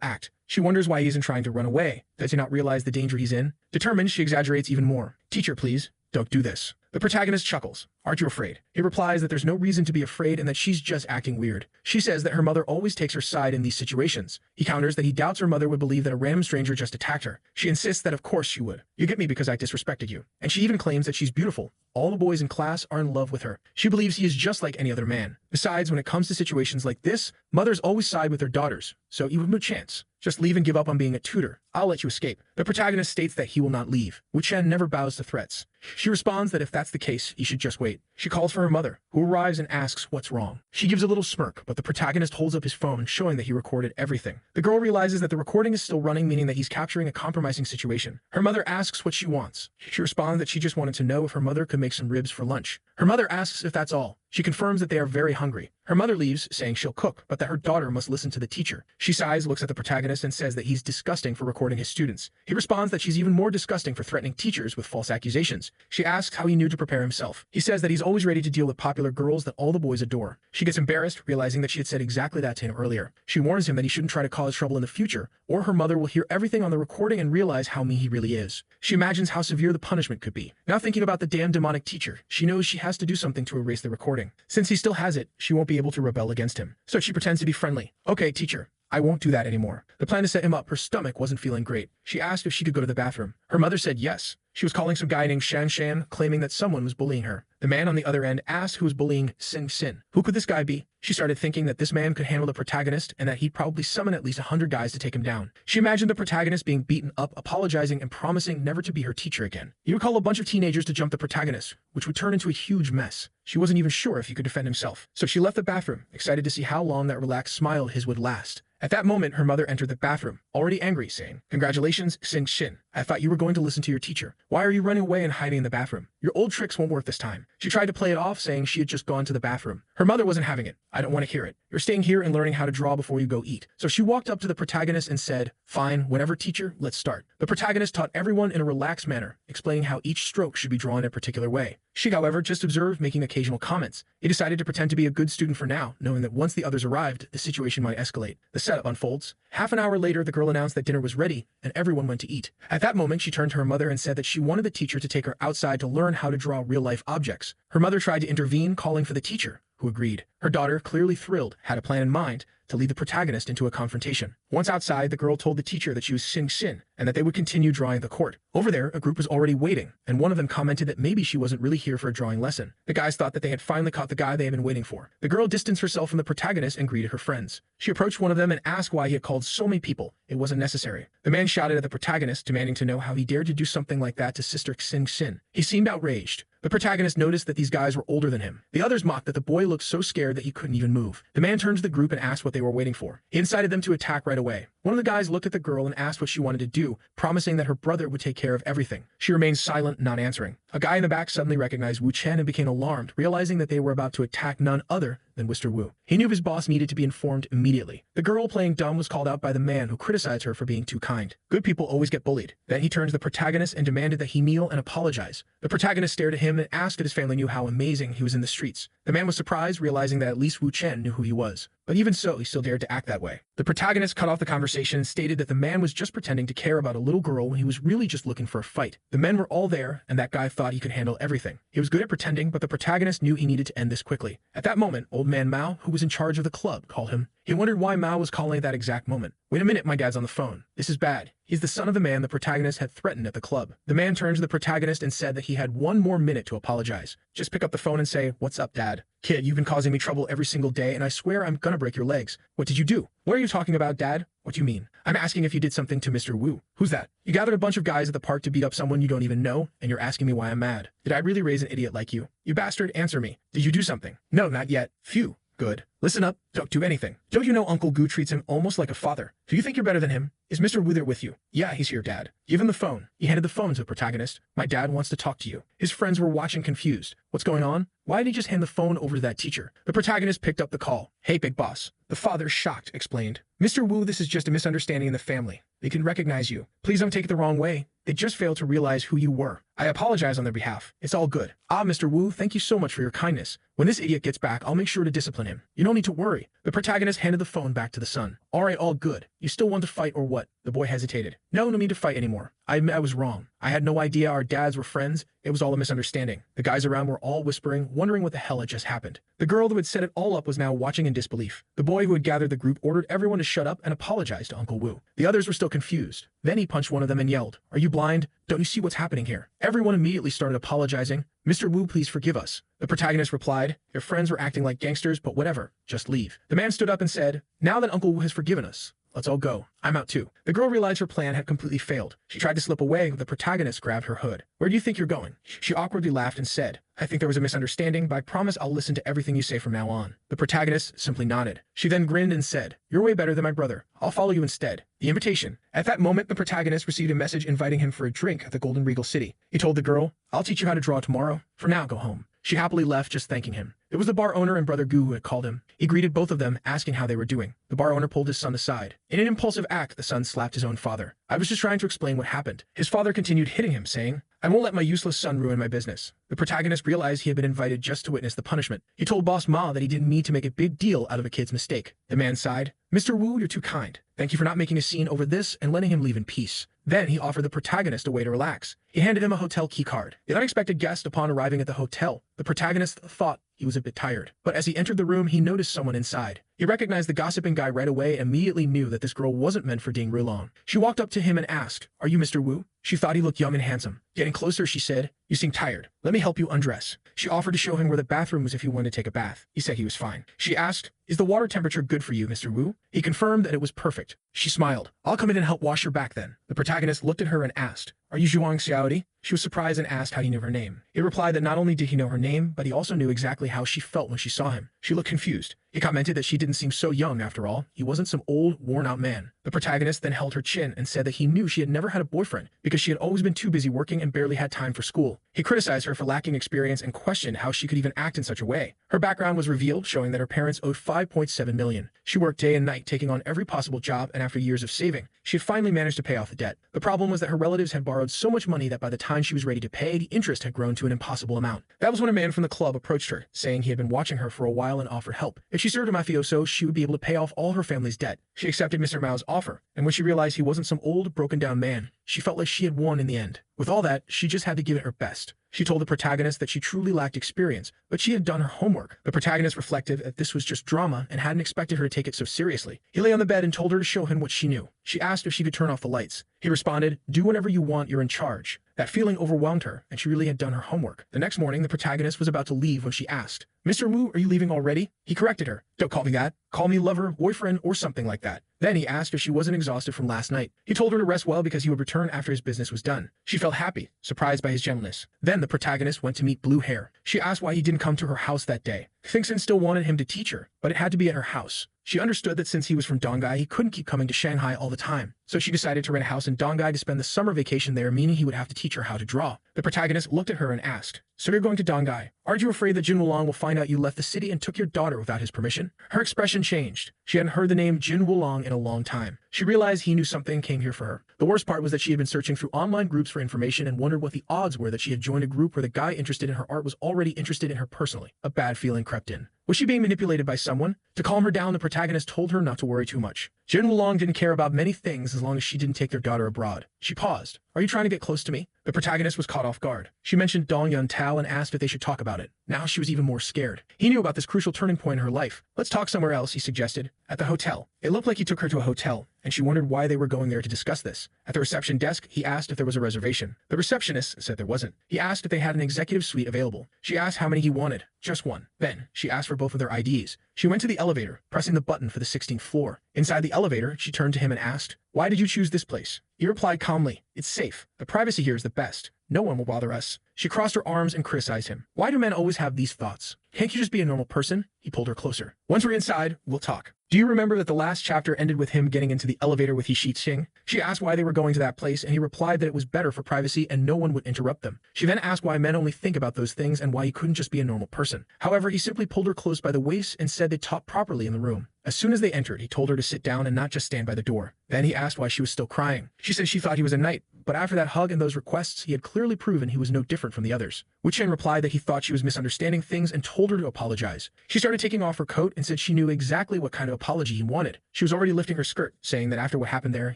act. She wonders why he isn't trying to run away. Does he not realize the danger he's in? Determined, she exaggerates even more. Teacher, please, don't do this. The protagonist chuckles. Aren't you afraid? He replies that there's no reason to be afraid and that she's just acting weird. She says that her mother always takes her side in these situations. He counters that he doubts her mother would believe that a random stranger just attacked her. She insists that of course she would. You get me because I disrespected you. And she even claims that she's beautiful. All the boys in class are in love with her. She believes he is just like any other man. Besides, when it comes to situations like this, mothers always side with their daughters, so you have no chance. Just leave and give up on being a tutor. I'll let you escape. The protagonist states that he will not leave. Wu Chen never bows to threats. She responds that if that's the case, he should just wait. She calls for her mother, who arrives and asks what's wrong. She gives a little smirk, but the protagonist holds up his phone, showing that he recorded everything. The girl realizes that the recording is still running, meaning that he's capturing a compromising situation. Her mother asks what she wants. She responds that she just wanted to know if her mother could make some ribs for lunch. Her mother asks if that's all. She confirms that they are very hungry. Her mother leaves, saying she'll cook, but that her daughter must listen to the teacher. She sighs, looks at the protagonist, and says that he's disgusting for recording his students. He responds that she's even more disgusting for threatening teachers with false accusations. She asks how he knew to prepare himself. He says that he's always ready to deal with popular girls that all the boys adore. She gets embarrassed, realizing that she had said exactly that to him earlier. She warns him that he shouldn't try to cause trouble in the future, or her mother will hear everything on the recording and realize how mean he really is. She imagines how severe the punishment could be. Now thinking about the damn demonic teacher, she knows she has to do something to erase the recording. Since he still has it, she won't be able to rebel against him. So she pretends to be friendly. Okay, teacher. I won't do that anymore. The plan to set him up, her stomach wasn't feeling great. She asked if she could go to the bathroom. Her mother said yes. She was calling some guy named Shan Shan, claiming that someone was bullying her. The man on the other end asked who was bullying Sin Sin. Who could this guy be? She started thinking that this man could handle the protagonist and that he'd probably summon at least 100 guys to take him down. She imagined the protagonist being beaten up, apologizing, and promising never to be her teacher again. He would call a bunch of teenagers to jump the protagonist, which would turn into a huge mess. She wasn't even sure if he could defend himself. So she left the bathroom, excited to see how long that relaxed smile of his would last. At that moment, her mother entered the bathroom, already angry, saying, "Congratulations, Sin Shin. I thought you were going to listen to your teacher. Why are you running away and hiding in the bathroom? Your old tricks won't work this time." She tried to play it off, saying she had just gone to the bathroom. Her mother wasn't having it. "I don't want to hear it. You're staying here and learning how to draw before you go eat." So she walked up to the protagonist and said, "Fine, whatever, teacher, let's start." The protagonist taught everyone in a relaxed manner, explaining how each stroke should be drawn in a particular way. She, however, just observed, making occasional comments. He decided to pretend to be a good student for now, knowing that once the others arrived, the situation might escalate. The setup unfolds. Half an hour later, the girl announced that dinner was ready, and everyone went to eat. At that moment, she turned to her mother and said that she wanted the teacher to take her outside to learn how to draw real-life objects. Her mother tried to intervene, calling for the teacher, who agreed. Her daughter, clearly thrilled, had a plan in mind to lead the protagonist into a confrontation. Once outside, the girl told the teacher that she was Sin Sin and that they would continue drawing the court. Over there, a group was already waiting, and one of them commented that maybe she wasn't really here for a drawing lesson. The guys thought that they had finally caught the guy they had been waiting for. The girl distanced herself from the protagonist and greeted her friends. She approached one of them and asked why he had called so many people. It wasn't necessary. The man shouted at the protagonist, demanding to know how he dared to do something like that to Sister Sin Sin. He seemed outraged. The protagonist noticed that these guys were older than him. The others mocked that the boy looked so scared that he couldn't even move. The man turned to the group and asked what they were waiting for. He incited them to attack right away. One of the guys looked at the girl and asked what she wanted to do, promising that her brother would take care of everything. She remained silent, not answering. A guy in the back suddenly recognized Wu Chen and became alarmed, realizing that they were about to attack none other than Mr. Wu. He knew his boss needed to be informed immediately. The girl playing dumb was called out by the man, who criticized her for being too kind. Good people always get bullied. Then he turned to the protagonist and demanded that he kneel and apologize. The protagonist stared at him and asked if his family knew how amazing he was in the streets. The man was surprised, realizing that at least Wu Chen knew who he was. But even so, he still dared to act that way. The protagonist cut off the conversation and stated that the man was just pretending to care about a little girl when he was really just looking for a fight. The men were all there, and that guy thought he could handle everything. He was good at pretending, but the protagonist knew he needed to end this quickly. At that moment, old man Mao, who was in charge of the club, called him. He wondered why Mao was calling at that exact moment. "Wait a minute, my dad's on the phone. This is bad. He's the son of the man the protagonist had threatened at the club." The man turned to the protagonist and said that he had one more minute to apologize. "Just pick up the phone and say, 'What's up, Dad? Kid, you've been causing me trouble every single day, and I swear I'm gonna break your legs.' What did you do?" "What are you talking about, Dad?" "What do you mean?" "I'm asking if you did something to Mr. Wu." "Who's that?" "You gathered a bunch of guys at the park to beat up someone you don't even know, and you're asking me why I'm mad. Did I really raise an idiot like you? You bastard, answer me. Did you do something?" "No, not yet." "Phew. Good. Listen up. Don't do anything. Don't you know Uncle Gu treats him almost like a father? Do you think you're better than him? Is Mr. Wu there with you?" "Yeah, he's here, Dad." "Give him the phone." He handed the phone to the protagonist. "My dad wants to talk to you." His friends were watching confused. "What's going on? Why did he just hand the phone over to that teacher?" The protagonist picked up the call. "Hey, big boss." The father, shocked, explained. "Mr. Wu, this is just a misunderstanding in the family. They can recognize you. Please don't take it the wrong way. They just failed to realize who you were. I apologize on their behalf. It's all good." "Ah, Mr. Wu, thank you so much for your kindness. When this idiot gets back, I'll make sure to discipline him. You don't need to worry." The protagonist handed the phone back to the son. "All right, all good. You still want to fight or what?" what? The boy hesitated. No need to fight anymore. I admit I was wrong. I had no idea our dads were friends. It was all a misunderstanding. The guys around were all whispering, wondering what the hell had just happened. The girl who had set it all up was now watching in disbelief. The boy who had gathered the group ordered everyone to shut up and apologize to Uncle Wu. The others were still confused. Then he punched one of them and yelled, "Are you blind? Don't you see what's happening here?" Everyone immediately started apologizing. "Mr. Wu, please forgive us." The protagonist replied, "Your friends were acting like gangsters, but whatever. Just leave." The man stood up and said, "Now that Uncle Wu has forgiven us, let's all go. I'm out too." The girl realized her plan had completely failed. She tried to slip away, but the protagonist grabbed her hood. "Where do you think you're going?" She awkwardly laughed and said, "I think there was a misunderstanding, but I promise I'll listen to everything you say from now on." The protagonist simply nodded. She then grinned and said, "You're way better than my brother. I'll follow you instead." The invitation. At that moment, the protagonist received a message inviting him for a drink at the Golden Regal City. He told the girl, "I'll teach you how to draw tomorrow. For now, go home." She happily left, just thanking him. It was the bar owner and Brother Gu who had called him. He greeted both of them, asking how they were doing. The bar owner pulled his son aside. In an impulsive act, the son slapped his own father. "I was just trying to explain what happened." His father continued hitting him, saying, "I won't let my useless son ruin my business." The protagonist realized he had been invited just to witness the punishment. He told Boss Ma that he didn't need to make a big deal out of a kid's mistake. The man sighed, "Mr. Wu, you're too kind. Thank you for not making a scene over this and letting him leave in peace." Then he offered the protagonist a way to relax. He handed him a hotel key card. The unexpected guest, upon arriving at the hotel, the protagonist thought he was a bit tired. But as he entered the room, he noticed someone inside. He recognized the gossiping guy right away and immediately knew that this girl wasn't meant for Ding Rulong. She walked up to him and asked, "Are you Mr. Wu?" She thought he looked young and handsome. Getting closer, she said, "You seem tired. Let me help you undress." She offered to show him where the bathroom was if he wanted to take a bath. He said he was fine. She asked, "Is the water temperature good for you, Mr. Wu?" He confirmed that it was perfect. She smiled. "I'll come in and help wash your back then." The protagonist looked at her and asked, "Are you Zhuang Xiaodi?" She was surprised and asked how he knew her name. He replied that not only did he know her name, but he also knew exactly how she felt when she saw him. She looked confused. He commented that she didn't seem so young after all. He wasn't some old, worn-out man. The protagonist then held her chin and said that he knew she had never had a boyfriend because she had always been too busy working and barely had time for school. He criticized her for lacking experience and questioned how she could even act in such a way. Her background was revealed, showing that her parents owed 5.7 million. She worked day and night, taking on every possible job, and after years of saving, she had finally managed to pay off the debt. The problem was that her relatives had borrowed so much money that by the time she was ready to pay, the interest had grown to an impossible amount. That was when a man from the club approached her, saying he had been watching her for a while and offered help. If she served a mafioso, she would be able to pay off all her family's debt. She accepted Mr. Mao's offer, and when she realized he wasn't some old, broken-down man, she felt like she had won in the end. With all that, she just had to give it her best. She told the protagonist that she truly lacked experience, but she had done her homework. The protagonist reflected that this was just drama and hadn't expected her to take it so seriously. He lay on the bed and told her to show him what she knew. She asked if she could turn off the lights. He responded, "Do whatever you want, you're in charge." That feeling overwhelmed her, and she really had done her homework. The next morning, the protagonist was about to leave when she asked, "Mr. Wu, are you leaving already?" He corrected her, "Don't call me that. Call me lover, boyfriend, or something like that." Then he asked if she wasn't exhausted from last night. He told her to rest well because he would return after his business was done. She felt happy, surprised by his gentleness. Then the protagonist went to meet Blue Hair. She asked why he didn't come to her house that day. Finxin still wanted him to teach her, but it had to be at her house. She understood that since he was from Dongai, he couldn't keep coming to Shanghai all the time. So she decided to rent a house in Dongai to spend the summer vacation there, meaning he would have to teach her how to draw. The protagonist looked at her and asked, "So you're going to Dongai? Aren't you afraid that Jin Wulong will find out you left the city and took your daughter without his permission?" Her expression changed. She hadn't heard the name Jin Wulong in a long time. She realized he knew something came here for her. The worst part was that she had been searching through online groups for information and wondered what the odds were that she had joined a group where the guy interested in her art was already interested in her personally. A bad feeling crept in. Was she being manipulated by someone? To calm her down, the protagonist told her not to worry too much. Jin Wulong didn't care about many things as long as she didn't take their daughter abroad. She paused. "Are you trying to get close to me?" The protagonist was caught off guard. She mentioned Dong Yun Tao and asked if they should talk about it. Now she was even more scared. He knew about this crucial turning point in her life. "Let's talk somewhere else," he suggested. At the hotel. It looked like he took her to a hotel, and she wondered why they were going there to discuss this. At the reception desk, he asked if there was a reservation. The receptionist said there wasn't. He asked if they had an executive suite available. She asked how many he wanted. Just one. Then, she asked for both of their IDs. She went to the elevator, pressing the button for the 16th floor. Inside the elevator, she turned to him and asked, "Why did you choose this place?" He replied calmly, "It's safe. The privacy here is the best. No one will bother us." She crossed her arms and criticized him. "Why do men always have these thoughts? Can't you just be a normal person?" He pulled her closer. "Once we're inside, we'll talk. Do you remember that the last chapter ended with him getting into the elevator with Xing?" She asked why they were going to that place, and he replied that it was better for privacy and no one would interrupt them. She then asked why men only think about those things and why he couldn't just be a normal person. However, he simply pulled her close by the waist and said they'd talk properly in the room. As soon as they entered, he told her to sit down and not just stand by the door. Then he asked why she was still crying. She said she thought he was a knight, but after that hug and those requests, he had clearly proven he was no different from the others. Wu Chen replied that he thought she was misunderstanding things and told her to apologize. She started taking off her coat and said she knew exactly what kind of apology he wanted. She was already lifting her skirt, saying that after what happened there,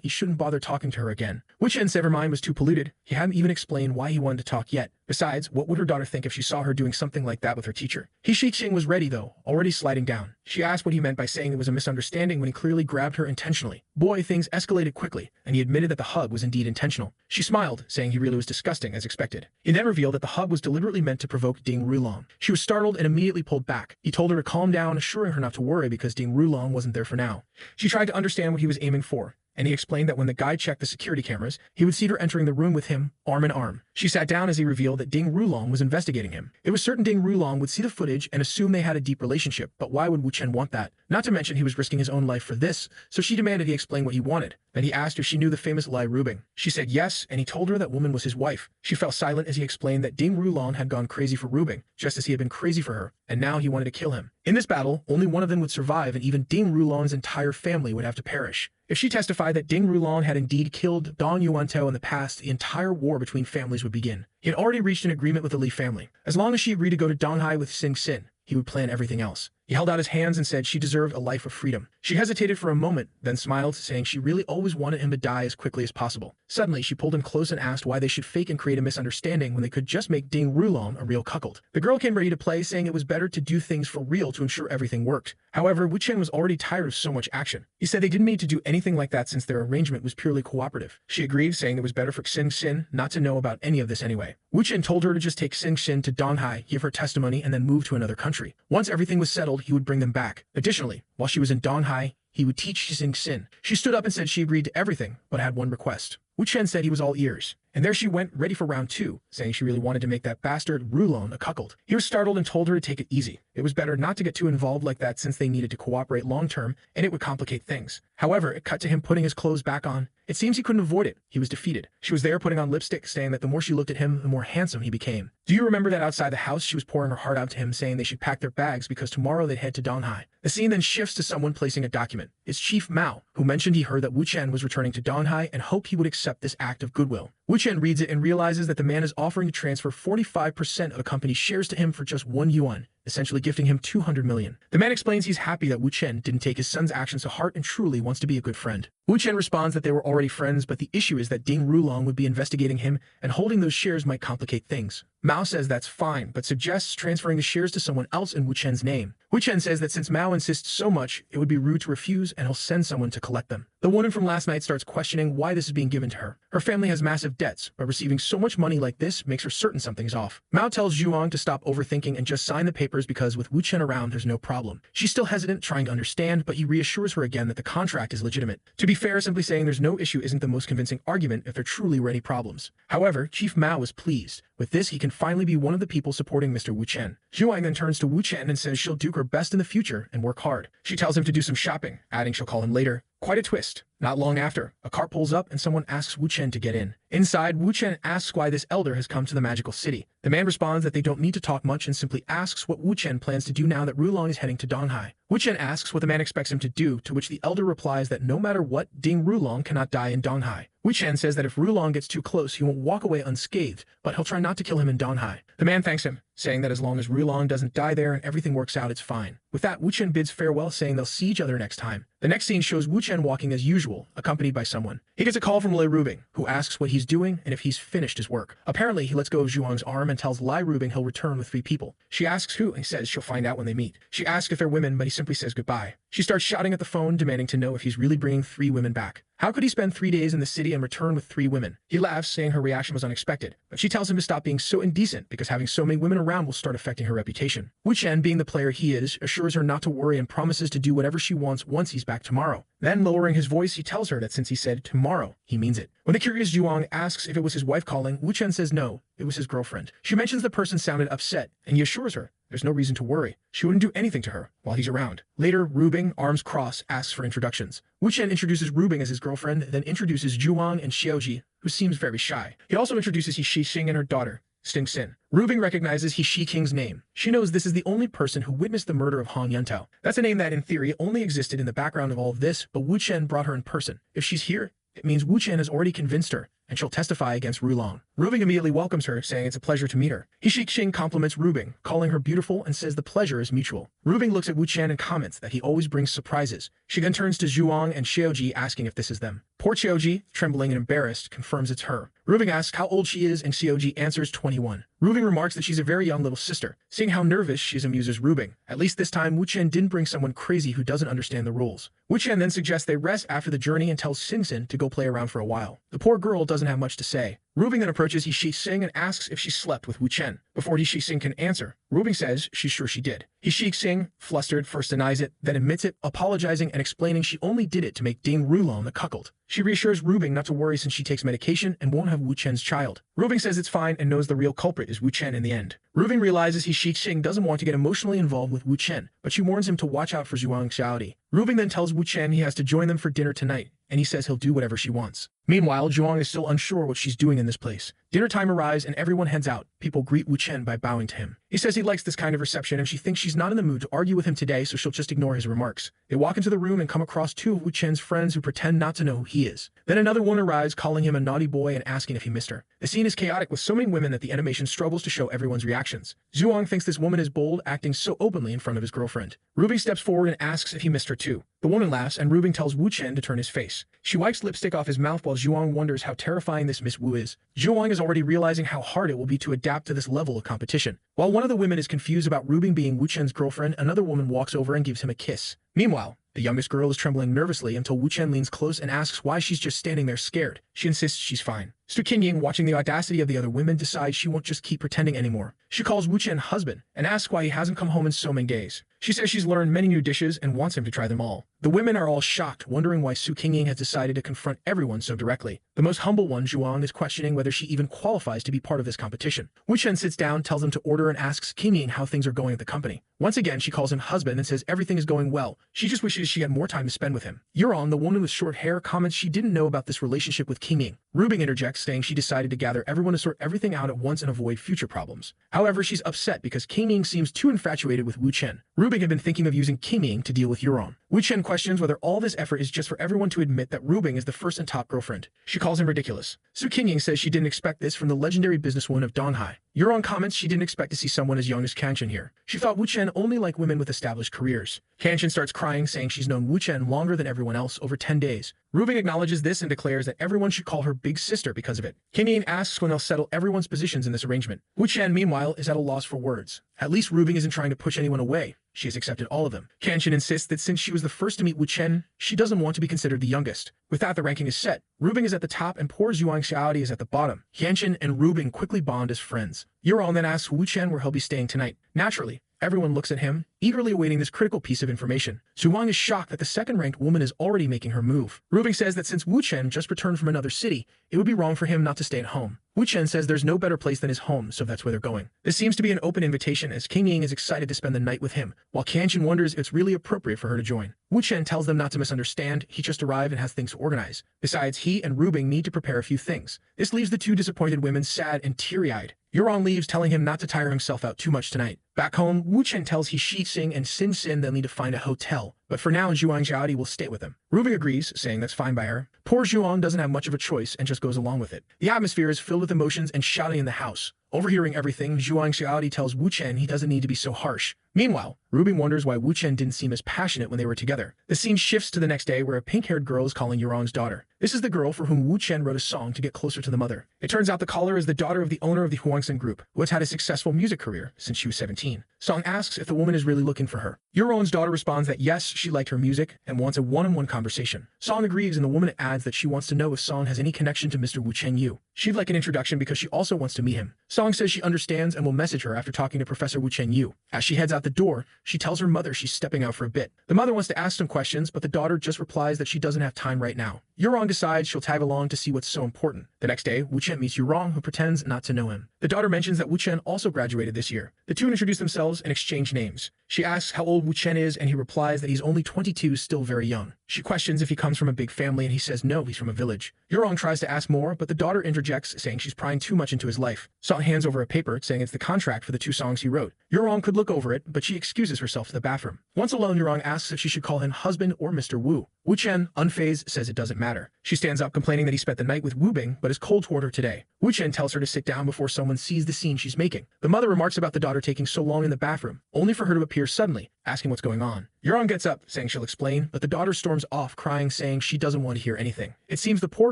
he shouldn't bother talking to her again. Wu Chen said her mind was too polluted. He hadn't even explained why he wanted to talk yet. Besides, what would her daughter think if she saw her doing something like that with her teacher? He Shixing was ready though, already sliding down. She asked what he meant by saying it was a misunderstanding when he clearly grabbed her intentionally. Boy, things escalated quickly, and he admitted that the hug was indeed intentional. She smiled, saying he really was disgusting as expected. He then revealed that the hug was deliberately meant to provoke Ding Rulong. She was startled and immediately pulled back. He told her to calm down, assuring her not to worry because Ding Rulong wasn't there for now. She tried to understand what he was aiming for, and he explained that when the guy checked the security cameras, he would see her entering the room with him, arm in arm. She sat down as he revealed that Ding Rulong was investigating him. It was certain Ding Rulong would see the footage and assume they had a deep relationship, but why would Wu Chen want that? Not to mention he was risking his own life for this, so she demanded he explain what he wanted. Then he asked if she knew the famous Lai Rubing. She said yes, and he told her that woman was his wife. She fell silent as he explained that Ding Rulong had gone crazy for Rubing, just as he had been crazy for her, and now he wanted to kill him. In this battle, only one of them would survive, and even Ding Rulong's entire family would have to perish. If she testified that Ding Rulong had indeed killed Dong Yuantao in the past, the entire war between families would begin. He had already reached an agreement with the Li family. As long as she agreed to go to Donghai with Sing Sin, he would plan everything else. He held out his hands and said she deserved a life of freedom. She hesitated for a moment, then smiled, saying she really always wanted him to die as quickly as possible. Suddenly, she pulled him close and asked why they should fake and create a misunderstanding when they could just make Ding Rulong a real cuckold. The girl came ready to play, saying it was better to do things for real to ensure everything worked. However, Wu Chen was already tired of so much action. He said they didn't need to do anything like that since their arrangement was purely cooperative. She agreed, saying it was better for Sing Sin not to know about any of this anyway. Wu Chen told her to just take Sing Sin to Donghai, give her testimony, and then move to another country. Once everything was settled, he would bring them back. Additionally, while she was in Donghai, he would teach Sing Sin. She stood up and said she agreed to everything, but had one request. Wu Chen said he was all ears. And there she went, ready for round 2, saying she really wanted to make that bastard Rulong a cuckold. He was startled and told her to take it easy. It was better not to get too involved like that since they needed to cooperate long-term, and it would complicate things. However, it cut to him putting his clothes back on. It seems he couldn't avoid it. He was defeated. She was there putting on lipstick, saying that the more she looked at him, the more handsome he became. Do you remember that outside the house she was pouring her heart out to him, saying they should pack their bags because tomorrow they'd head to Donghai? The scene then shifts to someone placing a document. It's Chief Mao, who mentioned he heard that Wu Chen was returning to Donghai and hoped he would accept this act of goodwill. Wu Chen reads it and realizes that the man is offering to transfer 45% of the company's shares to him for just 1 yuan, essentially gifting him 200 million. The man explains he's happy that Wu Chen didn't take his son's actions to heart and truly wants to be a good friend. Wu Chen responds that they were already friends, but the issue is that Ding Rulong would be investigating him, and holding those shares might complicate things. Mao says that's fine, but suggests transferring the shares to someone else in Wu Chen's name. Wu Chen says that since Mao insists so much, it would be rude to refuse, and he'll send someone to collect them. The woman from last night starts questioning why this is being given to her. Her family has massive debts, but receiving so much money like this makes her certain something's off. Mao tells Zhuang to stop overthinking and just sign the papers because with Wu Chen around, there's no problem. She's still hesitant, trying to understand, but he reassures her again that the contract is legitimate. To be fair, simply saying there's no issue isn't the most convincing argument if there truly were any problems. However, Chief Mao is pleased. With this, he can finally be one of the people supporting Mr. Wu Chen. Zhuang then turns to Wu Chen and says she'll do her best in the future and work hard. She tells him to do some shopping, adding she'll call him later. Quite a twist. Not long after, a car pulls up and someone asks Wu Chen to get in. Inside, Wu Chen asks why this elder has come to the magical city. The man responds that they don't need to talk much and simply asks what Wu Chen plans to do now that Rulong is heading to Donghai. Wu Chen asks what the man expects him to do, to which the elder replies that no matter what, Ding Rulong cannot die in Donghai. Wu Chen says that if Rulong gets too close, he won't walk away unscathed, but he'll try not to kill him in Donghai. The man thanks him, saying that as long as Rulong doesn't die there and everything works out, it's fine. With that, Wu Chen bids farewell, saying they'll see each other next time. The next scene shows Wu Chen walking as usual, accompanied by someone. He gets a call from Lai Rubing, who asks what he's doing and if he's finished his work. Apparently, he lets go of Zhuang's arm and tells Lai Rubing he'll return with 3 people. She asks who, and he says she'll find out when they meet. She asks if they're women, but he simply says goodbye. She starts shouting at the phone, demanding to know if he's really bringing 3 women back. How could he spend 3 days in the city and return with 3 women? He laughs, saying her reaction was unexpected, but she tells him to stop being so indecent because having so many women around will start affecting her reputation. Wu Chen, being the player he is, assures her not to worry and promises to do whatever she wants once he's back tomorrow. Then, lowering his voice, he tells her that since he said tomorrow, he means it. When the curious Zhuang asks if it was his wife calling, Wu Chen says no, it was his girlfriend. She mentions the person sounded upset, and he assures her there's no reason to worry. She wouldn't do anything to her while he's around. Later, Rubing, arms crossed, asks for introductions. Wu Chen introduces Rubing as his girlfriend, then introduces Zhuang and Xiaoji, who seems very shy. He also introduces He Shixing and her daughter, Sting Sin. Rubing recognizes He Shi King's name. She knows this is the only person who witnessed the murder of Han Yuntao. That's a name that, in theory, only existed in the background of all of this, but Wu Chen brought her in person. If she's here, it means Wu Chen has already convinced her, and she'll testify against Rulong. Rubing immediately welcomes her, saying it's a pleasure to meet her. Xing compliments Rubing, calling her beautiful and says the pleasure is mutual. Rubing looks at Wu Chen and comments that he always brings surprises. She then turns to Zhuang and Xiaoji, asking if this is them. Poor Xiaoji, trembling and embarrassed, confirms it's her. Rubing asks how old she is and Xiaoji answers 21. Rubing remarks that she's a very young little sister. Seeing how nervous she is amuses Rubing. At least this time, Wu Chen didn't bring someone crazy who doesn't understand the rules. Wu Chen then suggests they rest after the journey and tells Xin to go play around for a while. The poor girl doesn't have much to say. Rubing then approaches Xing and asks if she slept with Wu Chen. Before Xing can answer, Rubing says she's sure she did. Xing, flustered, first denies it, then admits it, apologizing and explaining she only did it to make Ding Rulong the cuckold. She reassures Rubing not to worry since she takes medication and won't have Wu Chen's child. Rubing says it's fine and knows the real culprit is Wu Chen in the end. Rubing realizes Xing doesn't want to get emotionally involved with Wu Chen, but she warns him to watch out for Zhuang Xiaodi. Rubing then tells Wu Chen he has to join them for dinner tonight, and he says he'll do whatever she wants. Meanwhile, Zhuang is still unsure what she's doing in this place. Dinner time arrives and everyone heads out. People greet Wu Chen by bowing to him. He says he likes this kind of reception and she thinks she's not in the mood to argue with him today, so she'll just ignore his remarks. They walk into the room and come across two of Wu Chen's friends who pretend not to know who he is. Then another one arrives, calling him a naughty boy and asking if he missed her. The scene is chaotic with so many women that the animation struggles to show everyone's reactions. Zhuang thinks this woman is bold, acting so openly in front of his girlfriend. Rubing steps forward and asks if he missed her too. The woman laughs and Rubing tells Wu Chen to turn his face. She wipes lipstick off his mouth while Zhuang wonders how terrifying this Miss Wu is. Zhuang is already realizing how hard it will be to adapt to this level of competition. While one of the women is confused about Rubing being Wu Chen's girlfriend, another woman walks over and gives him a kiss. Meanwhile, the youngest girl is trembling nervously until Wu Chen leans close and asks why she's just standing there scared. She insists she's fine. Su Qingying, watching the audacity of the other women, decides she won't just keep pretending anymore. She calls Wu Chen husband and asks why he hasn't come home in so many days. She says she's learned many new dishes and wants him to try them all. The women are all shocked, wondering why Su Qingying has decided to confront everyone so directly. The most humble one, Zhuang, is questioning whether she even qualifies to be part of this competition. Wu Chen sits down, tells him to order and asks Qingying how things are going at the company. Once again, she calls him husband and says everything is going well. She just wishes she had more time to spend with him. Yuron, the woman with short hair, comments she didn't know about this relationship with Qingying. Rubing interjects, saying she decided to gather everyone to sort everything out at once and avoid future problems. However, she's upset because Qingying seems too infatuated with Wu Chen. Rubing had been thinking of using Qingying to deal with Yuron. Wu Chen questions whether all this effort is just for everyone to admit that Rubing is the first and top girlfriend. She calls him ridiculous. Su Qingying says she didn't expect this from the legendary businesswoman of Donghai. Yuron comments she didn't expect to see someone as young as Kanchan here. She thought Wu Chen only liked women with established careers. Kanchan starts crying, saying she's known Wu Chen longer than everyone else, over 10 days. Rubing acknowledges this and declares that everyone should call her big sister because of it. Qingying asks when they'll settle everyone's positions in this arrangement. Wu Chen, meanwhile, is at a loss for words. At least Rubing isn't trying to push anyone away. She has accepted all of them. Kanchan insists that since she was the first to meet Wu Chen, she doesn't want to be considered the youngest. With that, the ranking is set. Rubing is at the top and poor Zhuang Xiaodi is at the bottom. Kanchan and Rubing quickly bond as friends. Yuron then asks Wu Chen where he'll be staying tonight. Naturally, everyone looks at him, eagerly awaiting this critical piece of information. Zhuang is shocked that the second-ranked woman is already making her move. Rubing says that since Wu Chen just returned from another city, it would be wrong for him not to stay at home. Wu Chen says there's no better place than his home, so that's where they're going. This seems to be an open invitation as Qingying is excited to spend the night with him, while Kanchan wonders if it's really appropriate for her to join. Wu Chen tells them not to misunderstand, he just arrived and has things to organize. Besides, he and Rubing need to prepare a few things. This leaves the two disappointed women sad and teary-eyed. Yuron leaves, telling him not to tire himself out too much tonight. Back home, Wu Chen tells Xing and Xin they'll need to find a hotel, but for now Zhuang Xiaodi will stay with them. Rubing agrees, saying that's fine by her. Poor Zhuang doesn't have much of a choice and just goes along with it. The atmosphere is filled with emotions and shouting in the house. Overhearing everything, Zhuang Xiaodi tells Wu Chen he doesn't need to be so harsh. Meanwhile, Rubing wonders why Wu Chen didn't seem as passionate when they were together. The scene shifts to the next day where a pink-haired girl is calling Yuron's daughter. This is the girl for whom Wu Chen wrote a song to get closer to the mother. It turns out the caller is the daughter of the owner of the Huangsen Group, who has had a successful music career since she was 17. Song asks if the woman is really looking for her. Yuron's daughter responds that yes, she liked her music and wants a one-on-one conversation. Song agrees and the woman adds that she wants to know if Song has any connection to Mr. Wu Chen Yu. She'd like an introduction because she also wants to meet him. Song says she understands and will message her after talking to Professor Wu Chen Yu. As she heads out the door, she tells her mother she's stepping out for a bit. The mother wants to ask some questions, but the daughter just replies that she doesn't have time right now. Yuron decides she'll tag along to see what's so important. The next day, Wu Chen meets Yuron, who pretends not to know him. The daughter mentions that Wu Chen also graduated this year. The two introduce themselves and exchange names. She asks how old Wu Chen is, and he replies that he's only 22, still very young. She questions if he comes from a big family, and he says no, he's from a village. Yuron tries to ask more, but the daughter interjects objects, saying she's prying too much into his life. Song hands over a paper, saying it's the contract for the 2 songs he wrote. Yurong could look over it, but she excuses herself to the bathroom. Once alone, Yurong asks if she should call him husband or Mr. Wu. Wu Chen, unfazed, says it doesn't matter. She stands up, complaining that he spent the night with Wu Bing, but is cold toward her today. Wu Chen tells her to sit down before someone sees the scene she's making. The mother remarks about the daughter taking so long in the bathroom, only for her to appear suddenly, asking what's going on. Yurong gets up, saying she'll explain, but the daughter storms off, crying, saying she doesn't want to hear anything. It seems the poor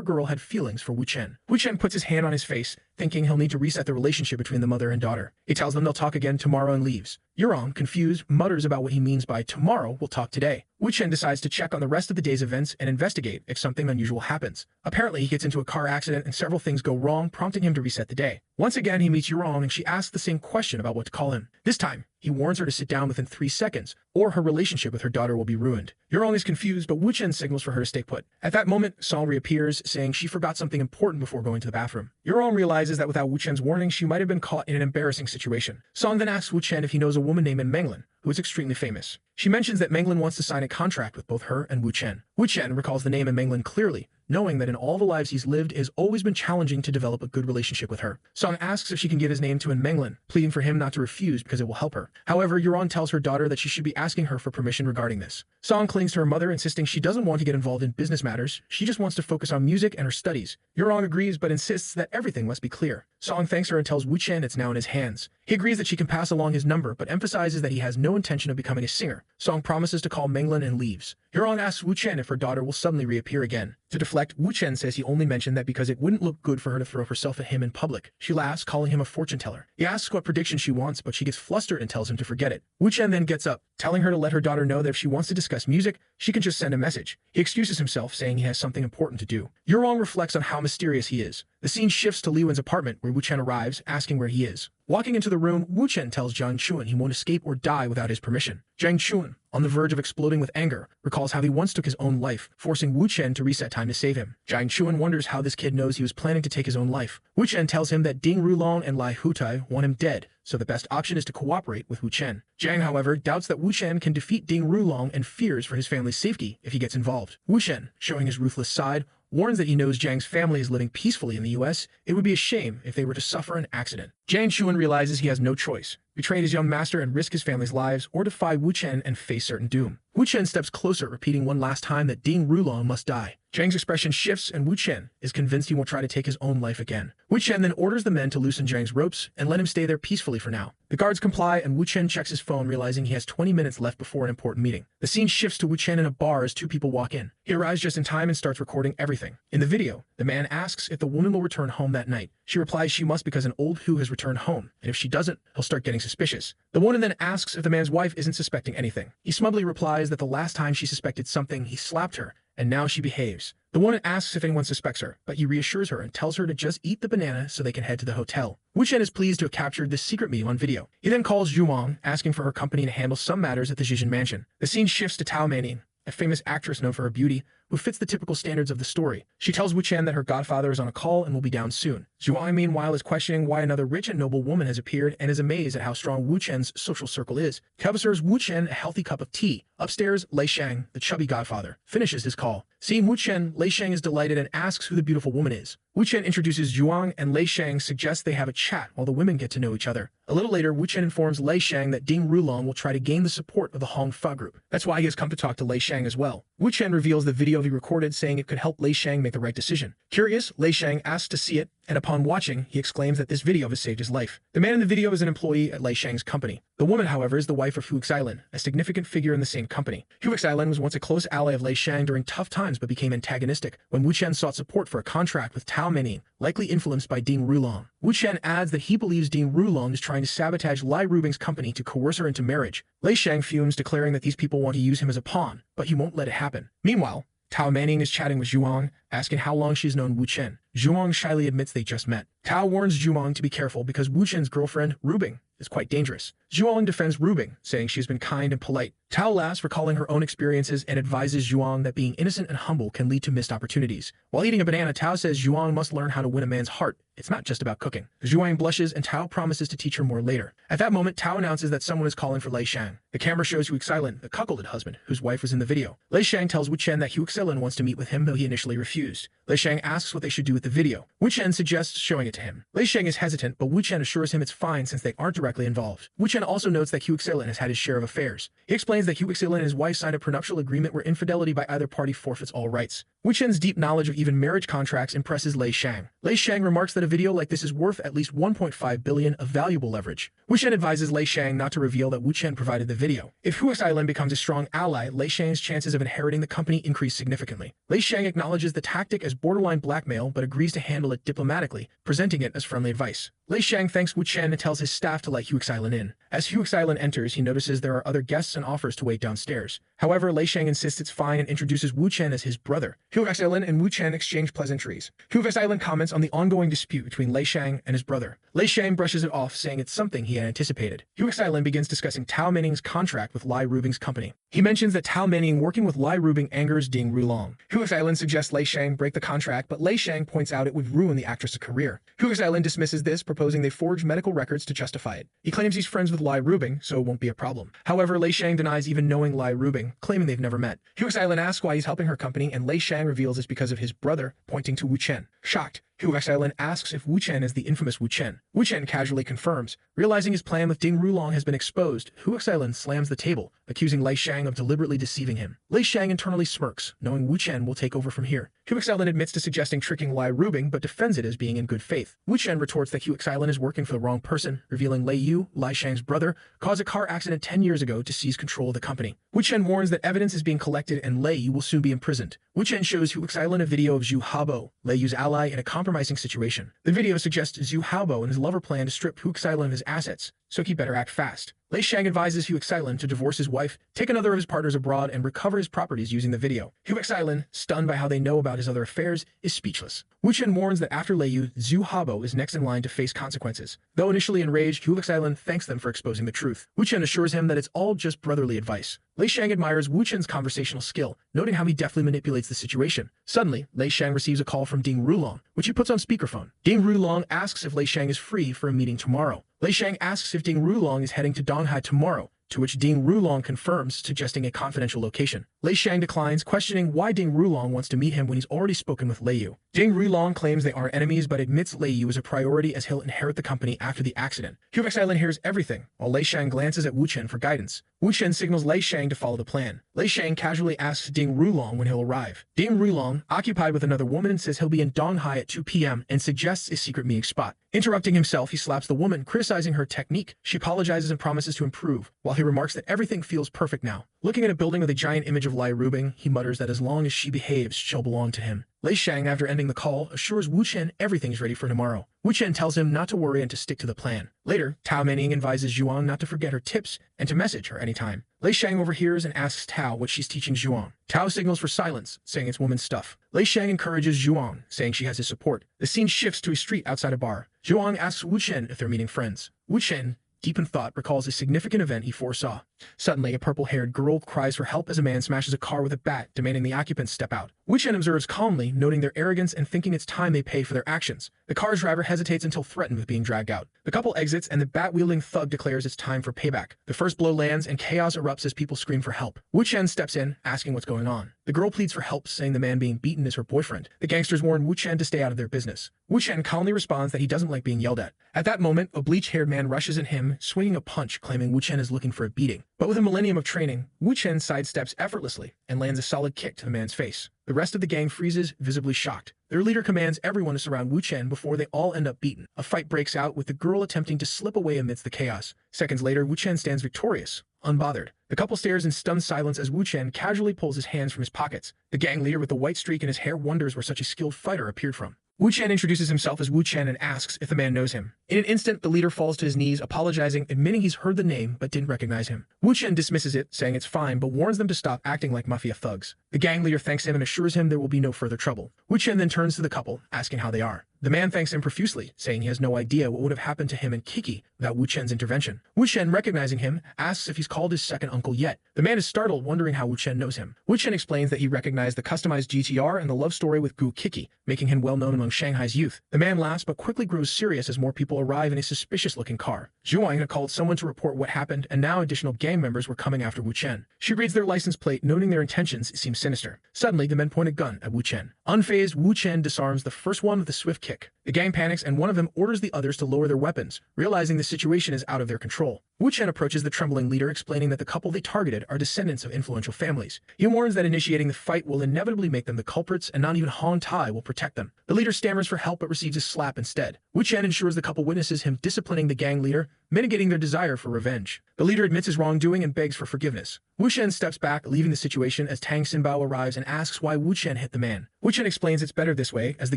girl had feelings for Wu Chen. Wu Chen puts his hand on his face, thinking he'll need to reset the relationship between the mother and daughter. He tells them they'll talk again tomorrow and leaves. Yurong, confused, mutters about what he means by tomorrow we'll talk today. Wu Chen decides to check on the rest of the day's events and investigate if something unusual happens. Apparently, he gets into a car accident and several things go wrong, prompting him to reset the day. Once again, he meets Yurong and she asks the same question about what to call him. This time, he warns her to sit down within 3 seconds, or her relationship with her daughter will be ruined. Yurong is confused, but Wu Chen signals for her to stay put. At that moment, Song reappears, saying she forgot something important before going to the bathroom. Yurong realizes that without Wu Chen's warning, she might have been caught in an embarrassing situation. Song then asks Wu Chen if he knows a woman named Manglin, who is extremely famous. She mentions that Manglin wants to sign a contract with both her and Wu Chen. Wu Chen recalls the name Manglin clearly, knowing that in all the lives he's lived, it has always been challenging to develop a good relationship with her. Song asks if she can give his name to Manglin, pleading for him not to refuse because it will help her. However, Yurong tells her daughter that she should be asking her for permission regarding this. Song clings to her mother, insisting she doesn't want to get involved in business matters, she just wants to focus on music and her studies. Yurong agrees but insists that everything must be clear. Song thanks her and tells Wu Chen it's now in his hands. He agrees that she can pass along his number, but emphasizes that he has no intention of becoming a singer. Song promises to call Manglin and leaves. Yurong asks Wu Chen if her daughter will suddenly reappear again. To deflect, Wu Chen says he only mentioned that because it wouldn't look good for her to throw herself at him in public. She laughs, calling him a fortune teller. He asks what prediction she wants, but she gets flustered and tells him to forget it. Wu Chen then gets up, telling her to let her daughter know that if she wants to discuss music, she can just send a message. He excuses himself, saying he has something important to do. Yurong reflects on how mysterious he is. The scene shifts to Liuan's apartment, where Wu Chen arrives, asking where he is. Walking into the room, Wu Chen tells Jiang Chuan he won't escape or die without his permission. Jiang Chuan, on the verge of exploding with anger, recalls how he once took his own life, forcing Wu Chen to reset time to save him. Jiang Chuan wonders how this kid knows he was planning to take his own life. Wu Chen tells him that Ding Rulong and Lai Hutai want him dead, so the best option is to cooperate with Wu Chen. Jiang, however, doubts that Wu Chen can defeat Ding Rulong and fears for his family's safety if he gets involved. Wu Chen, showing his ruthless side, warns that he knows Jiang's family is living peacefully in the US. It would be a shame if they were to suffer an accident. Jiang Chuan realizes he has no choice: betray his young master and risk his family's lives, or defy Wu Chen and face certain doom. Wu Chen steps closer, repeating one last time that Ding Rulong must die. Jiang's expression shifts, and Wu Chen is convinced he won't try to take his own life again. Wu Chen then orders the men to loosen Jiang's ropes and let him stay there peacefully for now. The guards comply, and Wu Chen checks his phone, realizing he has 20 minutes left before an important meeting. The scene shifts to Wu Chen in a bar as 2 people walk in. He arrives just in time and starts recording everything. In the video, the man asks if the woman will return home that night. She replies she must because an old Hu has returned home, and if she doesn't, he'll start getting suspicious. The woman then asks if the man's wife isn't suspecting anything. He smugly replies that the last time she suspected something, he slapped her, and now she behaves. The woman asks if anyone suspects her, but he reassures her and tells her to just eat the banana so they can head to the hotel. Wu Chen is pleased to have captured this secret meeting on video. He then calls Zhu Wang, asking for her company to handle some matters at the Zhizhen mansion. The scene shifts to Tao Manning, a famous actress known for her beauty, who fits the typical standards of the story. She tells Wu Chen that her godfather is on a call and will be down soon. Zhu Wang, meanwhile, is questioning why another rich and noble woman has appeared and is amazed at how strong Wu Chen's social circle is. Tao serves Wu Chen a healthy cup of tea. Upstairs, Lei Shang, the chubby godfather, finishes his call. Seeing Wu Chen, Lei Shang is delighted and asks who the beautiful woman is. Wu Chen introduces Zhu Wang, and Lei Shang suggests they have a chat while the women get to know each other. A little later, Wu Chen informs Lei Shang that Ding Rulong will try to gain the support of the Hong Fa group. That's why he has come to talk to Lei Shang as well. Wu Chen reveals the video he recorded, saying it could help Lei Shang make the right decision. Curious, Lei Shang asks to see it, and upon watching, he exclaims that this video has saved his life. The man in the video is an employee at Lei Shang's company. The woman, however, is the wife of Hu Xilan, a significant figure in the same company. Hu Xilan was once a close ally of Lei Shang during tough times but became antagonistic when Wu Chen sought support for a contract with Tao Manning, likely influenced by Ding Rulong. Wu Chen adds that he believes Ding Rulong is trying to sabotage Lai Rubing's company to coerce her into marriage. Lei Shang fumes, declaring that these people want to use him as a pawn, but he won't let it happen. Meanwhile, Tao Manning is chatting with Zhu Wang, asking how long she's known Wu Chen. Zhu Wang shyly admits they just met. Tao warns Zhu Wang to be careful because Wu Chen's girlfriend, Rubing, is quite dangerous. Zhu Wang defends Rubing, saying she's been kind and polite. Tao laughs, recalling her own experiences, and advises Zhu Wang that being innocent and humble can lead to missed opportunities. While eating a banana, Tao says Zhu Wang must learn how to win a man's heart. It's not just about cooking. Zhu Wang blushes, and Tao promises to teach her more later. At that moment, Tao announces that someone is calling for Lei Shang. The camera shows Hu Xilan, the cuckolded husband, whose wife was in the video. Lei Shang tells Wu Chen that Hu Xilan wants to meet with him, though he initially refused. Lei Shang asks what they should do with the video. Wu Chen suggests showing it to him. Lei Shang is hesitant, but Wu Chen assures him it's fine since they aren't directly involved. Wu Chen also notes that Hu Xilin has had his share of affairs. He explains that Hu Xilin and his wife signed a prenuptial agreement where infidelity by either party forfeits all rights. Wu Chen's deep knowledge of even marriage contracts impresses Lei Shang. Lei Shang remarks that a video like this is worth at least 1.5 billion of valuable leverage. Wu Chen advises Lei Shang not to reveal that Wu Chen provided the video. If Hu Xilin becomes a strong ally, Lei Shang's chances of inheriting the company increase significantly. Lei Shang acknowledges the tactic as borderline blackmail but agrees to handle it diplomatically, presenting it as friendly advice. Lei Shang thanks Wu Chen and tells his staff to let Hu Xilin in. As Hu Xilin enters, he notices there are other guests and offers to wait downstairs. However, Lei Shang insists it's fine and introduces Wu Chen as his brother. Hu Xilin and Wu Chen exchange pleasantries. Hu Xilin comments on the ongoing dispute between Lei Shang and his brother. Lei Shang brushes it off, saying it's something he had anticipated. Hu Xilin begins discussing Tao Manning's contract with Lai Rubing's company. He mentions that Tao Manning working with Lai Rubing angers Ding Rulong. Hu Xilin suggests Lei Shang break the contract, but Lei Shang points out it would ruin the actress's career. Hu Xilin dismisses this, proposing they forge medical records to justify it. He claims he's friends with Lai Rubing, so it won't be a problem. However, Lei Shang denies even knowing Lai Rubing, claiming they've never met. Hu Xilin asks why he's helping her company, and Lei Shang reveals it's because of his brother, pointing to Wu Chen. Shocked, Hu Xilin asks if Wu Chen is the infamous Wu Chen. Wu Chen casually confirms. Realizing his plan with Ding Rulong has been exposed, Hu Xilin slams the table, accusing Lei Shang of deliberately deceiving him. Lei Shang internally smirks, knowing Wu Chen will take over from here. Hu Xilin admits to suggesting tricking Lai Rubing, but defends it as being in good faith. Wu Chen retorts that Hu Xilin is working for the wrong person, revealing Lei Yu, Lai Shang's brother, caused a car accident 10 years ago to seize control of the company. Wu Chen warns that evidence is being collected and Lei Yu will soon be imprisoned. Wu Chen shows Hu Xilin a video of Zhu Haobo, Lei Yu's ally, in a compromising situation. The video suggests Zhu Haobo and his lover plan to strip Hu Xilin of his assets, so he better act fast. Lei Shang advises Hu Xilin to divorce his wife, take another of his partners abroad, and recover his properties using the video. Hu Xilin, stunned by how they know about his other affairs, is speechless. Wu Chen warns that after Lei Yu, Zhu Haobo is next in line to face consequences. Though initially enraged, Hu Xilin thanks them for exposing the truth. Wu Chen assures him that it's all just brotherly advice. Lei Shang admires Wu Chen's conversational skill, noting how he deftly manipulates the situation. Suddenly, Lei Shang receives a call from Ding Rulong, which he puts on speakerphone. Ding Rulong asks if Lei Shang is free for a meeting tomorrow. Lei Shang asks if Ding Rulong is heading to Donghai tomorrow, to which Ding Rulong confirms, suggesting a confidential location. Lei Shang declines, questioning why Ding Rulong wants to meet him when he's already spoken with Lei Yu. Ding Rulong claims they aren't enemies but admits Lei Yu is a priority as he'll inherit the company after the accident. Hu Xilin hears everything, while Lei Shang glances at Wu Chen for guidance. Wu Chen signals Lei Shang to follow the plan. Lei Shang casually asks Ding Rulong when he'll arrive. Ding Rulong, occupied with another woman, says he'll be in Donghai at 2 p.m. and suggests a secret meeting spot. Interrupting himself, he slaps the woman, criticizing her technique. She apologizes and promises to improve, while he remarks that everything feels perfect now. Looking at a building with a giant image of Lai Rubing, he mutters that as long as she behaves, she'll belong to him. Lei Shang, after ending the call, assures Wu Chen everything's ready for tomorrow. Wu Chen tells him not to worry and to stick to the plan. Later, Tao Manning advises Zhuang not to forget her tips and to message her anytime. Lei Shang overhears and asks Tao what she's teaching Zhuang. Tao signals for silence, saying it's woman's stuff. Lei Shang encourages Zhuang, saying she has his support. The scene shifts to a street outside a bar. Zhuang asks Wu Chen if they're meeting friends. Wu Chen, deep in thought, recalls a significant event he foresaw. Suddenly, a purple-haired girl cries for help as a man smashes a car with a bat, demanding the occupants step out. Wu Chen observes calmly, noting their arrogance and thinking it's time they pay for their actions. The car's driver hesitates until threatened with being dragged out. The couple exits, and the bat-wielding thug declares it's time for payback. The first blow lands, and chaos erupts as people scream for help. Wu Chen steps in, asking what's going on. The girl pleads for help, saying the man being beaten is her boyfriend. The gangsters warn Wu Chen to stay out of their business. Wu Chen calmly responds that he doesn't like being yelled at. At that moment, a bleach-haired man rushes at him, swinging a punch, claiming Wu Chen is looking for a beating. But with a millennium of training, Wu Chen sidesteps effortlessly and lands a solid kick to the man's face. The rest of the gang freezes, visibly shocked. Their leader commands everyone to surround Wu Chen before they all end up beaten. A fight breaks out, with the girl attempting to slip away amidst the chaos. Seconds later, Wu Chen stands victorious, unbothered. The couple stares in stunned silence as Wu Chen casually pulls his hands from his pockets. The gang leader with the white streak in his hair wonders where such a skilled fighter appeared from. Wu Chen introduces himself as Wu Chen and asks if the man knows him. In an instant, the leader falls to his knees, apologizing, admitting he's heard the name but didn't recognize him. Wu Chen dismisses it, saying it's fine, but warns them to stop acting like mafia thugs. The gang leader thanks him and assures him there will be no further trouble. Wu Chen then turns to the couple, asking how they are. The man thanks him profusely, saying he has no idea what would have happened to him and Kiki without Wu Chen's intervention. Wu Chen, recognizing him, asks if he's called his second uncle yet. The man is startled, wondering how Wu Chen knows him. Wu Chen explains that he recognized the customized GTR and the love story with Gu Kiki, making him well known among Shanghai's youth. The man laughs but quickly grows serious as more people couple arrive in a suspicious-looking car. Zhuang had called someone to report what happened, and now additional gang members were coming after Wu Chen. She reads their license plate, noting their intentions seem sinister. Suddenly, the men point a gun at Wu Chen. Unfazed, Wu Chen disarms the first one with a swift kick. The gang panics, and one of them orders the others to lower their weapons, realizing the situation is out of their control. Wu Chen approaches the trembling leader, explaining that the couple they targeted are descendants of influential families. He warns that initiating the fight will inevitably make them the culprits, and not even Hong Tai will protect them. The leader stammers for help but receives a slap instead. Wu Chen ensures the couple witnesses him disciplining the gang leader, mitigating their desire for revenge. The leader admits his wrongdoing and begs for forgiveness. Wu Chen steps back, leaving the situation as Tang Xinbao arrives and asks why Wu Chen hit the man. Wu Chen explains it's better this way, as the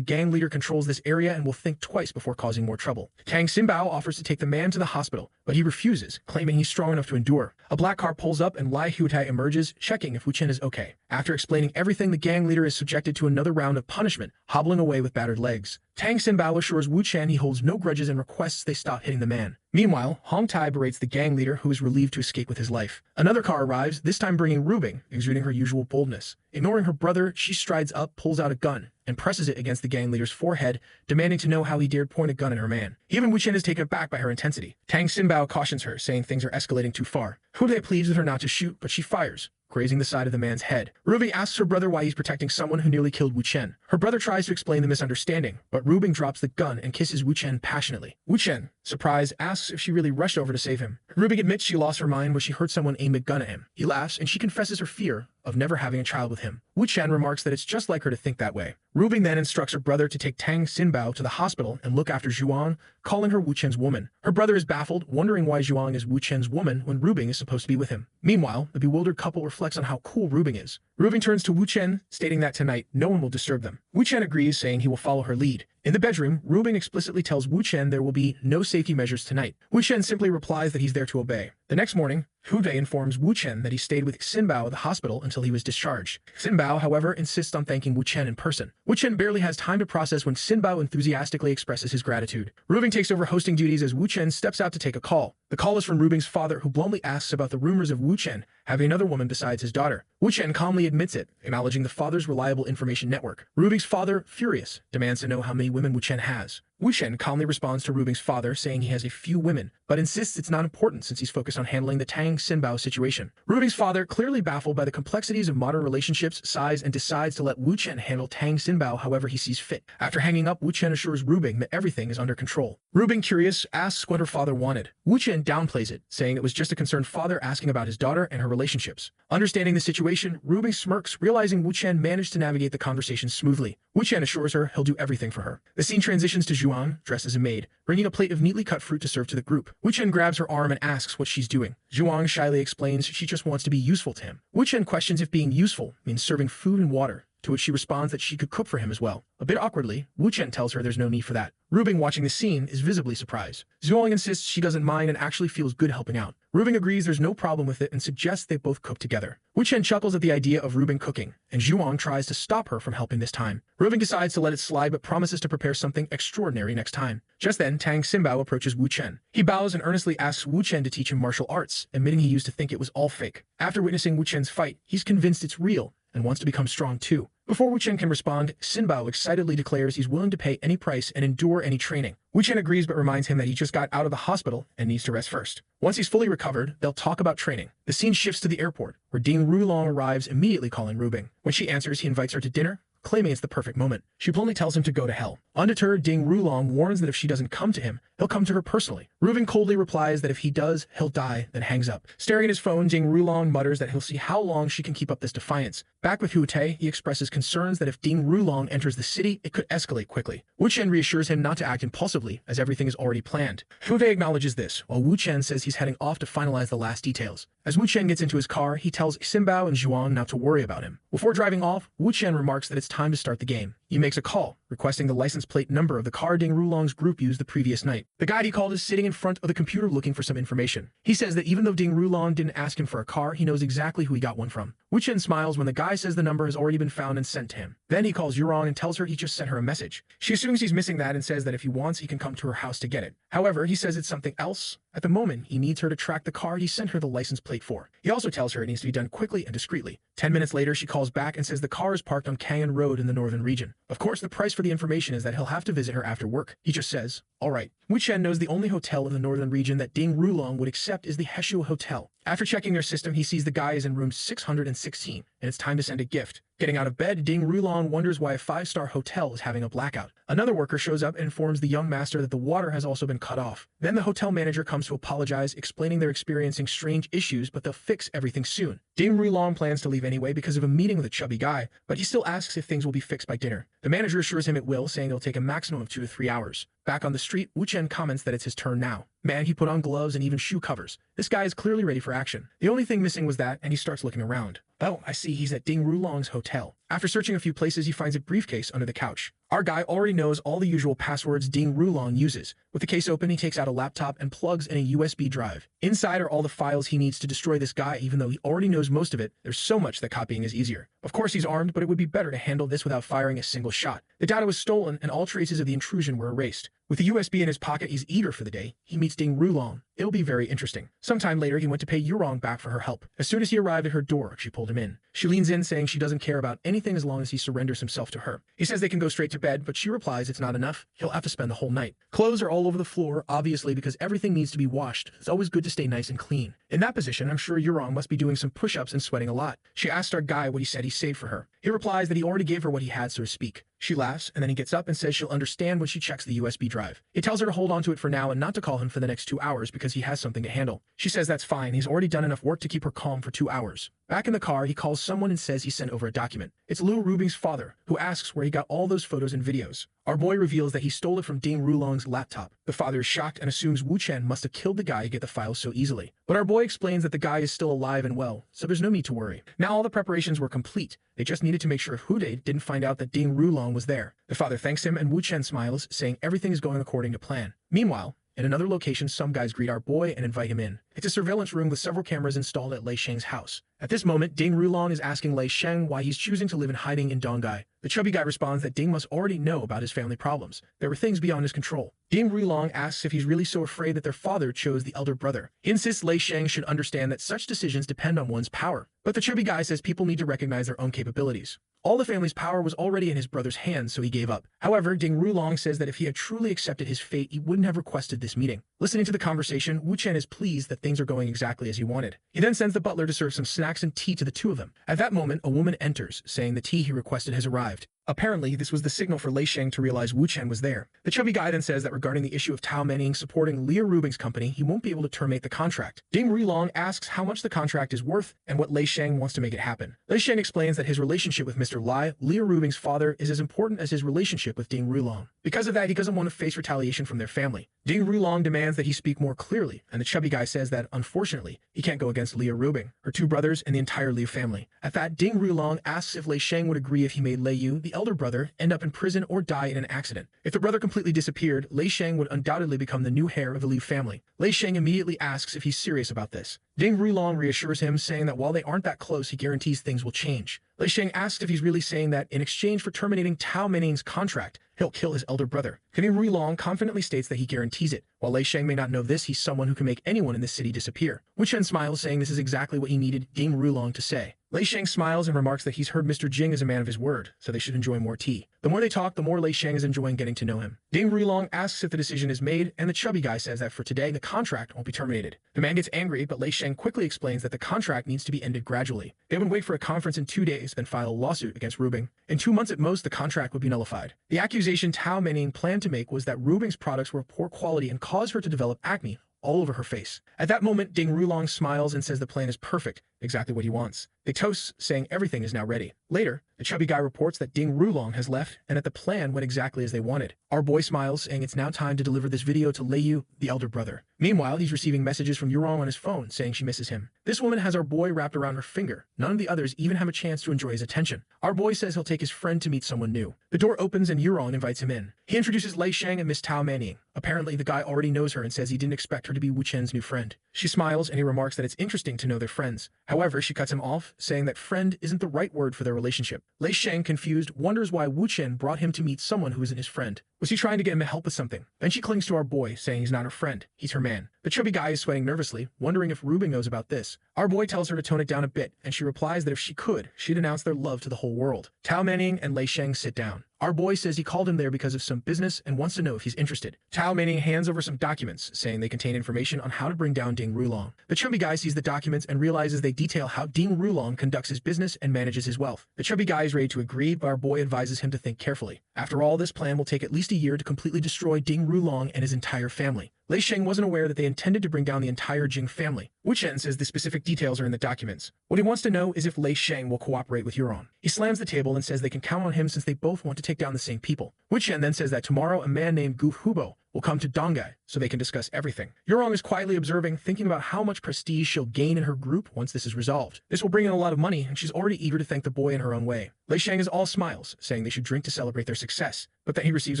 gang leader controls this area and will think twice before causing more trouble. Tang Xinbao offers to take the man to the hospital, but he refuses, claiming he's strong enough to endure. A black car pulls up and Lai Huitai emerges, checking if Wu Chen is okay. After explaining everything, the gang leader is subjected to another round of punishment, hobbling away with battered legs. Tang Xinbao assures Wu Chen he holds no grudges and requests they stop hitting the man. Meanwhile, Hong Tai berates the gang leader, who is relieved to escape with his life. Another car arrives, this time bringing Rubing, exuding her usual boldness. Ignoring her brother, she strides up, pulls out a gun, and presses it against the gang leader's forehead, demanding to know how he dared point a gun at her man. Even Wu Chen is taken aback by her intensity. Tang Xinbao cautions her, saying things are escalating too far. Hu Dai pleads with her not to shoot, but she fires, grazing the side of the man's head. Rubing asks her brother why he's protecting someone who nearly killed Wu Chen. Her brother tries to explain the misunderstanding, but Rubing drops the gun and kisses Wu Chen passionately. Wu Chen, surprised, asks if she really rushed over to save him. Rubing admits she lost her mind when she heard someone aim a gun at him. He laughs, and she confesses her fear of never having a child with him. Wu Chen remarks that it's just like her to think that way. Rubing then instructs her brother to take Tang Xinbao to the hospital and look after Zhuang, calling her Wu Chen's woman. Her brother is baffled, wondering why Zhuang is Wu Chen's woman when Rubing is supposed to be with him. Meanwhile, the bewildered couple reflects on how cool Rubing is. Rubing turns to Wu Chen, stating that tonight no one will disturb them. Wu Chen agrees, saying he will follow her lead. In the bedroom, Rubing explicitly tells Wu Chen there will be no safety measures tonight. Wu Chen simply replies that he's there to obey. The next morning, Hu Dai informs Wu Chen that he stayed with Xinbao at the hospital until he was discharged. Xinbao, however, insists on thanking Wu Chen in person. Wu Chen barely has time to process when Xinbao enthusiastically expresses his gratitude. Rubing takes over hosting duties as Wu Chen steps out to take a call. The call is from Rubing's father, who bluntly asks about the rumors of Wu Chen having another woman besides his daughter. Wu Chen calmly admits it, acknowledging the father's reliable information network. Rubing's father, furious, demands to know how many women Wu Chen has. Wu Chen calmly responds to Rubing's father, saying he has a few women, but insists it's not important since he's focused on handling the Tang Xinbao situation. Rubing's father, clearly baffled by the complexities of modern relationships, sighs and decides to let Wu Chen handle Tang Xinbao however he sees fit. After hanging up, Wu Chen assures Rubing that everything is under control. Rubing, curious, asks what her father wanted. Wu Chen downplays it, saying it was just a concerned father asking about his daughter and her relationships. Understanding the situation, Rubing smirks, realizing Wu Chen managed to navigate the conversation smoothly. Wu Chen assures her he'll do everything for her. The scene transitions to Zhuang, dressed as a maid, bringing a plate of neatly cut fruit to serve to the group. Wu Chen grabs her arm and asks what she's doing. Zhuang shyly explains she just wants to be useful to him. Wu Chen questions if being useful means serving food and water, to which she responds that she could cook for him as well. A bit awkwardly, Wu Chen tells her there's no need for that. Rubing, watching the scene, is visibly surprised. Zhuang insists she doesn't mind and actually feels good helping out. Rubing agrees there's no problem with it and suggests they both cook together. Wu Chen chuckles at the idea of Rubing cooking, and Zhuang tries to stop her from helping this time. Rubing decides to let it slide but promises to prepare something extraordinary next time. Just then, Tang Xinbao approaches Wu Chen. He bows and earnestly asks Wu Chen to teach him martial arts, admitting he used to think it was all fake. After witnessing Wu Chen's fight, he's convinced it's real and wants to become strong too. Before Wu Chen can respond, Xinbao excitedly declares he's willing to pay any price and endure any training. Wu Chen agrees but reminds him that he just got out of the hospital and needs to rest first. Once he's fully recovered, they'll talk about training. The scene shifts to the airport, where Ding Rulong arrives, immediately calling Rubing. When she answers, he invites her to dinner, claiming it's the perfect moment. She bluntly tells him to go to hell. Undeterred, Ding Rulong warns that if she doesn't come to him, he'll come to her personally. Rubing coldly replies that if he does, he'll die, then hangs up. Staring at his phone, Ding Rulong mutters that he'll see how long she can keep up this defiance. Back with Hu Te, he expresses concerns that if Ding Rulong enters the city, it could escalate quickly. Wu Chen reassures him not to act impulsively, as everything is already planned. Hu Te acknowledges this, while Wu Chen says he's heading off to finalize the last details. As Wu Chen gets into his car, he tells Xinbao and Zhuang not to worry about him. Before driving off, Wu Chen remarks that it's time to start the game. He makes a call, requesting the license plate number of the car Ding Rulong's group used the previous night. The guide he called is sitting in front of the computer looking for some information. He says that even though Ding Rulong didn't ask him for a car, he knows exactly who he got one from. Wu Chen smiles when the guy says the number has already been found and sent to him. Then he calls Yurong and tells her he just sent her a message. She assumes he's missing that and says that if he wants, he can come to her house to get it. However, he says it's something else. At the moment, he needs her to track the car he sent her the license plate for. He also tells her it needs to be done quickly and discreetly. 10 minutes later, she calls back and says the car is parked on Kangen Road in the northern region. Of course, the price for the information is that he'll have to visit her after work. He just says, all right. Wu Chen knows the only hotel in the northern region that Ding Rulong would accept is the Heshu Hotel. After checking their system, he sees the guy is in room 616, and it's time to send a gift. Getting out of bed, Ding Rulong wonders why a 5-star hotel is having a blackout. Another worker shows up and informs the young master that the water has also been cut off. Then the hotel manager comes to apologize, explaining they're experiencing strange issues, but they'll fix everything soon. Ding Rulong plans to leave anyway because of a meeting with a chubby guy, but he still asks if things will be fixed by dinner. The manager assures him it will, saying it'll take a maximum of 2 to 3 hours. Back on the street, Wu Chen comments that it's his turn now. Man, he put on gloves and even shoe covers. This guy is clearly ready for action. The only thing missing was that, and he starts looking around. Oh, I see he's at Ding Rulong's hotel. After searching a few places, he finds a briefcase under the couch. Our guy already knows all the usual passwords Ding Rulong uses. With the case open, he takes out a laptop and plugs in a USB drive. Inside are all the files he needs to destroy this guy, even though he already knows most of it. There's so much that copying is easier. Of course, he's armed, but it would be better to handle this without firing a single shot. The data was stolen, and all traces of the intrusion were erased. With the USB in his pocket, he's eager for the day. He meets Ding Rulong. It'll be very interesting. Sometime later, he went to pay Yurong back for her help. As soon as he arrived at her door, she pulled him in. She leans in, saying she doesn't care about anything as long as he surrenders himself to her. He says they can go straight to bed, but she replies it's not enough. He'll have to spend the whole night. Clothes are all over the floor, obviously because everything needs to be washed. It's always good to stay nice and clean. In that position, I'm sure Yurong must be doing some push-ups and sweating a lot. She asked our guy what he said he saved for her. He replies that he already gave her what he had, so to speak. She laughs, and then he gets up and says she'll understand when she checks the USB drive. He tells her to hold on to it for now and not to call him for the next 2 hours because he has something to handle. She says that's fine, he's already done enough work to keep her calm for 2 hours. Back in the car, he calls someone and says he sent over a document. It's Liu Rubing's father, who asks where he got all those photos and videos. Our boy reveals that he stole it from Ding Rulong's laptop. The father is shocked and assumes Wu Chen must have killed the guy to get the files so easily. But our boy explains that the guy is still alive and well, so there's no need to worry. Now all the preparations were complete. They just needed to make sure Hude didn't find out that Ding Rulong was there. The father thanks him and Wu Chen smiles, saying everything is going according to plan. Meanwhile, in another location, some guys greet our boy and invite him in. It's a surveillance room with several cameras installed at Lei Sheng's house. At this moment, Ding Rulong is asking Lei Sheng why he's choosing to live in hiding in Dongai. The chubby guy responds that Ding must already know about his family problems. There were things beyond his control. Ding Rulong asks if he's really so afraid that their father chose the elder brother. He insists Lei Sheng should understand that such decisions depend on one's power. But the chubby guy says people need to recognize their own capabilities. All the family's power was already in his brother's hands, so he gave up. However, Ding Rulong says that if he had truly accepted his fate, he wouldn't have requested this meeting. Listening to the conversation, Wu Chen is pleased that things are going exactly as he wanted. He then sends the butler to serve some snacks and tea to the two of them. At that moment, a woman enters, saying the tea he requested has arrived. Apparently, this was the signal for Lei Sheng to realize Wu Chen was there. The chubby guy then says that regarding the issue of Tao Menning supporting Liu Rubing's company, he won't be able to terminate the contract. Ding Rulong asks how much the contract is worth and what Lei Sheng wants to make it happen. Lei Sheng explains that his relationship with Mr. Lai, Liu Rubing's father, is as important as his relationship with Ding Rulong. Because of that, he doesn't want to face retaliation from their family. Ding Rulong demands that he speak more clearly, and the chubby guy says that, unfortunately, he can't go against Liu Rubing, her 2 brothers, and the entire Liu family. At that, Ding Rulong asks if Lei Sheng would agree if he made Lei Yu, the elder brother, end up in prison or die in an accident. If the brother completely disappeared, Lei Sheng would undoubtedly become the new heir of the Liu family. Lei Sheng immediately asks if he's serious about this. Ding Rulong reassures him, saying that while they aren't that close, he guarantees things will change. Lei Sheng asks if he's really saying that in exchange for terminating Tao Menning's contract, he'll kill his elder brother. Ding Rulong confidently states that he guarantees it. While Lei Sheng may not know this, he's someone who can make anyone in this city disappear. Wu Chen smiles, saying this is exactly what he needed Ding Rulong to say. Lei Sheng smiles and remarks that he's heard Mr. Jing is a man of his word, so they should enjoy more tea. The more they talk, the more Lei Sheng is enjoying getting to know him. Ding Rulong asks if the decision is made, and the chubby guy says that for today, the contract won't be terminated. The man gets angry, but Lei Sheng quickly explains that the contract needs to be ended gradually. They would wait for a conference in 2 days, then file a lawsuit against Rubing. In 2 months at most, the contract would be nullified. The accusation Tao Menning planned to make was that Rubing's products were of poor quality and caused her to develop acne all over her face. At that moment, Ding Rulong smiles and says the plan is perfect, exactly what he wants. They toast, saying everything is now ready. Later, the chubby guy reports that Ding Rulong has left and that the plan went exactly as they wanted. Our boy smiles, saying it's now time to deliver this video to Lei Yu, the elder brother. Meanwhile, he's receiving messages from Yurong on his phone, saying she misses him. This woman has our boy wrapped around her finger. None of the others even have a chance to enjoy his attention. Our boy says he'll take his friend to meet someone new. The door opens and Yurong invites him in. He introduces Lei Sheng and Miss Tao Menning. Apparently, the guy already knows her and says he didn't expect her to be Wu Chen's new friend. She smiles and he remarks that it's interesting to know they're friends. However, she cuts him off, saying that friend isn't the right word for their relationship. Lei Sheng, confused, wonders why Wu Chen brought him to meet someone who isn't his friend. Was he trying to get him to help with something? Then she clings to our boy, saying he's not her friend, he's her man. The chubby guy is sweating nervously, wondering if Rubing knows about this. Our boy tells her to tone it down a bit, and she replies that if she could, she'd announce their love to the whole world. Tao Manning and Lei Sheng sit down. Our boy says he called him there because of some business and wants to know if he's interested. Tao Manning hands over some documents, saying they contain information on how to bring down Ding Rulong. The chubby guy sees the documents and realizes they detail how Ding Rulong conducts his business and manages his wealth. The chubby guy is ready to agree, but our boy advises him to think carefully. After all, this plan will take at least a year to completely destroy Ding Rulong and his entire family. Lei Sheng wasn't aware that they intended to bring down the entire Jing family. Wu Chen says the specific details are in the documents. What he wants to know is if Lei Sheng will cooperate with Yuron. He slams the table and says they can count on him since they both want to take down the same people. Wu Chen then says that tomorrow a man named Gu Hubo will come to Dongai so they can discuss everything. Yurong is quietly observing, thinking about how much prestige she'll gain in her group once this is resolved. This will bring in a lot of money, and she's already eager to thank the boy in her own way. Lei Sheng is all smiles, saying they should drink to celebrate their success, but then he receives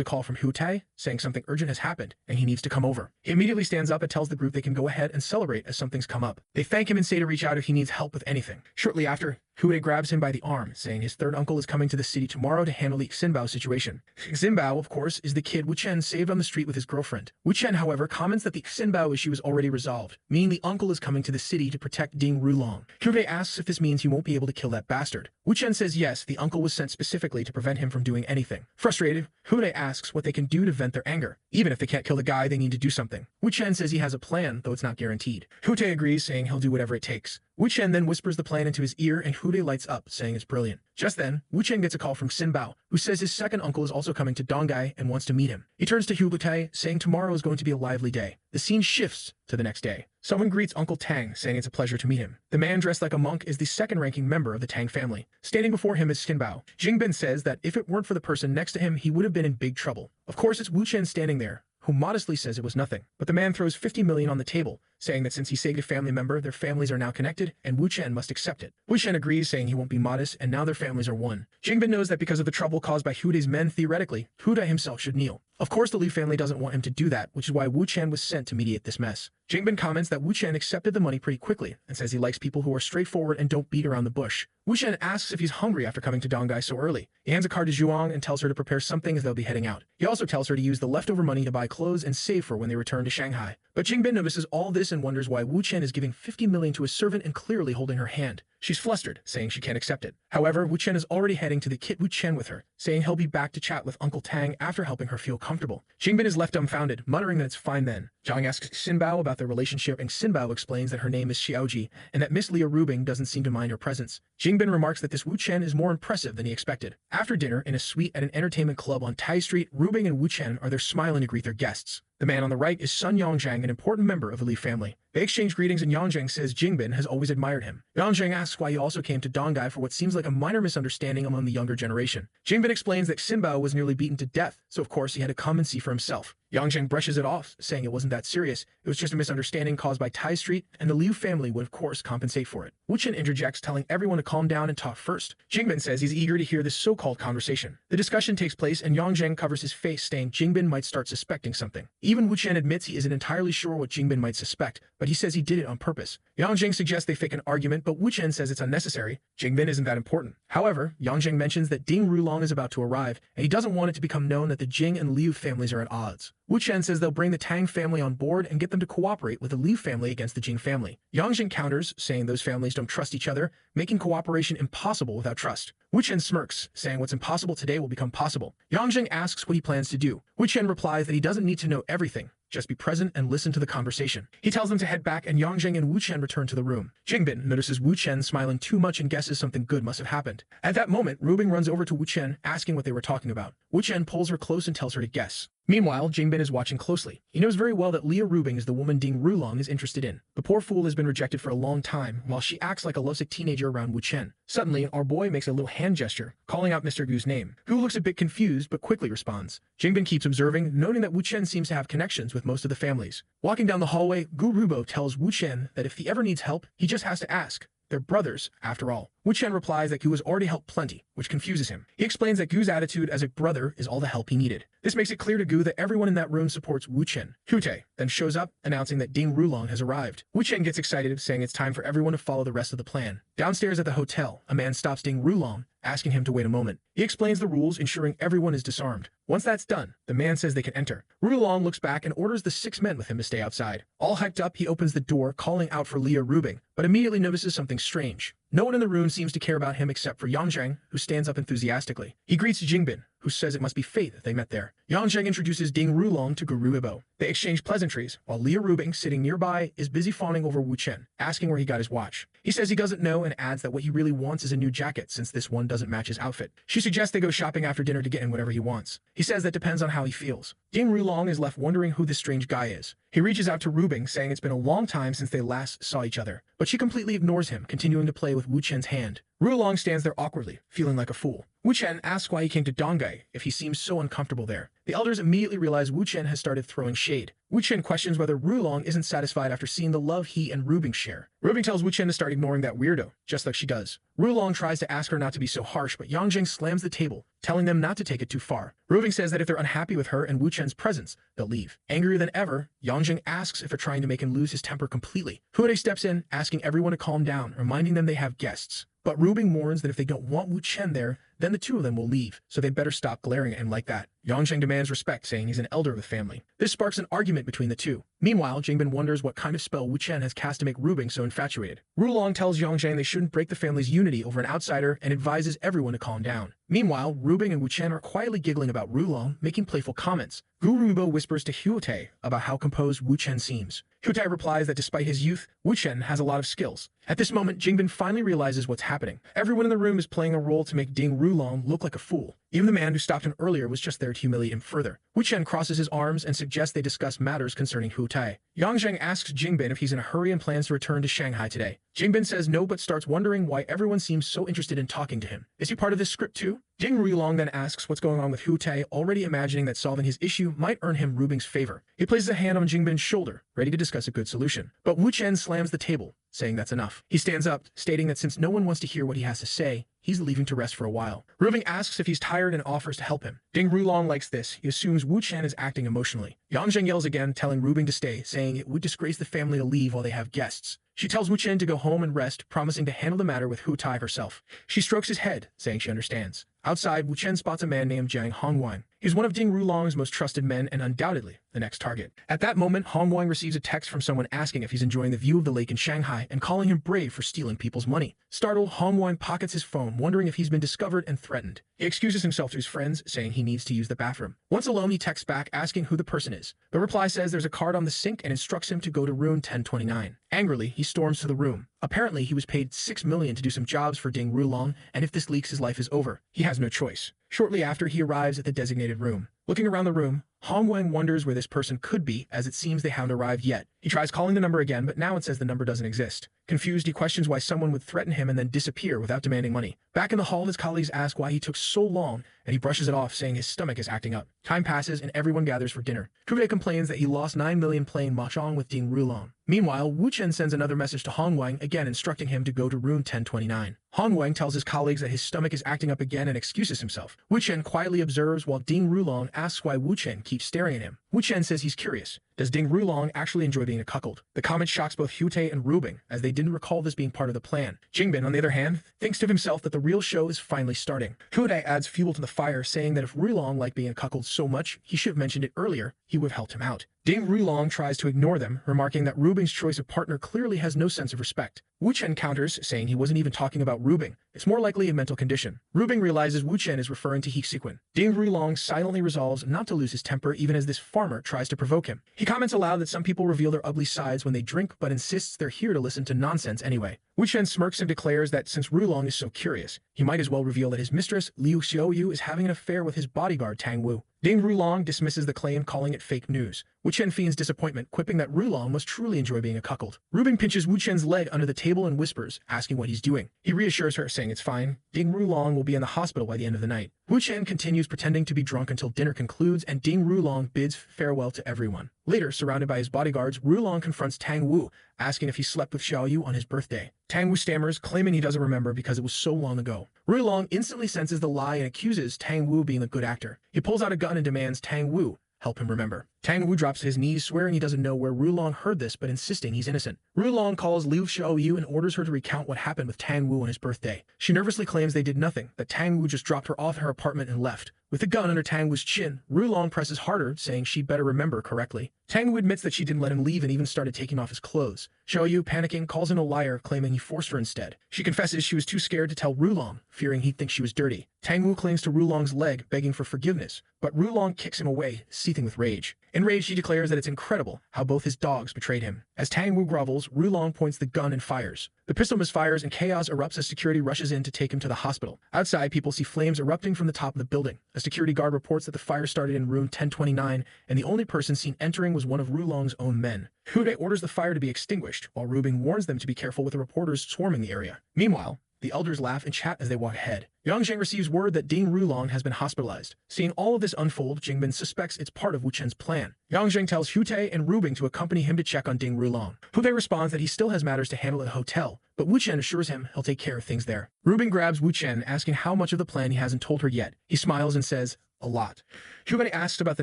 a call from Hu Tai, saying something urgent has happened, and he needs to come over. He immediately stands up and tells the group they can go ahead and celebrate as something's come up. They thank him and say to reach out if he needs help with anything. Shortly after, Hu Tai grabs him by the arm, saying his third uncle is coming to the city tomorrow to handle the Xinbao situation. Xinbao, of course, is the kid Wu Chen saved on the street with his girlfriend. Wu Chen, however, comments that the Xinbao issue is already resolved, meaning the uncle is coming to the city to protect Ding Rulong. Hu Tai asks if this means he won't be able to kill that bastard. Wu Chen says yes, the uncle was sent specifically to prevent him from doing anything. Frustrated, Hu Tai asks what they can do to vent their anger. Even if they can't kill the guy, they need to do something. Wu Chen says he has a plan, though it's not guaranteed. Hu Tai agrees, saying he'll do whatever it takes. Wu Chen then whispers the plan into his ear, and Hu Tai lights up, saying it's brilliant. Just then, Wu Chen gets a call from Xinbao, who says his second uncle is also coming to Dongai and wants to meet him. He turns to Hu Tai, saying tomorrow is going to be a lively day. The scene shifts to the next day. Someone greets Uncle Tang, saying it's a pleasure to meet him. The man dressed like a monk is the second-ranking member of the Tang family. Standing before him is Xinbao. Jingbin says that if it weren't for the person next to him, he would have been in big trouble. Of course, it's Wu Chen standing there, who modestly says it was nothing. But the man throws 50 million on the table, saying that since he saved a family member, their families are now connected, and Wu Chen must accept it. Wu Chen agrees, saying he won't be modest, and now their families are one. Jingbin knows that because of the trouble caused by Hu Tai's men, theoretically, Hu Tai himself should kneel. Of course, the Liu family doesn't want him to do that, which is why Wu Chen was sent to mediate this mess. Jingbin comments that Wu Chen accepted the money pretty quickly, and says he likes people who are straightforward and don't beat around the bush. Wu Chen asks if he's hungry after coming to Dongai so early. He hands a card to Zhuang and tells her to prepare something as they'll be heading out. He also tells her to use the leftover money to buy clothes and save for when they return to Shanghai. But Jingbin notices all this and wonders why Wu Chen is giving 50 million to a servant and clearly holding her hand. She's flustered, saying she can't accept it. However, Wu Chen is already heading to the Kit Wu Chen with her, saying he'll be back to chat with Uncle Tang after helping her feel comfortable. Jingbin is left dumbfounded, muttering that it's fine then. Zhang asks Xinbao about their relationship, and Xinbao explains that her name is Xiaoji, and that Miss Liu Rubing doesn't seem to mind her presence. Jingbin remarks that this Wu Chen is more impressive than he expected. After dinner, in a suite at an entertainment club on Tai Street, Rubing and Wu Chen are there smiling to greet their guests. The man on the right is Sun Yongzhang, an important member of the Li family. They exchange greetings, and Yongzhang says Jingbin has always admired him. Yongzhang asks why he also came to Dongai for what seems like a minor misunderstanding among the younger generation. Jingbin explains that Xinbao was nearly beaten to death, so of course he had to come and see for himself. Yongzhang brushes it off, saying it wasn't that serious. It was just a misunderstanding caused by Tai Street, and the Liu family would of course compensate for it. Wu Chen interjects, telling everyone to calm down and talk first. Jingbin says he's eager to hear this so-called conversation. The discussion takes place, and Yongzhang covers his face, saying Jingbin might start suspecting something. Even Wu Chen admits he isn't entirely sure what Jingbin might suspect, but he says he did it on purpose. Yongzhang suggests they fake an argument, but Wu Chen says it's unnecessary. Jingbin isn't that important. However, Yongzhang mentions that Ding Rulong is about to arrive, and he doesn't want it to become known that the Jing and Liu families are at odds. Wu Chen says they'll bring the Tang family on board and get them to cooperate with the Liu family against the Jing family. Yongzhang counters, saying those families don't trust each other, making cooperation impossible without trust. Wu Chen smirks, saying what's impossible today will become possible. Yongzhang asks what he plans to do. Wu Chen replies that he doesn't need to know everything, just be present and listen to the conversation. He tells them to head back, and Yongzhang and Wu Chen return to the room. Jingbin notices Wu Chen smiling too much and guesses something good must have happened. At that moment, Rubing runs over to Wu Chen, asking what they were talking about. Wu Chen pulls her close and tells her to guess. Meanwhile, Jingbin is watching closely. He knows very well that Liu Rubing is the woman Ding Rulong is interested in. The poor fool has been rejected for a long time, while she acts like a lovesick teenager around Wu Chen. Suddenly, our boy makes a little hand gesture, calling out Mr. Gu's name, who looks a bit confused but quickly responds. Jingbin keeps observing, noting that Wu Chen seems to have connections with most of the families. Walking down the hallway, Gu Rubo tells Wu Chen that if he ever needs help, he just has to ask. They're brothers, after all. Wu Chen replies that Gu has already helped plenty, which confuses him. He explains that Gu's attitude as a brother is all the help he needed. This makes it clear to Gu that everyone in that room supports Wu Chen. Hu Tai then shows up, announcing that Ding Rulong has arrived. Wu Chen gets excited, saying it's time for everyone to follow the rest of the plan. Downstairs at the hotel, a man stops Ding Rulong, asking him to wait a moment. He explains the rules, ensuring everyone is disarmed. Once that's done, the man says they can enter. Rulong looks back and orders the 6 men with him to stay outside. All hyped up, he opens the door, calling out for Leah Rubing, but immediately notices something strange. No one in the room seems to care about him except for Yangjang, who stands up enthusiastically. He greets Jingbin, who says it must be fate that they met there. Yangjang introduces Ding Rulong to Guru Ibo. They exchange pleasantries, while Leah Rubing, sitting nearby, is busy fawning over Wu Chen, asking where he got his watch. He says he doesn't know and adds that what he really wants is a new jacket since this one doesn't match his outfit. She suggests they go shopping after dinner to get him whatever he wants. He says that depends on how he feels. Ding Rulong is left wondering who this strange guy is. He reaches out to Rubing, saying it's been a long time since they last saw each other, but she completely ignores him, continuing to play with Wu Chen's hand. Rulong stands there awkwardly, feeling like a fool. Wu Chen asks why he came to Dongai if he seems so uncomfortable there. The elders immediately realize Wu Chen has started throwing shade. Wu Chen questions whether Rulong isn't satisfied after seeing the love he and Rubing share. Rubing tells Wu Chen to start ignoring that weirdo, just like she does. Rulong tries to ask her not to be so harsh, but Yangjing slams the table, telling them not to take it too far. Rubing says that if they're unhappy with her and Wu Chen's presence, they'll leave. Angrier than ever, Yangjing asks if they're trying to make him lose his temper completely. Hude steps in, asking everyone to calm down, reminding them they have guests. But Rubing warns that if they don't want Wu Chen there, then the two of them will leave, so they better stop glaring at him like that. Yangjing demands respect, saying he's an elder of the family. This sparks an argument between the two. Meanwhile, Jingbin wonders what kind of spell Wu Chen has cast to make Rubing so infatuated. Rulong tells Yangjing they shouldn't break the family's unity over an outsider and advises everyone to calm down. Meanwhile, Rubing and Wu Chen are quietly giggling about Rulong, making playful comments. Guru Rubo whispers to Huotei about how composed Wu Chen seems. Huotei replies that despite his youth, Wu Chen has a lot of skills. At this moment, Jingbin finally realizes what's happening. Everyone in the room is playing a role to make Ding Rulong look like a fool. Even the man who stopped him earlier was just there to humiliate him further. Wu Chen crosses his arms and suggests they discuss matters concerning Huotei. Yangjing asks Jingbin if he's in a hurry and plans to return to Shanghai today. Jingbin says no, but starts wondering why everyone seems so interested in talking to him. Is he part of this script too? Ding Rulong then asks what's going on with Huotei, already imagining that solving his issue might earn him Rubing's favor. He places a hand on Jingbin's shoulder, ready to discuss a good solution. But Wu Chen slams the table, saying that's enough. He stands up, stating that since no one wants to hear what he has to say, he's leaving to rest for a while. Rubing asks if he's tired and offers to help him. Ding Rulong likes this. He assumes Wu Chen is acting emotionally. Yangjing yells again, telling Rubing to stay, saying it would disgrace the family to leave while they have guests. She tells Wu Chen to go home and rest, promising to handle the matter with Huotei herself. She strokes his head, saying she understands. Outside, Wu Chen spots a man named Jiang Hongwang. He's one of Ding Rulong's most trusted men and undoubtedly the next target. At that moment, Hongwang receives a text from someone asking if he's enjoying the view of the lake in Shanghai and calling him brave for stealing people's money. Startled, Hongwang pockets his phone, wondering if he's been discovered and threatened. He excuses himself to his friends, saying he needs to use the bathroom. Once alone, he texts back asking who the person is. The reply says there's a card on the sink and instructs him to go to room 1029. Angrily, he storms to the room. Apparently, he was paid 6 million to do some jobs for Ding Rulong, and if this leaks, his life is over. He has no choice. Shortly after, he arrives at the designated room. Looking around the room, Hongwang wonders where this person could be, as it seems they haven't arrived yet. He tries calling the number again, but now it says the number doesn't exist. Confused, he questions why someone would threaten him and then disappear without demanding money. Back in the hall, his colleagues ask why he took so long, and he brushes it off, saying his stomach is acting up. Time passes, and everyone gathers for dinner. Kude complains that he lost 9 million playing mahjong with Ding Rulong. Meanwhile, Wu Chen sends another message to Hongwang, again instructing him to go to room 1029. Hongwang tells his colleagues that his stomach is acting up again and excuses himself. Wu Chen quietly observes while Ding Rulong asks why Wu Chen keeps staring at him. Wu Chen says he's curious. Does Ding Rulong actually enjoy being a cuckold? The comment shocks both Huotei and Rubing, as they didn't recall this being part of the plan. Jingbin, on the other hand, thinks to himself that the real show is finally starting. Huotei adds fuel to the fire, saying that if Rulong liked being a cuckold so much, he should have mentioned it earlier, he would have helped him out. Ding Rulong tries to ignore them, remarking that Rubing's choice of partner clearly has no sense of respect. Wu Chen counters, saying he wasn't even talking about Rubing. It's more likely a mental condition. Rubing realizes Wu Chen is referring to Heesequin. Ding Rulong silently resolves not to lose his temper even as this farmer tries to provoke him. He comments aloud that some people reveal their ugly sides when they drink, but insists they're here to listen to nonsense anyway. Wu Chen smirks and declares that since Rulong is so curious, he might as well reveal that his mistress, Liu Xiaoyu, is having an affair with his bodyguard Tang Wu. Ding Rulong dismisses the claim, calling it fake news. Wu Chen feigns disappointment, quipping that Rulong must truly enjoy being a cuckold. Rubing pinches Wu Chen's leg under the table and whispers, asking what he's doing. He reassures her, saying it's fine. Ding Rulong will be in the hospital by the end of the night. Wu Chen continues pretending to be drunk until dinner concludes, and Ding Rulong bids farewell to everyone. Later, surrounded by his bodyguards, Rulong confronts Tang Wu, asking if he slept with Xiaoyu on his birthday. Tang Wu stammers, claiming he doesn't remember because it was so long ago. Rulong instantly senses the lie and accuses Tang Wu being a good actor. He pulls out a gun and demands Tang Wu help him remember. Tang Wu drops to his knees, swearing he doesn't know where Rulong heard this, but insisting he's innocent. Rulong calls Liu Xiaoyu and orders her to recount what happened with Tang Wu on his birthday. She nervously claims they did nothing, that Tang Wu just dropped her off at her apartment and left. With the gun under Tang Wu's chin, Rulong presses harder, saying she'd better remember correctly. Tang Wu admits that she didn't let him leave and even started taking off his clothes. Xiaoyu, panicking, calls him a liar, claiming he forced her instead. She confesses she was too scared to tell Rulong, fearing he'd think she was dirty. Tang Wu clings to Rulong's leg, begging for forgiveness, but Rulong kicks him away, seething with rage. Enraged, he declares that it's incredible how both his dogs betrayed him. As Tang Wu grovels, Rulong points the gun and fires. The pistol misfires and chaos erupts as security rushes in to take him to the hospital. Outside, people see flames erupting from the top of the building. A security guard reports that the fire started in room 1029, and the only person seen entering was one of Rulong's own men. Hude orders the fire to be extinguished, while Rubing warns them to be careful with the reporters swarming the area. Meanwhile, the elders laugh and chat as they walk ahead. Yangjing receives word that Ding Rulong has been hospitalized. Seeing all of this unfold, Jingbin suspects it's part of Wu Chen's plan. Yangjing tells Hute and Rubing to accompany him to check on Ding Rulong. Hute responds that he still has matters to handle at the hotel, but Wu Chen assures him he'll take care of things there. Rubing grabs Wu Chen, asking how much of the plan he hasn't told her yet. He smiles and says, a lot. Hubei asks about the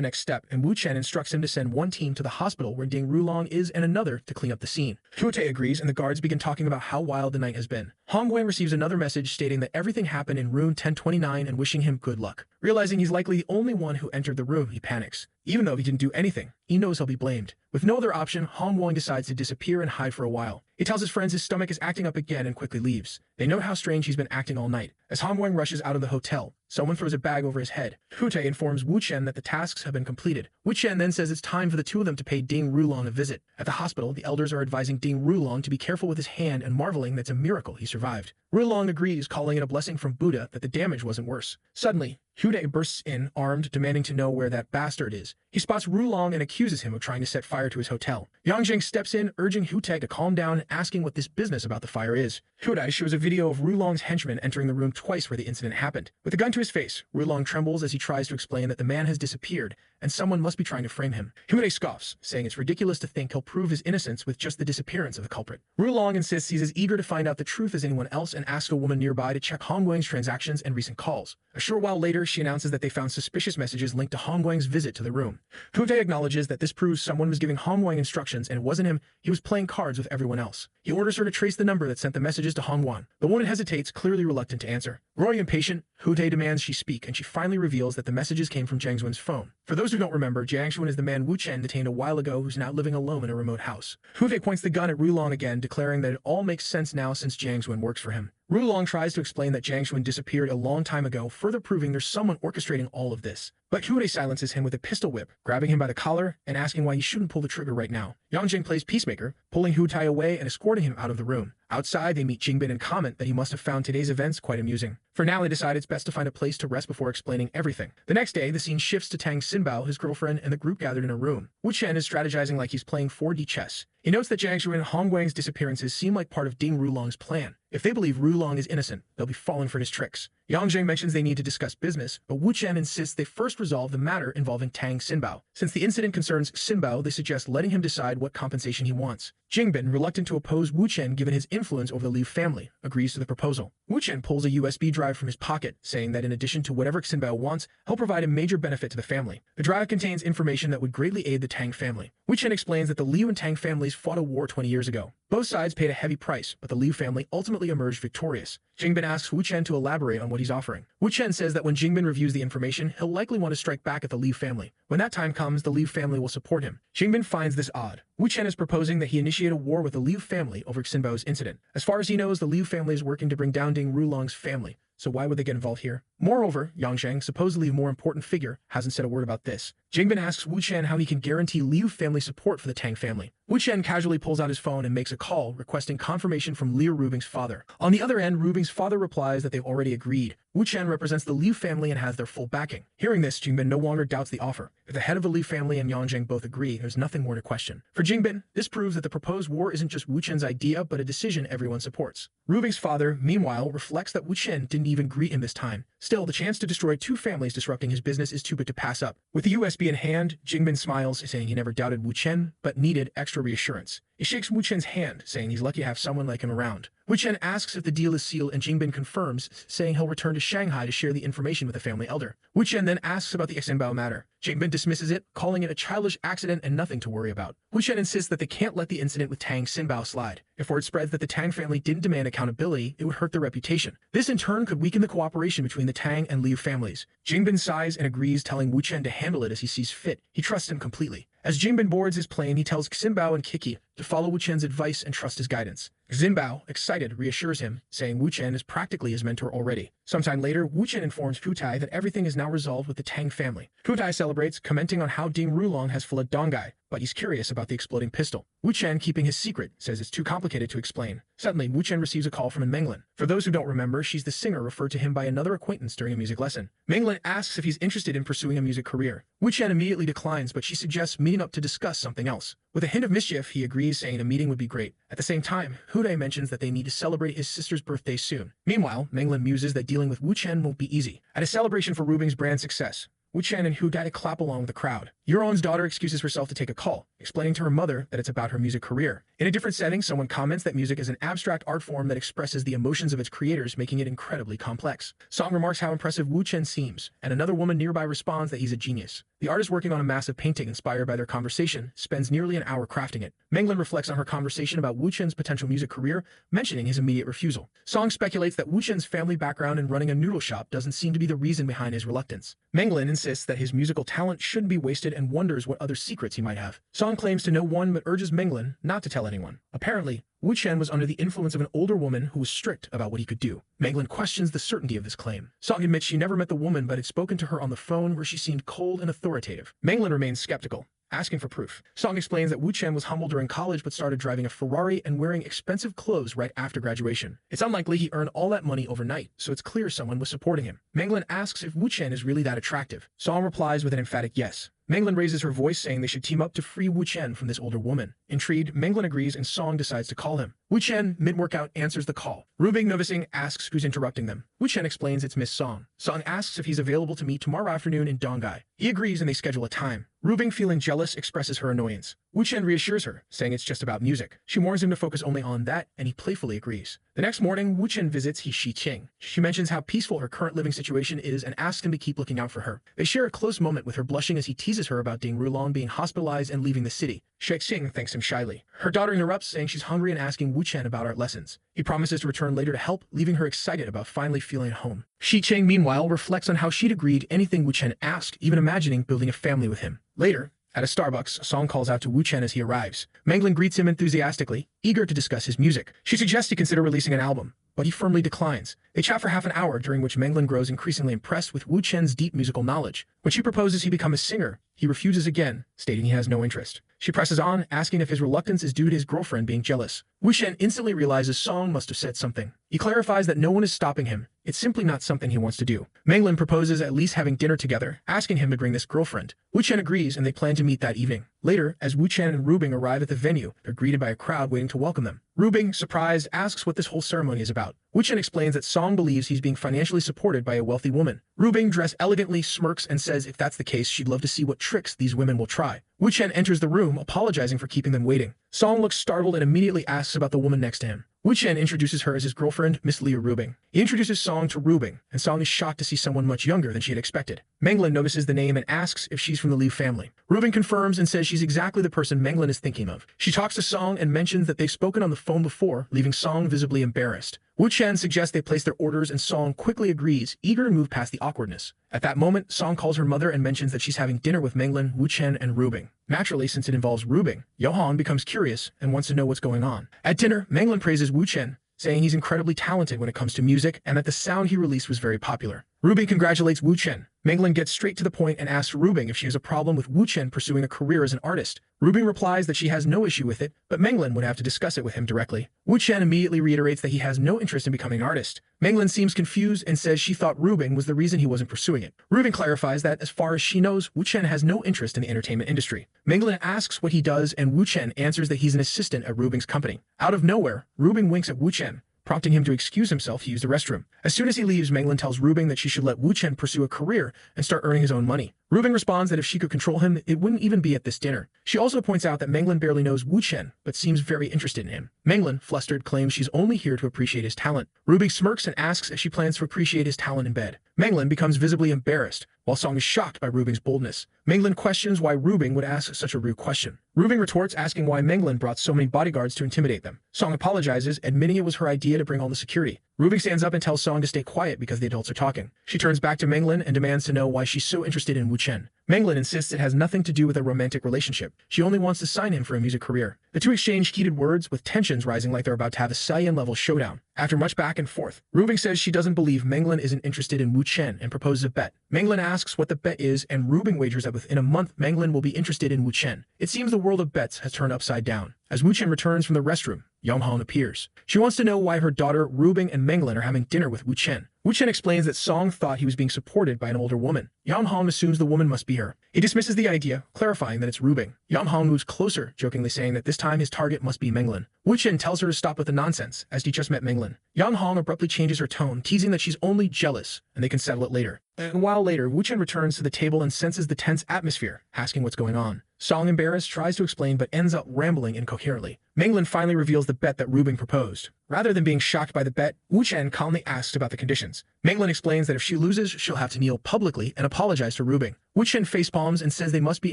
next step, and Wu Chen instructs him to send one team to the hospital where Ding Rulong is and another to clean up the scene. Hute agrees, and the guards begin talking about how wild the night has been. Hongguang receives another message stating that everything happened in room 1029 and wishing him good luck. Realizing he's likely the only one who entered the room, he panics. Even though he didn't do anything, he knows he'll be blamed. With no other option, Hongguang decides to disappear and hide for a while. He tells his friends his stomach is acting up again and quickly leaves. They note how strange he's been acting all night. As Hongguang rushes out of the hotel, someone throws a bag over his head. Hute informs Wu Chen that the tasks have been completed. Wu Chen then says it's time for the two of them to pay Ding Rulong a visit. At the hospital, the elders are advising Ding Rulong to be careful with his hand and marveling that it's a miracle he survived. Rulong agrees, calling it a blessing from Buddha that the damage wasn't worse. Suddenly, Hute bursts in, armed, demanding to know where that bastard is. He spots Rulong and accuses him of trying to set fire to his hotel. Yangjing steps in, urging Hute to calm down and asking what this business about the fire is. Hute shows a video of Rulong's henchman entering the room twice where the incident happened. With a gun to his face, Rulong trembles as he tries to explain that the man has disappeared and someone must be trying to frame him. Hute scoffs, saying it's ridiculous to think he'll prove his innocence with just the disappearance of the culprit. Rulong insists he's as eager to find out the truth as anyone else and asks a woman nearby to check Hongguang's transactions and recent calls. A short while later, she announces that they found suspicious messages linked to Hongguang's visit to the room. Hute acknowledges that this proves someone was giving Hongguang instructions and it wasn't him, he was playing cards with everyone else. He orders her to trace the number that sent the messages to Hongguang. The woman hesitates, clearly reluctant to answer. Growing impatient, Hute demands she speak, and she finally reveals that the messages came from Jiang Xuan's phone. For those who don't remember, Jiang Xuan is the man Wu Chen detained a while ago who's now living alone in a remote house. Hute points the gun at Rulong again, declaring that it all makes sense now since Jiang Xuan works for him. Rulong tries to explain that Jiang Xuan disappeared a long time ago, further proving there's someone orchestrating all of this. But Hute silences him with a pistol whip, grabbing him by the collar and asking why he shouldn't pull the trigger right now. Yangjing plays peacemaker, pulling Hute away and escorting him out of the room. Outside, they meet Jingbin and comment that he must have found today's events quite amusing. For now, they decide it's best to find a place to rest before explaining everything. The next day, the scene shifts to Tang Xinbao, his girlfriend, and the group gathered in a room. Wu Chen is strategizing like he's playing 4D chess. He notes that Jiang Xuan and Hongguang's disappearances seem like part of Ding Rulong's plan. If they believe Rulong is innocent, they'll be falling for his tricks. Yangjing mentions they need to discuss business, but Wu Chen insists they first resolve the matter involving Tang Xinbao. Since the incident concerns Xinbao, they suggest letting him decide what compensation he wants. Jingbin, reluctant to oppose Wu Chen given his influence over the Liu family, agrees to the proposal. Wu Chen pulls a USB drive from his pocket, saying that in addition to whatever Xinbao wants, he'll provide a major benefit to the family. The drive contains information that would greatly aid the Tang family. Wu Chen explains that the Liu and Tang families fought a war 20 years ago. Both sides paid a heavy price, but the Liu family ultimately emerged victorious. Jingbin asks Wu Chen to elaborate on what he's offering. Wu Chen says that when Jingbin reviews the information, he'll likely want to strike back at the Liu family. When that time comes, the Liu family will support him. Jingbin finds this odd. Wu Chen is proposing that he initiate a war with the Liu family over Xinbao's incident. As far as he knows, the Liu family is working to bring down Ding Rulong's family. So why would they get involved here? Moreover, Yangjing, supposedly a more important figure, hasn't said a word about this. Jingbin asks Wu Chen how he can guarantee Liu family support for the Tang family. Wu Chen casually pulls out his phone and makes a call, requesting confirmation from Liu Rubing's father. On the other end, Rubing's father replies that they've already agreed. Wu Chen represents the Liu family and has their full backing. Hearing this, Jingbin no longer doubts the offer. If the head of the Liu family and Yangjing both agree, there's nothing more to question. For Jingbin, this proves that the proposed war isn't just Wu Chen's idea, but a decision everyone supports. Rubing's father, meanwhile, reflects that Wu Chen didn't even greet him this time. Still, the chance to destroy two families disrupting his business is too big to pass up. With the USB in hand, Jingbin smiles, saying he never doubted Wu Chen, but needed extra reassurance. He shakes Wu Chen's hand, saying he's lucky to have someone like him around. Wu Chen asks if the deal is sealed and Jingbin confirms, saying he'll return to Shanghai to share the information with the family elder. Wu Chen then asks about the Xinbao matter. Jingbin dismisses it, calling it a childish accident and nothing to worry about. Wu Chen insists that they can't let the incident with Tang Xinbao slide. If word spreads that the Tang family didn't demand accountability, it would hurt their reputation. This in turn could weaken the cooperation between the Tang and Liu families. Jingbin sighs and agrees, telling Wu Chen to handle it as he sees fit. He trusts him completely. As Jingbin boards his plane, he tells Xinbao and Kiki to follow Wu Chen's advice and trust his guidance. Xinbao, excited, reassures him, saying Wu Chen is practically his mentor already. Sometime later, Wu Chen informs Fu Tai that everything is now resolved with the Tang family. Fu Tai celebrates, commenting on how Ding Rulong has fooled Dongai, but he's curious about the exploding pistol. Wu Chen, keeping his secret, says it's too complicated to explain. Suddenly, Wu Chen receives a call from Menglin. For those who don't remember, she's the singer referred to him by another acquaintance during a music lesson. Menglin asks if he's interested in pursuing a music career. Wu Chen immediately declines, but she suggests meeting up to discuss something else. With a hint of mischief, he agrees, saying a meeting would be great. At the same time, Hu Dai mentions that they need to celebrate his sister's birthday soon. Meanwhile, Menglin muses that dealing with Wu Chen won't be easy. At a celebration for Rubing's brand success, Wu Chen and Hu Dai clap along with the crowd. Yuron's daughter excuses herself to take a call, explaining to her mother that it's about her music career. In a different setting, someone comments that music is an abstract art form that expresses the emotions of its creators, making it incredibly complex. Song remarks how impressive Wu Chen seems, and another woman nearby responds that he's a genius. The artist, working on a massive painting inspired by their conversation, spends nearly an hour crafting it. Menglin reflects on her conversation about Wu Chen's potential music career, mentioning his immediate refusal. Song speculates that Wu Chen's family background in running a noodle shop doesn't seem to be the reason behind his reluctance. Menglin insists that his musical talent shouldn't be wasted and wonders what other secrets he might have. Song claims to know one but urges Menglin not to tell anyone. Apparently, Wu Chen was under the influence of an older woman who was strict about what he could do. Menglin questions the certainty of this claim. Song admits she never met the woman but had spoken to her on the phone, where she seemed cold and authoritative. Menglin remains skeptical, asking for proof. Song explains that Wu Chen was humble during college but started driving a Ferrari and wearing expensive clothes right after graduation. It's unlikely he earned all that money overnight, so it's clear someone was supporting him. Menglin asks if Wu Chen is really that attractive. Song replies with an emphatic yes. Menglin raises her voice, saying they should team up to free Wu Chen from this older woman. Intrigued, Menglin agrees and Song decides to call him. Wu Chen, mid-workout, answers the call. Rubing, noticing, asks who's interrupting them. Wu Chen explains it's Miss Song. Song asks if he's available to meet tomorrow afternoon in Dongai. He agrees and they schedule a time. Rubing, feeling jealous, expresses her annoyance. Wu Chen reassures her, saying it's just about music. She warns him to focus only on that, and he playfully agrees. The next morning, Wu Chen visits Shi Qing. She mentions how peaceful her current living situation is and asks him to keep looking out for her. They share a close moment with her blushing as he teases her about Ding Rulong being hospitalized and leaving the city. Shi Qing thanks him shyly. Her daughter interrupts, saying she's hungry and asking Wu Chen about art lessons. He promises to return later to help, leaving her excited about finally feeling at home. Shi Qing, meanwhile, reflects on how she'd agreed anything Wu Chen asked, even imagining building a family with him. Later, at a Starbucks, Song calls out to Wu Chen as he arrives. Menglin greets him enthusiastically, eager to discuss his music. She suggests he consider releasing an album, but he firmly declines. They chat for half an hour, during which Menglin grows increasingly impressed with Wu Chen's deep musical knowledge. When she proposes he become a singer, he refuses again, stating he has no interest. She presses on, asking if his reluctance is due to his girlfriend being jealous. Wu Chen instantly realizes Song must have said something. He clarifies that no one is stopping him. It's simply not something he wants to do. Menglin proposes at least having dinner together, asking him to bring this girlfriend. Wu Chen agrees and they plan to meet that evening. Later, as Wu Chen and Rubing arrive at the venue, they're greeted by a crowd waiting to welcome them. Rubing, surprised, asks what this whole ceremony is about. Wu Chen explains that Song believes he's being financially supported by a wealthy woman. Rubing, dressed elegantly, smirks and says if that's the case, she'd love to see what tricks these women will try. Wu Chen enters the room, apologizing for keeping them waiting. Song looks startled and immediately asks about the woman next to him. Wu Chen introduces her as his girlfriend, Miss Liu Rubing. He introduces Song to Rubing, and Song is shocked to see someone much younger than she had expected. Menglin notices the name and asks if she's from the Liu family. Rubing confirms and says she's exactly the person Menglin is thinking of. She talks to Song and mentions that they've spoken on the phone before, leaving Song visibly embarrassed. Wu Chen suggests they place their orders and Song quickly agrees, eager to move past the awkwardness. At that moment, Song calls her mother and mentions that she's having dinner with Menglin, Wu Chen, and Rubing. Naturally, since it involves Rubing, Johan becomes curious and wants to know what's going on. At dinner, Menglin praises Wu Chen, saying he's incredibly talented when it comes to music and that the sound he released was very popular. Rubing congratulates Wu Chen. Menglin gets straight to the point and asks Rubing if she has a problem with Wu Chen pursuing a career as an artist. Rubing replies that she has no issue with it, but Menglin would have to discuss it with him directly. Wu Chen immediately reiterates that he has no interest in becoming an artist. Menglin seems confused and says she thought Rubing was the reason he wasn't pursuing it. Rubing clarifies that, as far as she knows, Wu Chen has no interest in the entertainment industry. Menglin asks what he does, and Wu Chen answers that he's an assistant at Rubing's company. Out of nowhere, Rubing winks at Wu Chen, prompting him to excuse himself to use the restroom. As soon as he leaves, Menglin tells Rubing that she should let Wu Chen pursue a career and start earning his own money. Rubing responds that if she could control him, it wouldn't even be at this dinner. She also points out that Manglin barely knows Wu Chen, but seems very interested in him. Manglin, flustered, claims she's only here to appreciate his talent. Rubing smirks and asks if she plans to appreciate his talent in bed. Manglin becomes visibly embarrassed, while Song is shocked by Rubing's boldness. Manglin questions why Rubing would ask such a rude question. Rubing retorts, asking why Manglin brought so many bodyguards to intimidate them. Song apologizes, admitting it was her idea to bring all the security. Rubing stands up and tells Song to stay quiet because the adults are talking. She turns back to Manglin and demands to know why she's so interested in Wu Chen. Manglin insists it has nothing to do with a romantic relationship. She only wants to sign him for a music career. The two exchange heated words, with tensions rising like they're about to have a Saiyan-level showdown. After much back and forth, Rubing says she doesn't believe Manglin isn't interested in Wu Chen and proposes a bet. Manglin asks what the bet is, and Rubing wagers that within a month Manglin will be interested in Wu Chen. It seems the world of bets has turned upside down. As Wu Chen returns from the restroom, Yonghong appears. She wants to know why her daughter, Rubing, and Manglin are having dinner with Wu Chen. Wu Chen explains that Song thought he was being supported by an older woman. Yonghong assumes the woman must be her. He dismisses the idea, clarifying that it's Rubing. Yonghong moves closer, jokingly saying that this time his target must be Manglin. Wu Chen tells her to stop with the nonsense, as she just met Manglin. Yonghong abruptly changes her tone, teasing that she's only jealous, and they can settle it later. A while later, Wu Chen returns to the table and senses the tense atmosphere, asking what's going on. Song, embarrassed, tries to explain but ends up rambling incoherently. Manglin finally reveals the bet that Rubing proposed. Rather than being shocked by the bet, Wu Chen calmly asks about the conditions. Manglin explains that if she loses, she'll have to kneel publicly and apologize to Rubing. Wu Chen facepalms and says they must be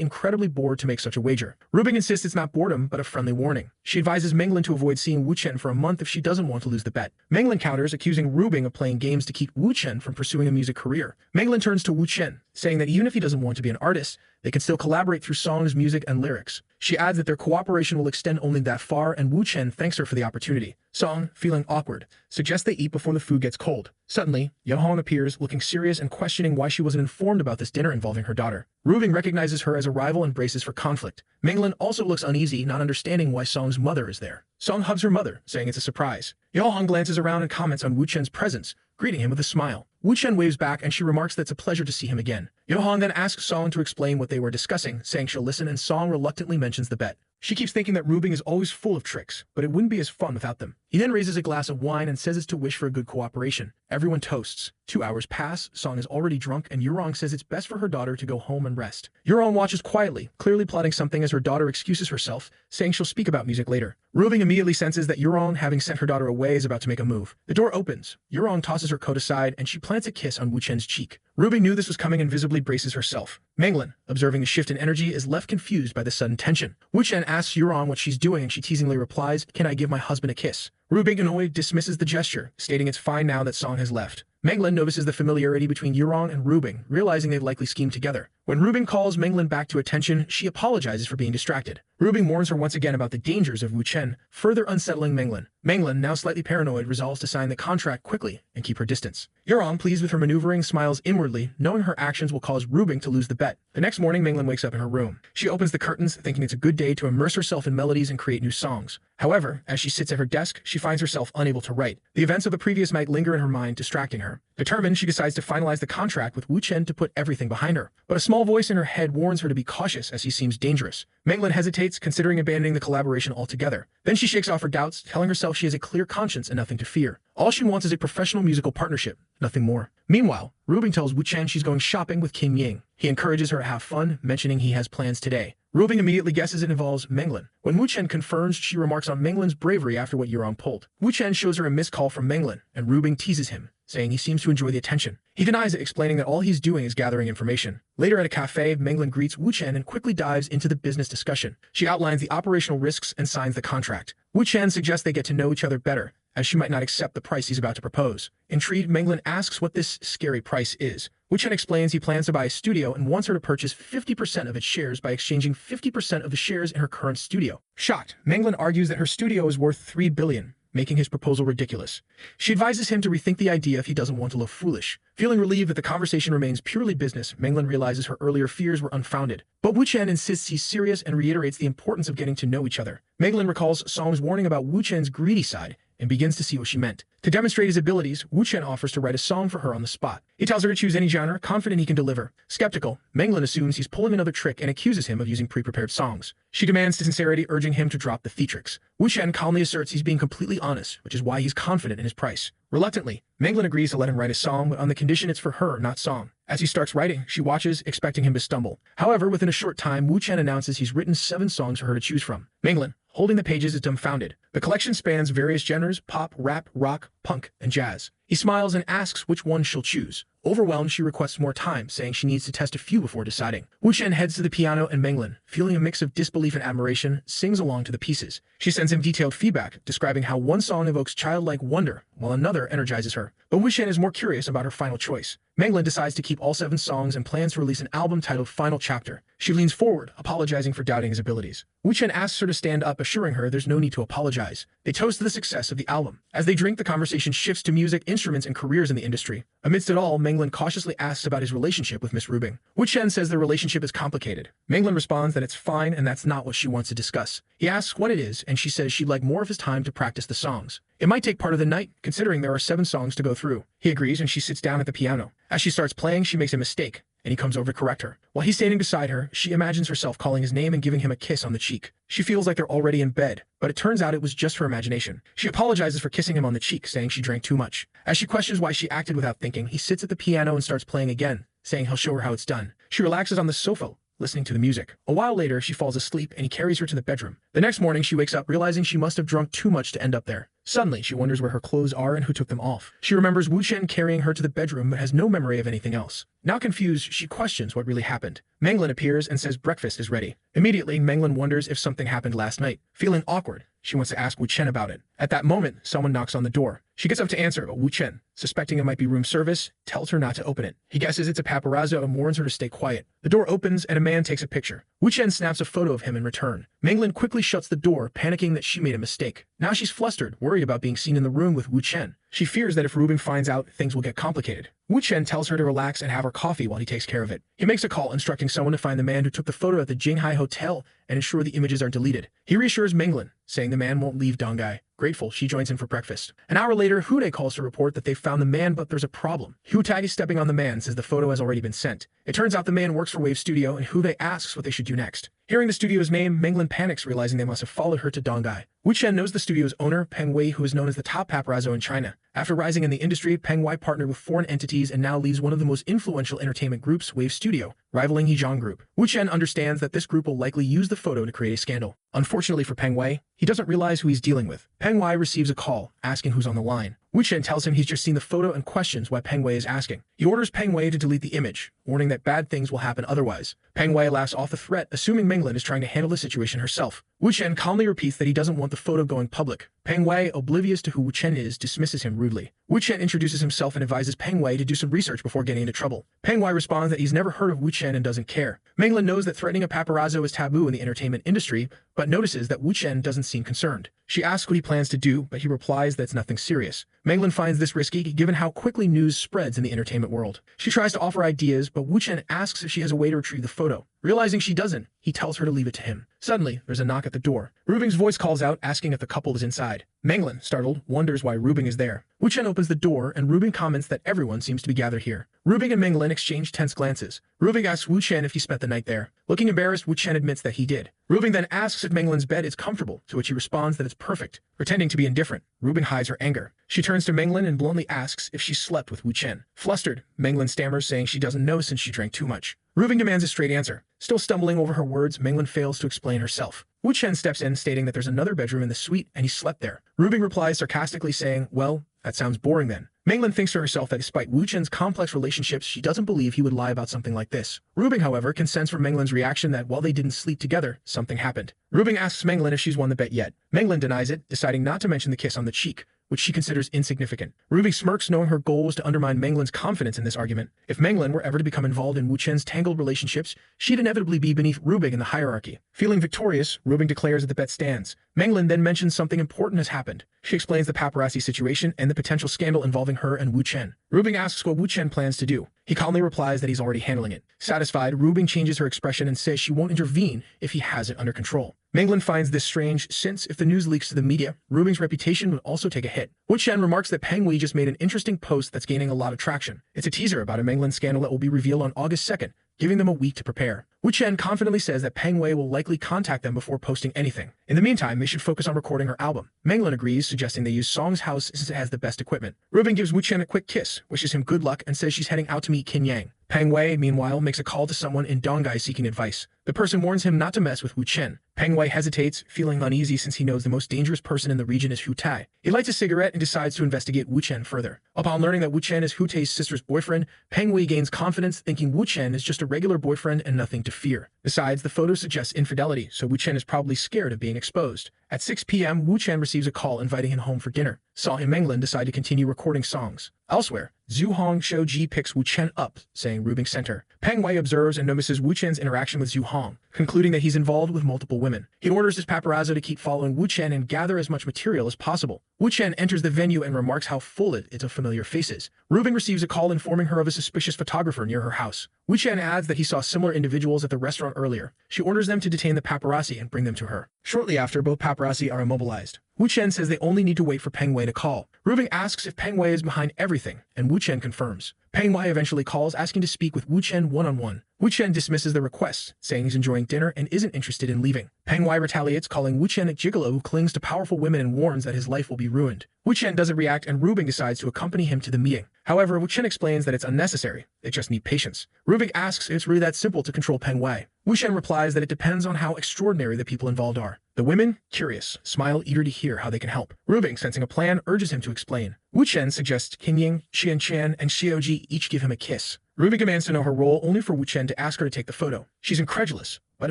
incredibly bored to make such a wager. Rubing insists it's not boredom, but a friendly warning. She advises Manglin to avoid seeing Wu Chen for a month if she doesn't want to lose the bet. Manglin counters, accusing Rubing of playing games to keep Wu Chen from pursuing a music career. Manglin turns to Wu Chen, saying that even if he doesn't want to be an artist, they can still collaborate through songs, music, and lyrics. She adds that their cooperation will extend only that far, and Wu Chen thanks her for the opportunity. Song, feeling awkward, suggests they eat before the food gets cold. Suddenly, Yonghong appears, looking serious and questioning why she wasn't informed about this dinner involving her daughter. Rubing recognizes her as a rival and braces for conflict. Manglin also looks uneasy, not understanding why Song's mother is there. Song hugs her mother, saying it's a surprise. Yonghong glances around and comments on Wu Chen's presence, greeting him with a smile. Wu Chen waves back and she remarks that it's a pleasure to see him again. Yonghong then asks Song to explain what they were discussing, saying she'll listen, and Song reluctantly mentions the bet. She keeps thinking that Rubing is always full of tricks, but it wouldn't be as fun without them. He then raises a glass of wine and says it's to wish for a good cooperation. Everyone toasts. 2 hours pass, Song is already drunk, and Yurong says it's best for her daughter to go home and rest. Yurong watches quietly, clearly plotting something as her daughter excuses herself, saying she'll speak about music later. Rubing immediately senses that Yurong, having sent her daughter away, is about to make a move. The door opens. Yurong tosses her coat aside, and she plants a kiss on Wu Chen's cheek. Rubing knew this was coming and visibly braces herself. Manglin, observing the shift in energy, is left confused by the sudden tension. Wu Chen asks Yurong what she's doing, and she teasingly replies, "Can I give my husband a kiss?" Rubing, annoyed, dismisses the gesture, stating it's fine now that Song has left. Manglin notices the familiarity between Yurong and Rubing, realizing they've likely schemed together. When Rubing calls Manglin back to attention, she apologizes for being distracted. Rubing warns her once again about the dangers of Wu Chen, further unsettling Manglin. Manglin, now slightly paranoid, resolves to sign the contract quickly and keep her distance. Yurong, pleased with her maneuvering, smiles inwardly, knowing her actions will cause Rubing to lose the bet. The next morning, Manglin wakes up in her room. She opens the curtains, thinking it's a good day to immerse herself in melodies and create new songs. However, as she sits at her desk, she finds herself unable to write. The events of the previous night linger in her mind, distracting her. Determined, she decides to finalize the contract with Wu Chen to put everything behind her. But a small voice in her head warns her to be cautious, as he seems dangerous. Manglin hesitates, considering abandoning the collaboration altogether. Then she shakes off her doubts, telling herself she has a clear conscience and nothing to fear. All she wants is a professional musical partnership, nothing more. Meanwhile, Rubing tells Wu Chen she's going shopping with Kim Ying. He encourages her to have fun, mentioning he has plans today. Rubing immediately guesses it involves Manglin. When Wu Chen confirms, she remarks on Manglin's bravery after what Yurong pulled. Wu Chen shows her a missed call from Manglin, and Rubing teases him, saying he seems to enjoy the attention. He denies it, explaining that all he's doing is gathering information. Later at a cafe, Manglin greets Wu Chen and quickly dives into the business discussion. She outlines the operational risks and signs the contract. Wu Chen suggests they get to know each other better, as she might not accept the price he's about to propose. Intrigued, Manglin asks what this scary price is. Wu Chen explains he plans to buy a studio and wants her to purchase 50% of its shares by exchanging 50% of the shares in her current studio. Shocked, Manglin argues that her studio is worth $3 billion, making his proposal ridiculous. She advises him to rethink the idea if he doesn't want to look foolish. Feeling relieved that the conversation remains purely business, Manglin realizes her earlier fears were unfounded. But Wu Chen insists he's serious and reiterates the importance of getting to know each other. Manglin recalls Song's warning about Wu Chen's greedy side and begins to see what she meant. To demonstrate his abilities, Wu Chen offers to write a song for her on the spot. He tells her to choose any genre, confident he can deliver. Skeptical, Manglin assumes he's pulling another trick and accuses him of using pre-prepared songs. She demands sincerity, urging him to drop the theatrics. Wu Chen calmly asserts he's being completely honest, which is why he's confident in his price. Reluctantly, Manglin agrees to let him write a song, but on the condition it's for her, not Song. As he starts writing, she watches, expecting him to stumble. However, within a short time, Wu Chen announces he's written 7 songs for her to choose from. Manglin, holding the pages, is dumbfounded. The collection spans various genres: pop, rap, rock, punk, and jazz. He smiles and asks which one she'll choose. Overwhelmed, she requests more time, saying she needs to test a few before deciding. Wu Chen heads to the piano and Manglin, feeling a mix of disbelief and admiration, sings along to the pieces. She sends him detailed feedback, describing how one song evokes childlike wonder, while another energizes her. But Wu Chen is more curious about her final choice. Manglin decides to keep all 7 songs and plans to release an album titled Final Chapter. She leans forward, apologizing for doubting his abilities. Wu Chen asks her to stand up, assuring her there's no need to apologize. They toast to the success of the album. As they drink, the conversation shifts to music, instruments, and careers in the industry. Amidst it all, Manglin cautiously asks about his relationship with Miss Rubing. Wu Chen says their relationship is complicated. Manglin responds that it's fine and that's not what she wants to discuss. He asks what it is, and she says she'd like more of his time to practice the songs. It might take part of the night, considering there are 7 songs to go through. He agrees and she sits down at the piano. As she starts playing, she makes a mistake, and he comes over to correct her. While he's standing beside her, she imagines herself calling his name and giving him a kiss on the cheek. She feels like they're already in bed, but it turns out it was just her imagination. She apologizes for kissing him on the cheek, saying she drank too much. As she questions why she acted without thinking, he sits at the piano and starts playing again, saying he'll show her how it's done. She relaxes on the sofa, listening to the music. A while later, she falls asleep and he carries her to the bedroom. The next morning, she wakes up realizing she must have drunk too much to end up there. Suddenly, she wonders where her clothes are and who took them off. She remembers Wu Chen carrying her to the bedroom but has no memory of anything else. Now confused, she questions what really happened. Manglin appears and says breakfast is ready. Immediately, Manglin wonders if something happened last night. Feeling awkward, she wants to ask Wu Chen about it. At that moment, someone knocks on the door. She gets up to answer, but Wu Chen, suspecting it might be room service, tells her not to open it. He guesses it's a paparazzo and warns her to stay quiet. The door opens and a man takes a picture. Wu Chen snaps a photo of him in return. Manglin quickly shuts the door, panicking that she made a mistake. Now she's flustered, worried about being seen in the room with Wu Chen. She fears that if Rubing finds out, things will get complicated. Wu Chen tells her to relax and have her coffee while he takes care of it. He makes a call instructing someone to find the man who took the photo at the Jinghai Hotel and ensure the images are deleted. He reassures Manglin, saying the man won't leave Dongai. Grateful, she joins him for breakfast. An hour later, Hude calls to report that they've found the man, but there's a problem. Hutag is stepping on the man, says the photo has already been sent. It turns out the man works for Wave Studio, and Hude asks what they should do next. Hearing the studio's name, Manglin panics, realizing they must have followed her to Dongai. Wu Chen knows the studio's owner, Peng Wei, who is known as the top paparazzo in China. After rising in the industry, Peng Wei partnered with foreign entities and now leads one of the most influential entertainment groups, Wave Studio, rivaling Hejiang Group. Wu Chen understands that this group will likely use the photo to create a scandal. Unfortunately for Peng Wei, he doesn't realize who he's dealing with. Peng Wei receives a call, asking who's on the line. Wu Chen tells him he's just seen the photo and questions why Peng Wei is asking. He orders Peng Wei to delete the image, warning that bad things will happen otherwise. Peng Wei laughs off the threat, assuming Manglin is trying to handle the situation herself. Wu Chen calmly repeats that he doesn't want the photo going public. Peng Wei, oblivious to who Wu Chen is, dismisses him rudely. Wu Chen introduces himself and advises Peng Wei to do some research before getting into trouble. Peng Wei responds that he's never heard of Wu Chen and doesn't care. Manglin knows that threatening a paparazzo is taboo in the entertainment industry, but notices that Wu Chen doesn't seem concerned. She asks what he plans to do, but he replies that it's nothing serious. Manglin finds this risky, given how quickly news spreads in the entertainment world. She tries to offer ideas, but Wu Chen asks if she has a way to retrieve the photo. Realizing she doesn't, he tells her to leave it to him. Suddenly, there's a knock at the door. Rubing's voice calls out, asking if the couple is inside. Manglin, startled, wonders why Rubing is there. Wu Chen opens the door, and Rubing comments that everyone seems to be gathered here. Rubing and Manglin exchange tense glances. Rubing asks Wu Chen if he spent the night there. Looking embarrassed, Wu Chen admits that he did. Rubing then asks if Manglin's bed is comfortable, to which he responds that it's perfect. Pretending to be indifferent, Rubing hides her anger. She turns to Manglin and bluntly asks if she slept with Wu Chen. Flustered, Manglin stammers, saying she doesn't know since she drank too much. Rubing demands a straight answer. Still stumbling over her words, Manglin fails to explain herself. Wu Chen steps in, stating that there's another bedroom in the suite and he slept there. Rubing replies sarcastically, saying, well, that sounds boring then. Manglin thinks to herself that despite Wu Chen's complex relationships, she doesn't believe he would lie about something like this. Rubing, however, can sense from Manglin's reaction that while they didn't sleep together, something happened. Rubing asks Manglin if she's won the bet yet. Manglin denies it, deciding not to mention the kiss on the cheek, which she considers insignificant. Rubing smirks, knowing her goal was to undermine Manglin's confidence in this argument. If Manglin were ever to become involved in Wu Chen's tangled relationships, she'd inevitably be beneath Rubing in the hierarchy. Feeling victorious, Rubing declares that the bet stands. Manglin then mentions something important has happened. She explains the paparazzi situation and the potential scandal involving her and Wu Chen. Rubing asks what Wu Chen plans to do. He calmly replies that he's already handling it. Satisfied, Rubing changes her expression and says she won't intervene if he has it under control. Manglin finds this strange, since if the news leaks to the media, Rubing's reputation would also take a hit. Wu Chen remarks that Peng Wei just made an interesting post that's gaining a lot of traction. It's a teaser about a Manglin scandal that will be revealed on August 2nd, giving them a week to prepare. Wu Chen confidently says that Peng Wei will likely contact them before posting anything. In the meantime, they should focus on recording her album. Manglan agrees, suggesting they use Song's house since it has the best equipment. Rubin gives Wu Chen a quick kiss, wishes him good luck, and says she's heading out to meet Qin Yang. Peng Wei, meanwhile, makes a call to someone in Donghai seeking advice. The person warns him not to mess with Wu Chen. Peng Wei hesitates, feeling uneasy since he knows the most dangerous person in the region is Hu Tai. He lights a cigarette and decides to investigate Wu Chen further. Upon learning that Wu Chen is Hu Tai's sister's boyfriend, Peng Wei gains confidence, thinking Wu Chen is just a regular boyfriend and nothing to fear. Besides, the photo suggests infidelity, so Wu Chen is probably scared of being exposed. At 6 p.m., Wu Chen receives a call inviting him home for dinner. Saw and Menglan decide to continue recording songs. Elsewhere, Zhu Hong Shouji picks Wu Chen up, saying Rubing sent her. Peng Wei observes and notices Wu Chen's interaction with Zhu Hong, concluding that he's involved with multiple women. He orders his paparazzo to keep following Wu Chen and gather as much material as possible. Wu Chen enters the venue and remarks how full it is of familiar faces. Rubing receives a call informing her of a suspicious photographer near her house. Wu Chen adds that he saw similar individuals at the restaurant earlier. She orders them to detain the paparazzi and bring them to her. Shortly after, both paparazzi are immobilized. Wu Chen says they only need to wait for Peng Wei to call. Rubing asks if Peng Wei is behind everything, and Wu Chen confirms. Peng Wei eventually calls, asking to speak with Wu Chen one-on-one. Wu Chen dismisses the request, saying he's enjoying dinner and isn't interested in leaving. Peng Wei retaliates, calling Wu Chen a gigolo who clings to powerful women and warns that his life will be ruined. Wu Chen doesn't react, and Rubing decides to accompany him to the meeting. However, Wu Chen explains that it's unnecessary. They just need patience. Rubing asks if it's really that simple to control Peng Wei. Wu Chen replies that it depends on how extraordinary the people involved are. The women, curious, smile, eager to hear how they can help. Rubing, sensing a plan, urges him to explain. Wu Chen suggests Qin Yang, Xian Chen, and Xiaoji each give him a kiss. Rubing demands to know her role, only for Wu Chen to ask her to take the photo. She's incredulous, but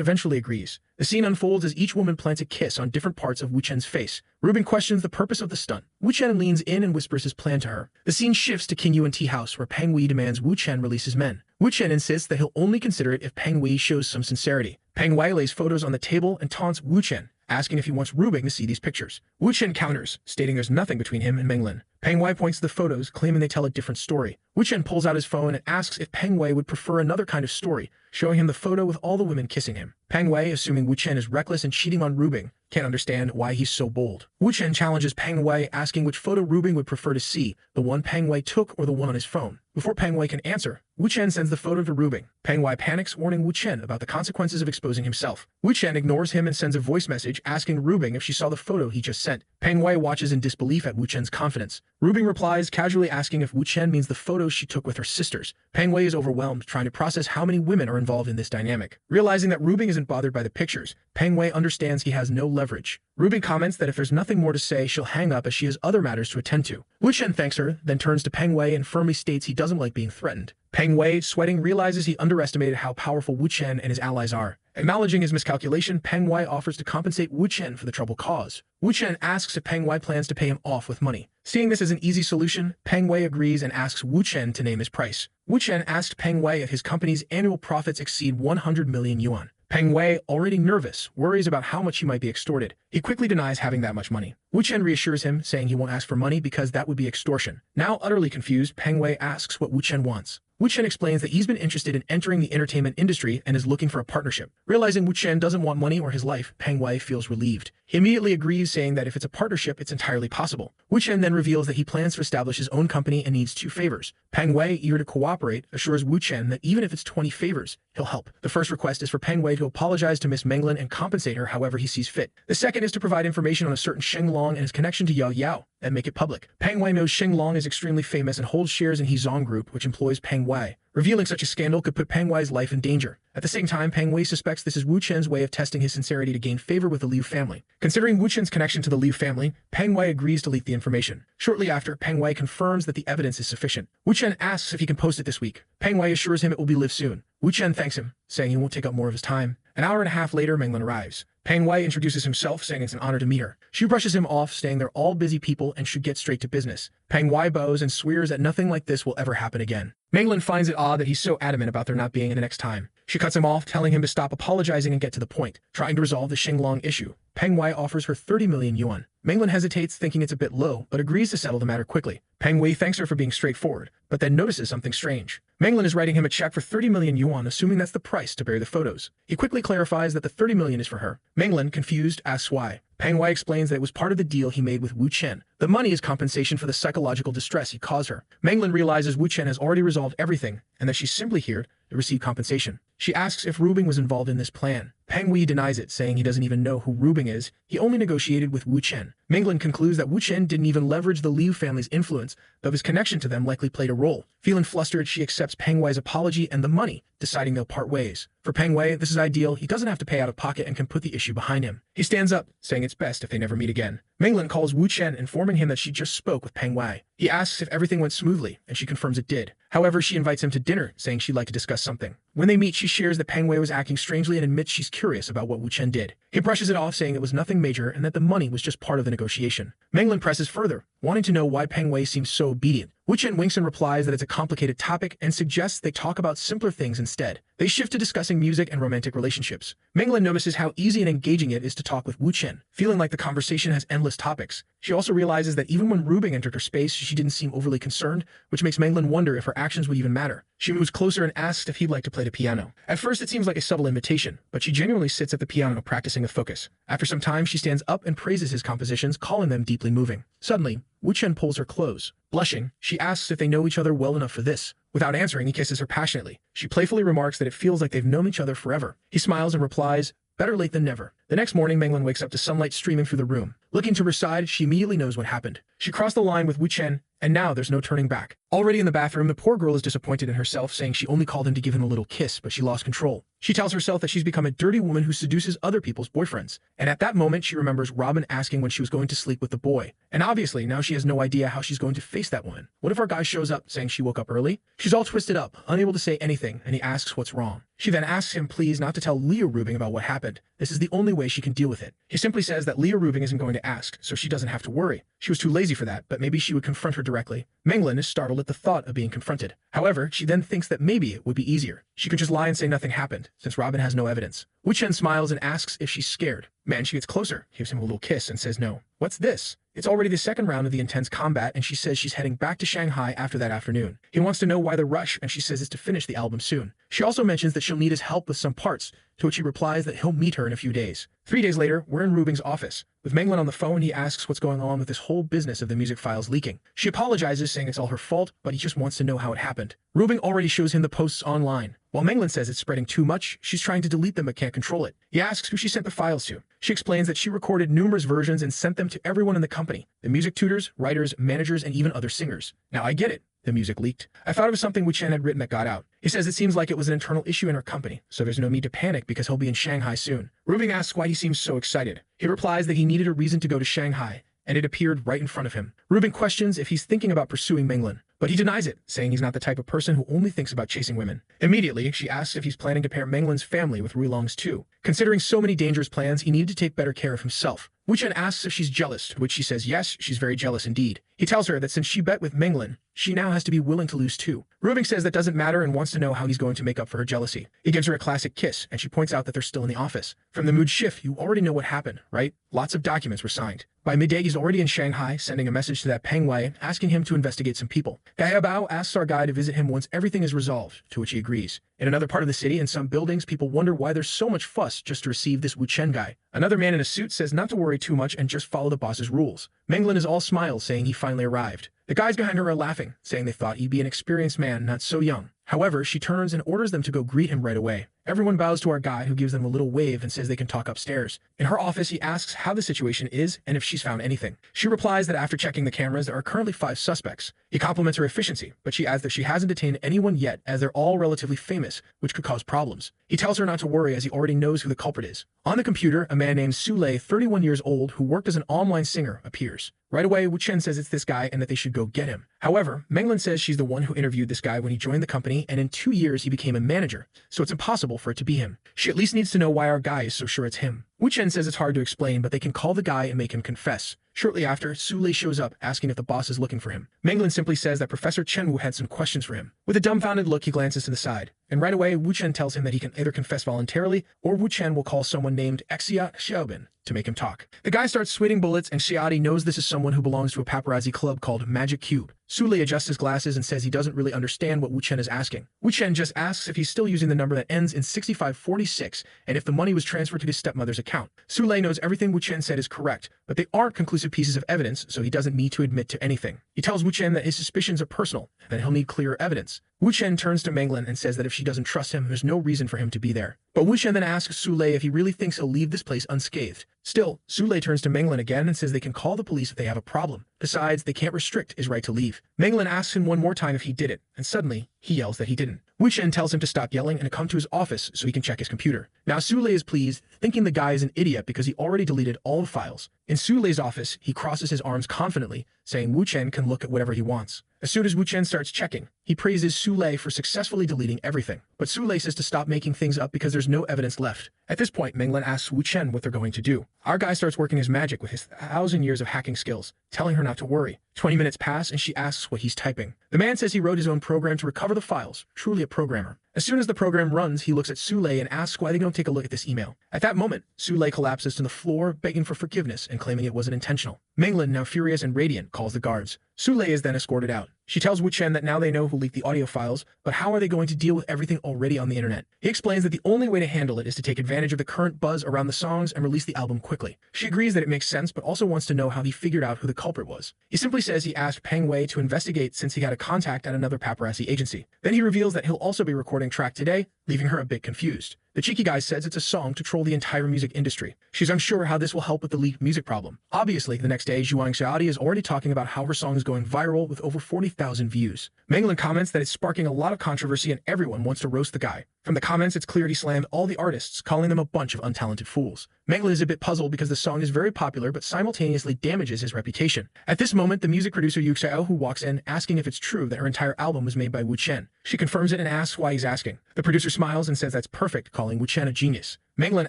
eventually agrees. The scene unfolds as each woman plants a kiss on different parts of Wu Chen's face. Rubing questions the purpose of the stunt. Wu Chen leans in and whispers his plan to her. The scene shifts to Qin Yuan tea house, where Peng Wei demands Wu Chen release his men. Wu Chen insists that he'll only consider it if Peng Wei shows some sincerity. Peng Wei lays photos on the table and taunts Wu Chen, asking if he wants Rubing to see these pictures. Wu Chen counters, stating there's nothing between him and Menglan. Peng Wei points to the photos, claiming they tell a different story. Wu Chen pulls out his phone and asks if Peng Wei would prefer another kind of story, showing him the photo with all the women kissing him. Peng Wei, assuming Wu Chen is reckless and cheating on Rubing, can't understand why he's so bold. Wu Chen challenges Peng Wei, asking which photo Rubing would prefer to see, the one Peng Wei took or the one on his phone. Before Peng Wei can answer, Wu Chen sends the photo to Rubing. Peng Wei panics, warning Wu Chen about the consequences of exposing himself. Wu Chen ignores him and sends a voice message asking Rubing if she saw the photo he just sent. Peng Wei watches in disbelief at Wu Chen's confidence. Rubing replies, casually asking if Wu Chen means the photos she took with her sisters. Peng Wei is overwhelmed, trying to process how many women are involved in this dynamic. Realizing that Rubing isn't bothered by the pictures, Peng Wei understands he has no leverage. Rubing comments that if there's nothing more to say, she'll hang up as she has other matters to attend to. Wu Chen thanks her, then turns to Peng Wei and firmly states he doesn't like being threatened. Peng Wei, sweating, realizes he underestimated how powerful Wu Chen and his allies are. Acknowledging his miscalculation, Peng Wei offers to compensate Wu Chen for the trouble caused. Wu Chen asks if Peng Wei plans to pay him off with money. Seeing this as an easy solution, Peng Wei agrees and asks Wu Chen to name his price. Wu Chen asked Peng Wei if his company's annual profits exceed 100 million yuan. Peng Wei, already nervous, worries about how much he might be extorted. He quickly denies having that much money. Wu Chen reassures him, saying he won't ask for money because that would be extortion. Now utterly confused, Peng Wei asks what Wu Chen wants. Wu Chen explains that he's been interested in entering the entertainment industry and is looking for a partnership. Realizing Wu Chen doesn't want money or his life, Peng Wei feels relieved. He immediately agrees, saying that if it's a partnership, it's entirely possible. Wu Chen then reveals that he plans to establish his own company and needs 2 favors. Peng Wei, eager to cooperate, assures Wu Chen that even if it's 20 favors, he'll help. The first request is for Peng Wei to apologize to Miss Menglan and compensate her however he sees fit. The second is to provide information on a certain Sheng Long and his connection to Yao Yao, and make it public. Peng Wei knows Sheng Long is extremely famous and holds shares in Hezong Group, which employs Peng Wei. Revealing such a scandal could put Peng Wei's life in danger. At the same time, Peng Wei suspects this is Wu Chen's way of testing his sincerity to gain favor with the Liu family. Considering Wu Chen's connection to the Liu family, Peng Wei agrees to leak the information. Shortly after, Peng Wei confirms that the evidence is sufficient. Wu Chen asks if he can post it this week. Peng Wei assures him it will be live soon. Wu Chen thanks him, saying he won't take up more of his time. An hour and a half later, Menglan arrives. Peng Wei introduces himself, saying it's an honor to meet her. She brushes him off, saying they're all busy people and should get straight to business. Peng Wei bows and swears that nothing like this will ever happen again. Menglan finds it odd that he's so adamant about there not being the next time. She cuts him off, telling him to stop apologizing and get to the point, trying to resolve the Xinglong issue. Peng Wei offers her 30 million yuan. Menglan hesitates, thinking it's a bit low, but agrees to settle the matter quickly. Peng Wei thanks her for being straightforward, but then notices something strange. Menglan is writing him a check for 30 million yuan, assuming that's the price to bury the photos. He quickly clarifies that the 30 million is for her. Menglan, confused, asks why. Peng Wei explains that it was part of the deal he made with Wu Chen, The money is compensation for the psychological distress he caused her. Manglin realizes Wu Chen has already resolved everything and that she's simply here to receive compensation. She asks if Rubing was involved in this plan. Peng Wei denies it, saying he doesn't even know who Rubing is. He only negotiated with Wu Chen. Manglin concludes that Wu Chen didn't even leverage the Liu family's influence, though his connection to them likely played a role. Feeling flustered, she accepts Peng Wei's apology and the money, deciding they'll part ways. For Peng Wei, this is ideal. He doesn't have to pay out of pocket and can put the issue behind him. He stands up, saying it's best if they never meet again. Manglin calls Wu Chen, informing him that she just spoke with Peng Wei. He asks if everything went smoothly, and she confirms it did. However, she invites him to dinner, saying she'd like to discuss something. When they meet, she shares that Peng Wei was acting strangely and admits she's curious about what Wu Chen did. He brushes it off, saying it was nothing major and that the money was just part of the negotiation. Manglin presses further, wanting to know why Peng Wei seems so obedient. Wu Chen winks and replies that it's a complicated topic and suggests they talk about simpler things instead. They shift to discussing music and romantic relationships. Manglin notices how easy and engaging it is to talk with Wu Chen, feeling like the conversation has endless topics. She also realizes that even when Rubing entered her space, she didn't seem overly concerned, which makes Manglin wonder if her actions would even matter. She moves closer and asks if he'd like to play the piano. At first, it seems like a subtle invitation, but she genuinely sits at the piano practicing with focus. After some time, she stands up and praises his compositions, calling them deeply moving. Suddenly, Wu Chen pulls her close. Blushing, she asks if they know each other well enough for this. Without answering, he kisses her passionately. She playfully remarks that it feels like they've known each other forever. He smiles and replies, "Better late than never." The next morning, Manglin wakes up to sunlight streaming through the room. Looking to her side, she immediately knows what happened. She crossed the line with Wu Chen, and now there's no turning back. Already in the bathroom, the poor girl is disappointed in herself, saying she only called him to give him a little kiss, but she lost control. She tells herself that she's become a dirty woman who seduces other people's boyfriends. And at that moment, she remembers Robin asking when she was going to sleep with the boy. And obviously, now she has no idea how she's going to face that woman. What if our guy shows up, saying she woke up early? She's all twisted up, unable to say anything, and he asks what's wrong. She then asks him please not to tell Leo Rubing about what happened. This is the only way she can deal with it. He simply says that Leo Rubing isn't going to ask, so she doesn't have to worry. She was too lazy for that, but maybe she would confront her directly. Manglin is startled at the thought of being confronted. However, she then thinks that maybe it would be easier. She could just lie and say nothing happened, since Robin has no evidence. Wu Chen smiles and asks if she's scared. Man, she gets closer, gives him a little kiss, and says no. What's this? It's already the second round of the intense combat, and she says she's heading back to Shanghai after that afternoon. He wants to know why the rush, and she says it's to finish the album soon. She also mentions that she'll need his help with some parts, to which he replies that he'll meet her in a few days. 3 days later, we're in Rubing's office. With Manglin on the phone, he asks what's going on with this whole business of the music files leaking. She apologizes, saying it's all her fault, but he just wants to know how it happened. Rubing already shows him the posts online. While Manglin says it's spreading too much, she's trying to delete them but can't control it. He asks who she sent the files to. She explains that she recorded numerous versions and sent them to everyone in the company, the music tutors, writers, managers, and even other singers. Now I get it. The music leaked. I thought it was something Wu Chen had written that got out. He says it seems like it was an internal issue in her company, so there's no need to panic because he'll be in Shanghai soon. Rubing asks why he seems so excited. He replies that he needed a reason to go to Shanghai, and it appeared right in front of him. Rubing questions if he's thinking about pursuing Manglin, but he denies it, saying he's not the type of person who only thinks about chasing women. Immediately, she asks if he's planning to pair Manglin's family with Ruilong's too. Considering so many dangerous plans, he needed to take better care of himself. Wu Chen asks if she's jealous, to which she says yes, she's very jealous indeed. He tells her that since she bet with Manglin, she now has to be willing to lose too. Rubing says that doesn't matter and wants to know how he's going to make up for her jealousy. He gives her a classic kiss, and she points out that they're still in the office. From the mood shift, you already know what happened, right? Lots of documents were signed. By midday, he's already in Shanghai, sending a message to that Peng Wei, asking him to investigate some people. Gaia Bao asks our guy to visit him once everything is resolved, to which he agrees. In another part of the city, in some buildings, people wonder why there's so much fuss just to receive this Wu Chen guy. Another man in a suit says not to worry too much and just follow the boss's rules. Manglin is all smiles, saying he finally arrived. The guys behind her are laughing, saying they thought he'd be an experienced man, not so young. However, she turns and orders them to go greet him right away. Everyone bows to our guy, who gives them a little wave and says they can talk upstairs. In her office, he asks how the situation is and if she's found anything. She replies that after checking the cameras, there are currently 5 suspects. He compliments her efficiency, but she adds that she hasn't detained anyone yet as they're all relatively famous, which could cause problems. He tells her not to worry as he already knows who the culprit is. On the computer, a man named Su Lei, 31 years old, who worked as an online singer, appears. Right away, Wu Chen says it's this guy and that they should go get him. However, Manglin says she's the one who interviewed this guy when he joined the company, and in 2 years he became a manager, so it's impossible for it to be him. She at least needs to know why our guy is so sure it's him. Wu Chen says it's hard to explain, but they can call the guy and make him confess. Shortly after, Su Lei shows up, asking if the boss is looking for him. Manglin simply says that Professor Chen Wu had some questions for him. With a dumbfounded look, he glances to the side. And right away, Wu Chen tells him that he can either confess voluntarily, or Wu Chen will call someone named Xia Xiaobin to make him talk. The guy starts sweating bullets, and Xiaodi knows this is someone who belongs to a paparazzi club called Magic Cube. Su Lei adjusts his glasses and says he doesn't really understand what Wu Chen is asking. Wu Chen just asks if he's still using the number that ends in 6546, and if the money was transferred to his stepmother's account. account. Sule knows everything Wu Chen said is correct, but they aren't conclusive pieces of evidence, so he doesn't need to admit to anything. He tells Wu Chen that his suspicions are personal, and that he'll need clearer evidence. Wu Chen turns to Manglan and says that if she doesn't trust him, there's no reason for him to be there. But Wu Chen then asks Sule if he really thinks he'll leave this place unscathed. Still, Sule turns to Manglan again and says they can call the police if they have a problem. Besides, they can't restrict his right to leave. Manglan asks him one more time if he did it, and suddenly, he yells that he didn't. Wu Chen tells him to stop yelling and to come to his office so he can check his computer. Now Sule is pleased, thinking the guy is an idiot because he already deleted all the files. In Sule's office, he crosses his arms confidently, saying Wu Chen can look at whatever he wants. As soon as Wu Chen starts checking, he praises Sule for successfully deleting everything. But Sule says to stop making things up because there's no evidence left. At this point, Manglan asks Wu Chen what they're going to do. Our guy starts working his magic with his 1,000 years of hacking skills, telling her not to worry. 20 minutes pass and she asks what he's typing. The man says he wrote his own program to recover the files, truly a programmer. As soon as the program runs, he looks at Sule and asks why they don't take a look at this email. At that moment, Sule collapses to the floor, begging for forgiveness and claiming it wasn't intentional. Manglan, now furious and radiant, calls the guards. Sule is then escorted out. She tells Wu Chen that now they know who leaked the audio files, but how are they going to deal with everything already on the internet? He explains that the only way to handle it is to take advantage of the current buzz around the songs and release the album quickly. She agrees that it makes sense, but also wants to know how he figured out who the culprit was. He simply says he asked Peng Wei to investigate since he got a contact at another paparazzi agency. Then he reveals that he'll also be recording track today, leaving her a bit confused. The cheeky guy says it's a song to troll the entire music industry. She's unsure how this will help with the leaked music problem. Obviously, the next day, Zhuang Xiaodi is already talking about how her song is going viral with over 40,000 views. Manglan comments that it's sparking a lot of controversy and everyone wants to roast the guy. From the comments, it's clear he slammed all the artists, calling them a bunch of untalented fools. Manglan is a bit puzzled because the song is very popular but simultaneously damages his reputation. At this moment, the music producer Yu Xiao walks in, asking if it's true that her entire album was made by Wu Chen. She confirms it and asks why he's asking. The producer smiles and says that's perfect, calling Wu Chen a genius. Manglan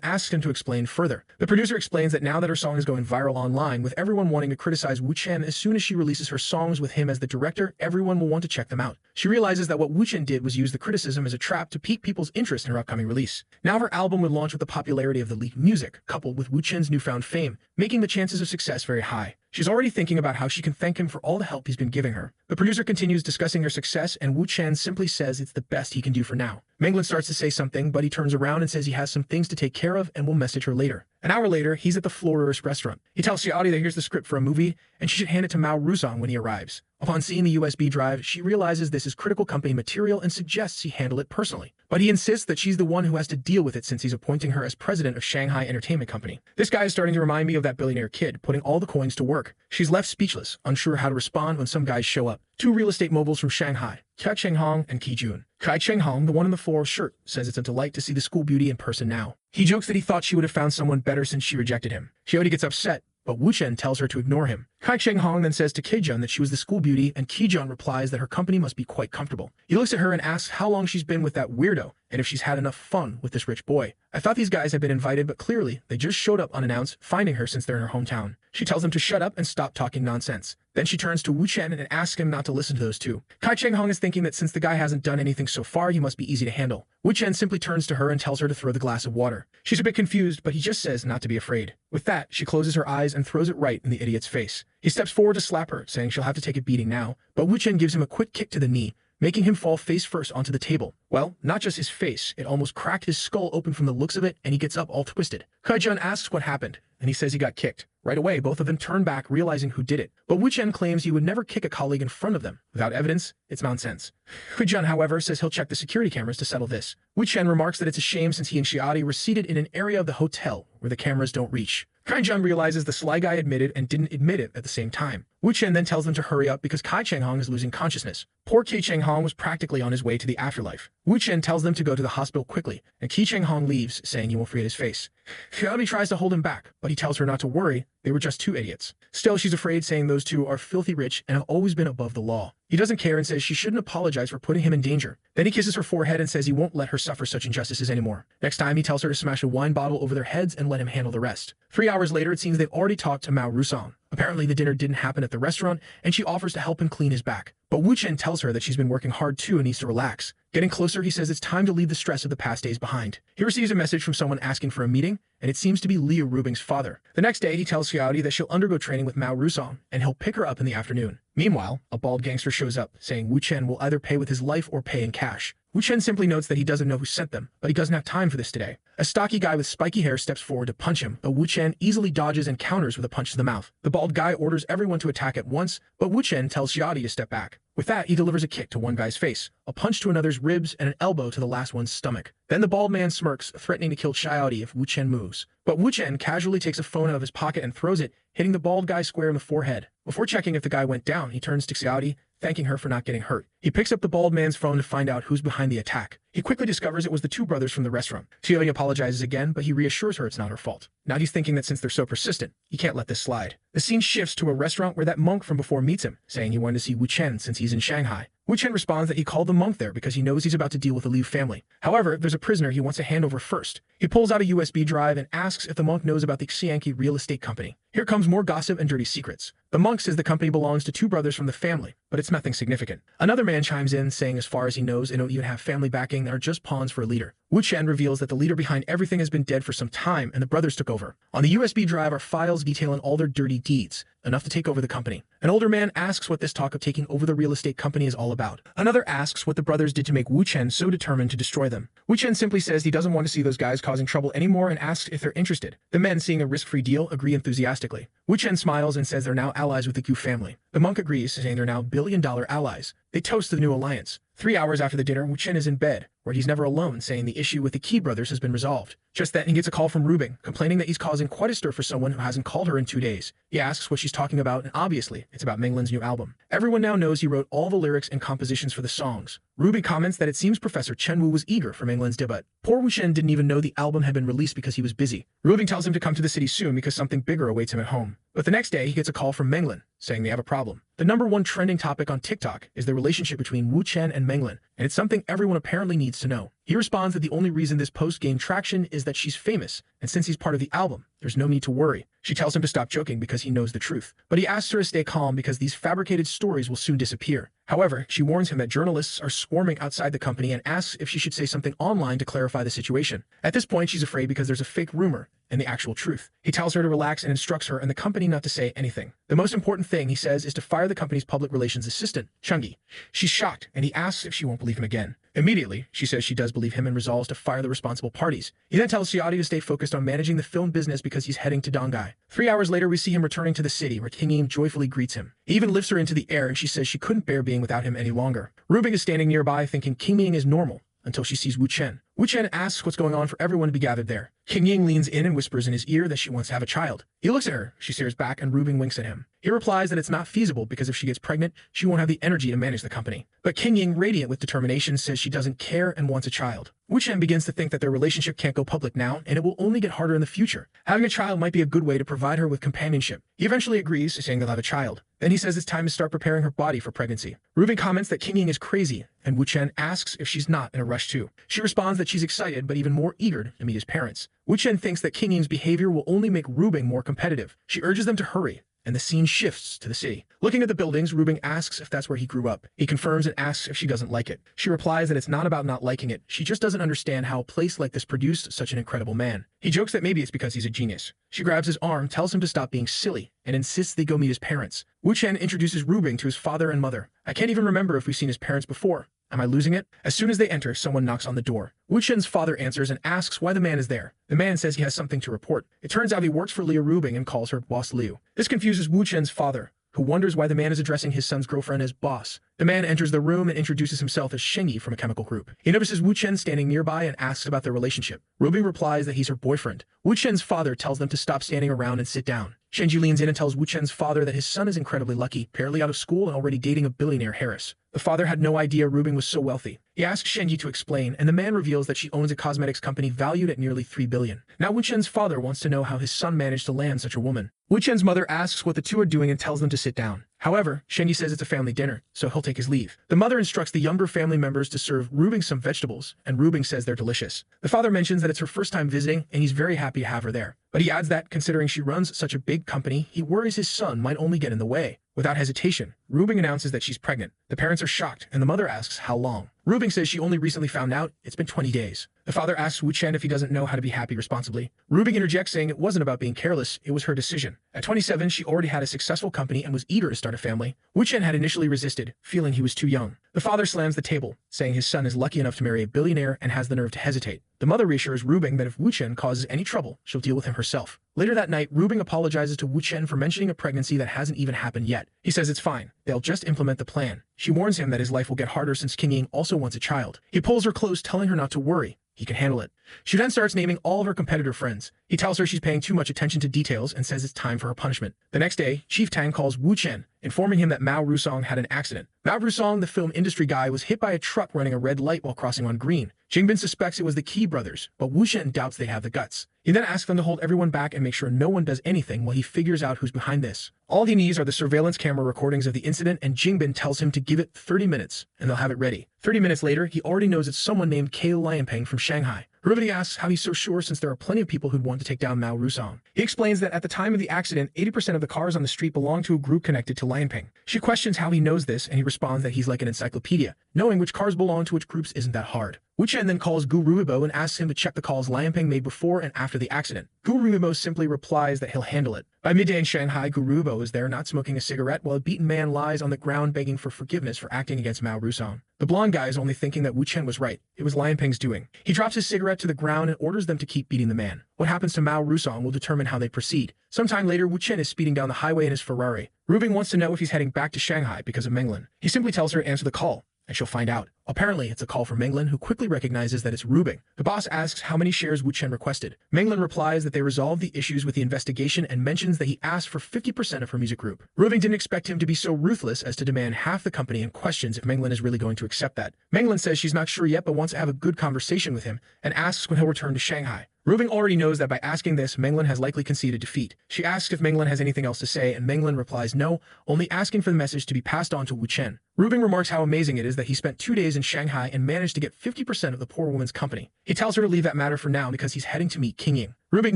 asks him to explain further. The producer explains that now that her song is going viral online, with everyone wanting to criticize Wu Chen as soon as she releases her songs with him as the director, everyone will want to check them out. She realizes that what Wu Chen did was use the criticism as a trap to pique people's interest in her upcoming release. Now her album would launch with the popularity of the leaked music, coupled with Wu Chen's newfound fame, making the chances of success very high. She's already thinking about how she can thank him for all the help he's been giving her. The producer continues discussing their success, and Wu Chen simply says it's the best he can do for now. Manglan starts to say something, but he turns around and says he has some things to take care of and will message her later. An hour later, he's at the Florist restaurant. He tells Xiaodi that here's the script for a movie, and she should hand it to Mao Rusong when he arrives. Upon seeing the USB drive, she realizes this is critical company material and suggests he handle it personally. But he insists that she's the one who has to deal with it since he's appointing her as president of Shanghai Entertainment Company. This guy is starting to remind me of that billionaire kid, putting all the coins to work. She's left speechless, unsure how to respond when some guys show up. Two real estate moguls from Shanghai, Kai Chenghong and Qi Jun. Kai Chenghong, the one in the floral shirt, says it's a delight to see the school beauty in person now. He jokes that he thought she would have found someone better since she rejected him. Xiaodi gets upset, but Wu Chen tells her to ignore him. Kai Chenghong then says to Kijun that she was the school beauty, and Kijun replies that her company must be quite comfortable. He looks at her and asks how long she's been with that weirdo, and if she's had enough fun with this rich boy. I thought these guys had been invited, but clearly, they just showed up unannounced, finding her since they're in her hometown. She tells them to shut up and stop talking nonsense. Then she turns to Wu Chen and asks him not to listen to those two. Kai Chenghong is thinking that since the guy hasn't done anything so far, he must be easy to handle. Wu Chen simply turns to her and tells her to throw the glass of water. She's a bit confused, but he just says not to be afraid. With that, she closes her eyes and throws it right in the idiot's face. He steps forward to slap her, saying she'll have to take a beating now, but Wu Chen gives him a quick kick to the knee, making him fall face first onto the table. Well, not just his face, it almost cracked his skull open from the looks of it, and he gets up all twisted. Kaijun asks what happened, and he says he got kicked. Right away, both of them turn back, realizing who did it. But Wu Chen claims he would never kick a colleague in front of them. Without evidence, it's nonsense. Kaijun, however, says he'll check the security cameras to settle this. Wu Chen remarks that it's a shame since he and Xiaodi were seated in an area of the hotel where the cameras don't reach. Kaijun realizes the sly guy admitted and didn't admit it at the same time. Wu Chen then tells them to hurry up because Kai Chenghong is losing consciousness. Poor Kai Chenghong was practically on his way to the afterlife. Wu Chen tells them to go to the hospital quickly, and Kai Chenghong leaves, saying you won't forget his face. Xiaodi tries to hold him back, but he tells her not to worry, they were just two idiots. Still, she's afraid, saying those two are filthy rich and have always been above the law. He doesn't care and says she shouldn't apologize for putting him in danger. Then he kisses her forehead and says he won't let her suffer such injustices anymore. Next time, he tells her to smash a wine bottle over their heads and let him handle the rest. 3 hours later, it seems they've already talked to Mao Rusong. Apparently, the dinner didn't happen at the restaurant, and she offers to help him clean his back. But Wu Chen tells her that she's been working hard too and needs to relax. Getting closer, he says it's time to leave the stress of the past days behind. He receives a message from someone asking for a meeting, and it seems to be Liu Rubing's father. The next day, he tells Xiaodi that she'll undergo training with Mao Rusong, and he'll pick her up in the afternoon. Meanwhile, a bald gangster shows up, saying Wu Chen will either pay with his life or pay in cash. Wu Chen simply notes that he doesn't know who sent them, but he doesn't have time for this today. A stocky guy with spiky hair steps forward to punch him, but Wu Chen easily dodges and counters with a punch to the mouth. The bald guy orders everyone to attack at once, but Wu Chen tells Xiaodi to step back. With that, he delivers a kick to one guy's face, a punch to another's ribs, and an elbow to the last one's stomach. Then the bald man smirks, threatening to kill Xiaodi if Wu Chen moves. But Wu Chen casually takes a phone out of his pocket and throws it, hitting the bald guy square in the forehead. Before checking if the guy went down, he turns to Xiaodi, thanking her for not getting hurt. He picks up the bald man's phone to find out who's behind the attack. He quickly discovers it was the two brothers from the restaurant. Xiaodi apologizes again, but he reassures her it's not her fault. Now he's thinking that since they're so persistent, he can't let this slide. The scene shifts to a restaurant where that monk from before meets him, saying he wanted to see Wu Chen since he's in Shanghai. Wu Chen responds that he called the monk there because he knows he's about to deal with the Liu family. However, there's a prisoner he wants to hand over first. He pulls out a USB drive and asks if the monk knows about the Xianqi real estate company. Here comes more gossip and dirty secrets. The monk says the company belongs to two brothers from the family, but it's nothing significant. Another man chimes in, saying as far as he knows, they don't even have family backing and are just pawns for a leader. Wu Chen reveals that the leader behind everything has been dead for some time and the brothers took over. On the USB drive are files detailing all their dirty deeds, enough to take over the company. An older man asks what this talk of taking over the real estate company is all about. Another asks what the brothers did to make Wu Chen so determined to destroy them. Wu Chen simply says he doesn't want to see those guys causing trouble anymore and asks if they're interested. The men, seeing a risk-free deal, agree enthusiastically. Wu Chen smiles and says they're now allies with the Gu family. The monk agrees, saying they're now billion-dollar allies. They toast to the new alliance. 3 hours after the dinner, Wu Chen is in bed, where he's never alone, saying the issue with the Qi brothers has been resolved. Just then, he gets a call from Rubing, complaining that he's causing quite a stir for someone who hasn't called her in 2 days. He asks what she's talking about, and obviously, it's about Menglin's new album. Everyone now knows he wrote all the lyrics and compositions for the songs. Rubing comments that it seems Professor Chen Wu was eager for Menglin's debut. Poor Wu Chen didn't even know the album had been released because he was busy. Rubing tells him to come to the city soon because something bigger awaits him at home. But the next day, he gets a call from Menglin, saying they have a problem. The #1 trending topic on TikTok is the relationship between Wu Chen and Menglin, and it's something everyone apparently needs to know. He responds that the only reason this post gained traction is that she's famous, and since he's part of the album, there's no need to worry. She tells him to stop joking because he knows the truth, but he asks her to stay calm because these fabricated stories will soon disappear. However, she warns him that journalists are swarming outside the company and asks if she should say something online to clarify the situation. At this point, she's afraid because there's a fake rumor and the actual truth. He tells her to relax and instructs her and the company not to say anything. The most important thing, he says, is to fire the company's public relations assistant, Chungi. She's shocked, and he asks if she won't believe him again. Immediately, she says she does believe him and resolves to fire the responsible parties. He then tells Xiaodi to stay focused on managing the film business because he's heading to Dongai. 3 hours later, we see him returning to the city where King Ying joyfully greets him. He even lifts her into the air and she says she couldn't bear being without him any longer. Rubing is standing nearby thinking King Ying is normal until she sees Wu Chen. Wu Chen asks what's going on for everyone to be gathered there. King Ying leans in and whispers in his ear that she wants to have a child. He looks at her, she stares back, and Rubing winks at him. He replies that it's not feasible because if she gets pregnant, she won't have the energy to manage the company. But King Ying, radiant with determination, says she doesn't care and wants a child. Wu Chen begins to think that their relationship can't go public now, and it will only get harder in the future. Having a child might be a good way to provide her with companionship. He eventually agrees, saying they'll have a child. Then he says it's time to start preparing her body for pregnancy. Rubing comments that King Ying is crazy, and Wu Chen asks if she's not in a rush too. She responds that she's excited, but even more eager to meet his parents. Wu Chen thinks that King Ying's behavior will only make Rubing more competitive. She urges them to hurry, and the scene shifts to the city. Looking at the buildings, Rubing asks if that's where he grew up. He confirms and asks if she doesn't like it. She replies that it's not about not liking it, she just doesn't understand how a place like this produced such an incredible man. He jokes that maybe it's because he's a genius. She grabs his arm, tells him to stop being silly, and insists they go meet his parents. Wu Chen introduces Rubing to his father and mother. I can't even remember if we've seen his parents before. Am I losing it? As soon as they enter, someone knocks on the door. Wu Chen's father answers and asks why the man is there. The man says he has something to report. It turns out he works for Liu Rubing and calls her Boss Liu. This confuses Wu Chen's father, who wonders why the man is addressing his son's girlfriend as boss. The man enters the room and introduces himself as Shengyi from a chemical group. He notices Wu Chen standing nearby and asks about their relationship. Rubing replies that he's her boyfriend. Wu Chen's father tells them to stop standing around and sit down. Shengyi leans in and tells Wu Chen's father that his son is incredibly lucky, barely out of school and already dating a billionaire Harris. The father had no idea Rubing was so wealthy. He asks Shengyi to explain, and the man reveals that she owns a cosmetics company valued at nearly $3 billion. Now Wu Chen's father wants to know how his son managed to land such a woman. Wu Chen's mother asks what the two are doing and tells them to sit down. However, Shengyi says it's a family dinner, so he'll take his leave. The mother instructs the younger family members to serve Rubing some vegetables, and Rubing says they're delicious. The father mentions that it's her first time visiting, and he's very happy to have her there. But he adds that, considering she runs such a big company, he worries his son might only get in the way. Without hesitation, Rubing announces that she's pregnant. The parents are shocked, and the mother asks how long. Rubing says she only recently found out it's been 20 days. The father asks Wu Chen if he doesn't know how to be happy responsibly. Rubing interjects saying it wasn't about being careless, it was her decision. At 27, she already had a successful company and was eager to start a family. Wu Chen had initially resisted, feeling he was too young. The father slams the table, saying his son is lucky enough to marry a billionaire and has the nerve to hesitate. The mother reassures Ru Bing that if Wu Chen causes any trouble, she'll deal with him herself. Later that night, Ru Bing apologizes to Wu Chen for mentioning a pregnancy that hasn't even happened yet. He says it's fine, they'll just implement the plan. She warns him that his life will get harder since King Ying also wants a child. He pulls her close, telling her not to worry. He can handle it. She then starts naming all of her competitor friends. He tells her she's paying too much attention to details and says it's time for her punishment. The next day, Chief Tang calls Wu Chen, informing him that Mao Rusong had an accident. Mao Rusong, the film industry guy, was hit by a truck running a red light while crossing on green. Jingbin suspects it was the Qi brothers, but Wu Chen doubts they have the guts. He then asks them to hold everyone back and make sure no one does anything while he figures out who's behind this. All he needs are the surveillance camera recordings of the incident, and Jingbin tells him to give it 30 minutes, and they'll have it ready. 30 minutes later, he already knows it's someone named Kei Lianpeng from Shanghai. Everybody asks how he's so sure since there are plenty of people who'd want to take down Mao Rusong. He explains that at the time of the accident, 80% of the cars on the street belong to a group connected to Lianpeng. She questions how he knows this, and he responds that he's like an encyclopedia. Knowing which cars belong to which groups isn't that hard. Wu Chen then calls Gu Ruibo and asks him to check the calls Lianpeng made before and after the accident. Gu Ruibo simply replies that he'll handle it. By midday in Shanghai, Gu Ruibo is there not smoking a cigarette while a beaten man lies on the ground begging for forgiveness for acting against Mao Rusong. The blonde guy is only thinking that Wu Chen was right. It was Lianpeng's doing. He drops his cigarette to the ground and orders them to keep beating the man. What happens to Mao Rusong will determine how they proceed. Sometime later, Wu Chen is speeding down the highway in his Ferrari. Ru Bing wants to know if he's heading back to Shanghai because of Menglin. He simply tells her to answer the call, and she'll find out. Apparently, it's a call from Menglin, who quickly recognizes that it's Ru Bing. The boss asks how many shares Wu Chen requested. Menglin replies that they resolved the issues with the investigation and mentions that he asked for 50% of her music group. Ru Bing didn't expect him to be so ruthless as to demand half the company and questions if Menglin is really going to accept that. Menglin says she's not sure yet but wants to have a good conversation with him and asks when he'll return to Shanghai. Ru Bing already knows that by asking this, Menglin has likely conceded defeat. She asks if Menglin has anything else to say, and Menglin replies no, only asking for the message to be passed on to Wu Chen. Ru Bing remarks how amazing it is that he spent 2 days in Shanghai and managed to get 50% of the poor woman's company. He tells her to leave that matter for now because he's heading to meet King Ying. Ru Bing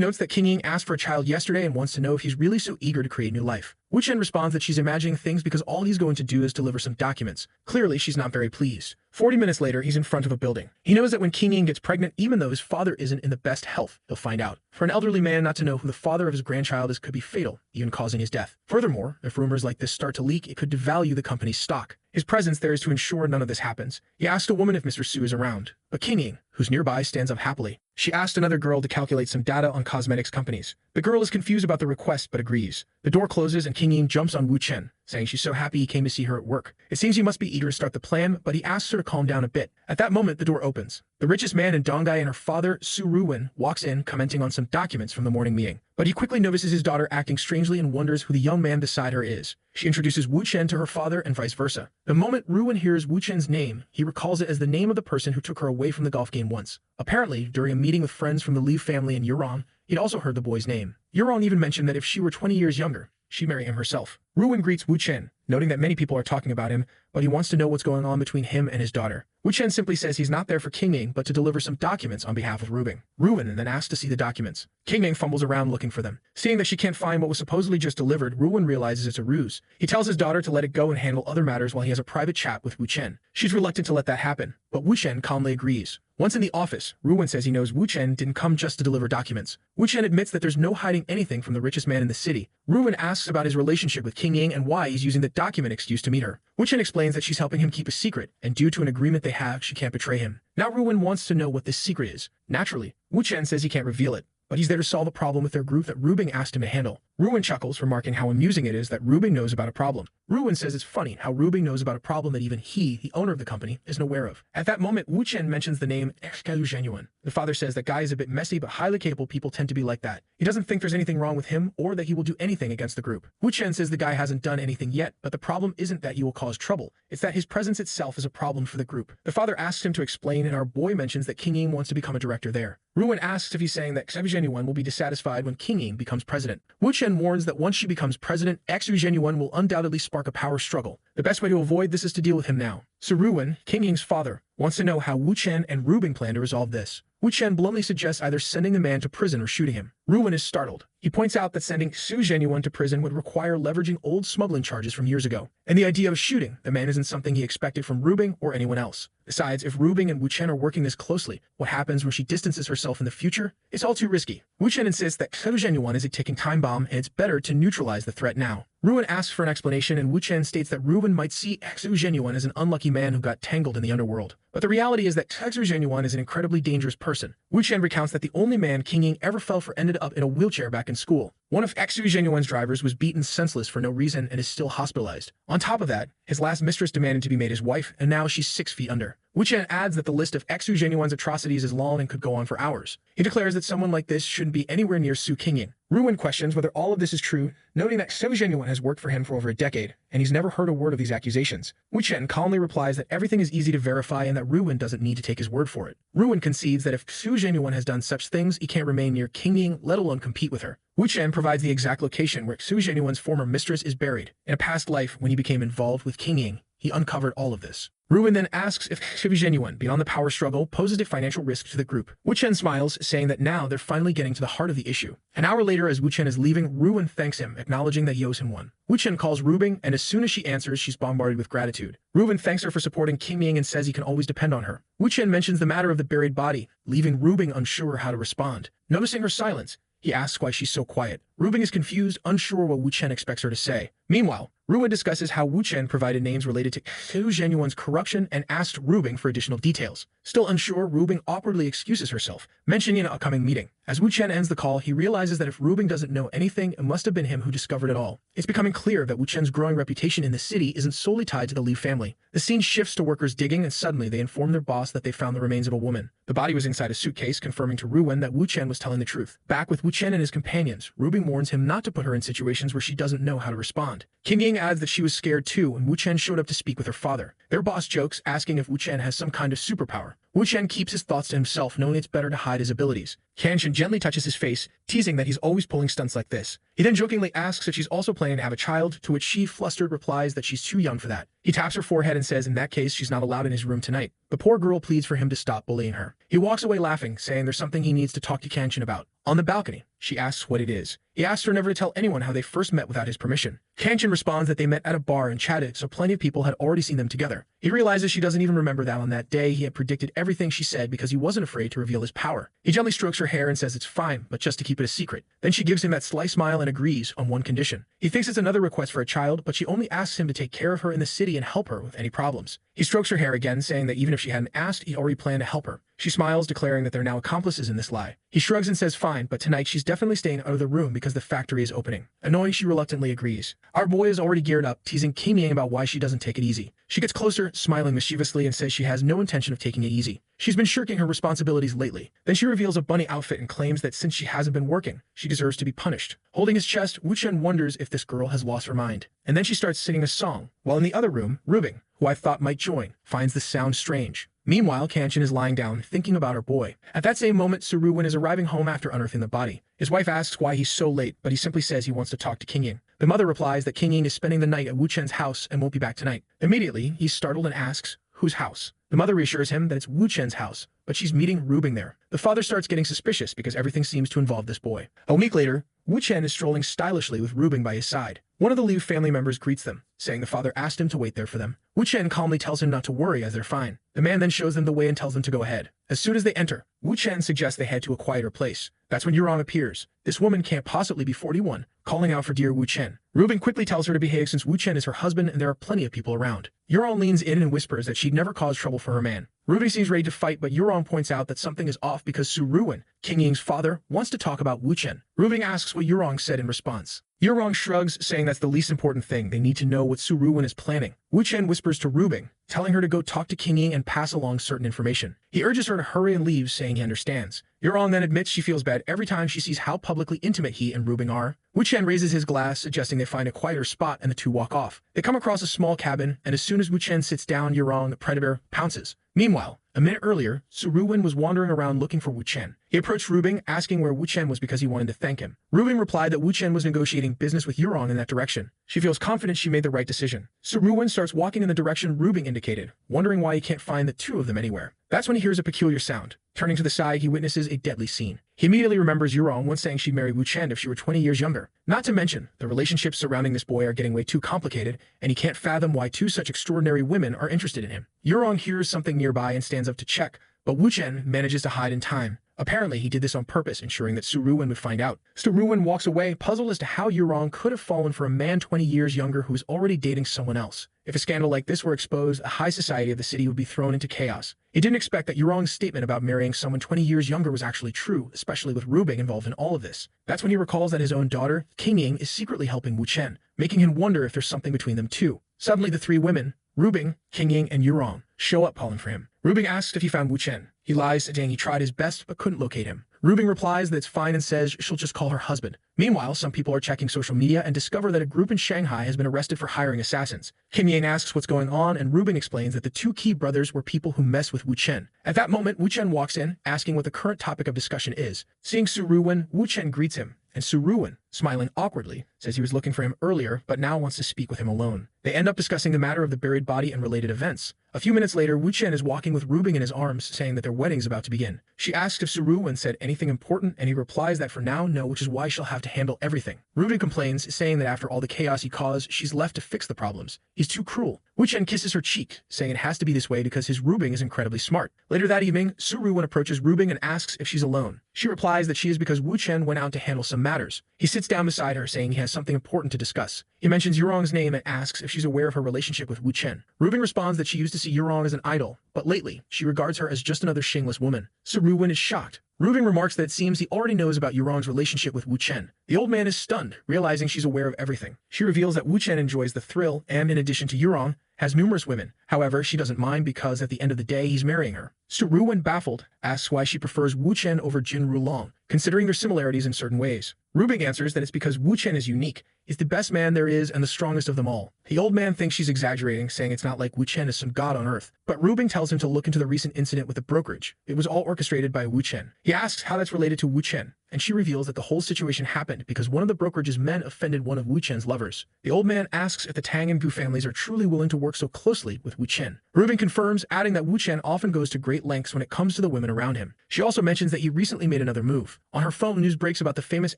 notes that King Ying asked for a child yesterday and wants to know if he's really so eager to create new life. Wu Chen responds that she's imagining things because all he's going to do is deliver some documents. Clearly, she's not very pleased. 40 minutes later, he's in front of a building. He knows that when King Ying gets pregnant, even though his father isn't in the best health, he'll find out. For an elderly man not to know who the father of his grandchild is could be fatal, even causing his death. Furthermore, if rumors like this start to leak, it could devalue the company's stock. His presence there is to ensure none of this happens. He asks a woman if Mr. Su is around, but King Ying, who's nearby, stands up happily. She asked another girl to calculate some data on cosmetics companies. The girl is confused about the request but agrees. The door closes and King Ying jumps on Wu Chen, saying she's so happy he came to see her at work. It seems he must be eager to start the plan, but he asks her to calm down a bit. At that moment, the door opens. The richest man in Dongai and her father, Su Ruwen, walks in, commenting on some documents from the morning meeting. But he quickly notices his daughter acting strangely and wonders who the young man beside her is. She introduces Wu Chen to her father and vice versa. The moment Ruwen hears Wu Chen's name, he recalls it as the name of the person who took her away from the golf game once. Apparently, during a meeting with friends from the Liu family in Yurong, he'd also heard the boy's name. Yurong even mentioned that if she were 20 years younger, she'd marry him herself. Ruwen greets Wu Chen, noting that many people are talking about him, but he wants to know what's going on between him and his daughter. Wu Chen simply says he's not there for King Ying, but to deliver some documents on behalf of Ru Bing. Ruwen then asks to see the documents. King Ying fumbles around looking for them. Seeing that she can't find what was supposedly just delivered, Ruwen realizes it's a ruse. He tells his daughter to let it go and handle other matters while he has a private chat with Wu Chen. She's reluctant to let that happen, but Wu Chen calmly agrees. Once in the office, Ruwen says he knows Wu Chen didn't come just to deliver documents. Wu Chen admits that there's no hiding anything from the richest man in the city. Ruwen asks about his relationship with King Ying and why he's using the document excuse to meet her. Wu Chen explains that she's helping him keep a secret, and due to an agreement they have, she can't betray him. Now Ruwen wants to know what this secret is. Naturally, Wu Chen says he can't reveal it, but he's there to solve a problem with their group that Ru Bing asked him to handle. Ruwen chuckles, remarking how amusing it is that Ru Bing knows about a problem. Ruwen says it's funny how Ru Bing knows about a problem that even he, the owner of the company, isn't aware of. At that moment, Wu Chen mentions the name Genuine. The father says that guy is a bit messy, but highly capable people tend to be like that. He doesn't think there's anything wrong with him or that he will do anything against the group. Wu Chen says the guy hasn't done anything yet, but the problem isn't that he will cause trouble. It's that his presence itself is a problem for the group. The father asks him to explain, and our boy mentions that King Ying wants to become a director there. Ruwen asks if he's saying that Genuine will be dissatisfied when King Ying becomes president. Wu Chen warns that once she becomes president, Genuine will undoubtedly spark a power struggle. The best way to avoid this is to deal with him now. So Ruwen, King Ying's father, wants to know how Wu Chen and Ru Bing plan to resolve this. Wu Chen bluntly suggests either sending the man to prison or shooting him. Ruin is startled. He points out that sending Su Zhenyuan to prison would require leveraging old smuggling charges from years ago, and the idea of shooting the man isn't something he expected from Rubing or anyone else. Besides, if Rubing and Wu Chen are working this closely, what happens when she distances herself in the future? It's all too risky. Wu Chen insists that Su Zhenyuan is a ticking time bomb and it's better to neutralize the threat now. Ruin asks for an explanation and Wu Chen states that Ruin might see Su Zhenyuan as an unlucky man who got tangled in the underworld. But the reality is that Su Zhenyuan is an incredibly dangerous person. Wu Chen recounts that the only man King Ying ever fell for ended up in a wheelchair back in school. One of Su Zhenyuan's drivers was beaten senseless for no reason and is still hospitalized. On top of that, his last mistress demanded to be made his wife, and now she's 6 feet under. Wu Chen adds that the list of Su Zhenyuan's atrocities is long and could go on for hours. He declares that someone like this shouldn't be anywhere near Su Qingying. Ruin questions whether all of this is true, noting that Su Zhenyuan has worked for him for over a decade, and he's never heard a word of these accusations. Wu Chen calmly replies that everything is easy to verify and that Ruin doesn't need to take his word for it. Ruin concedes that if Su Zhenyuan has done such things, he can't remain near Qingying, let alone compete with her. Wu Chen provides the exact location where Su Zhenyuan's former mistress is buried. In a past life, when he became involved with Qingying, he uncovered all of this. Ruin then asks if Su Zhenyuan, beyond the power struggle, poses a financial risk to the group. Wu Chen smiles, saying that now they're finally getting to the heart of the issue. An hour later, as Wu Chen is leaving, Ruin thanks him, acknowledging that he owes him one. Wu Chen calls Rubing, and as soon as she answers, she's bombarded with gratitude. Ruin thanks her for supporting Qingying and says he can always depend on her. Wu Chen mentions the matter of the buried body, leaving Rubing unsure how to respond. Noticing her silence, he asks why she's so quiet. Rubing is confused, unsure what Wu Chen expects her to say. Meanwhile, Ruin discusses how Wu Chen provided names related to Su Zhenyuan's corruption and asked Rubing for additional details. Still unsure, Rubing awkwardly excuses herself, mentioning an upcoming meeting. As Wu Chen ends the call, he realizes that if Rubing doesn't know anything, it must have been him who discovered it all. It's becoming clear that Wu Chen's growing reputation in the city isn't solely tied to the Liu family. The scene shifts to workers digging, and suddenly they inform their boss that they found the remains of a woman. The body was inside a suitcase, confirming to Ruin that Wu Chen was telling the truth. Back with Wu Chen and his companions, Rubing warns him not to put her in situations where she doesn't know how to respond. Qingying adds that she was scared too, and Wu Chen showed up to speak with her father. Their boss jokes, asking if Wu Chen has some kind of superpower. Wu Chen keeps his thoughts to himself, knowing it's better to hide his abilities. Kanshin gently touches his face, teasing that he's always pulling stunts like this. He then jokingly asks if she's also planning to have a child, to which she, flustered, replies that she's too young for that. He taps her forehead and says in that case she's not allowed in his room tonight. The poor girl pleads for him to stop bullying her. He walks away laughing, saying there's something he needs to talk to Kanshin about. On the balcony, she asks what it is. He asks her never to tell anyone how they first met without his permission. Kanshin responds that they met at a bar and chatted, so plenty of people had already seen them together. He realizes she doesn't even remember that on that day he had predicted everything she said because he wasn't afraid to reveal his power. He gently strokes her hair and says it's fine, but just to keep it a secret. Then she gives him that sly smile and agrees on one condition. He thinks it's another request for a child, but she only asks him to take care of her in the city and help her with any problems. He strokes her hair again, saying that even if she hadn't asked, he already planned to help her. She smiles, declaring that they're now accomplices in this lie. He shrugs and says fine, but tonight she's definitely staying out of the room because the factory is opening. Annoyed, she reluctantly agrees. Our boy is already geared up, teasing Qingying about why she doesn't take it easy. She gets closer, smiling mischievously, and says she has no intention of taking it easy. She's been shirking her responsibilities lately. Then she reveals a bunny outfit and claims that since she hasn't been working, she deserves to be punished. Holding his chest, Wu Chen wonders if this girl has lost her mind. And then she starts singing a song, while in the other room, Rubing, who I thought might join, finds the sound strange. Meanwhile, Kanshin is lying down, thinking about her boy. At that same moment, Suruwin is arriving home after unearthing the body. His wife asks why he's so late, but he simply says he wants to talk to Qingying. The mother replies that Qingying is spending the night at Wu Chen's house and won't be back tonight. Immediately, he's startled and asks, whose house? The mother reassures him that it's Wu Chen's house, but she's meeting Rubing there. The father starts getting suspicious because everything seems to involve this boy. A week later, Wu Chen is strolling stylishly with Rubing by his side. One of the Liu family members greets them, saying the father asked him to wait there for them. Wu Chen calmly tells him not to worry as they're fine. The man then shows them the way and tells them to go ahead. As soon as they enter, Wu Chen suggests they head to a quieter place. That's when Yurong appears. This woman can't possibly be 41, calling out for dear Wu Chen. Rubing quickly tells her to behave since Wu Chen is her husband and there are plenty of people around. Yurong leans in and whispers that she'd never cause trouble for her man. Rubing seems ready to fight, but Yurong points out that something is off because Su Ruin, Qingying's father, wants to talk about Wu Chen. Rubing asks what Yurong said in response. Yurong shrugs, saying that's the least important thing. They need to know what Su Ruin is planning. Wu Chen whispers to Rubing, telling her to go talk to Qingying and pass along certain information. He urges her to hurry and leave, saying he understands. Yurong then admits she feels bad every time she sees how publicly intimate he and Rubing are. Wu Chen raises his glass, suggesting they find a quieter spot, and the two walk off. They come across a small cabin, and as soon as Wu Chen sits down, Yurong, the predator, pounces. Meanwhile, a minute earlier, Su Ruin was wandering around looking for Wu Chen. He approached Rubing, asking where Wu Chen was because he wanted to thank him. Rubing replied that Wu Chen was negotiating business with Yurong in that direction. She feels confident she made the right decision. Su Ruin starts walking in the direction Rubing indicated, wondering why he can't find the two of them anywhere. That's when he hears a peculiar sound. Turning to the side, he witnesses a deadly scene. He immediately remembers Yurong once saying she'd marry Wu Chen if she were 20 years younger. Not to mention, the relationships surrounding this boy are getting way too complicated, and he can't fathom why two such extraordinary women are interested in him. Yurong hears something nearby and stands up to check, but Wu Chen manages to hide in time. Apparently, he did this on purpose, ensuring that Su Ruwen would find out. Su Ruwen walks away, puzzled as to how Yurong could have fallen for a man 20 years younger who was already dating someone else. If a scandal like this were exposed, the high society of the city would be thrown into chaos. He didn't expect that Yurong's statement about marrying someone 20 years younger was actually true, especially with Rubing involved in all of this. That's when he recalls that his own daughter, Qingying, is secretly helping Wu Chen, making him wonder if there's something between them too. Suddenly, the three women, Rubing, Qingying, and Yurong, show up calling for him. Rubing asks if he found Wu Chen. He lies, saying he tried his best but couldn't locate him. Rubing replies that it's fine and says she'll just call her husband. Meanwhile, some people are checking social media and discover that a group in Shanghai has been arrested for hiring assassins. Kim Yang asks what's going on, and Rubing explains that the two key brothers were people who mess with Wu Chen. At that moment, Wu Chen walks in, asking what the current topic of discussion is. Seeing Su Ruwen, Wu Chen greets him, and Su Ruwen, smiling awkwardly, says he was looking for him earlier but now wants to speak with him alone. They end up discussing the matter of the buried body and related events. A few minutes later, Wu Chen is walking with Rubing in his arms, saying that their wedding is about to begin. She asks if Su Ruwen said anything important, and he replies that for now, no, which is why she'll have to handle everything. Rubing complains, saying that after all the chaos he caused, she's left to fix the problems. He's too cruel. Wu Chen kisses her cheek, saying it has to be this way because his Rubing is incredibly smart. Later that evening, Su Ruwen approaches Rubing and asks if she's alone. She replies that she is because Wu Chen went out to handle some matters. He sits down beside her, saying he has something important to discuss. He mentions Yurong's name and asks if she's aware of her relationship with Wu Chen. Rubing responds that she used to see Yurong as an idol, but lately, she regards her as just another shameless woman. Su Ruwen is shocked. Rubing remarks that it seems he already knows about Yurong's relationship with Wu Chen. The old man is stunned, realizing she's aware of everything. She reveals that Wu Chen enjoys the thrill and, in addition to Yurong, has numerous women. However, she doesn't mind because at the end of the day, he's marrying her. Su Ruwen, baffled, asks why she prefers Wu Chen over Jin Rulong, considering their similarities in certain ways. Rubing answers that it's because Wu Chen is unique. He's the best man there is and the strongest of them all. The old man thinks she's exaggerating, saying it's not like Wu Chen is some god on earth. But Rubing tells him to look into the recent incident with the brokerage. It was all orchestrated by Wu Chen. He asks how that's related to Wu Chen, and she reveals that the whole situation happened because one of the brokerage's men offended one of Wu Chen's lovers. The old man asks if the Tang and Gu families are truly willing to work so closely with Wu Chen. Rubing confirms, adding that Wu Chen often goes to great lengths when it comes to the women around him. She also mentions that he recently made another move. On her phone, news breaks about the famous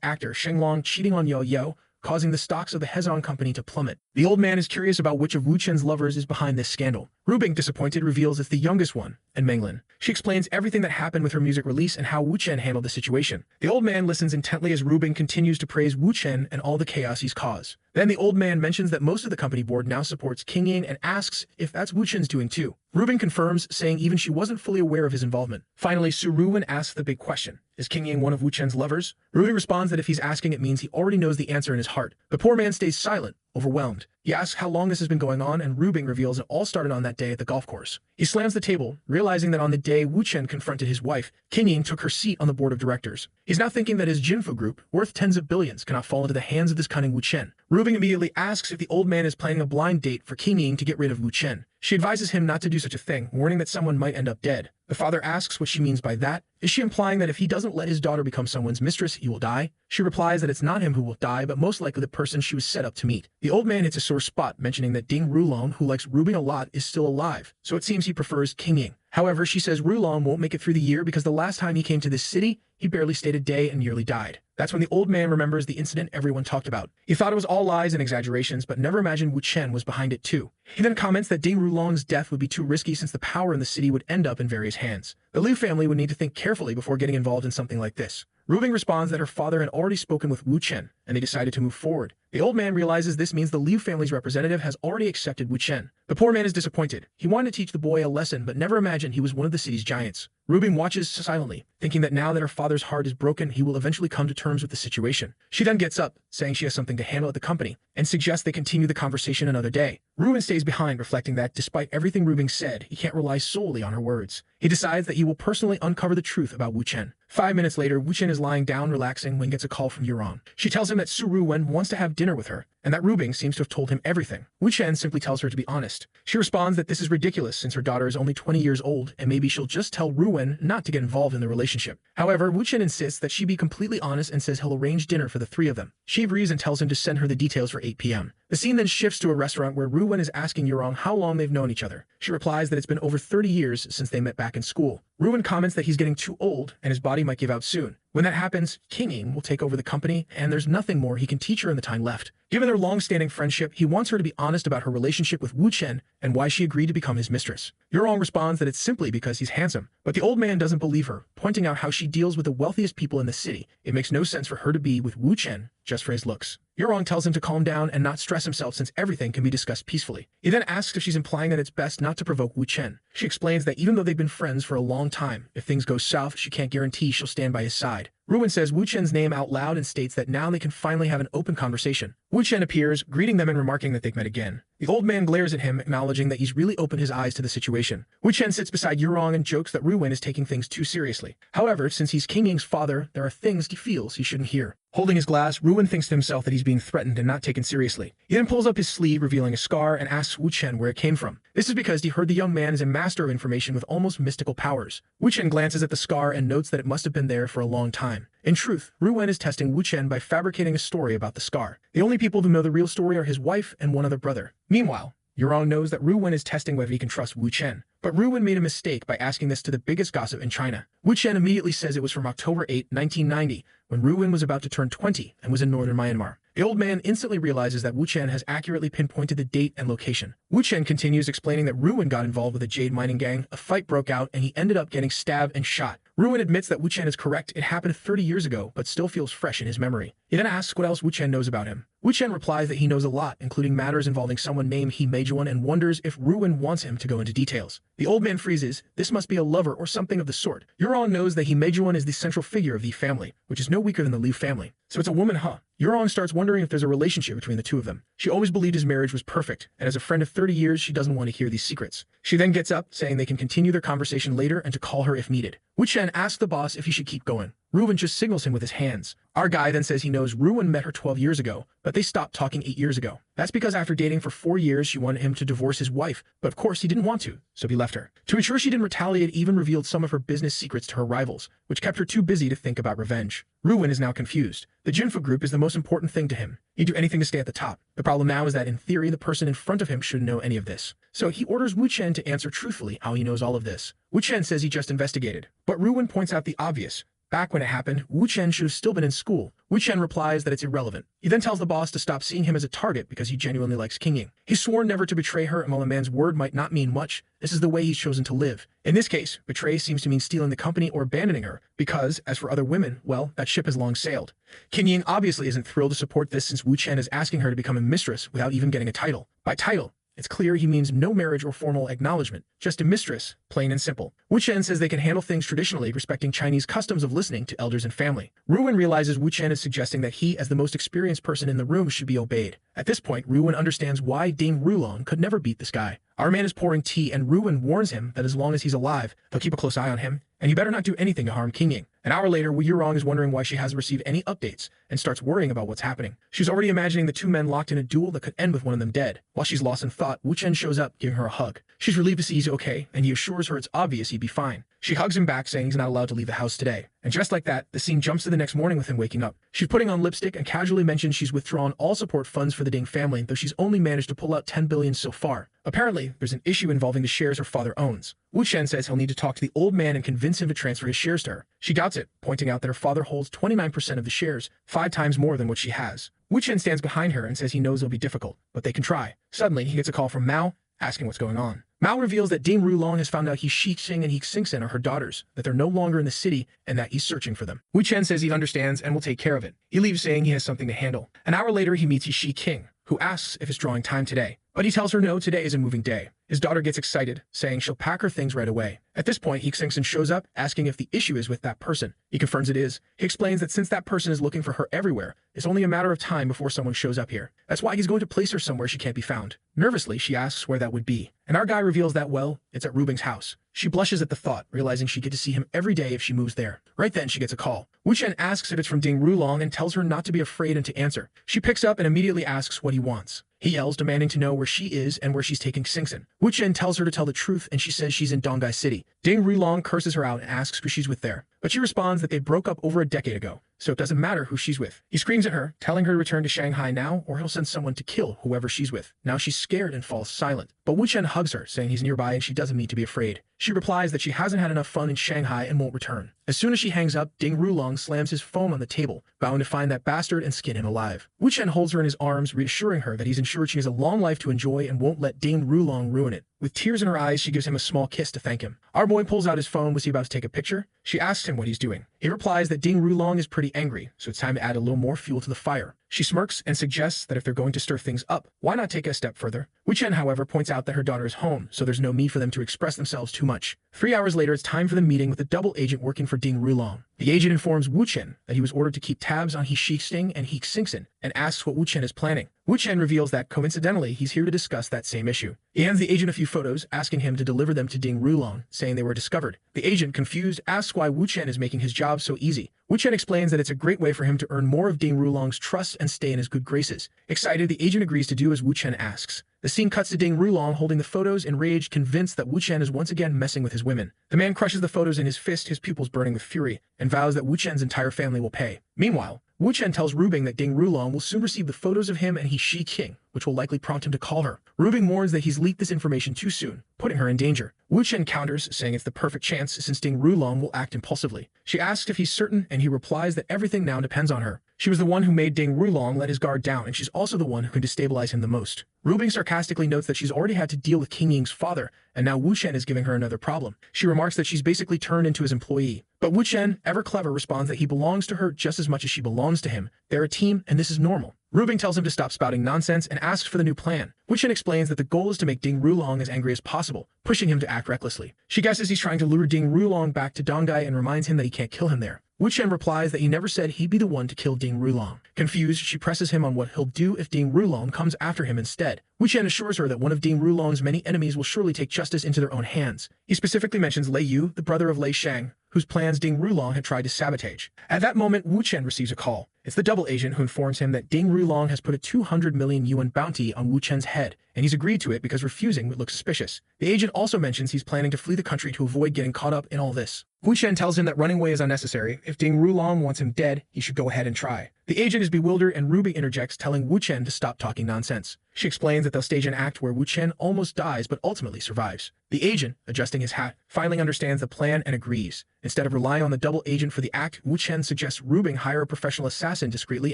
actor Sheng Long cheating on Yo Yo, causing the stocks of the Hezon company to plummet. The old man is curious about which of Wu Chen's lovers is behind this scandal. Rubing, disappointed, reveals it's the youngest one, and Menglin. She explains everything that happened with her music release and how Wu Chen handled the situation. The old man listens intently as Rubing continues to praise Wu Chen and all the chaos he's caused. Then the old man mentions that most of the company board now supports Qingying and asks if that's Wu Chen's doing too. Rubing confirms, saying even she wasn't fully aware of his involvement. Finally, Su Ruwen asks the big question. Is Qingying one of Wu Chen's lovers? Rubing responds that if he's asking, it means he already knows the answer in his heart. The poor man stays silent, overwhelmed. He asks how long this has been going on, and Rubing reveals it all started on that day at the golf course. He slams the table, realizing that on the day Wu Chen confronted his wife, Qingying took her seat on the board of directors. He's now thinking that his Jinfu group, worth tens of billions, cannot fall into the hands of this cunning Wu Chen. Rubing immediately asks if the old man is planning a blind date for Qingying to get rid of Wu Chen. She advises him not to do such a thing, warning that someone might end up dead. The father asks what she means by that. Is she implying that if he doesn't let his daughter become someone's mistress, he will die? She replies that it's not him who will die, but most likely the person she was set up to meet. The old man hits a sore spot, mentioning that Ding Rulong, who likes Rubing a lot, is still alive, so it seems he prefers Qingying. However, she says Rulong won't make it through the year because the last time he came to this city, he barely stayed a day and nearly died. That's when the old man remembers the incident everyone talked about. He thought it was all lies and exaggerations, but never imagined Wu Chen was behind it too. He then comments that Ding Rulong's death would be too risky since the power in the city would end up in various hands. The Liu family would need to think carefully before getting involved in something like this. Rubing responds that her father had already spoken with Wu Chen, and they decided to move forward. The old man realizes this means the Liu family's representative has already accepted Wu Chen. The poor man is disappointed. He wanted to teach the boy a lesson, but never imagined he was one of the city's giants. Rubing watches silently, thinking that now that her father's heart is broken, he will eventually come to terms with the situation. She then gets up, saying she has something to handle at the company, and suggests they continue the conversation another day. Rubing stays behind, reflecting that, despite everything Rubing said, he can't rely solely on her words. He decides that he will personally uncover the truth about Wu Chen. 5 minutes later, Wu Chen is lying down relaxing when he gets a call from Yurong. She tells him that Su Ruwen wants to have dinner with her, and that Rubing seems to have told him everything. Wu Chen simply tells her to be honest. She responds that this is ridiculous since her daughter is only 20 years old, and maybe she'll just tell Ruwen not to get involved in the relationship. However, Wu Chen insists that she be completely honest and says he'll arrange dinner for the three of them. She agrees and tells him to send her the details for 8 p.m. The scene then shifts to a restaurant where Ruwen is asking Yurong how long they've known each other. She replies that it's been over 30 years since they met back in school. Ruwen comments that he's getting too old and his body might give out soon. When that happens, King Ying will take over the company, and there's nothing more he can teach her in the time left. Given their long-standing friendship, he wants her to be honest about her relationship with Wu Chen and why she agreed to become his mistress. Yurong responds that it's simply because he's handsome, but the old man doesn't believe her, pointing out how she deals with the wealthiest people in the city. It makes no sense for her to be with Wu Chen just for his looks. Yurong tells him to calm down and not stress himself since everything can be discussed peacefully. He then asks if she's implying that it's best not to provoke Wu Chen. She explains that even though they've been friends for a long time, if things go south, she can't guarantee she'll stand by his side. Ruwen says Wu Chen's name out loud and states that now they can finally have an open conversation. Wu Chen appears, greeting them and remarking that they've met again. The old man glares at him, acknowledging that he's really opened his eyes to the situation. Wu Chen sits beside Yurong and jokes that Ruwen is taking things too seriously. However, since he's King Ying's father, there are things he feels he shouldn't hear. Holding his glass, Ruwen thinks to himself that he's being threatened and not taken seriously. He then pulls up his sleeve, revealing a scar, and asks Wu Chen where it came from. This is because he heard the young man is a master of information with almost mystical powers. Wu Chen glances at the scar and notes that it must have been there for a long time. In truth, Ruwen is testing Wu Chen by fabricating a story about the scar. The only people who know the real story are his wife and one other brother. Meanwhile, Yurong knows that Ruwen is testing whether he can trust Wu Chen. But Ruwen made a mistake by asking this to the biggest gossip in China. Wu Chen immediately says it was from October 8, 1990, when Ruwen was about to turn 20 and was in northern Myanmar. The old man instantly realizes that Wu Chen has accurately pinpointed the date and location. Wu Chen continues explaining that Ruwen got involved with a jade mining gang, a fight broke out, and he ended up getting stabbed and shot. Ruwen admits that Wu Chen is correct, it happened 30 years ago, but still feels fresh in his memory. He then asks what else Wu Chen knows about him. Wu Chen replies that he knows a lot, including matters involving someone named He Meijuan, and wonders if Ruwen wants him to go into details. The old man freezes. This must be a lover or something of the sort. Yurong knows that He Meijuan is the central figure of the family, which is no weaker than the Liu family. So it's a woman, huh? Yurong starts wondering if there's a relationship between the two of them. She always believed his marriage was perfect, and as a friend of 30 years, she doesn't want to hear these secrets. She then gets up, saying they can continue their conversation later and to call her if needed. Wu Chen asks the boss if he should keep going. Ruwen just signals him with his hands. Our guy then says he knows Ruwen met her 12 years ago, but they stopped talking 8 years ago. That's because after dating for 4 years, she wanted him to divorce his wife, but of course he didn't want to, so he left her. To ensure she didn't retaliate, even revealed some of her business secrets to her rivals, which kept her too busy to think about revenge. Ruwen is now confused. The Jinfu group is the most important thing to him. He'd do anything to stay at the top. The problem now is that in theory, the person in front of him shouldn't know any of this. So he orders Wu Chen to answer truthfully how he knows all of this. Wu Chen says he just investigated, but Ruwen points out the obvious. Back when it happened, Wu Chen should have still been in school. Wu Chen replies that it's irrelevant. He then tells the boss to stop seeing him as a target because he genuinely likes King Ying. He's sworn never to betray her, and while a man's word might not mean much, this is the way he's chosen to live. In this case, betray seems to mean stealing the company or abandoning her, because, as for other women, well, that ship has long sailed. King Ying obviously isn't thrilled to support this since Wu Chen is asking her to become a mistress without even getting a title. By title, it's clear he means no marriage or formal acknowledgement, just a mistress, plain and simple. Wu Chen says they can handle things traditionally, respecting Chinese customs of listening to elders and family. Ruwen realizes Wu Chen is suggesting that he, as the most experienced person in the room, should be obeyed. At this point, Ruwen understands why Ding Rulong could never beat this guy. Our man is pouring tea, and Ruwen warns him that as long as he's alive, they'll keep a close eye on him, and he better not do anything to harm King Ying. An hour later, Wu Yurong is wondering why she hasn't received any updates and starts worrying about what's happening. She's already imagining the two men locked in a duel that could end with one of them dead. While she's lost in thought, Wu Chen shows up, giving her a hug. She's relieved to see he's okay, and he assures her it's obvious he'd be fine. She hugs him back, saying he's not allowed to leave the house today. And just like that, the scene jumps to the next morning with him waking up. She's putting on lipstick and casually mentions she's withdrawn all support funds for the Ding family, though she's only managed to pull out 10 billion so far. Apparently, there's an issue involving the shares her father owns. Wu Chen says he'll need to talk to the old man and convince him to transfer his shares to her. She doubts it, pointing out that her father holds 29% of the shares, 5 times more than what she has. Wu Chen stands behind her and says he knows it'll be difficult, but they can try. Suddenly, he gets a call from Mao, asking what's going on. Mao reveals that Ding Rulong has found out He Xixing and He Xingsen are her daughters, that they're no longer in the city, and that he's searching for them. Wu Chen says he understands and will take care of it. He leaves saying he has something to handle. An hour later, he meets He Shi King, who asks if it's drawing time today. But he tells her no, today is a moving day. His daughter gets excited, saying she'll pack her things right away. At this point, He Xingsen shows up, asking if the issue is with that person. He confirms it is. He explains that since that person is looking for her everywhere, it's only a matter of time before someone shows up here. That's why he's going to place her somewhere she can't be found. Nervously, she asks where that would be. And our guy reveals that, well, it's at Rubing's house. She blushes at the thought, realizing she'd get to see him every day if she moves there. Right then, she gets a call. Wu Chen asks if it's from Ding Rulong and tells her not to be afraid and to answer. She picks up and immediately asks what he wants. He yells, demanding to know where she is and where she's taking Xingsen. Wu Chen tells her to tell the truth, and she says she's in Donghai City. Ding Rulong curses her out and asks who she's with there, but she responds that they broke up over a decade ago, so it doesn't matter who she's with. He screams at her, telling her to return to Shanghai now or he'll send someone to kill whoever she's with. Now she's scared and falls silent, but Wu Chen hugs her, saying he's nearby and she doesn't need to be afraid. She replies that she hasn't had enough fun in Shanghai and won't return. As soon as she hangs up, Ding Rulong slams his phone on the table, vowing to find that bastard and skin him alive. Wu Chen holds her in his arms, reassuring her that he's ensured she has a long life to enjoy and won't let Ding Rulong ruin it. With tears in her eyes, she gives him a small kiss to thank him. Our boy pulls out his phone. Was he about to take a picture? She asks him what he's doing. He replies that Ding Rulong is pretty angry, so it's time to add a little more fuel to the fire. She smirks and suggests that if they're going to stir things up, why not take it a step further? Wu Chen, however, points out that her daughter is home, so there's no need for them to express themselves too much. 3 hours later, it's time for the meeting with the double agent working for Ding Rulong. The agent informs Wu Chen that he was ordered to keep tabs on He Shixing and He Xingxin and asks what Wu Chen is planning. Wu Chen reveals that, coincidentally, he's here to discuss that same issue. He hands the agent a few photos, asking him to deliver them to Ding Rulong, saying they were discovered. The agent, confused, asks why Wu Chen is making his job so easy. Wu Chen explains that it's a great way for him to earn more of Ding Rulong's trust and stay in his good graces. Excited, the agent agrees to do as Wu Chen asks. The scene cuts to Ding Rulong holding the photos, enraged, convinced that Wu Chen is once again messing with his women. The man crushes the photos in his fist, his pupils burning with fury, and vows that Wu Chen's entire family will pay. Meanwhile, Wu Chen tells Rubing that Ding Rulong will soon receive the photos of him and He Shixing, which will likely prompt him to call her. Rubing warns that he's leaked this information too soon, putting her in danger. Wu Chen counters, saying it's the perfect chance since Ding Rulong will act impulsively. She asks if he's certain, and he replies that everything now depends on her. She was the one who made Ding Rulong let his guard down, and she's also the one who can destabilize him the most. Rubing sarcastically notes that she's already had to deal with King Ying's father, and now Wu Chen is giving her another problem. She remarks that she's basically turned into his employee. But Wu Chen, ever clever, responds that he belongs to her just as much as she belongs to him. They're a team, and this is normal. Rubing tells him to stop spouting nonsense and asks for the new plan. Wu Chen explains that the goal is to make Ding Rulong as angry as possible, pushing him to act recklessly. She guesses he's trying to lure Ding Rulong back to Dongai and reminds him that he can't kill him there. Wu Chen replies that he never said he'd be the one to kill Ding Rulong. Confused, she presses him on what he'll do if Ding Rulong comes after him instead. Wu Chen assures her that one of Ding Rulong's many enemies will surely take justice into their own hands. He specifically mentions Lei Yu, the brother of Lei Shang, whose plans Ding Rulong had tried to sabotage. At that moment, Wu Chen receives a call. It's the double agent who informs him that Ding Rulong has put a 200 million yuan bounty on Wu Chen's head, and he's agreed to it because refusing would look suspicious. The agent also mentions he's planning to flee the country to avoid getting caught up in all this. Wu Chen tells him that running away is unnecessary. If Ding Rulong wants him dead, he should go ahead and try. The agent is bewildered, and Ruby interjects, telling Wu Chen to stop talking nonsense. She explains that they'll stage an act where Wu Chen almost dies but ultimately survives. The agent, adjusting his hat, finally understands the plan and agrees. Instead of relying on the double agent for the act, Wu Chen suggests Rubing hire a professional assassin discreetly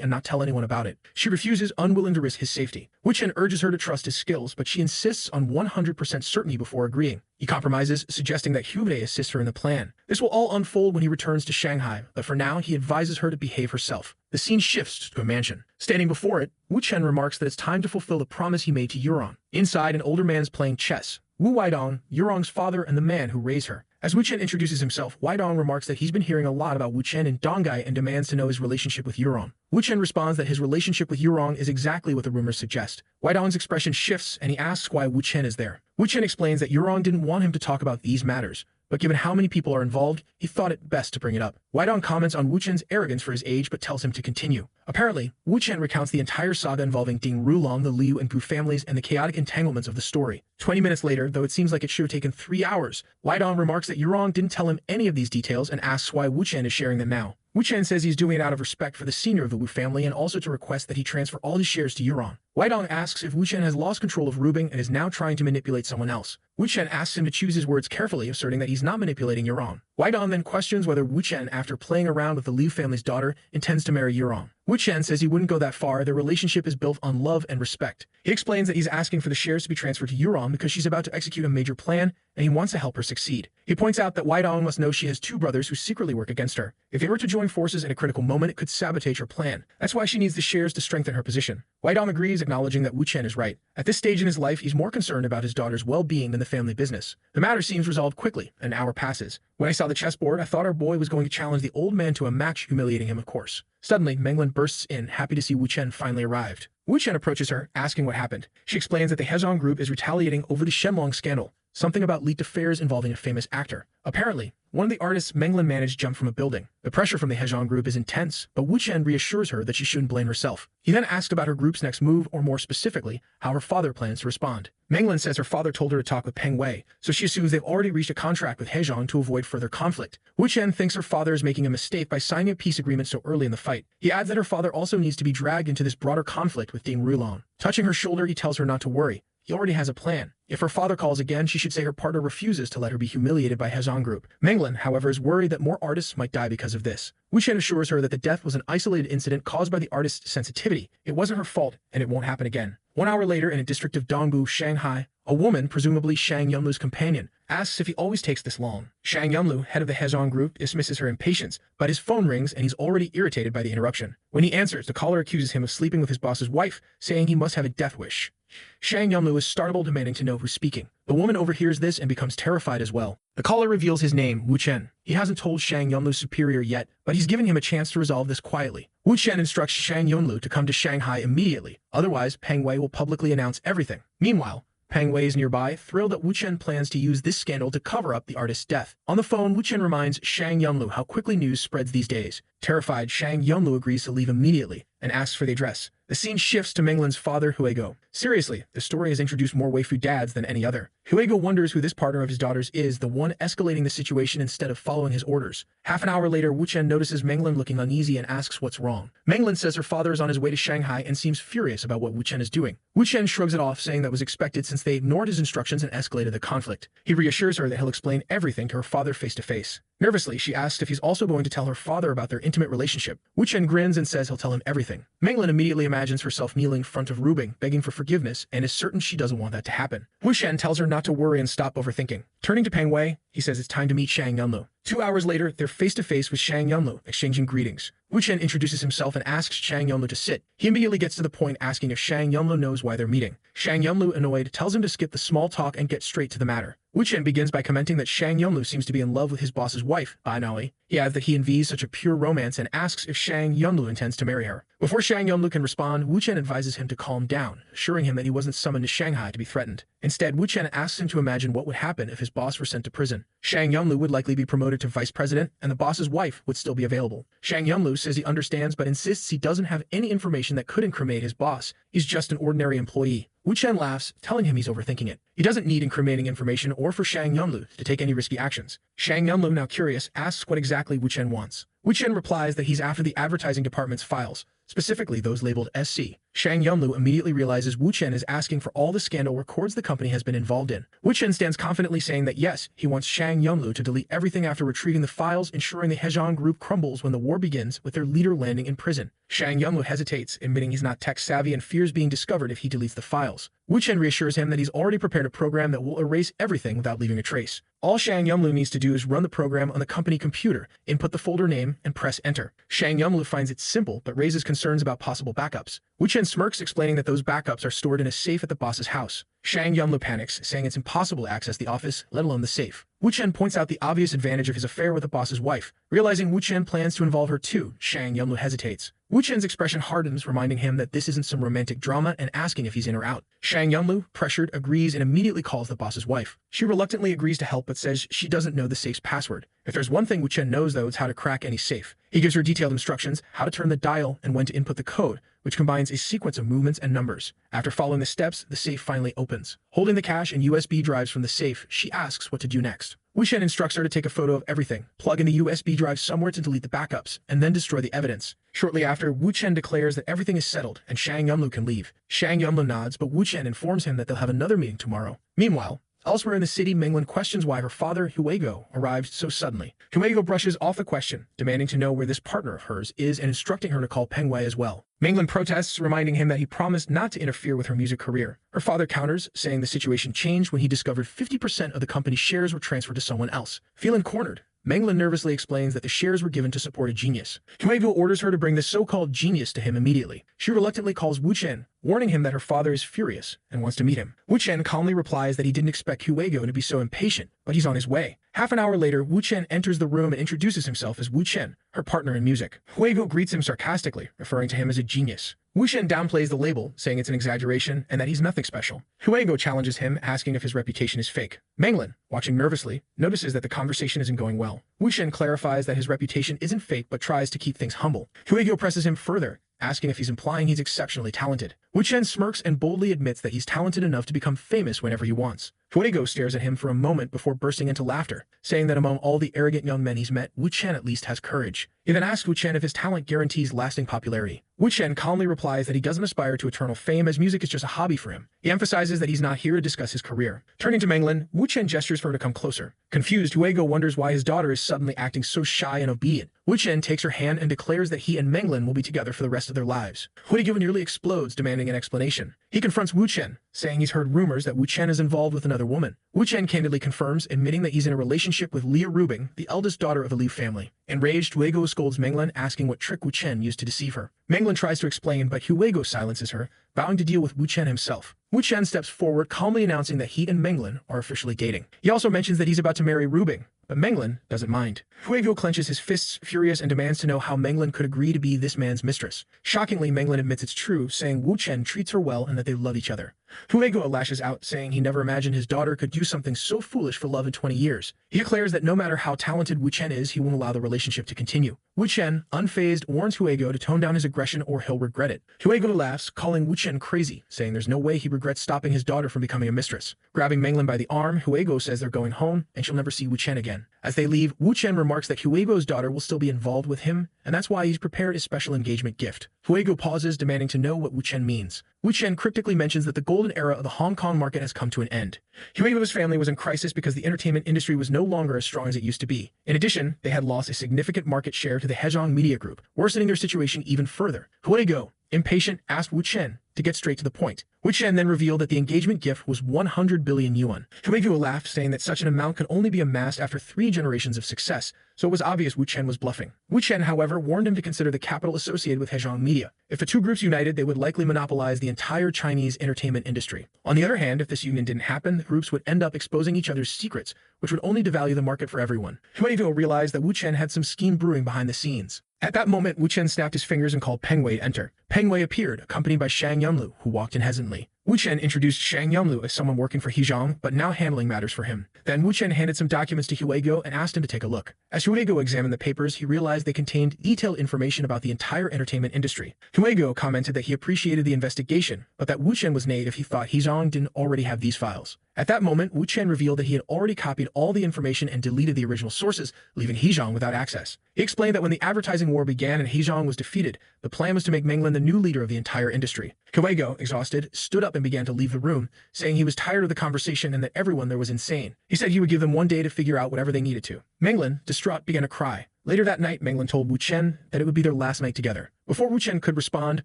and not tell anyone about it. She refuses, unwilling to risk his safety. Wu Chen urges her to trust his skills, but she insists on 100% certainty before agreeing. He compromises, suggesting that Hubei assists her in the plan. This will all unfold when he returns to Shanghai, but for now, he advises her to behave herself. The scene shifts to a mansion. Standing before it, Wu Chen remarks that it's time to fulfill the promise he made to Yurong. Inside, an older man is playing chess. Wu Weidong, Yurong's father and the man who raised her. As Wu Chen introduces himself, Weidong remarks that he's been hearing a lot about Wu Chen in Dongai and demands to know his relationship with Yurong. Wu Chen responds that his relationship with Yurong is exactly what the rumors suggest. Weidong's expression shifts and he asks why Wu Chen is there. Wu Chen explains that Yurong didn't want him to talk about these matters, but given how many people are involved, he thought it best to bring it up. Weidong comments on Wu Chen's arrogance for his age but tells him to continue. Apparently, Wu Chen recounts the entire saga involving Ding Rulong, the Liu and Gu families, and the chaotic entanglements of the story. 20 minutes later, though it seems like it should have taken 3 hours, Weidong remarks that Yurong didn't tell him any of these details and asks why Wu Chen is sharing them now. Wu Chen says he's doing it out of respect for the senior of the Wu family and also to request that he transfer all his shares to Yurong. Weidong asks if Wu Chen has lost control of Rubing and is now trying to manipulate someone else. Wu Chen asks him to choose his words carefully, asserting that he's not manipulating Yurong. Weidong then questions whether Wu Chen, after playing around with the Liu family's daughter, intends to marry Yurong. Wu Chen says he wouldn't go that far, their relationship is built on love and respect. He explains that he's asking for the shares to be transferred to Yurong because she's about to execute a major plan and he wants to help her succeed. He points out that Weidong must know she has 2 brothers who secretly work against her. If they were to join forces in a critical moment, it could sabotage her plan. That's why she needs the shares to strengthen her position. Weidong agrees, acknowledging that Wu Chen is right. At this stage in his life, he's more concerned about his daughter's well-being than the family business. The matter seems resolved quickly. An hour passes. When I saw the chessboard, I thought our boy was going to challenge the old man to a match, humiliating him, of course. Suddenly, Menglin bursts in, happy to see Wu Chen finally arrived. Wu Chen approaches her, asking what happened. She explains that the Hezong group is retaliating over the Shenlong scandal, something about leaked affairs involving a famous actor. Apparently, one of the artists Menglan managed jumped from a building. The pressure from the Hejong group is intense, but Wu Chen reassures her that she shouldn't blame herself. He then asks about her group's next move, or more specifically, how her father plans to respond. Menglan says her father told her to talk with Peng Wei, so she assumes they've already reached a contract with Hejong to avoid further conflict. Wu Chen thinks her father is making a mistake by signing a peace agreement so early in the fight. He adds that her father also needs to be dragged into this broader conflict with Ding Rulong. Touching her shoulder, he tells her not to worry. He already has a plan. If her father calls again, she should say her partner refuses to let her be humiliated by Hejong group. Menglan, however, is worried that more artists might die because of this. Wu Chen assures her that the death was an isolated incident caused by the artist's sensitivity. It wasn't her fault, and it won't happen again. 1 hour later, in a district of Dongbu, Shanghai, a woman, presumably Shang Yunlu's companion, asks if he always takes this long. Shang Yunlu, head of the Hejong group, dismisses her impatience, but his phone rings and he's already irritated by the interruption. When he answers, the caller accuses him of sleeping with his boss's wife, saying he must have a death wish. Shang Yunlu is startled, demanding to know who's speaking. The woman overhears this and becomes terrified as well. The caller reveals his name, Wu Chen. He hasn't told Shang Yunlu's superior yet, but he's giving him a chance to resolve this quietly. Wu Chen instructs Shang Yunlu to come to Shanghai immediately, otherwise Peng Wei will publicly announce everything. Meanwhile, Peng Wei is nearby, thrilled that Wu Chen plans to use this scandal to cover up the artist's death. On the phone, Wu Chen reminds Shang Yunlu how quickly news spreads these days. Terrified, Shang Yunlu agrees to leave immediately and asks for the address. The scene shifts to Menglan's father, Huigo. Seriously, the story has introduced more waifu dads than any other. Huigo wonders who this partner of his daughter's is, the one escalating the situation instead of following his orders. Half an hour later, Wu Chen notices Menglan looking uneasy and asks what's wrong. Menglan says her father is on his way to Shanghai and seems furious about what Wu Chen is doing. Wu Chen shrugs it off, saying that was expected since they ignored his instructions and escalated the conflict. He reassures her that he'll explain everything to her father face to face. Nervously, she asks if he's also going to tell her father about their intimate relationship. Wu Chen grins and says he'll tell him everything. Menglan immediately imagines herself kneeling in front of Rubing, begging for forgiveness, and is certain she doesn't want that to happen. Wu Chen tells her not to worry and stop overthinking. Turning to Peng Wei, he says it's time to meet Shang Yunlu. 2 hours later, they're face-to-face with Shang Yunlu, exchanging greetings. Wu Chen introduces himself and asks Shang Yunlu to sit. He immediately gets to the point, asking if Shang Yunlu knows why they're meeting. Shang Yunlu, annoyed, tells him to skip the small talk and get straight to the matter. Wu Chen begins by commenting that Shang Yunlu seems to be in love with his boss's wife, Anoi. He adds that he envies such a pure romance and asks if Shang Yunlu intends to marry her. Before Shang Yunlu can respond, Wu Chen advises him to calm down, assuring him that he wasn't summoned to Shanghai to be threatened. Instead, Wu Chen asks him to imagine what would happen if his boss were sent to prison. Shang Yunlu would likely be promoted to vice president, and the boss's wife would still be available. Shang Yunlu says he understands but insists he doesn't have any information that could incriminate his boss. He's just an ordinary employee. Wu Chen laughs, telling him he's overthinking it. He doesn't need incriminating information or for Shang Yunlu to take any risky actions. Shang Yunlu, now curious, asks what exactly Wu Chen wants. Wu Chen replies that he's after the advertising department's files, specifically those labeled SC. Shang Yunlu immediately realizes Wu Chen is asking for all the scandal records the company has been involved in. Wu Chen stands confidently saying that yes, he wants Shang Yunlu to delete everything after retrieving the files, ensuring the Hejong group crumbles when the war begins with their leader landing in prison. Shang Yunlu hesitates, admitting he's not tech-savvy and fears being discovered if he deletes the files. Wu Chen reassures him that he's already prepared a program that will erase everything without leaving a trace. All Shang Yunlu needs to do is run the program on the company computer, input the folder name, and press enter. Shang Yunlu finds it simple, but raises concerns about possible backups. Wu Chen smirks, explaining that those backups are stored in a safe at the boss's house. Shang Yunlu panics, saying it's impossible to access the office, let alone the safe. Wu Chen points out the obvious advantage of his affair with the boss's wife. Realizing Wu Chen plans to involve her too, Shang Yunlu hesitates. Wu Chen's expression hardens, reminding him that this isn't some romantic drama and asking if he's in or out. Shang Yunlu, pressured, agrees and immediately calls the boss's wife. She reluctantly agrees to help but says she doesn't know the safe's password. If there's one thing Wu Chen knows though, it's how to crack any safe. He gives her detailed instructions, how to turn the dial and when to input the code, which combines a sequence of movements and numbers. After following the steps, the safe finally opens. Holding the cash and USB drives from the safe, she asks what to do next. Wu Chen instructs her to take a photo of everything, plug in the USB drive somewhere to delete the backups, and then destroy the evidence. Shortly after, Wu Chen declares that everything is settled and Shang Yunlu can leave. Shang Yunlu nods, but Wu Chen informs him that they'll have another meeting tomorrow. Meanwhile, elsewhere in the city, Menglan questions why her father, Huigo, arrived so suddenly. Huigo brushes off the question, demanding to know where this partner of hers is and instructing her to call Peng Wei as well. Menglan protests, reminding him that he promised not to interfere with her music career. Her father counters, saying the situation changed when he discovered 50% of the company's shares were transferred to someone else. Feeling cornered, Menglan nervously explains that the shares were given to support a genius. Huigo orders her to bring the so-called genius to him immediately. She reluctantly calls Wu Chen, warning him that her father is furious and wants to meet him. Wu Chen calmly replies that he didn't expect Huigo to be so impatient, but he's on his way. Half an hour later, Wu Chen enters the room and introduces himself as Wu Chen, her partner in music. Huigo greets him sarcastically, referring to him as a genius. Wu Chen downplays the label, saying it's an exaggeration and that he's nothing special. Huigo challenges him, asking if his reputation is fake. Manglin, watching nervously, notices that the conversation isn't going well. Wu Chen clarifies that his reputation isn't fake but tries to keep things humble. Huigo presses him further, asking if he's implying he's exceptionally talented. Wu Chen smirks and boldly admits that he's talented enough to become famous whenever he wants. Huigo stares at him for a moment before bursting into laughter, saying that among all the arrogant young men he's met, Wu Chen at least has courage. He then asks Wu Chen if his talent guarantees lasting popularity. Wu Chen calmly replies that he doesn't aspire to eternal fame as music is just a hobby for him. He emphasizes that he's not here to discuss his career. Turning to Manglin, Wu Chen gestures for her to come closer. Confused, Huigo wonders why his daughter is suddenly acting so shy and obedient. Wu Chen takes her hand and declares that he and Manglin will be together for the rest of their lives. Huigo nearly explodes, demanding an explanation. He confronts Wu Chen, saying he's heard rumors that Wu Chen is involved with another woman. Wu Chen candidly confirms, admitting that he's in a relationship with Leah Rubing, the eldest daughter of the Liu family. Enraged, Huigo scolds Manglin, asking what trick Wu Chen used to deceive her. Manglin tries to explain, but Huigo silences her, vowing to deal with Wu Chen himself. Wu Chen steps forward, calmly announcing that he and Manglin are officially dating. He also mentions that he's about to marry Rubing, but Manglin doesn't mind. Huigo clenches his fists, furious, and demands to know how Manglin could agree to be this man's mistress. Shockingly, Manglin admits it's true, saying Wu Chen treats her well and that they love each other. Huigo lashes out, saying he never imagined his daughter could do something so foolish for love in 20 years. He declares that no matter how talented Wu Chen is, he won't allow the relationship to continue. Wu Chen, unfazed, warns Huigo to tone down his aggression or he'll regret it. Huigo laughs, calling Wu Chen crazy, saying there's no way he regrets stopping his daughter from becoming a mistress. Grabbing Manglin by the arm, Huigo says they're going home and she'll never see Wu Chen again. As they leave, Wu Chen remarks that Huigo's daughter will still be involved with him, and that's why he's prepared his special engagement gift. Huigo pauses, demanding to know what Wu Chen means. Wu Chen cryptically mentions that the golden era of the Hong Kong market has come to an end. Huigo's family was in crisis because the entertainment industry was no longer as strong as it used to be. In addition, they had lost a significant market share to the Hezhong Media Group, worsening their situation even further. Huigo, impatient, asked Wu Chen to get straight to the point. Wu Chen then revealed that the engagement gift was 100 billion yuan. Huigo laughed, saying that such an amount could only be amassed after 3 generations of success, so it was obvious Wu Chen was bluffing. Wu Chen, however, warned him to consider the capital associated with Hezhong Media. If the two groups united, they would likely monopolize the entire Chinese entertainment industry. On the other hand, if this union didn't happen, the groups would end up exposing each other's secrets, which would only devalue the market for everyone. Huigo realized that Wu Chen had some scheme brewing behind the scenes. At that moment, Wu Chen snapped his fingers and called Peng Wei to enter. Peng Wei appeared, accompanied by Shang Yunlu, who walked in hesitantly. Wu Chen introduced Shang Yunlu as someone working for Hezhong, but now handling matters for him. Then Wu Chen handed some documents to Huigo and asked him to take a look. As Huigo examined the papers, he realized they contained detailed information about the entire entertainment industry. Huigo commented that he appreciated the investigation, but that Wu Chen was naive if he thought Hezhong didn't already have these files. At that moment, Wu Chen revealed that he had already copied all the information and deleted the original sources, leaving Hezhong without access. He explained that when the advertising war began and Hezhong was defeated, the plan was to make Manglin the new leader of the entire industry. Huigo, exhausted, stood up and began to leave the room, saying he was tired of the conversation and that everyone there was insane. He said he would give them 1 day to figure out whatever they needed to. Manglin, distraught, began to cry. Later that night, Manglin told Wu Chen that it would be their last night together. Before Wu Chen could respond,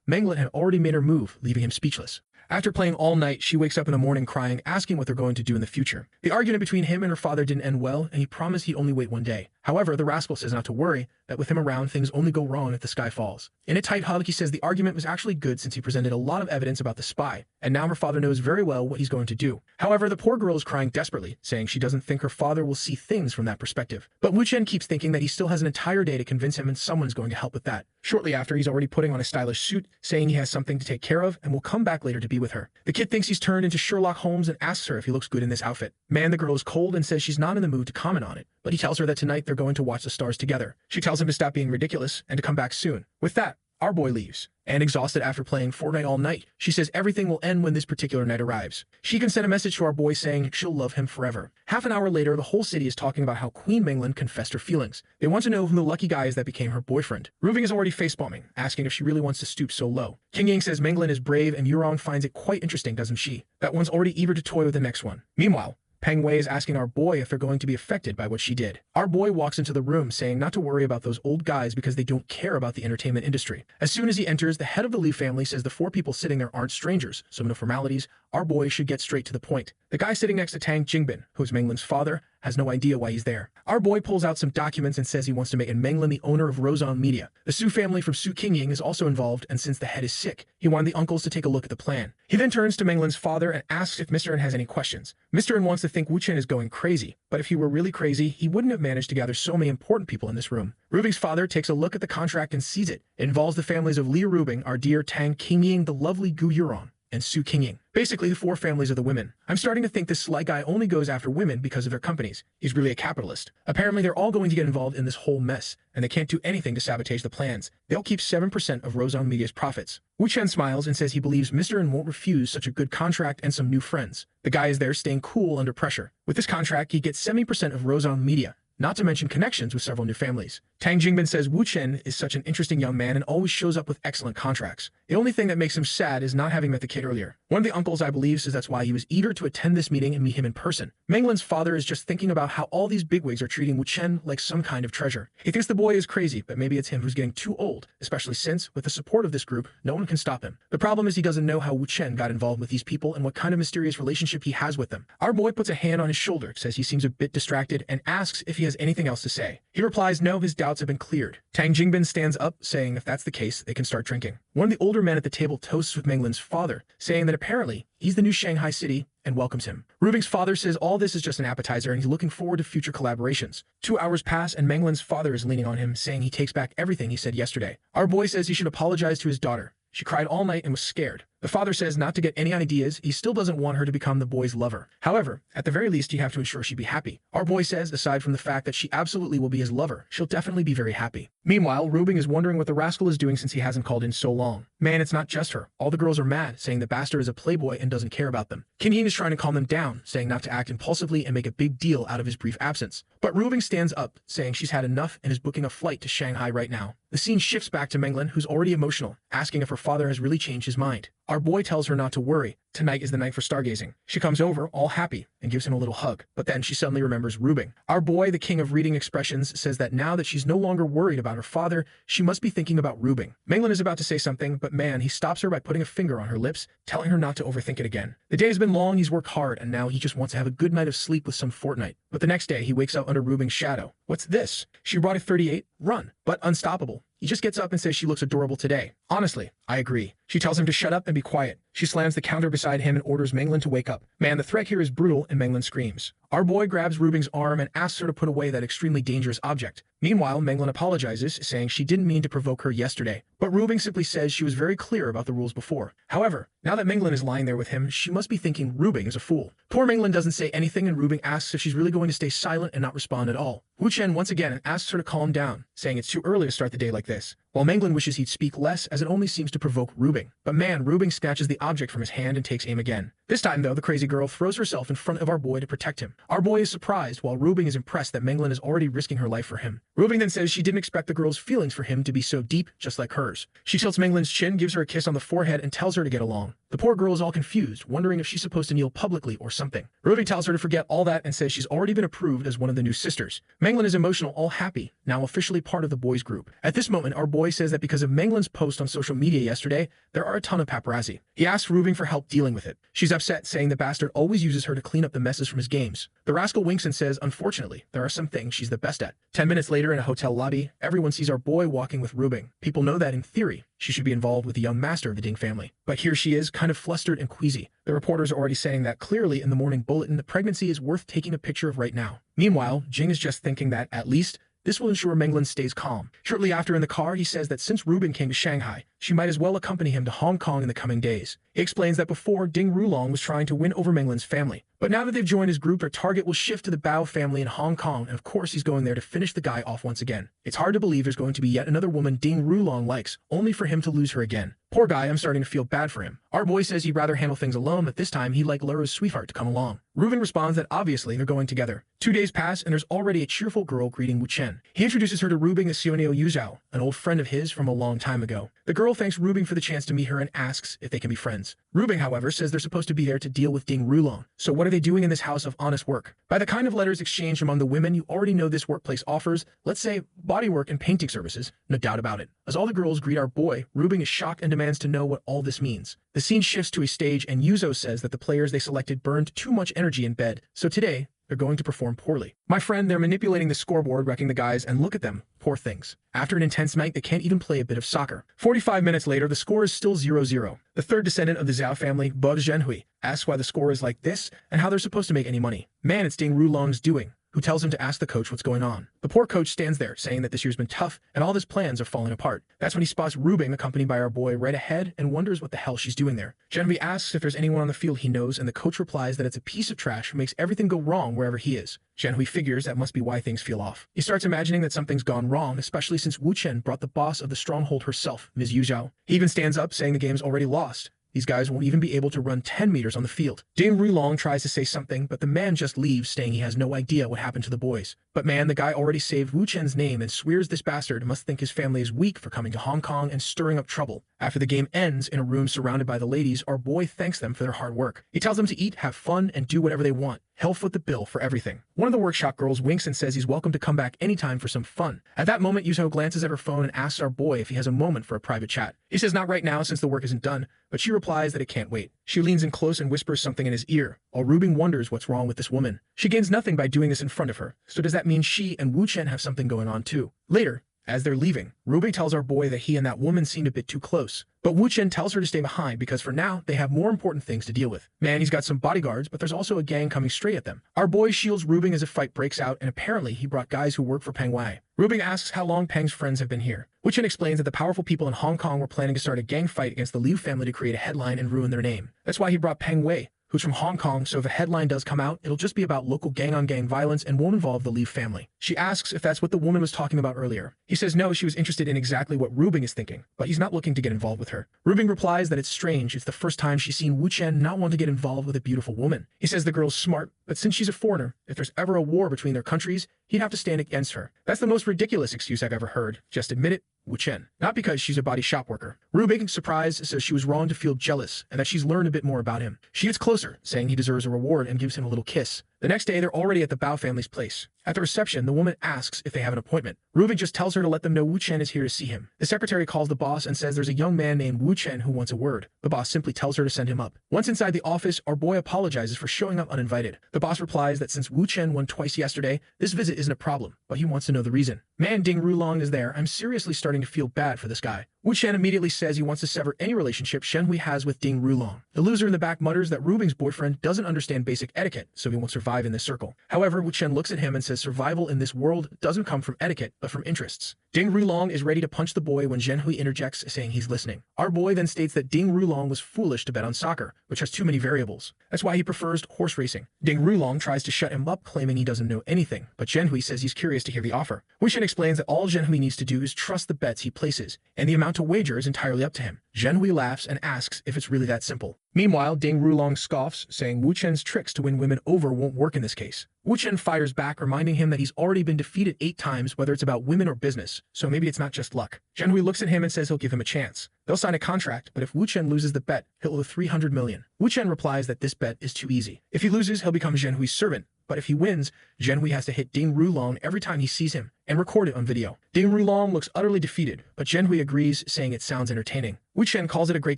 Manglin had already made her move, leaving him speechless. After playing all night, she wakes up in the morning crying, asking what they're going to do in the future. The argument between him and her father didn't end well, and he promised he'd only wait 1 day. However, the rascal says not to worry, that with him around, things only go wrong if the sky falls. In a tight hug, he says the argument was actually good since he presented a lot of evidence about the spy, and now her father knows very well what he's going to do. However, the poor girl is crying desperately, saying she doesn't think her father will see things from that perspective. But Wu Chen keeps thinking that he still has an entire day to convince him and someone's going to help with that. Shortly after, he's already putting on a stylish suit, saying he has something to take care of and will come back later to be with her. The kid thinks he's turned into Sherlock Holmes and asks her if he looks good in this outfit. Man, the girl is cold and says she's not in the mood to comment on it, but he tells her that tonight they're going to watch the stars together. She tells him to stop being ridiculous and to come back soon. With that, our boy leaves. And exhausted after playing Fortnite all night, she says everything will end when this particular night arrives. She can send a message to our boy saying she'll love him forever. Half an hour later, the whole city is talking about how Queen Manglin confessed her feelings. They want to know who the lucky guy is that became her boyfriend. Ruving is already facepalming, asking if she really wants to stoop so low. King Ying says Manglin is brave and Yurong finds it quite interesting, doesn't she? That one's already eager to toy with the next one. Meanwhile, Peng Wei is asking our boy if they're going to be affected by what she did. Our boy walks into the room saying not to worry about those old guys because they don't care about the entertainment industry. As soon as he enters, the head of the Liu family says the 4 people sitting there aren't strangers, so no formalities. Our boy should get straight to the point. The guy sitting next to Tang Jingbin, who is Manglin's father, has no idea why he's there. Our boy pulls out some documents and says he wants to make Manglin the owner of Rozon Media. The Su family from Su Qingying is also involved, and since the head is sick, he wanted the uncles to take a look at the plan. He then turns to Manglin's father and asks if Mr. N has any questions. Mr. N wants to think Wu Chen is going crazy, but if he were really crazy, he wouldn't have managed to gather so many important people in this room. Rubing's father takes a look at the contract and sees it. It involves the families of Li Rubing, our dear Tang Qingying, the lovely Gu Yuron, and Su Qingying. Basically, the 4 families of the women. I'm starting to think this sly guy only goes after women because of their companies. He's really a capitalist. Apparently, they're all going to get involved in this whole mess, and they can't do anything to sabotage the plans. They'll keep 7% of Rozon Media's profits. Wu Chen smiles and says he believes Mr. N won't refuse such a good contract and some new friends. The guy is there staying cool under pressure. With this contract, he gets 70% of Rozon Media, not to mention connections with several new families. Tang Jingbin says Wu Chen is such an interesting young man and always shows up with excellent contracts. The only thing that makes him sad is not having met the kid earlier. One of the uncles, I believe, says that's why he was eager to attend this meeting and meet him in person. Manglin's father is just thinking about how all these bigwigs are treating Wu Chen like some kind of treasure. He thinks the boy is crazy, but maybe it's him who's getting too old, especially since, with the support of this group, no one can stop him. The problem is he doesn't know how Wu Chen got involved with these people and what kind of mysterious relationship he has with them. Our boy puts a hand on his shoulder, says he seems a bit distracted, and asks if he has anything else to say. He replies no, his doubts have been cleared. Tang Jingbin stands up, saying if that's the case, they can start drinking. One of the older men at the table toasts with Manglin's father, saying that apparently he's the new Shanghai city and welcomes him. Rubing's father says all this is just an appetizer and he's looking forward to future collaborations. 2 hours pass and Manglin's father is leaning on him, saying he takes back everything he said yesterday. Our boy says he should apologize to his daughter. She cried all night and was scared. The father says not to get any ideas, he still doesn't want her to become the boy's lover. However, at the very least, you have to ensure she'd be happy. Our boy says, aside from the fact that she absolutely will be his lover, she'll definitely be very happy. Meanwhile, Rubing is wondering what the rascal is doing since he hasn't called in so long. Man, it's not just her. All the girls are mad, saying the bastard is a playboy and doesn't care about them. Qingying is trying to calm them down, saying not to act impulsively and make a big deal out of his brief absence. But Rubing stands up, saying she's had enough and is booking a flight to Shanghai right now. The scene shifts back to Manglin, who's already emotional, asking if her father has really changed his mind. Our boy tells her not to worry. Tonight is the night for stargazing. She comes over, all happy, and gives him a little hug. But then she suddenly remembers Rubing. Our boy, the king of reading expressions, says that now that she's no longer worried about her father, she must be thinking about Rubing. Manglin is about to say something, but man, he stops her by putting a finger on her lips, telling her not to overthink it again. The day has been long, he's worked hard, and now he just wants to have a good night of sleep with some fortnight. But the next day, he wakes up under Rubing's shadow. What's this? She brought a 38, run, but unstoppable. He just gets up and says she looks adorable today. Honestly, I agree. She tells him to shut up and be quiet. She slams the counter beside him and orders Manglin to wake up. Man, the threat here is brutal, and Manglin screams. Our boy grabs Rubing's arm and asks her to put away that extremely dangerous object. Meanwhile, Manglin apologizes, saying she didn't mean to provoke her yesterday. But Rubing simply says she was very clear about the rules before. However, now that Manglin is lying there with him, she must be thinking Rubing is a fool. Poor Manglin doesn't say anything, and Rubing asks if she's really going to stay silent and not respond at all. Wu Chen once again asks her to calm down, saying it's too early to start the day like this, while Manglin wishes he'd speak less as it only seems to provoke Rubing. But man, Rubing snatches the object from his hand and takes aim again. This time though, the crazy girl throws herself in front of our boy to protect him. Our boy is surprised, while Rubing is impressed that Manglin is already risking her life for him. Rubing then says she didn't expect the girl's feelings for him to be so deep, just like hers. She tilts Manglin's chin, gives her a kiss on the forehead, and tells her to get along. The poor girl is all confused, wondering if she's supposed to kneel publicly or something. Rubing tells her to forget all that and says she's already been approved as one of the new sisters. Manglin is emotional, all happy, now officially part of the boys' group. At this moment, our boy says that because of Manglin's post on social media yesterday, there are a ton of paparazzi. He asks Rubing for help dealing with it. She's upset, saying the bastard always uses her to clean up the messes from his games. The rascal winks and says, unfortunately, there are some things she's the best at. 10 minutes later in a hotel lobby, everyone sees our boy walking with Rubing. People know that, in theory, she should be involved with the young master of the Ding family. But here she is, kind of flustered and queasy. The reporters are already saying that clearly in the morning bulletin the pregnancy is worth taking a picture of right now. Meanwhile, Jing is just thinking that, at least, this will ensure Manglin stays calm. Shortly after in the car, he says that since Rubing came to Shanghai, she might as well accompany him to Hong Kong in the coming days. He explains that before, Ding Rulong was trying to win over Manglin's family. But now that they've joined his group, their target will shift to the Bao family in Hong Kong, and of course he's going there to finish the guy off once again. It's hard to believe there's going to be yet another woman Ding Rulong likes, only for him to lose her again. Poor guy, I'm starting to feel bad for him. Our boy says he'd rather handle things alone, but this time he'd like Laura's sweetheart to come along. Rubing responds that obviously they're going together. 2 days pass, and there's already a cheerful girl greeting Wu Chen. He introduces her to Rubing as Sioneo Yuzhao, an old friend of his from a long time ago. The girl thanks Rubing for the chance to meet her and asks if they can be friends. Rubing, however, says they're supposed to be there to deal with Ding Rulong. So what are they doing in this house of honest work? By the kind of letters exchanged among the women, you already know this workplace offers, let's say, bodywork and painting services, no doubt about it. As all the girls greet our boy, Rubing is shocked and demands to know what all this means. The scene shifts to a stage and Yuzo says that the players they selected burned too much energy in bed, so today, they're going to perform poorly. My friend, they're manipulating the scoreboard, wrecking the guys, and look at them, poor things. After an intense night, they can't even play a bit of soccer. 45 minutes later, the score is still 0-0. The third descendant of the Zhao family, Bo Zhenhui, asks why the score is like this and how they're supposed to make any money. Man, it's Ding Rulong's doing, who tells him to ask the coach what's going on. The poor coach stands there, saying that this year's been tough and all of his plans are falling apart. That's when he spots Rubing, accompanied by our boy, right ahead and wonders what the hell she's doing there. Zhenhui asks if there's anyone on the field he knows, and the coach replies that it's a piece of trash who makes everything go wrong wherever he is. Zhenhui figures that must be why things feel off. He starts imagining that something's gone wrong, especially since Wu Chen brought the boss of the stronghold herself, Ms. Yu Zhao. He even stands up, saying the game's already lost. These guys won't even be able to run 10 meters on the field. Ding Rulong tries to say something, but the man just leaves, saying he has no idea what happened to the boys. But man, the guy already saved Wu Chen's name and swears this bastard must think his family is weak for coming to Hong Kong and stirring up trouble. After the game ends, in a room surrounded by the ladies, our boy thanks them for their hard work. He tells them to eat, have fun, and do whatever they want. He'll foot the bill for everything. One of the workshop girls winks and says he's welcome to come back anytime for some fun. At that moment, Yuzo glances at her phone and asks our boy if he has a moment for a private chat. He says not right now since the work isn't done, but she replies that it can't wait. She leans in close and whispers something in his ear, while Rubing wonders what's wrong with this woman. She gains nothing by doing this in front of her, so does that mean she and Wu Chen have something going on too? Later, as they're leaving, Rubing tells our boy that he and that woman seemed a bit too close. But Wu Chen tells her to stay behind because for now, they have more important things to deal with. Man, he's got some bodyguards, but there's also a gang coming straight at them. Our boy shields Rubing as a fight breaks out, and apparently he brought guys who work for Peng Wei. Rubing asks how long Peng's friends have been here. Wu Chen explains that the powerful people in Hong Kong were planning to start a gang fight against the Liu family to create a headline and ruin their name. That's why he brought Peng Wei, who's from Hong Kong, so if a headline does come out, it'll just be about local gang-on-gang violence and won't involve the Liu family. She asks if that's what the woman was talking about earlier. He says no, she was interested in exactly what Rubing is thinking, but he's not looking to get involved with her. Rubing replies that it's strange, it's the first time she's seen Wu Chen not want to get involved with a beautiful woman. He says the girl's smart, but since she's a foreigner, if there's ever a war between their countries, he'd have to stand against her. That's the most ridiculous excuse I've ever heard. Just admit it, Wu Chen. Not because she's a body shop worker. Rubing, surprised, says she was wrong to feel jealous and that she's learned a bit more about him. She gets closer, saying he deserves a reward and gives him a little kiss. The next day, they're already at the Bao family's place. At the reception, the woman asks if they have an appointment. Rubing just tells her to let them know Wu Chen is here to see him. The secretary calls the boss and says there's a young man named Wu Chen who wants a word. The boss simply tells her to send him up. Once inside the office, our boy apologizes for showing up uninvited. The boss replies that since Wu Chen won twice yesterday, this visit isn't a problem, but he wants to know the reason. Man, Ding Rulong is there. I'm seriously starting to feel bad for this guy. Wu Chen immediately says he wants to sever any relationship Shenhui has with Ding Rulong. The loser in the back mutters that Rubing's boyfriend doesn't understand basic etiquette, so he won't survive in this circle. However, Wu Chen looks at him and says survival in this world doesn't come from etiquette, but from interests. Ding Rulong is ready to punch the boy when Zhenhui interjects, saying he's listening. Our boy then states that Ding Rulong was foolish to bet on soccer, which has too many variables. That's why he prefers horse racing. Ding Rulong tries to shut him up, claiming he doesn't know anything, but Zhenhui says he's curious to hear the offer. Wu Chen explains that all Zhenhui needs to do is trust the bets he places, and the amount to wager is entirely up to him. Zhenhui laughs and asks if it's really that simple. Meanwhile, Ding Rulong scoffs, saying Wu Chen's tricks to win women over won't work in this case. Wu Chen fires back, reminding him that he's already been defeated 8 times, whether it's about women or business, so maybe it's not just luck. Zhenhui looks at him and says he'll give him a chance. They'll sign a contract, but if Wu Chen loses the bet, he'll owe 300 million. Wu Chen replies that this bet is too easy. If he loses, he'll become Zhenhui's servant, but if he wins, Zhenhui has to hit Ding Rulong every time he sees him and record it on video. Ding Rulong looks utterly defeated, but Zhenhui agrees, saying it sounds entertaining. Wu Chen calls it a great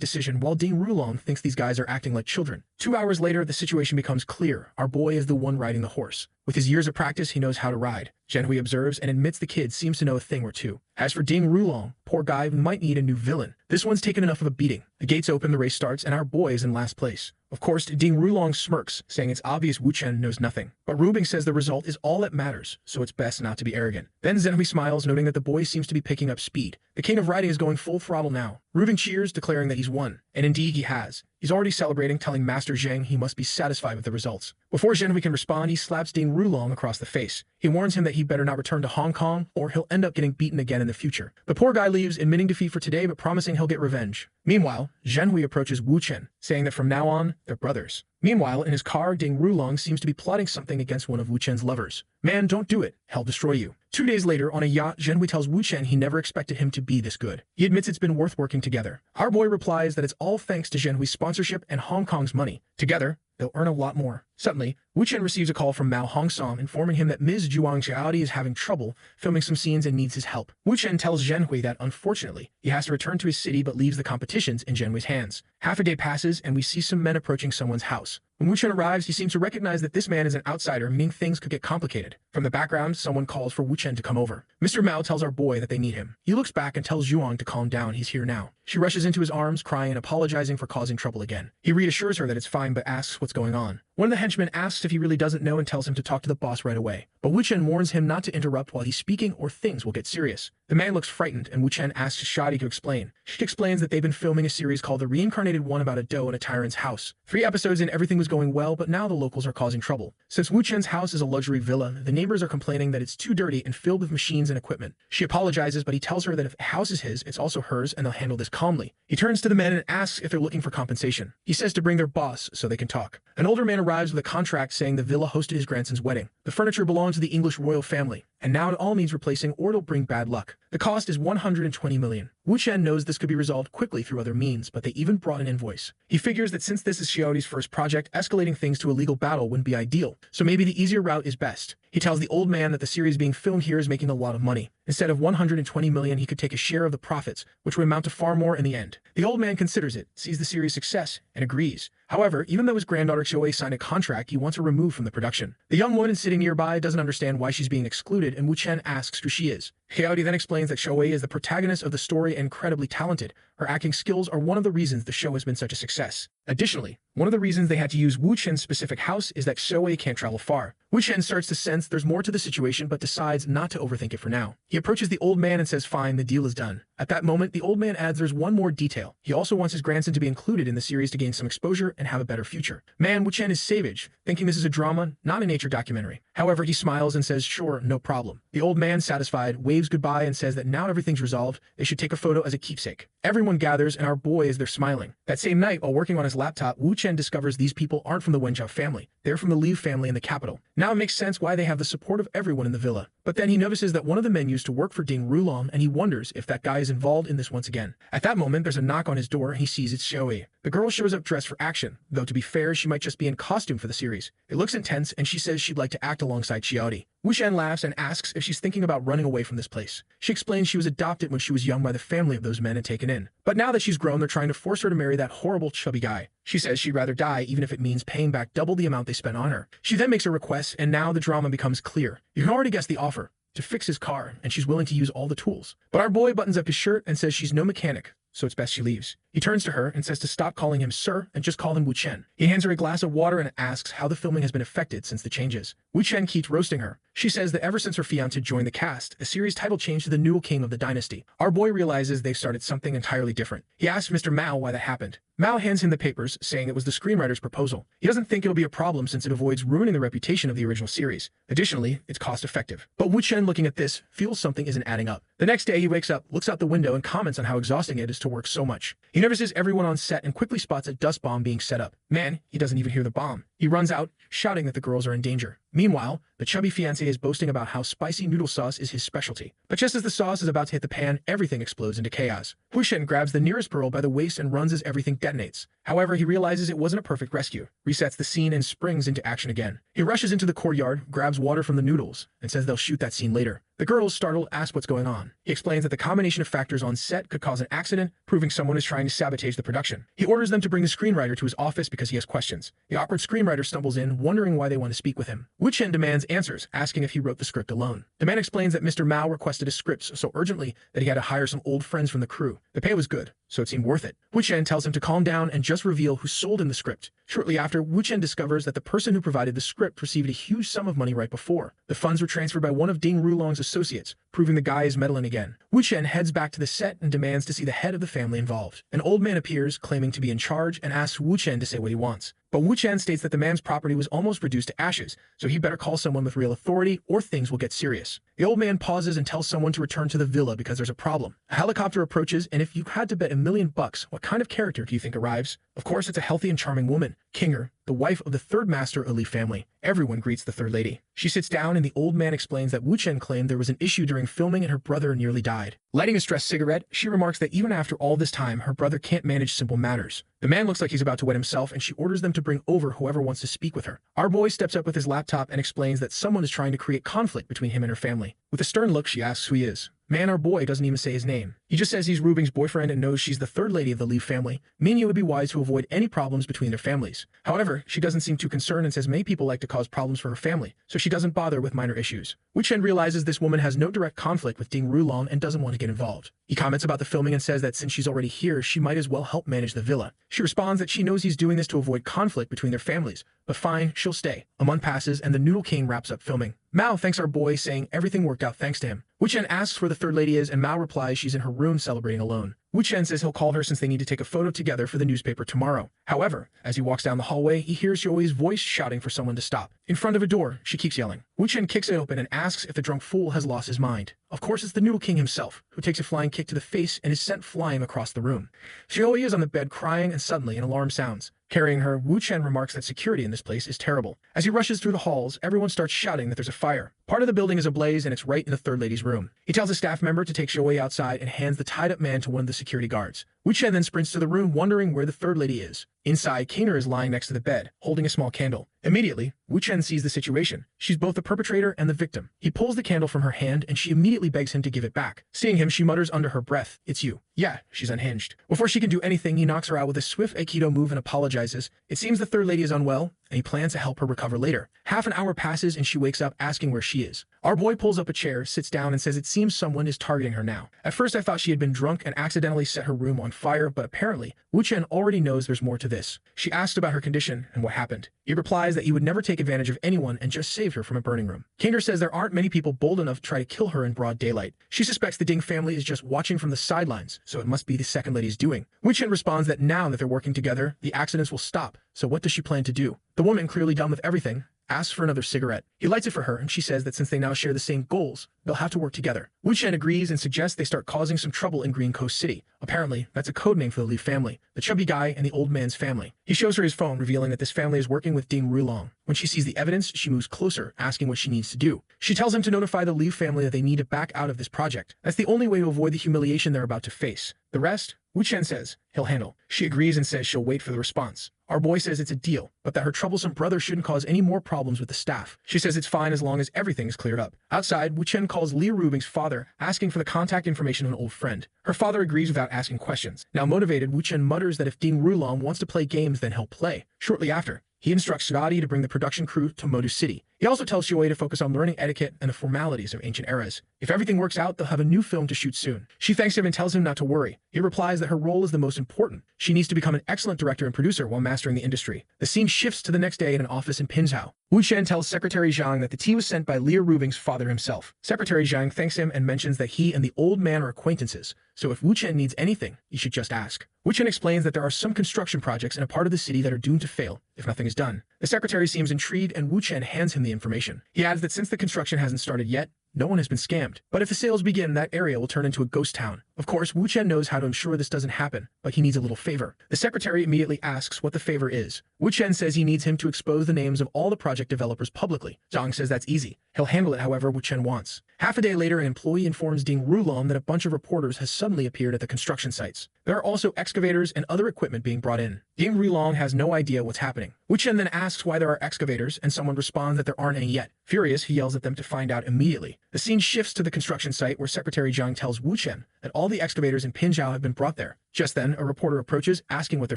decision, while Ding Rulong thinks these guys are acting like children. 2 hours later, the situation becomes clear. Our boy is the one riding the horse. With his years of practice, he knows how to ride. Zhenhui observes and admits the kid seems to know a thing or two. As for Ding Rulong, poor guy might need a new villain. This one's taken enough of a beating. The gates open, the race starts, and our boy is in last place. Of course, Ding Rulong smirks, saying it's obvious Wu Chen knows nothing. But Rubing says the result is all that matters, so it's best not to be arrogant. Then Zhenhui smiles, noting that the boy seems to be picking up speed. The king of riding is going full throttle now. Rubing cheers, declaring that he's won. And indeed he has. He's already celebrating, telling Master Zheng he must be satisfied with the results. Before Zhenhui can respond, he slaps Ding Rulong across the face. He warns him that he better not return to Hong Kong, or he'll end up getting beaten again in the future. The poor guy leaves, admitting defeat for today, but promising he'll get revenge. Meanwhile, Zhenhui approaches Wu Chen, saying that from now on, they're brothers. Meanwhile, in his car, Ding Rulong seems to be plotting something against one of Wu Chen's lovers. Man, don't do it. He'll destroy you. 2 days later, on a yacht, Zhenhui tells Wu Chen he never expected him to be this good. He admits it's been worth working together. Our boy replies that it's all thanks to Zhenhui's sponsorship and Hong Kong's money. Together, they'll earn a lot more. Suddenly, Wu Chen receives a call from Mao Hongsom informing him that Ms. Zhuang Xiaodi is having trouble filming some scenes and needs his help. Wu Chen tells Zhenhui that, unfortunately, he has to return to his city but leaves the competitions in Zhenhui's hands. Half a day passes and we see some men approaching someone's house. When Wu Chen arrives, he seems to recognize that this man is an outsider, meaning things could get complicated. From the background, someone calls for Wu Chen to come over. Mr. Mao tells our boy that they need him. He looks back and tells Zhuang to calm down, he's here now. She rushes into his arms, crying and apologizing for causing trouble again. He reassures her that it's fine but asks what's going on. One of the henchmen asks if he really doesn't know and tells him to talk to the boss right away. But Wu Chen warns him not to interrupt while he's speaking or things will get serious. The man looks frightened and Wu Chen asks Shadi to explain. She explains that they've been filming a series called The Reincarnated One about a doe in a tyrant's house. 3 episodes in, everything was going well, but now the locals are causing trouble. Since Wu Chen's house is a luxury villa, the neighbors are complaining that it's too dirty and filled with machines and equipment. She apologizes, but he tells her that if the house is his, it's also hers and they'll handle this calmly. He turns to the men and asks if they're looking for compensation. He says to bring their boss so they can talk. An older man arrives with a contract saying the villa hosted his grandson's wedding. The furniture belongs to the English royal family, and now it all needs replacing or it'll bring bad luck. The cost is 120 million. Wu Chen knows this could be resolved quickly through other means, but they even brought an invoice. He figures that since this is Xiaodi's first project, escalating things to a legal battle wouldn't be ideal, so maybe the easier route is best. He tells the old man that the series being filmed here is making a lot of money. Instead of 120 million, he could take a share of the profits, which would amount to far more in the end. The old man considers it, sees the series' success, and agrees. However, even though his granddaughter Xiaoi signed a contract, he wants her removed from the production. The young woman sitting nearby doesn't understand why she's being excluded, and Wu Chen asks who she is. Xiaodi then explains that Xiaoi is the protagonist of the story and incredibly talented. Her acting skills are one of the reasons the show has been such a success. Additionally, one of the reasons they had to use Wu Chen's specific house is that Xiaoi can't travel far. Wu Chen starts to sense there's more to the situation but decides not to overthink it for now. He approaches the old man and says fine, the deal is done. At that moment, the old man adds there's one more detail. He also wants his grandson to be included in the series to gain some exposure and have a better future. Man, Wu Chen is savage, thinking this is a drama, not a nature documentary. However, he smiles and says sure, no problem. The old man, satisfied, waves goodbye and says that now everything's resolved, they should take a photo as a keepsake. Everyone gathers and our boy is there smiling. That same night, while working on his laptop, Wu Chen discovers these people aren't from the Wenzhou family. They're from the Liu family in the capital. Now it makes sense why they have the support of everyone in the villa. But then he notices that one of the men used to work for Ding Rulong and he wonders if that guy is involved in this once again. At that moment, there's a knock on his door and he sees it's Xiaoi. The girl shows up dressed for action, though to be fair, she might just be in costume for the series. It looks intense and she says she'd like to act alongside Xiaodi. Wu Chen laughs and asks if she's thinking about running away from this place. She explains she was adopted when she was young by the family of those men and taken in. But now that she's grown, they're trying to force her to marry that horrible chubby guy. She says she'd rather die even if it means paying back double the amount they spent on her. She then makes a request and now the drama becomes clear. You can already guess the offer. To fix his car, and she's willing to use all the tools. But our boy buttons up his shirt and says she's no mechanic, so it's best she leaves. He turns to her and says to stop calling him sir and just call him Wu Chen. He hands her a glass of water and asks how the filming has been affected since the changes. Wu Chen keeps roasting her. She says that ever since her fiancé joined the cast, a series title changed to the new king of the dynasty. Our boy realizes they've started something entirely different. He asks Mr. Mao why that happened. Mao hands him the papers, saying it was the screenwriter's proposal. He doesn't think it'll be a problem since it avoids ruining the reputation of the original series. Additionally, it's cost-effective. But Wu Chen, looking at this, feels something isn't adding up. The next day, he wakes up, looks out the window, and comments on how exhausting it is to work so much. He notices everyone on set and quickly spots a dust bomb being set up. Man, he doesn't even hear the bomb. He runs out, shouting that the girls are in danger. Meanwhile, the chubby fiancé is boasting about how spicy noodle sauce is his specialty. But just as the sauce is about to hit the pan, everything explodes into chaos. Wu Chen grabs the nearest pearl by the waist and runs as everything detonates. However, he realizes it wasn't a perfect rescue, resets the scene, and springs into action again. He rushes into the courtyard, grabs water from the noodles, and says they'll shoot that scene later. The girls, startled, ask what's going on. He explains that the combination of factors on set could cause an accident, proving someone is trying to sabotage the production. He orders them to bring the screenwriter to his office because he has questions. The awkward screenwriter stumbles in, wondering why they want to speak with him. Wu Chen demands answers, asking if he wrote the script alone. The man explains that Mr. Mao requested a script so urgently that he had to hire some old friends from the crew. The pay was good, so it seemed worth it. Wu Chen tells him to calm down and just reveal who sold him the script. Shortly after, Wu Chen discovers that the person who provided the script received a huge sum of money right before. The funds were transferred by one of Ding Rulong's associates, proving the guy is meddling again. Wu Chen heads back to the set and demands to see the head of the family involved. An old man appears, claiming to be in charge, and asks Wu Chen to say what he wants. But Wu Chen states that the man's property was almost reduced to ashes, so he better call someone with real authority or things will get serious. The old man pauses and tells someone to return to the villa because there's a problem. A helicopter approaches, and if you had to bet $1 million, what kind of character do you think arrives? Of course, it's a healthy and charming woman, Kinger, the wife of the third master of the Li family. Everyone greets the third lady. She sits down and the old man explains that Wu Chen claimed there was an issue during filming and her brother nearly died. Lighting a stressed cigarette, she remarks that even after all this time, her brother can't manage simple matters. The man looks like he's about to wet himself and she orders them to bring over whoever wants to speak with her. Our boy steps up with his laptop and explains that someone is trying to create conflict between him and her family. With a stern look, she asks who he is. Man, our boy doesn't even say his name. He just says he's Rubing's boyfriend and knows she's the third lady of the Li family, meaning it would be wise to avoid any problems between their families. However, she doesn't seem too concerned and says many people like to cause problems for her family, so she doesn't bother with minor issues. Wu Chen realizes this woman has no direct conflict with Ding Rulong and doesn't want to get involved. He comments about the filming and says that since she's already here, she might as well help manage the villa. She responds that she knows he's doing this to avoid conflict between their families, but fine, she'll stay. A month passes and the Noodle King wraps up filming. Mao thanks our boy, saying everything worked out thanks to him. Wu Chen asks where the third lady is and Mao replies she's in her room celebrating alone. Wu Chen says he'll call her since they need to take a photo together for the newspaper tomorrow. However, as he walks down the hallway, he hears Xiaoyi's voice shouting for someone to stop. In front of a door, she keeps yelling. Wu Chen kicks it open and asks if the drunk fool has lost his mind. Of course, it's the Noodle King himself, who takes a flying kick to the face and is sent flying across the room. Xiaoyi is on the bed crying and suddenly an alarm sounds. Carrying her, Wu Chen remarks that security in this place is terrible. As he rushes through the halls, everyone starts shouting that there's a fire. Part of the building is ablaze and it's right in the third lady's room. He tells a staff member to take Xiaoyi outside and hands the tied-up man to one of the security guards. Wu Chen then sprints to the room wondering where the third lady is. Inside, Kainer is lying next to the bed, holding a small candle. Immediately, Wu Chen sees the situation. She's both the perpetrator and the victim. He pulls the candle from her hand and she immediately begs him to give it back. Seeing him, she mutters under her breath, "It's you." Yeah, she's unhinged. Before she can do anything, he knocks her out with a swift Aikido move and apologizes. It seems the third lady is unwell, and he plans to help her recover later. Half an hour passes and she wakes up asking where she is. Our boy pulls up a chair, sits down, and says it seems someone is targeting her now. At first I thought she had been drunk and accidentally set her room on fire, but apparently, Wu Chen already knows there's more to this. She asks about her condition and what happened. He replies that he would never take advantage of anyone and just saved her from a burning room. Kainer says there aren't many people bold enough to try to kill her in broad daylight. She suspects the Ding family is just watching from the sidelines, so it must be the second lady's doing. Wu Chen responds that now that they're working together, the accidents will stop, so what does she plan to do? The woman, clearly done with everything, asks for another cigarette. He lights it for her and she says that since they now share the same goals, they'll have to work together. Wu Chen agrees and suggests they start causing some trouble in Green Coast City. Apparently, that's a codename for the Li family, the chubby guy and the old man's family. He shows her his phone, revealing that this family is working with Ding Rulong. When she sees the evidence, she moves closer, asking what she needs to do. She tells him to notify the Li family that they need to back out of this project. That's the only way to avoid the humiliation they're about to face. The rest, Wu Chen says he'll handle. She agrees and says she'll wait for the response. Our boy says it's a deal, but that her troublesome brother shouldn't cause any more problems with the staff. She says it's fine as long as everything is cleared up. Outside, Wu Chen calls Li Rubing's father, asking for the contact information of an old friend. Her father agrees without asking questions. Now motivated, Wu Chen mutters that if Ding Rulong wants to play games, then he'll play. Shortly after, he instructs Shigati to bring the production crew to Modu City. He also tells Xiaoyi to focus on learning etiquette and the formalities of ancient eras. If everything works out, they'll have a new film to shoot soon. She thanks him and tells him not to worry. He replies that her role is the most important. She needs to become an excellent director and producer while mastering the industry. The scene shifts to the next day in an office in Pinzhou. Wu Chen tells Secretary Zhang that the tea was sent by Li Rubing's father himself. Secretary Zhang thanks him and mentions that he and the old man are acquaintances, so if Wu Chen needs anything, he should just ask. Wu Chen explains that there are some construction projects in a part of the city that are doomed to fail if nothing is done. The secretary seems intrigued and Wu Chen hands him the information. He adds that since the construction hasn't started yet, no one has been scammed. But if the sales begin, that area will turn into a ghost town. Of course, Wu Chen knows how to ensure this doesn't happen, but he needs a little favor. The secretary immediately asks what the favor is. Wu Chen says he needs him to expose the names of all the project developers publicly. Zhang says that's easy. He'll handle it however Wu Chen wants. Half a day later, an employee informs Ding Rulong that a bunch of reporters has suddenly appeared at the construction sites. There are also excavators and other equipment being brought in. Ding Rulong has no idea what's happening. Wu Chen then asks why there are excavators, and someone responds that there aren't any yet. Furious, he yells at them to find out immediately. The scene shifts to the construction site where Secretary Zhang tells Wu Chen that all the excavators in Pinzhou have been brought there. Just then, a reporter approaches, asking what they're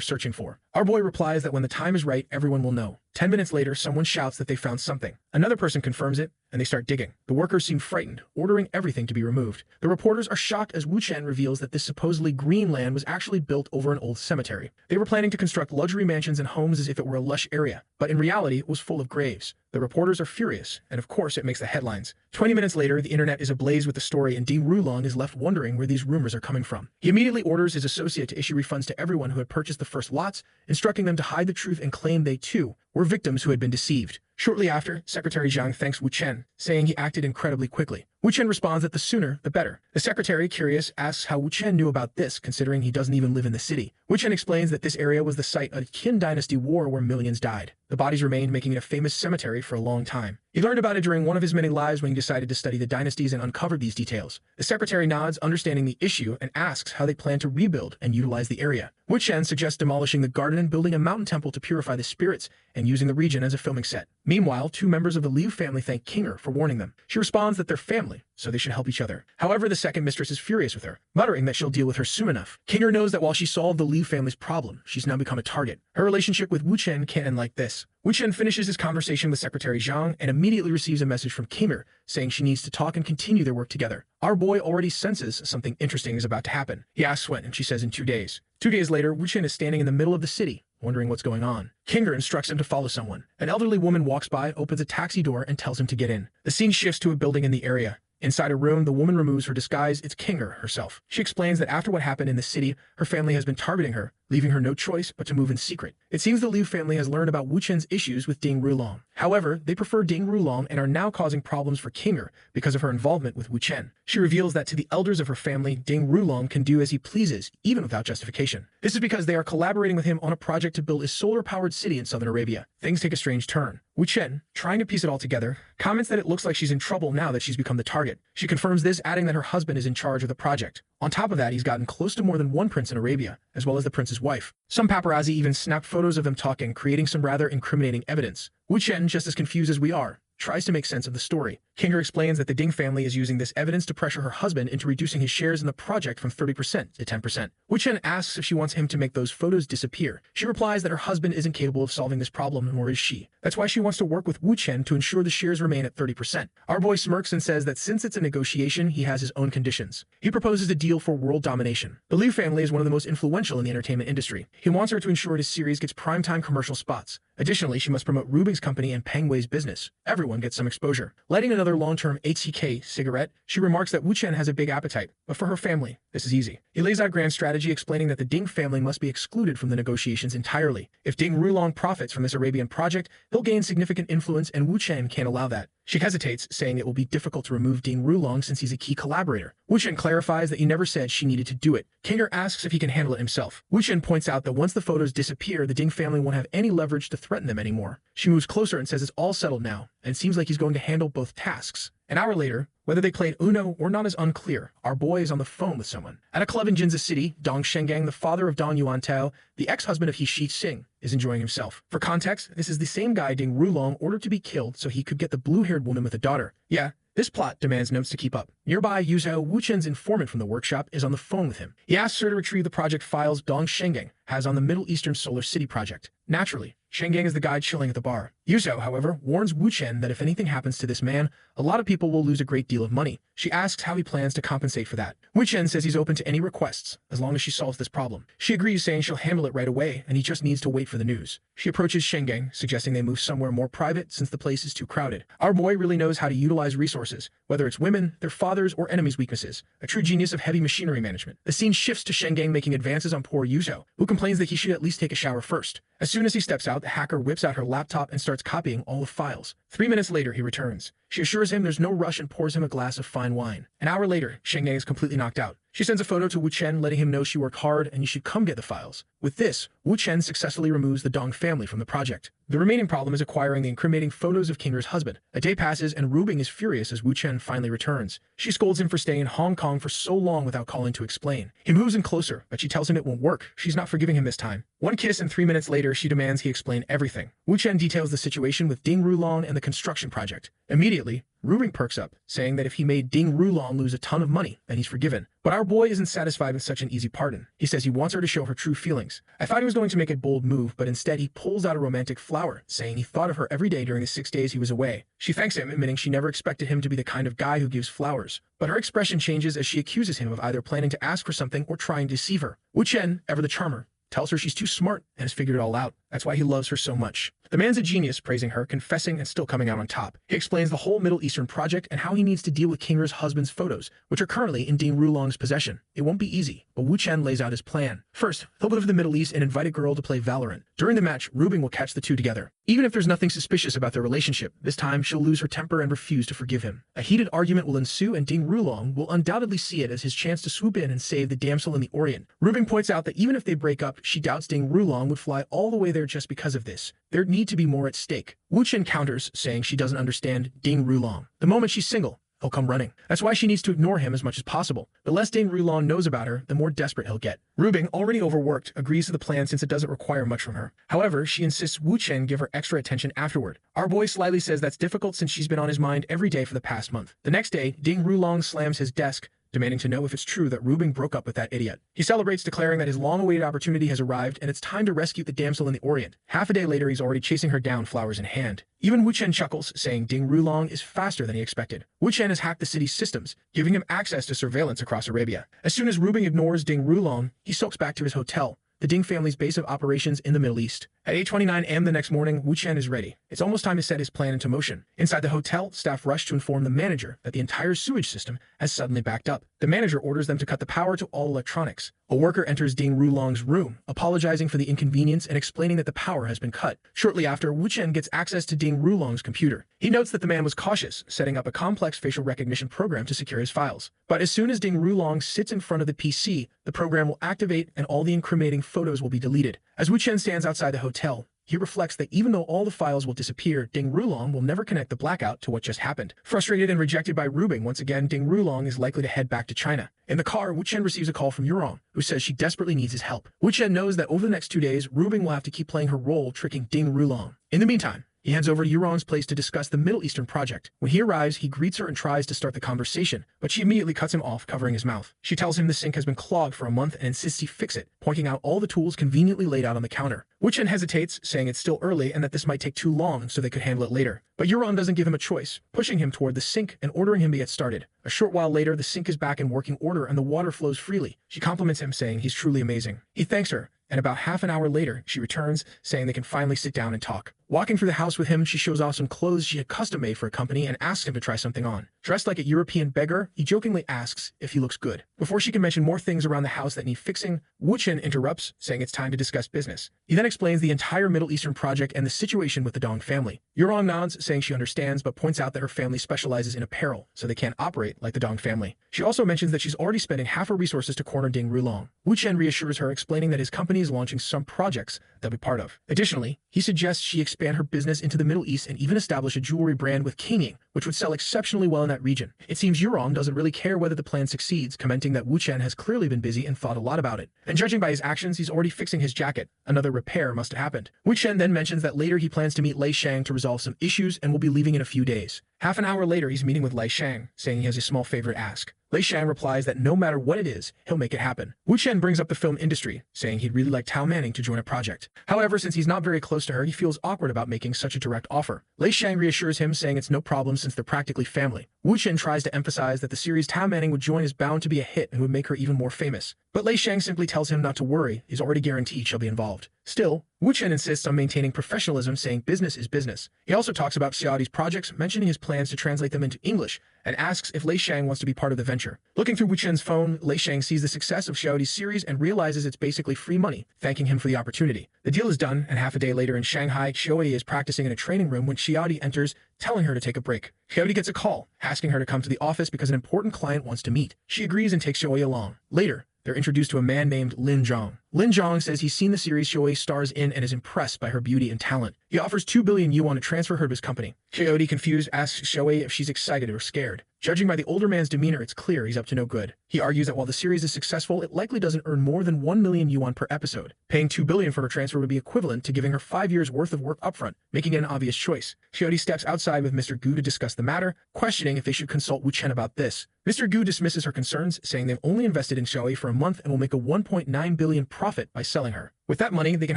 searching for. Our boy replies that when the time is right, everyone will know. 10 minutes later, someone shouts that they found something. Another person confirms it, and they start digging. The workers seem frightened, ordering everything to be removed. The reporters are shocked as Wu Chen reveals that this supposedly green land was actually built over an old cemetery. They were planning to construct luxury mansions and homes as if it were a lush area, but in reality, it was full of graves. The reporters are furious, and of course it makes the headlines. 20 minutes later, the internet is ablaze with the story, and Ding Rulong is left wondering where these rumors are coming from. He immediately orders his associate to issue refunds to everyone who had purchased the first lots, instructing them to hide the truth and claim they, too, were victims who had been deceived. Shortly after, Secretary Zhang thanks Wu Chen, saying he acted incredibly quickly. Wu Chen responds that the sooner, the better. The secretary, curious, asks how Wu Chen knew about this, considering he doesn't even live in the city. Wu Chen explains that this area was the site of a Qin dynasty war where millions died. The bodies remained, making it a famous cemetery for a long time. He learned about it during one of his many lives when he decided to study the dynasties and uncovered these details. The secretary nods, understanding the issue, and asks how they plan to rebuild and utilize the area. Wu Chen suggests demolishing the garden and building a mountain temple to purify the spirits, and using the region as a filming set. Meanwhile, two members of the Liu family thank Kinger for warning them. She responds that they're family, so they should help each other. However, the second mistress is furious with her, muttering that she'll deal with her soon enough. Kinger knows that while she solved the Liu family's problem, she's now become a target. Her relationship with Wu Chen can't end like this. Wu Chen finishes his conversation with Secretary Zhang and immediately receives a message from Kinger, saying she needs to talk and continue their work together. Our boy already senses something interesting is about to happen. He asks when, and she says in 2 days. 2 days later, Wu Chen is standing in the middle of the city, wondering what's going on. Kinger instructs him to follow someone. An elderly woman walks by, opens a taxi door, and tells him to get in. The scene shifts to a building in the area. Inside a room, the woman removes her disguise. It's Kinger herself. She explains that after what happened in the city, her family has been targeting her, leaving her no choice but to move in secret. It seems the Liu family has learned about Wu Chen's issues with Ding Rulong. However, they prefer Ding Rulong and are now causing problems for Kinger because of her involvement with Wu Chen. She reveals that to the elders of her family, Ding Rulong can do as he pleases, even without justification. This is because they are collaborating with him on a project to build a solar-powered city in southern Arabia. Things take a strange turn. Wu Chen, trying to piece it all together, comments that it looks like she's in trouble now that she's become the target. She confirms this, adding that her husband is in charge of the project. On top of that, he's gotten close to more than one prince in Arabia, as well as the prince's wife. Some paparazzi even snapped photos of them talking, creating some rather incriminating evidence. Wu Chen, just as confused as we are, tries to make sense of the story. Kinger explains that the Ding family is using this evidence to pressure her husband into reducing his shares in the project from 30% to 10%. Wu Chen asks if she wants him to make those photos disappear. She replies that her husband isn't capable of solving this problem, nor is she. That's why she wants to work with Wu Chen to ensure the shares remain at 30%. Our boy smirks and says that since it's a negotiation, he has his own conditions. He proposes a deal for world domination. The Liu family is one of the most influential in the entertainment industry. He wants her to ensure his series gets primetime commercial spots. Additionally, she must promote Rubing's company and Peng Wei's business. Everyone gets some exposure. Lighting another long-term HCK cigarette, she remarks that Wu Chen has a big appetite, but for her family, this is easy. He lays out grand strategy explaining that the Ding family must be excluded from the negotiations entirely. If Ding Rulong profits from this Arabian project, he'll gain significant influence and Wu Chen can't allow that. She hesitates, saying it will be difficult to remove Ding Rulong since he's a key collaborator. Wu Chen clarifies that he never said she needed to do it. Kinger asks if he can handle it himself. Wu Chen points out that once the photos disappear, the Ding family won't have any leverage to threaten them anymore. She moves closer and says it's all settled now, and it seems like he's going to handle both tasks. An hour later, whether they played Uno or not is unclear. Our boy is on the phone with someone. At a club in Jinza City, Dong Shengang, the father of Dong Yuantao, the ex-husband of He Shi Sing, is enjoying himself. For context, this is the same guy Ding Rulong ordered to be killed so he could get the blue-haired woman with a daughter. Yeah, this plot demands notes to keep up. Nearby, Yuzhou, Wu Chen's informant from the workshop, is on the phone with him. He asks her to retrieve the project files Dong Shengang has on the Middle Eastern Solar City project. Naturally, Shengang is the guy chilling at the bar. Yuzhou, however, warns Wu Chen that if anything happens to this man, a lot of people will lose a great deal of money. She asks how he plans to compensate for that. Wu Chen says he's open to any requests, as long as she solves this problem. She agrees, saying she'll handle it right away, and he just needs to wait for the news. She approaches Shengang, suggesting they move somewhere more private since the place is too crowded. Our boy really knows how to utilize resources, whether it's women, their fathers, or enemies' weaknesses. A true genius of heavy machinery management. The scene shifts to Shengang making advances on poor Yuzhou, who complains that he should at least take a shower first. As soon as he steps out, the hacker whips out her laptop and starts copying all the files. 3 minutes later, he returns. She assures him there's no rush and pours him a glass of fine wine. An hour later, Shengang is completely knocked out. She sends a photo to Wu Chen, letting him know she worked hard and you should come get the files. With this, Wu Chen successfully removes the Dong family from the project. The remaining problem is acquiring the incriminating photos of Kinger's husband. A day passes and Rubing is furious as Wu Chen finally returns. She scolds him for staying in Hong Kong for so long without calling to explain. He moves in closer, but she tells him it won't work. She's not forgiving him this time. One kiss and 3 minutes later, she demands he explain everything. Wu Chen details the situation with Ding Rulong and the construction project. Immediately, Rubing perks up, saying that if he made Ding Rulong lose a ton of money, then he's forgiven. But our boy isn't satisfied with such an easy pardon. He says he wants her to show her true feelings. I thought he was going to make a bold move, but instead he pulls out a romantic flower, saying he thought of her every day during the 6 days he was away. She thanks him, admitting she never expected him to be the kind of guy who gives flowers. But her expression changes as she accuses him of either planning to ask for something or trying to deceive her. Wu Chen, ever the charmer, tells her she's too smart and has figured it all out. That's why he loves her so much. The man's a genius, praising her, confessing, and still coming out on top. He explains the whole Middle Eastern project and how he needs to deal with Kinger's husband's photos, which are currently in Ding Rulong's possession. It won't be easy, but Wu Chen lays out his plan. First, he'll go to the Middle East and invite a girl to play Valorant. During the match, Rubing will catch the two together. Even if there's nothing suspicious about their relationship, this time she'll lose her temper and refuse to forgive him. A heated argument will ensue, and Ding Rulong will undoubtedly see it as his chance to swoop in and save the damsel in the Orient. Rubing points out that even if they break up, she doubts Ding Rulong would fly all the way there just because of this. There'd need to be more at stake. Wu Chen counters, saying she doesn't understand Ding Rulong. The moment she's single, he'll come running. That's why she needs to ignore him as much as possible. The less Ding Rulong knows about her, the more desperate he'll get. Rubing, already overworked, agrees to the plan since it doesn't require much from her. However, she insists Wu Chen give her extra attention afterward. Our boy slyly says that's difficult since she's been on his mind every day for the past month. The next day, Ding Rulong slams his desk, demanding to know if it's true that Rubing broke up with that idiot. He celebrates, declaring that his long-awaited opportunity has arrived and it's time to rescue the damsel in the Orient. Half a day later, he's already chasing her down, flowers in hand. Even Wu Chen chuckles, saying Ding Rulong is faster than he expected. Wu Chen has hacked the city's systems, giving him access to surveillance across Arabia. As soon as Rubing ignores Ding Rulong, he sulks back to his hotel, the Ding family's base of operations in the Middle East. At 8:29 a.m. the next morning, Wu Chen is ready. It's almost time to set his plan into motion. Inside the hotel, staff rush to inform the manager that the entire sewage system has suddenly backed up. The manager orders them to cut the power to all electronics. A worker enters Ding Rulong's room, apologizing for the inconvenience and explaining that the power has been cut. Shortly after, Wu Chen gets access to Ding Rulong's computer. He notes that the man was cautious, setting up a complex facial recognition program to secure his files. But as soon as Ding Rulong sits in front of the PC, the program will activate and all the incriminating photos will be deleted. As Wu Chen stands outside the hotel, he reflects that even though all the files will disappear, Ding Rulong will never connect the blackout to what just happened. Frustrated and rejected by Rubing, once again, Ding Rulong is likely to head back to China. In the car, Wu Chen receives a call from Yurong, who says she desperately needs his help. Wu Chen knows that over the next 2 days, Rubing will have to keep playing her role, tricking Ding Rulong. In the meantime, he heads over to Yurong's place to discuss the Middle Eastern project. When he arrives, he greets her and tries to start the conversation, but she immediately cuts him off, covering his mouth. She tells him the sink has been clogged for a month and insists he fix it, pointing out all the tools conveniently laid out on the counter. Wu Chen hesitates, saying it's still early and that this might take too long so they could handle it later. But Yurong doesn't give him a choice, pushing him toward the sink and ordering him to get started. A short while later, the sink is back in working order and the water flows freely. She compliments him, saying he's truly amazing. He thanks her, and about half an hour later, she returns, saying they can finally sit down and talk. Walking through the house with him, she shows off some clothes she had custom-made for a company and asks him to try something on. Dressed like a European beggar, he jokingly asks if he looks good. Before she can mention more things around the house that need fixing, Wu Chen interrupts, saying it's time to discuss business. He then explains the entire Middle Eastern project and the situation with the Dong family. Yurong nods, saying she understands, but points out that her family specializes in apparel, so they can't operate like the Dong family. She also mentions that she's already spending half her resources to corner Ding Rulong. Wu Chen reassures her, explaining that his company is launching some projects they'll be part of. Additionally, he suggests she expand her business into the Middle East and even establish a jewelry brand with Kinging, which would sell exceptionally well in that region. It seems Yurong doesn't really care whether the plan succeeds, commenting that Wu Chen has clearly been busy and thought a lot about it. And judging by his actions, he's already fixing his jacket. Another repair must have happened. Wu Chen then mentions that later he plans to meet Lei Shang to resolve some issues and will be leaving in a few days. Half an hour later, he's meeting with Lei Shang, saying he has a small favor to ask. Lei Shang replies that no matter what it is, he'll make it happen. Wu Chen brings up the film industry, saying he'd really like Tao Manning to join a project. However, since he's not very close to her, he feels awkward about making such a direct offer. Lei Shang reassures him, saying it's no problem since they're practically family. Wu Chen tries to emphasize that the series Tao Manning would join is bound to be a hit and would make her even more famous. But Lei Shang simply tells him not to worry, he's already guaranteed she'll be involved. Still, Wu Chen insists on maintaining professionalism, saying business is business. He also talks about Xiaodi's projects, mentioning his plans to translate them into English, and asks if Lei Shang wants to be part of the venture. Looking through Wu Chen's phone, Lei Shang sees the success of Xiaodi's series and realizes it's basically free money, thanking him for the opportunity. The deal is done, and half a day later in Shanghai, Xiaodi is practicing in a training room when Xiaodi enters, telling her to take a break. Xiaodi gets a call, asking her to come to the office because an important client wants to meet. She agrees and takes Xiaodi along. Later, they're introduced to a man named Lin Zhang. Lin Zhang says he's seen the series Xiaodi stars in and is impressed by her beauty and talent. He offers 2 billion yuan to transfer her to his company. Xiaodi, confused, asks Xiaodi if she's excited or scared. Judging by the older man's demeanor, it's clear he's up to no good. He argues that while the series is successful, it likely doesn't earn more than 1 million yuan per episode. Paying 2 billion for her transfer would be equivalent to giving her 5 years worth of work upfront, making it an obvious choice. Xiaodi steps outside with Mr. Gu to discuss the matter, questioning if they should consult Wu Chen about this. Mr. Gu dismisses her concerns, saying they've only invested in Xiaodi for a month and will make a 1.9 billion profit by selling her. With that money, they can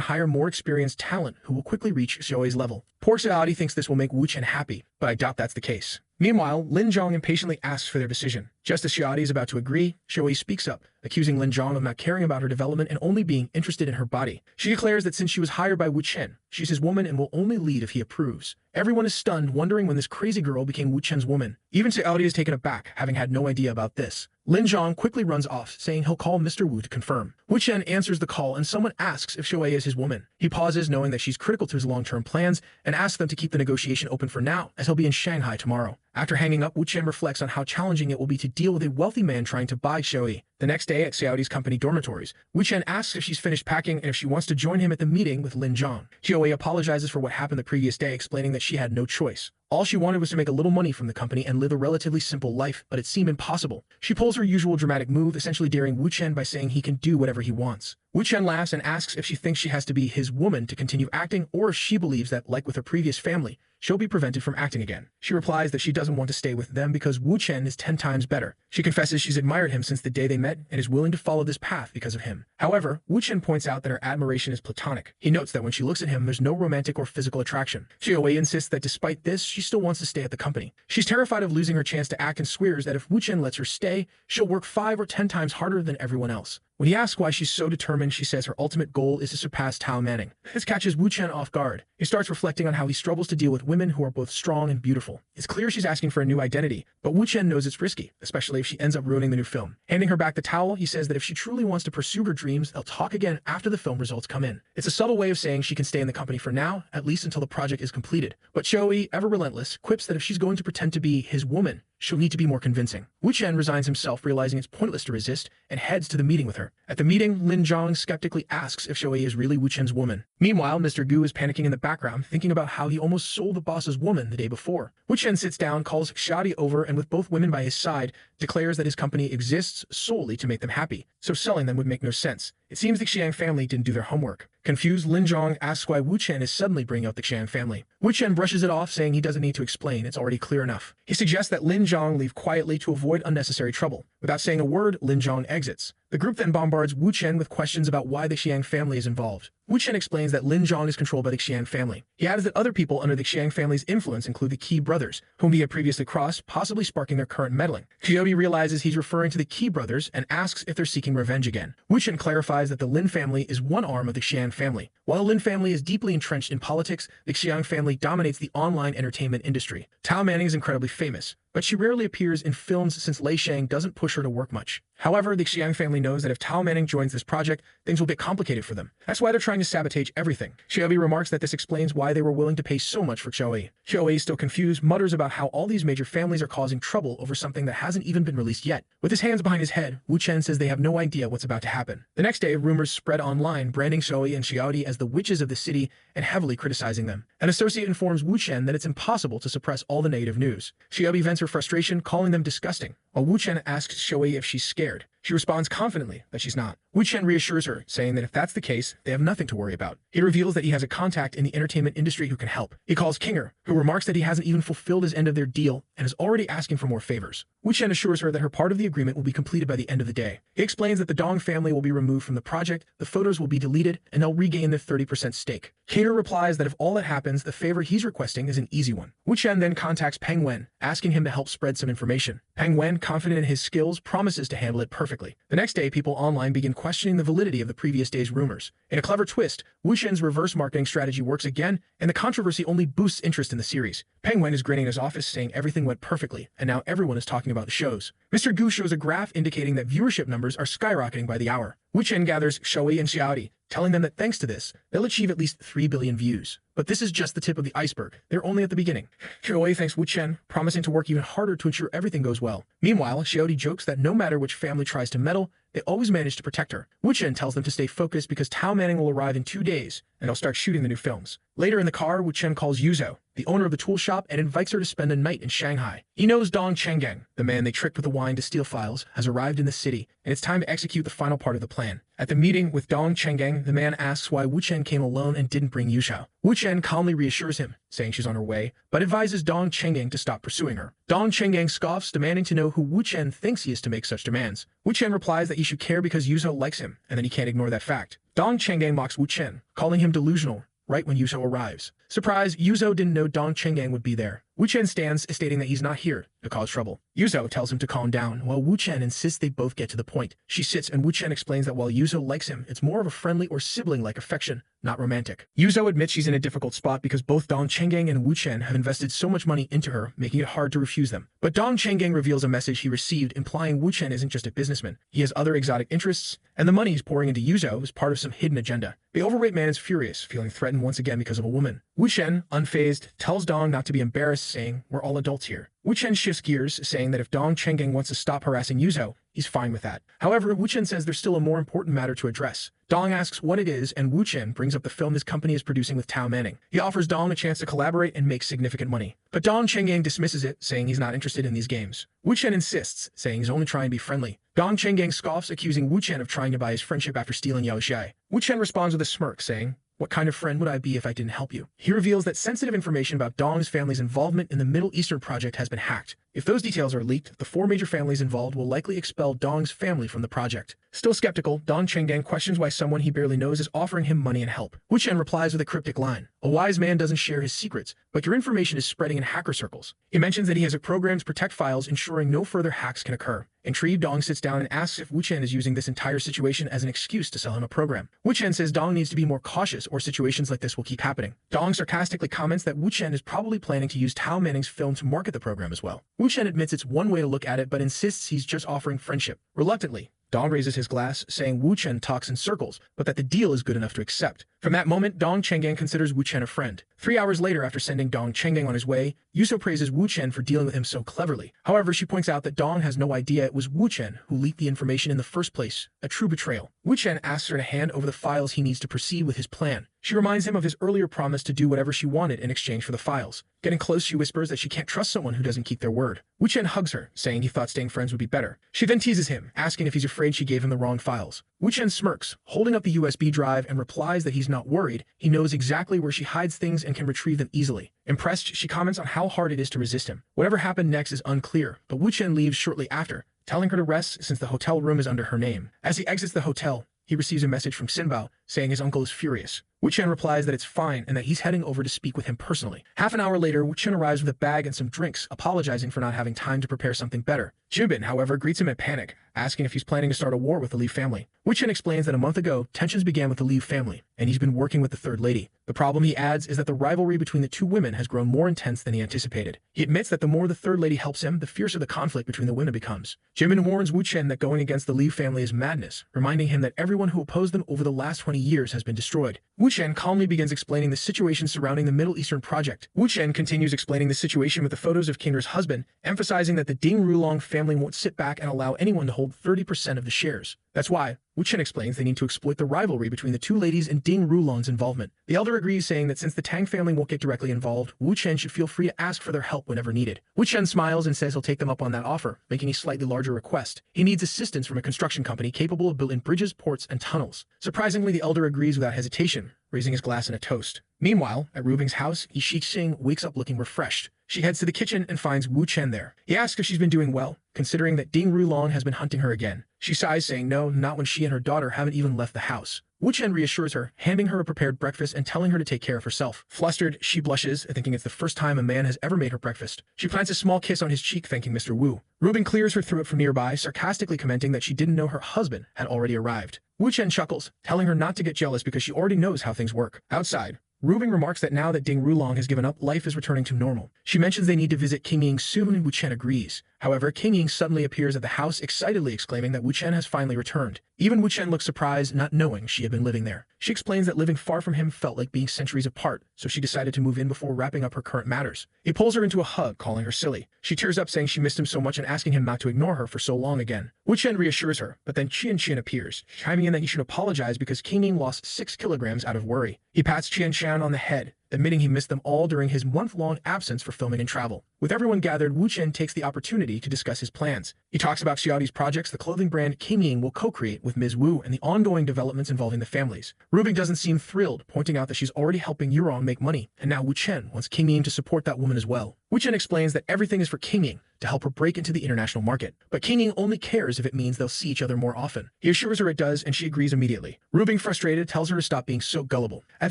hire more experienced talent who will quickly reach Xiaodi's level. Poor Xiaodi thinks this will make Wu Chen happy, but I doubt that's the case. Meanwhile, Lin Zhang impatiently asks for their decision. Just as Xiaodi is about to agree, Xiaoyi speaks up, accusing Lin Zhang of not caring about her development and only being interested in her body. She declares that since she was hired by Wu Chen, she's his woman and will only lead if he approves. Everyone is stunned, wondering when this crazy girl became Wu Chen's woman. Even Xiaodi is taken aback, having had no idea about this. Lin Zhang quickly runs off, saying he'll call Mr. Wu to confirm. Wu Chen answers the call and someone asks if Xiaoyi is his woman. He pauses, knowing that she's critical to his long-term plans, and asks them to keep the negotiation open for now, as he'll be in Shanghai tomorrow. After hanging up, Wu Chen reflects on how challenging it will be to deal with a wealthy man trying to buy Xiaoyi. The next day at Xiaodi's company dormitories, Wu Chen asks if she's finished packing and if she wants to join him at the meeting with Lin Zhang. Xiaoyi apologizes for what happened the previous day, explaining that she had no choice. All she wanted was to make a little money from the company and live a relatively simple life, but it seemed impossible. She pulls her usual dramatic move, essentially daring Wu Chen by saying he can do whatever he wants. Wu Chen laughs and asks if she thinks she has to be his woman to continue acting, or if she believes that, like with her previous family, she'll be prevented from acting again. She replies that she doesn't want to stay with them because Wu Chen is 10 times better. She confesses she's admired him since the day they met and is willing to follow this path because of him. However, Wu Chen points out that her admiration is platonic. He notes that when she looks at him, there's no romantic or physical attraction. Xiaoyi insists that despite this, she still wants to stay at the company. She's terrified of losing her chance to act and swears that if Wu Chen lets her stay, she'll work 5 or 10 times harder than everyone else. When he asks why she's so determined, she says her ultimate goal is to surpass Tao Manning. This catches Wu Chen off guard. He starts reflecting on how he struggles to deal with women who are both strong and beautiful. It's clear she's asking for a new identity, but Wu Chen knows it's risky, especially if she ends up ruining the new film. Handing her back the towel, he says that if she truly wants to pursue her dreams, they'll talk again after the film results come in. It's a subtle way of saying she can stay in the company for now, at least until the project is completed. But Xiaoyi, ever relentless, quips that if she's going to pretend to be his woman, she'll need to be more convincing. Wu Chen resigns himself, realizing it's pointless to resist, and heads to the meeting with her. At the meeting, Lin Zhang skeptically asks if Xiaoyi is really Wu Chen's woman. Meanwhile, Mr. Gu is panicking in the background, thinking about how he almost sold the boss's woman the day before. Wu Chen sits down, calls Xiaodi over, and with both women by his side, declares that his company exists solely to make them happy, so selling them would make no sense. It seems the Xiang family didn't do their homework. Confused, Lin Zhang asks why Wu Chen is suddenly bringing up the Xiang family. Wu Chen brushes it off, saying he doesn't need to explain, it's already clear enough. He suggests that Lin Zhang leave quietly to avoid unnecessary trouble. Without saying a word, Lin Zhang exits. The group then bombards Wu Chen with questions about why the Xiang family is involved. Wu Chen explains that Lin Zhang is controlled by the Xiang family. He adds that other people under the Xiang family's influence include the Qi brothers, whom he had previously crossed, possibly sparking their current meddling. Xiaobi realizes he's referring to the Qi brothers and asks if they're seeking revenge again. Wu Chen clarifies that the Lin family is one arm of the Xiang family. While the Lin family is deeply entrenched in politics, the Xiang family dominates the online entertainment industry. Tao Manning is incredibly famous, but she rarely appears in films since Lei Shang doesn't push her to work much. However, the Xiang family knows that if Tao Manning joins this project, things will get complicated for them. That's why they're trying to sabotage everything. Xiaobi remarks that this explains why they were willing to pay so much for Xiaoyi. Xiaoyi, still confused, mutters about how all these major families are causing trouble over something that hasn't even been released yet. With his hands behind his head, Wu Chen says they have no idea what's about to happen. The next day, rumors spread online, branding Xiaoyi and Xiaodi as the witches of the city and heavily criticizing them. An associate informs Wu Chen that it's impossible to suppress all the negative news. Xiaobi vents her frustration, calling them disgusting, while Wu Chen asks Xiaoyi if she's scared. She responds confidently that she's not. Wu Chen reassures her, saying that if that's the case, they have nothing to worry about. He reveals that he has a contact in the entertainment industry who can help. He calls Kinger, who remarks that he hasn't even fulfilled his end of their deal and is already asking for more favors. Wu Chen assures her that her part of the agreement will be completed by the end of the day. He explains that the Dong family will be removed from the project, the photos will be deleted, and they'll regain their 30% stake. Kinger replies that if all that happens, the favor he's requesting is an easy one. Wu Chen then contacts Peng Wen, asking him to help spread some information. Peng Wen, confident in his skills, promises to handle it perfectly. The next day, people online begin questioning the validity of the previous day's rumors. In a clever twist, Wu Chen's reverse marketing strategy works again, and the controversy only boosts interest in the series. Peng Wen is grinning in his office, saying everything went perfectly, and now everyone is talking about the shows. Mr. Gu shows a graph indicating that viewership numbers are skyrocketing by the hour. Wu Chen gathers Xiaoyi and Xiaodi, telling them that thanks to this, they'll achieve at least 3 billion views. But this is just the tip of the iceberg. They're only at the beginning. Xiaoyi thanks Wu Chen, promising to work even harder to ensure everything goes well. Meanwhile, Xiaodi jokes that no matter which family tries to meddle, they always manage to protect her. Wu Chen tells them to stay focused because Tao Manning will arrive in 2 days, and they'll start shooting the new films. Later in the car, Wu Chen calls Yuzhou, the owner of the tool shop, and invites her to spend a night in Shanghai. He knows Dong Chenggang, the man they tricked with the wine to steal files, has arrived in the city, and it's time to execute the final part of the plan. At the meeting with Dong Chenggang, the man asks why Wu Chen came alone and didn't bring Yuzhou. Wu Chen calmly reassures him, saying she's on her way, but advises Dong Chenggang to stop pursuing her. Dong Chenggang scoffs, demanding to know who Wu Chen thinks he is to make such demands. Wu Chen replies that he should care because Yuzhou likes him, and that he can't ignore that fact. Dong Chenggang mocks Wu Chen, calling him delusional, right when Yuzhou arrives. Surprise, Yuzhou didn't know Dong Chenggang would be there. Wu Chen stands, stating that he's not here to cause trouble. Yuzo tells him to calm down, while Wu Chen insists they both get to the point. She sits and Wu Chen explains that while Yuzo likes him, it's more of a friendly or sibling-like affection, not romantic. Yuzo admits she's in a difficult spot because both Dong Chenggang and Wu Chen have invested so much money into her, making it hard to refuse them. But Dong Chenggang reveals a message he received implying Wu Chen isn't just a businessman. He has other exotic interests, and the money he's pouring into Yuzo is part of some hidden agenda. The overweight man is furious, feeling threatened once again because of a woman. Wu Chen, unfazed, tells Dong not to be embarrassed, saying, "We're all adults here." Wu Chen shifts gears, saying that if Dong Chenggang wants to stop harassing Yuzo, he's fine with that. However, Wu Chen says there's still a more important matter to address. Dong asks what it is, and Wu Chen brings up the film his company is producing with Tao Manning. He offers Dong a chance to collaborate and make significant money. But Dong Chenggang dismisses it, saying he's not interested in these games. Wu Chen insists, saying he's only trying to be friendly. Dong Chenggang scoffs, accusing Wu Chen of trying to buy his friendship after stealing Yao Xiai. Wu Chen responds with a smirk, saying, "What kind of friend would I be if I didn't help you?" He reveals that sensitive information about Dong's family's involvement in the Middle Eastern project has been hacked. If those details are leaked, the 4 major families involved will likely expel Dong's family from the project. Still skeptical, Dong Chenggang questions why someone he barely knows is offering him money and help. Wu Chen replies with a cryptic line, "A wise man doesn't share his secrets, but your information is spreading in hacker circles." He mentions that he has a program to protect files, ensuring no further hacks can occur. Intrigued, Dong sits down and asks if Wu Chen is using this entire situation as an excuse to sell him a program. Wu Chen says Dong needs to be more cautious or situations like this will keep happening. Dong sarcastically comments that Wu Chen is probably planning to use Tao Manning's film to market the program as well. Wu Chen admits it's one way to look at it, but insists he's just offering friendship. Reluctantly, Dong raises his glass, saying Wu Chen talks in circles, but that the deal is good enough to accept. From that moment, Dong Chenggang considers Wu Chen a friend. 3 hours later, after sending Dong Chenggang on his way, Yuso praises Wu Chen for dealing with him so cleverly. However, she points out that Dong has no idea it was Wu Chen who leaked the information in the first place, a true betrayal. Wu Chen asks her to hand over the files he needs to proceed with his plan. She reminds him of his earlier promise to do whatever she wanted in exchange for the files. Getting close, she whispers that she can't trust someone who doesn't keep their word. Wu Chen hugs her, saying he thought staying friends would be better. She then teases him, asking if he's afraid she gave him the wrong files. Wu Chen smirks, holding up the USB drive, and replies that he's not worried. He knows exactly where she hides things and can retrieve them easily. Impressed, she comments on how hard it is to resist him. Whatever happened next is unclear, but Wu Chen leaves shortly after, telling her to rest since the hotel room is under her name. As he exits the hotel, he receives a message from Sinbao, saying his uncle is furious. Wu Chen replies that it's fine and that he's heading over to speak with him personally. Half an hour later, Wu Chen arrives with a bag and some drinks, apologizing for not having time to prepare something better. Jubin, however, greets him in panic, asking if he's planning to start a war with the Li family. Wu Chen explains that a month ago, tensions began with the Li family, and he's been working with the third lady. The problem, he adds, is that the rivalry between the two women has grown more intense than he anticipated. He admits that the more the third lady helps him, the fiercer the conflict between the women becomes. Jimin warns Wu Chen that going against the Li family is madness, reminding him that everyone who opposed them over the last 20 years has been destroyed. Wu Chen calmly begins explaining the situation surrounding the Middle Eastern project. Wu Chen continues explaining the situation with the photos of Kinder's husband, emphasizing that the Ding Rulong family won't sit back and allow anyone to hold 30% of the shares. That's why, Wu Chen explains they need to exploit the rivalry between the two ladies and Ding Rulong's involvement. The elder agrees, saying that since the Tang family won't get directly involved, Wu Chen should feel free to ask for their help whenever needed. Wu Chen smiles and says he'll take them up on that offer, making a slightly larger request. He needs assistance from a construction company capable of building bridges, ports, and tunnels. Surprisingly, the elder agrees without hesitation, raising his glass in a toast. Meanwhile, at Rubing's house, Yixi Xing wakes up looking refreshed. She heads to the kitchen and finds Wu Chen there. He asks if she's been doing well, considering that Ding Rulong has been hunting her again. She sighs, saying no, not when she and her daughter haven't even left the house. Wu Chen reassures her, handing her a prepared breakfast and telling her to take care of herself. Flustered, she blushes, thinking it's the first time a man has ever made her breakfast. She plants a small kiss on his cheek, thanking Mr. Wu. Rubin clears her throat from nearby, sarcastically commenting that she didn't know her husband had already arrived. Wu Chen chuckles, telling her not to get jealous because she already knows how things work. Outside, Rubing remarks that now that Ding Rulong has given up, life is returning to normal. She mentions they need to visit King Ying soon, and Wu Chen agrees. However, King Ying suddenly appears at the house, excitedly exclaiming that Wu Chen has finally returned. Even Wu Chen looks surprised, not knowing she had been living there. She explains that living far from him felt like being centuries apart, so she decided to move in before wrapping up her current matters. He pulls her into a hug, calling her silly. She tears up, saying she missed him so much and asking him not to ignore her for so long again. Wu Chen reassures her, but then Qian Qian appears, chiming in that he should apologize because King Ying lost 6 kilograms out of worry. He pats Qian Qian on the head, admitting he missed them all during his month-long absence for filming and travel. With everyone gathered, Wu Chen takes the opportunity to discuss his plans. He talks about Xiaodi's projects the clothing brand King Ying will co-create with Ms. Wu and the ongoing developments involving the families. Rubing doesn't seem thrilled, pointing out that she's already helping Yurong make money, and now Wu Chen wants King Ying to support that woman as well. Wu Chen explains that everything is for King Ying, to help her break into the international market. But King Ying only cares if it means they'll see each other more often. He assures her it does, and she agrees immediately. Ru, being frustrated, tells her to stop being so gullible. At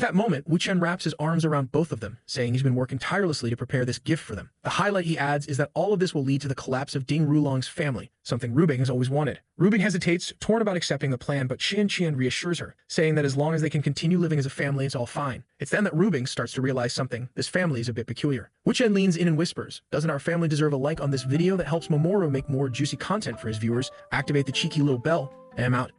that moment, Wu Chen wraps his arms around both of them, saying he's been working tirelessly to prepare this gift for them. The highlight, he adds, is that all of this will lead to the collapse of Ding Rulong's family, something Ru Bing has always wanted. Ru Bing hesitates, torn about accepting the plan, but Qian Qian reassures her, saying that as long as they can continue living as a family, it's all fine. It's then that Ru Bing starts to realize something. This family is a bit peculiar. Wu Chen leans in and whispers, "Doesn't our family deserve a like on this video that helps Mamoru make more juicy content for his viewers? Activate the cheeky little bell." And I'm out.